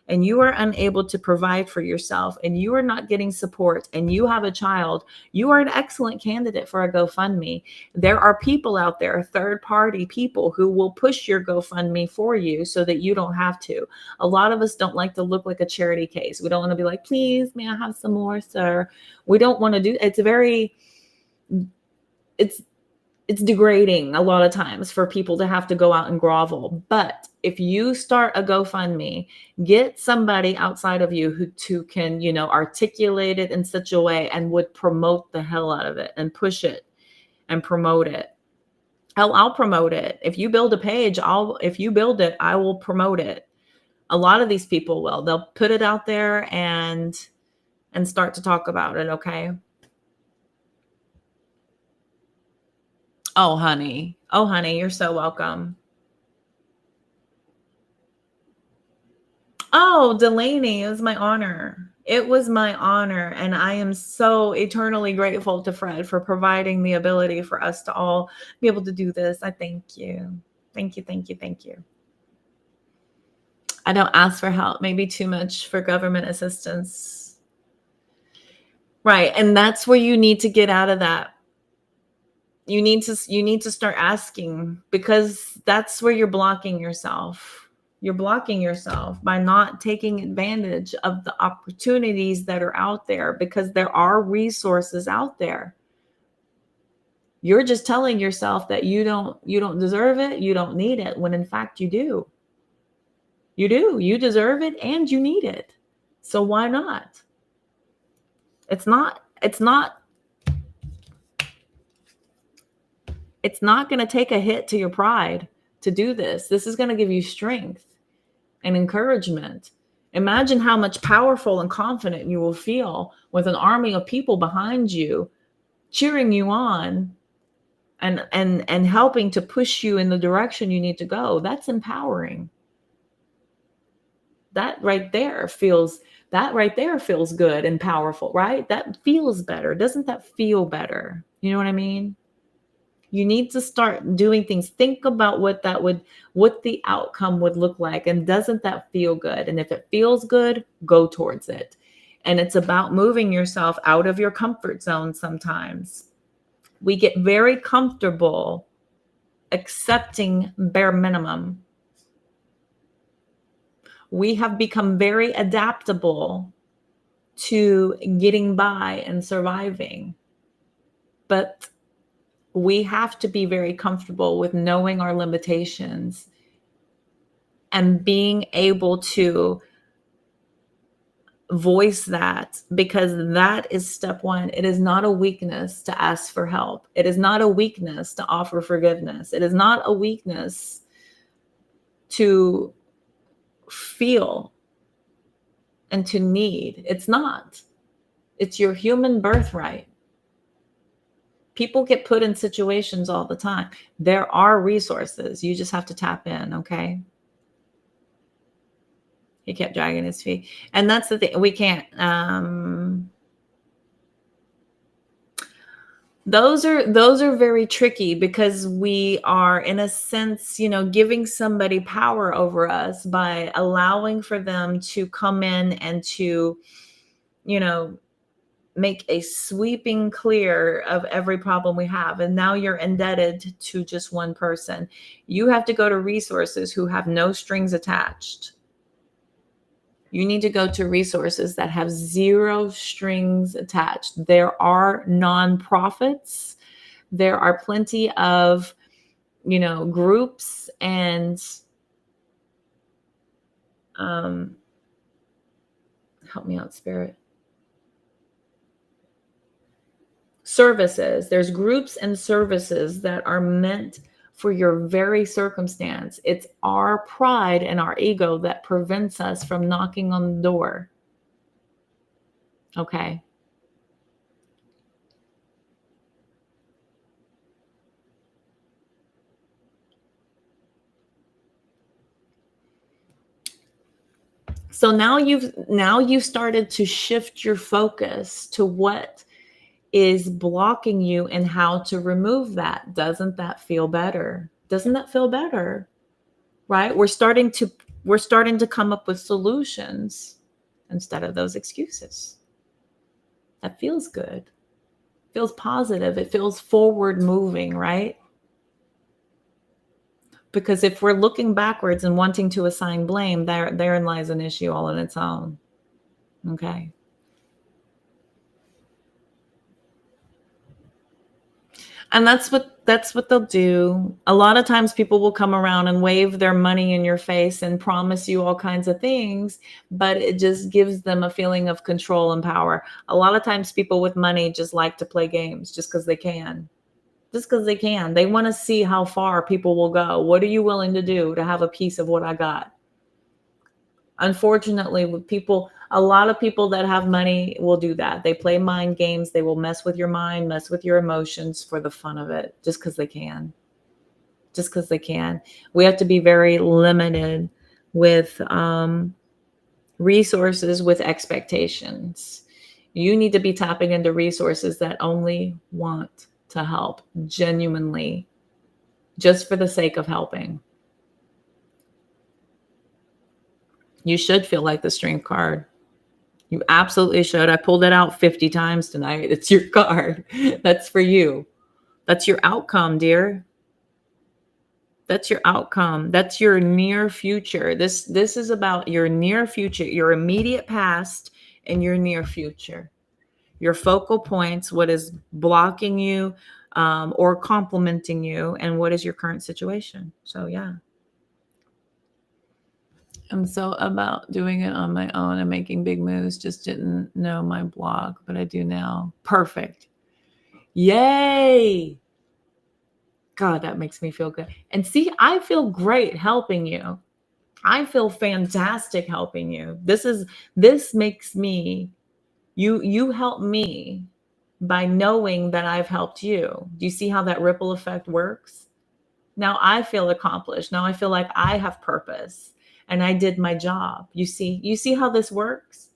and you are unable to provide for yourself and you are not getting support and you have a child, you are an excellent candidate for a GoFundMe. There are people out there, third party people, who will push your GoFundMe for you so that you don't have to. A lot of us don't like to look like a charity case. We don't want to be like, please, may I have some more, sir? We don't want to do, it's it's degrading a lot of times for people to have to go out and grovel. But if you start a GoFundMe, get somebody outside of you who can, articulate it in such a way and would promote the hell out of it and push it and promote it. I'll promote it. If you build a page, if you build it, I will promote it. A lot of these people will. They'll put it out there and start to talk about it, okay? Oh, honey. Oh, honey, you're so welcome. Oh, Delaney, it was my honor. It was my honor. And I am so eternally grateful to Fred for providing the ability for us to all be able to do this. I thank you. Thank you, thank you, thank you. I don't ask for help, maybe too much for government assistance. Right. And that's where you need to get out of that. You need to start asking, because that's where you're blocking yourself. You're blocking yourself by not taking advantage of the opportunities that are out there, because there are resources out there. You're just telling yourself that you don't deserve it, you don't need it, when in fact you do. You do. You deserve it and you need it. So why not? It's not going to take a hit to your pride to do this. This is going to give you strength and encouragement. Imagine how much powerful and confident you will feel with an army of people behind you, cheering you on and helping to push you in the direction you need to go. That's empowering. That right there feels good and powerful, right? That feels better. Doesn't that feel better? You know what I mean? You need to start doing things. Think about what the outcome would look like. And doesn't that feel good? And if it feels good, go towards it. And it's about moving yourself out of your comfort zone sometimes. We get very comfortable accepting bare minimum. We have become very adaptable to getting by and surviving. But we have to be very comfortable with knowing our limitations and being able to voice that, because that is step one. It is not a weakness to ask for help. It is not a weakness to offer forgiveness. It is not a weakness to feel and to need. It's not. It's your human birthright. People get put in situations all the time. There are resources. You just have to tap in, okay? He kept dragging his feet. And that's the thing. We can't. Those are very tricky, because we are, in a sense, giving somebody power over us by allowing for them to come in and to, make a sweeping clear of every problem we have. And now you're indebted to just one person. You have to go to resources who have no strings attached. You need to go to resources that have zero strings attached. There are nonprofits. There are plenty of, groups and help me out, Spirit. Services. There's groups and services that are meant for your very circumstance. It's our pride and our ego that prevents us from knocking on the door. Okay. So now you've started to shift your focus to what is blocking you and how to remove that. Doesn't that feel better? Doesn't that feel better? Right? We're starting to we're starting to come up with solutions instead of those excuses. That feels good. Feels positive. It feels forward moving, right? Because if we're looking backwards and wanting to assign blame, therein lies an issue all on its own. Okay. And that's what they'll do. A lot of times people will come around and wave their money in your face and promise you all kinds of things, but it just gives them a feeling of control and power. A lot of times people with money just like to play games just because they can. Just because they can. They want to see how far people will go. What are you willing to do to have a piece of what I got? Unfortunately, with people, a lot of people that have money will do that. They play mind games. They will mess with your mind, mess with your emotions for the fun of it, just because they can. Just because they can. We have to be very limited with resources, with expectations. You need to be tapping into resources that only want to help genuinely, just for the sake of helping. You should feel like the strength card. You absolutely should. I pulled it out 50 times tonight. It's your card. That's for you. That's your outcome, dear. That's your outcome. That's your near future. This is about your near future, your immediate past and your near future. Your focal points, what is blocking you or complementing you, and what is your current situation. So yeah. I'm so about doing it on my own and making big moves. Just didn't know my blog, but I do now. Perfect. Yay. God, that makes me feel good. And see, I feel great helping you. I feel fantastic helping you. This makes me, you help me by knowing that I've helped you. Do you see how that ripple effect works? Now I feel accomplished. Now I feel like I have purpose and I did my job. You see how this works?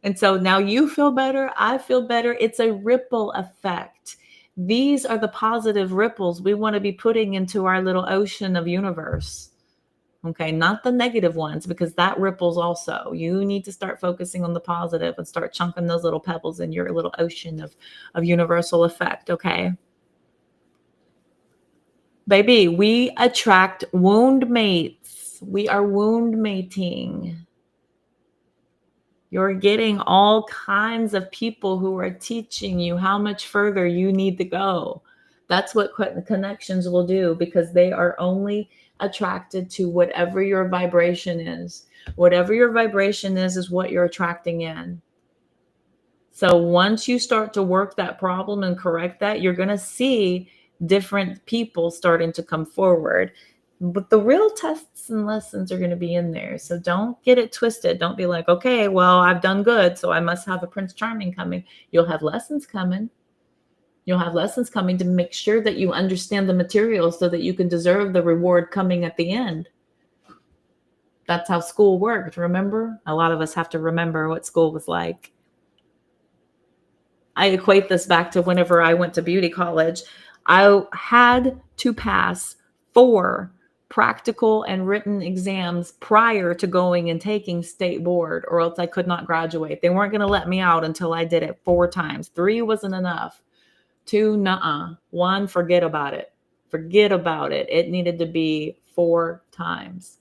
And so now you feel better. I feel better. It's a ripple effect. These are the positive ripples we want to be putting into our little ocean of universe. Okay, not the negative ones, because that ripples also. You need to start focusing on the positive and start chunking those little pebbles in your little ocean of universal effect. Okay. Baby, we attract wound mates. We are wound mating. You're getting all kinds of people who are teaching you how much further you need to go. That's what connections will do, because they are only attracted to whatever your vibration is. Whatever your vibration is what you're attracting in. So once you start to work that problem and correct that, you're going to see different people starting to come forward. But the real tests and lessons are going to be in there. So don't get it twisted. Don't be like, okay, well, I've done good, so I must have a Prince Charming coming. You'll have lessons coming. You'll have lessons coming to make sure that you understand the material so that you can deserve the reward coming at the end. That's how school worked. Remember? A lot of us have to remember what school was like. I equate this back to whenever I went to beauty college. I had to pass 4 practical and written exams prior to going and taking state board, or else I could not graduate. They weren't going to let me out until I did it 4 times. 3 wasn't enough. 2, nuh-uh. 1, forget about it. Forget about it. It needed to be 4 times.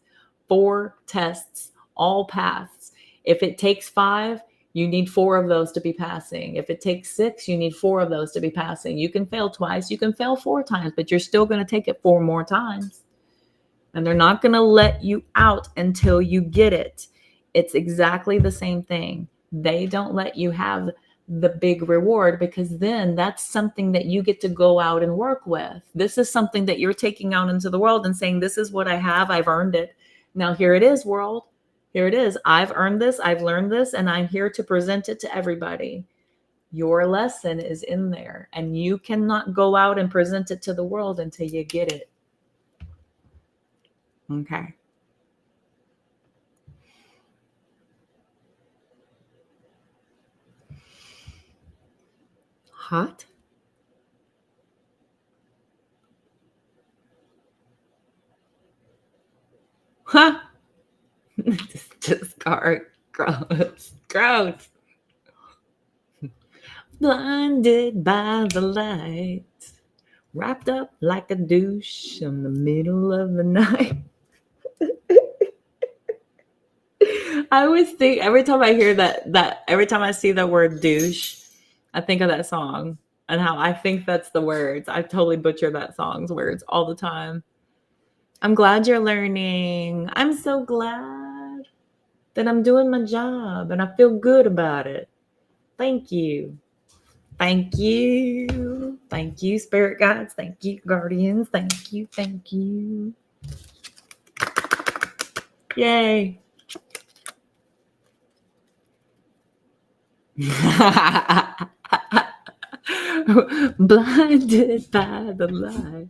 4 tests, all passed. If it takes 5, you need 4 of those to be passing. If it takes 6, you need 4 of those to be passing. You can fail twice, you can fail 4 times, but you're still going to take it 4 more times. And they're not going to let you out until you get it. It's exactly the same thing. They don't let you have the big reward, because then that's something that you get to go out and work with. This is something that you're taking out into the world and saying, this is what I have. I've earned it. Now here it is, world. Here it is. I've earned this. I've learned this, and I'm here to present it to everybody. Your lesson is in there, and you cannot go out and present it to the world until you get it. Okay. Hot? Huh? Gross. Blinded by the light, wrapped up like a douche in the middle of the night. I always think every time I hear that every time I see the word douche, I think of that song and how I think that's the words. I totally butcher that song's words all the time. I'm glad you're learning. I'm so glad that I'm doing my job and I feel good about it. Thank you. Thank you. Thank you, spirit guides. Thank you, guardians. Thank you. Thank you. Yay. Blinded by the light,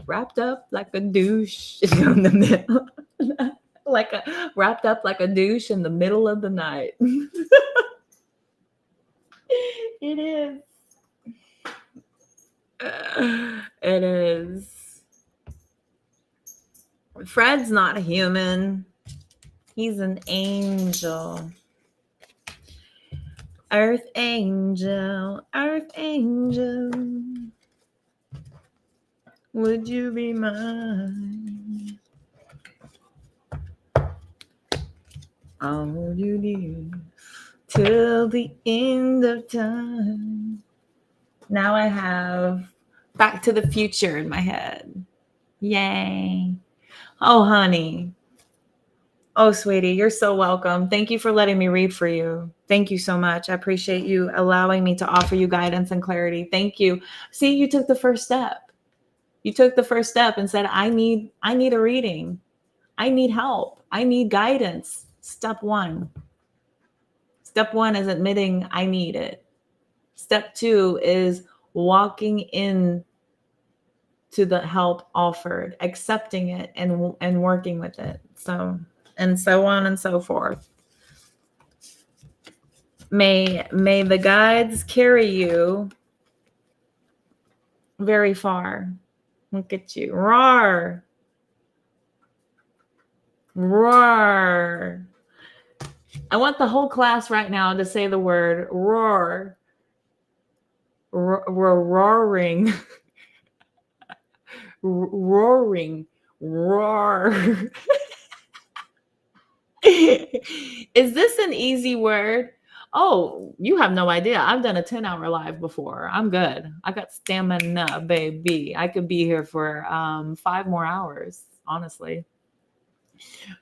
wrapped up like a douche in the middle, wrapped up like a douche in the middle of the night. It is. It is. Fred's not a human. He's an angel. Earth angel, earth angel. Would you be mine? I'll hold you dear till the end of time. Now I have Back to the Future in my head. Yay. Oh, honey. Oh, sweetie, you're so welcome. Thank you for letting me read for you. Thank you so much. I appreciate you allowing me to offer you guidance and clarity. Thank you. See, you took the first step. You took the first step and said, I need a reading. I need help. I need guidance. Step one. Step one is admitting I need it. Step two is walking in to the help offered, accepting it and working with it. So on and so forth. May the guides carry you very far. Look at you. Roar. Roar. I want the whole class right now to say the word roar. Roaring. Roaring. Roar. Is this an easy word? Oh, you have no idea. I've done a 10-hour live before. I'm good. I got stamina, baby. I could be here for 5 more hours, honestly.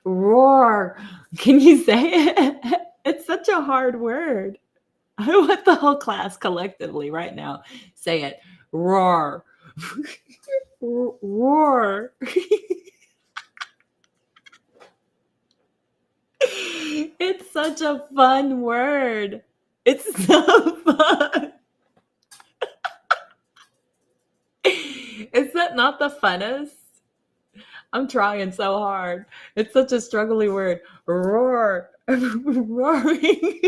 Roar. Can you say it? It's such a hard word. I want the whole class collectively right now. Say it. Roar. Roar. It's such a fun word. It's so fun. Is that not the funnest? I'm trying so hard. It's such a struggly word. Roar. Roaring.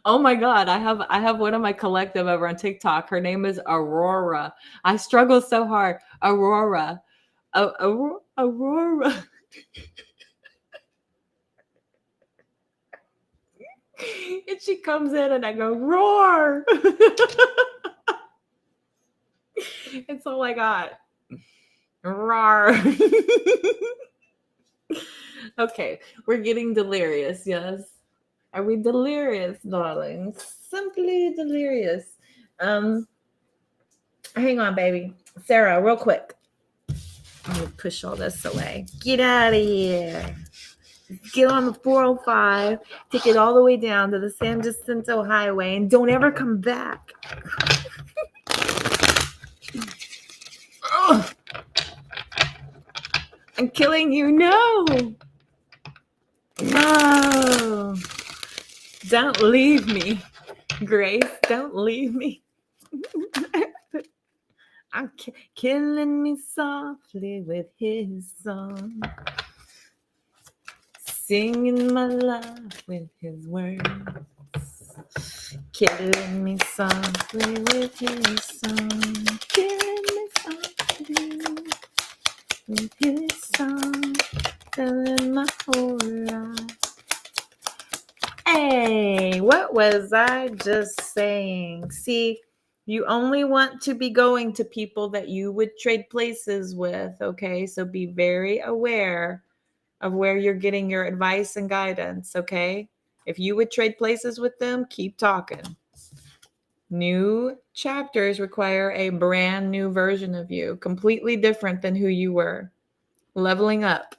Oh my God. I have one of my collective over on TikTok. Her name is Aurora. I struggle so hard. Aurora. Aurora. And she comes in and I go, roar. It's all I got. Roar. Okay, we're getting delirious, yes. Are we delirious, darlings? Simply delirious. Hang on, baby. Sarah, real quick. I'm gonna push all this away. Get out of here. Get on the 405, take it all the way down to the San Jacinto Highway, and don't ever come back. I'm killing you. No. No. Don't leave me, Grace. Don't leave me. I'm killing me softly with his song. Singing my love with his words. Killing me softly with his song. Killing me softly with his song. Telling my whole life. Hey, what was I just saying? See, you only want to be going to people that you would trade places with, okay? So be very aware of where you're getting your advice and guidance, okay? If you would trade places with them, keep talking. New chapters require a brand new version of you, completely different than who you were. Leveling up.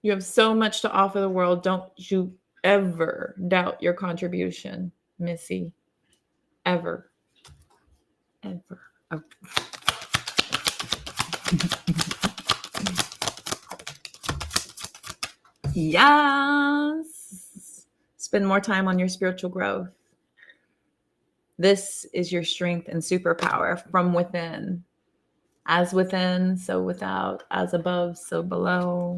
You have so much to offer the world. Don't you ever doubt your contribution, Missy. Ever. Ever. Oh. Yes. Spend more time on your spiritual growth. This is your strength and superpower from within. As within, so without. As above, so below.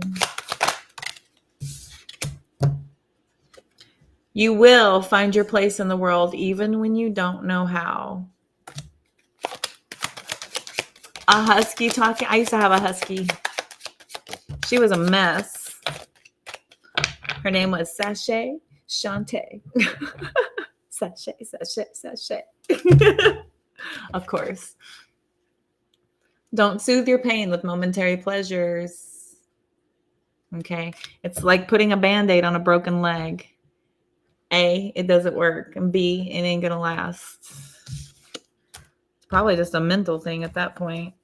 You will find your place in the world even when you don't know how. A husky talking. I used to have a husky. She was a mess. Her name was Sashay Shantae. Sashay. Of course. Don't soothe your pain with momentary pleasures. Okay. It's like putting a Band-Aid on a broken leg. A, it doesn't work. And B, it ain't going to last. It's probably just a mental thing at that point.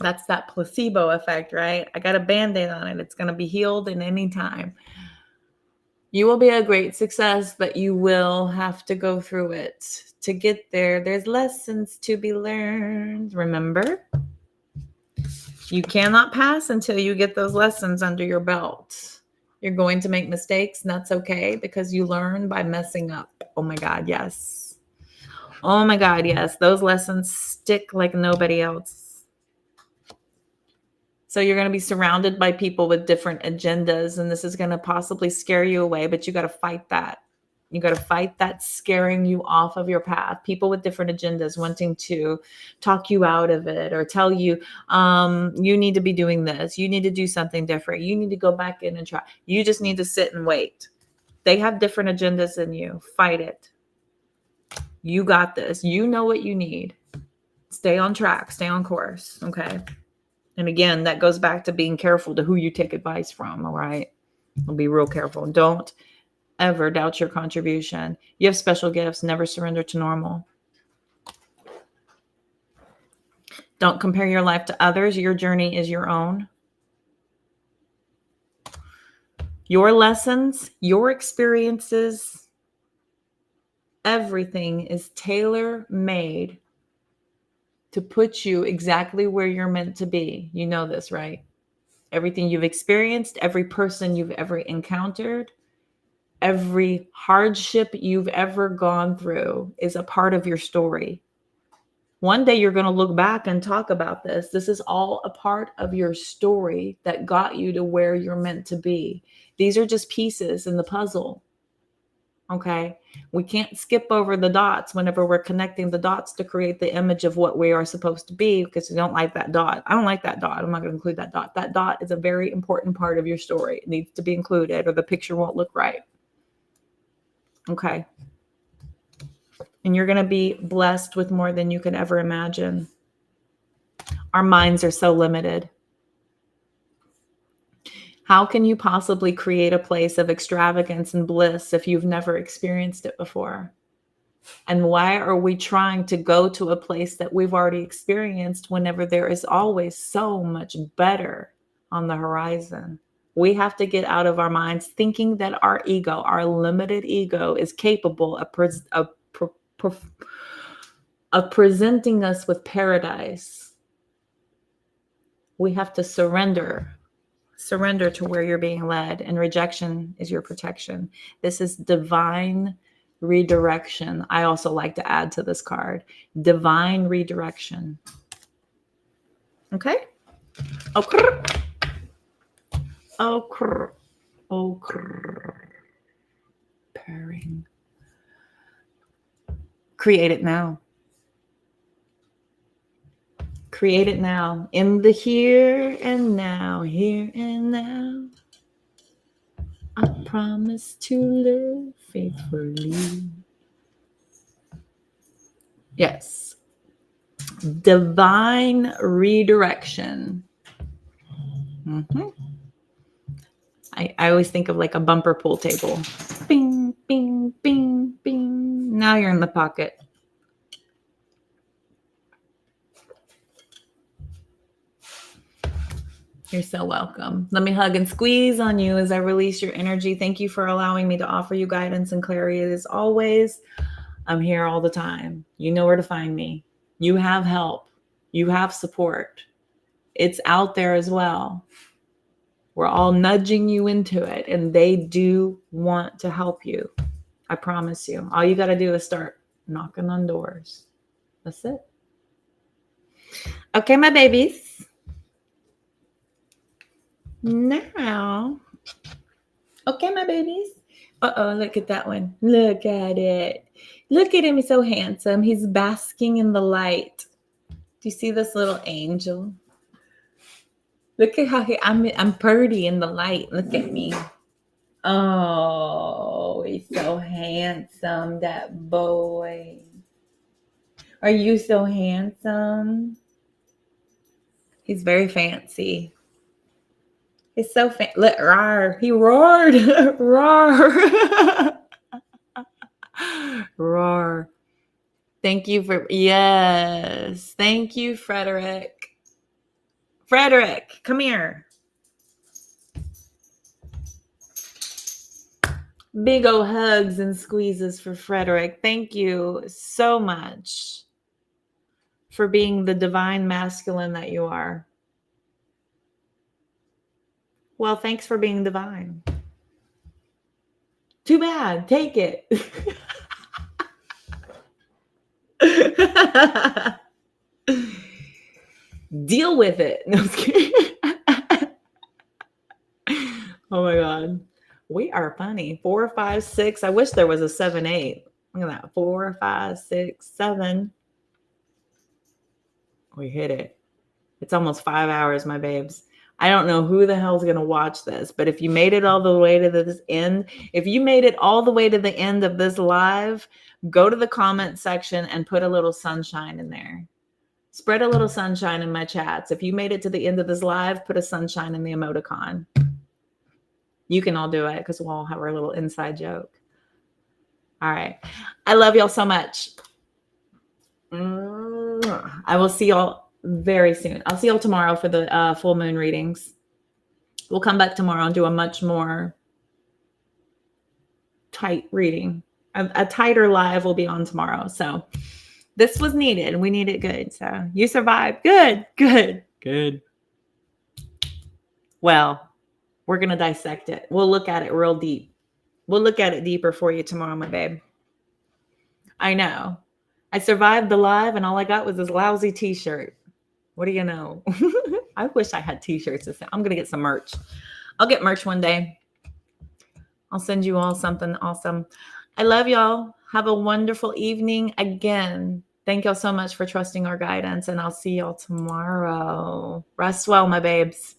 That's that placebo effect, right? I got a Band-Aid on it. It's going to be healed in any time. You will be a great success, but you will have to go through it. To get there, there's lessons to be learned. Remember? You cannot pass until you get those lessons under your belt. You're going to make mistakes, and that's okay because you learn by messing up. Oh my God, yes. Oh my God, yes. Those lessons stick like nobody else. So you're going to be surrounded by people with different agendas, and this is going to possibly scare you away, but you got to fight that. You got to fight that scaring you off of your path. People with different agendas wanting to talk you out of it or tell you, you need to be doing this. You need to do something different. You need to go back in and try. You just need to sit and wait. They have different agendas than you. Fight it. You got this. You know what you need. Stay on track. Stay on course. Okay. And again, that goes back to being careful to who you take advice from. All right. I'll be real careful. Don't ever doubt your contribution. You have special gifts. Never surrender to normal. Don't compare your life to others. Your journey is your own. Your lessons, your experiences, everything is tailor-made to put you exactly where you're meant to be. You know this, right? Everything you've experienced, every person you've ever encountered, every hardship you've ever gone through is a part of your story. One day you're going to look back and talk about this. This is all a part of your story that got you to where you're meant to be. These are just pieces in the puzzle. Okay. We can't skip over the dots whenever we're connecting the dots to create the image of what we are supposed to be because we don't like that dot. I don't like that dot. I'm not going to include that dot. That dot is a very important part of your story. It needs to be included or the picture won't look right. Okay. And you're going to be blessed with more than you can ever imagine. Our minds are so limited. How can you possibly create a place of extravagance and bliss if you've never experienced it before? And why are we trying to go to a place that we've already experienced whenever there is always so much better on the horizon? We have to get out of our minds thinking that our ego, our limited ego, is capable of presenting us with paradise. We have to surrender to where you're being led, and rejection is your protection. This is divine redirection. I also like to add to this card, divine redirection. Okay. Purring. Create it now. Create it now. In the here and now. Here and now. I promise to live faithfully. Yes. Divine redirection. I always think of like a bumper pool table. Bing, bing, bing, bing. Now you're in the pocket. You're so welcome. Let me hug and squeeze on you as I release your energy. Thank you for allowing me to offer you guidance and clarity. As always, I'm here all the time. You know where to find me. You have help. You have support. It's out there as well. We're all nudging you into it, and they do want to help you. I promise you. All you got to do is start knocking on doors. That's it. Okay, my babies. Now, okay, my babies. Uh-oh, look at that one. Look at it. Look at him. He's so handsome. He's basking in the light. Do you see this little angel? Look at how I'm pretty in the light. Look at me. Oh, he's so handsome, that boy. Are you so handsome? He's very fancy. He's so look, roar. He roared. Roar. Roar. Thank you for, yes. Thank you, Frederick. Frederick, come here. Big ol' hugs and squeezes for Frederick. Thank you so much for being the divine masculine that you are. Well, thanks for being divine. Too bad. Take it. Deal with it. No, I'm kidding. Oh my God. We are funny. 4, 5, 6. I wish there was a 7, 8. Look at that. 4, 5, 6, 7. We hit it. It's almost 5 hours, my babes. I don't know who the hell's going to watch this, but if you made it all the way to this end, if you made it all the way to the end of this live, go to the comment section and put a little sunshine in there. Spread a little sunshine in my chats. If you made it to the end of this live, put a sunshine in the emoticon. You can all do it because we'll all have our little inside joke. All right. I love y'all so much. I will see y'all very soon. I'll see y'all tomorrow for the full moon readings. We'll come back tomorrow and do a much more tight reading. A tighter live will be on tomorrow. So this was needed. We need it good. So you survived. Good, good, good. Well, we're going to dissect it. We'll look at it real deep. We'll look at it deeper for you tomorrow, my babe. I know. I survived the live and all I got was this lousy t-shirt. What do you know? I wish I had t-shirts. I'm going to get some merch. I'll get merch one day. I'll send you all something awesome. I love y'all. Have a wonderful evening. Again, thank y'all so much for trusting our guidance, and I'll see y'all tomorrow. Rest well, my babes.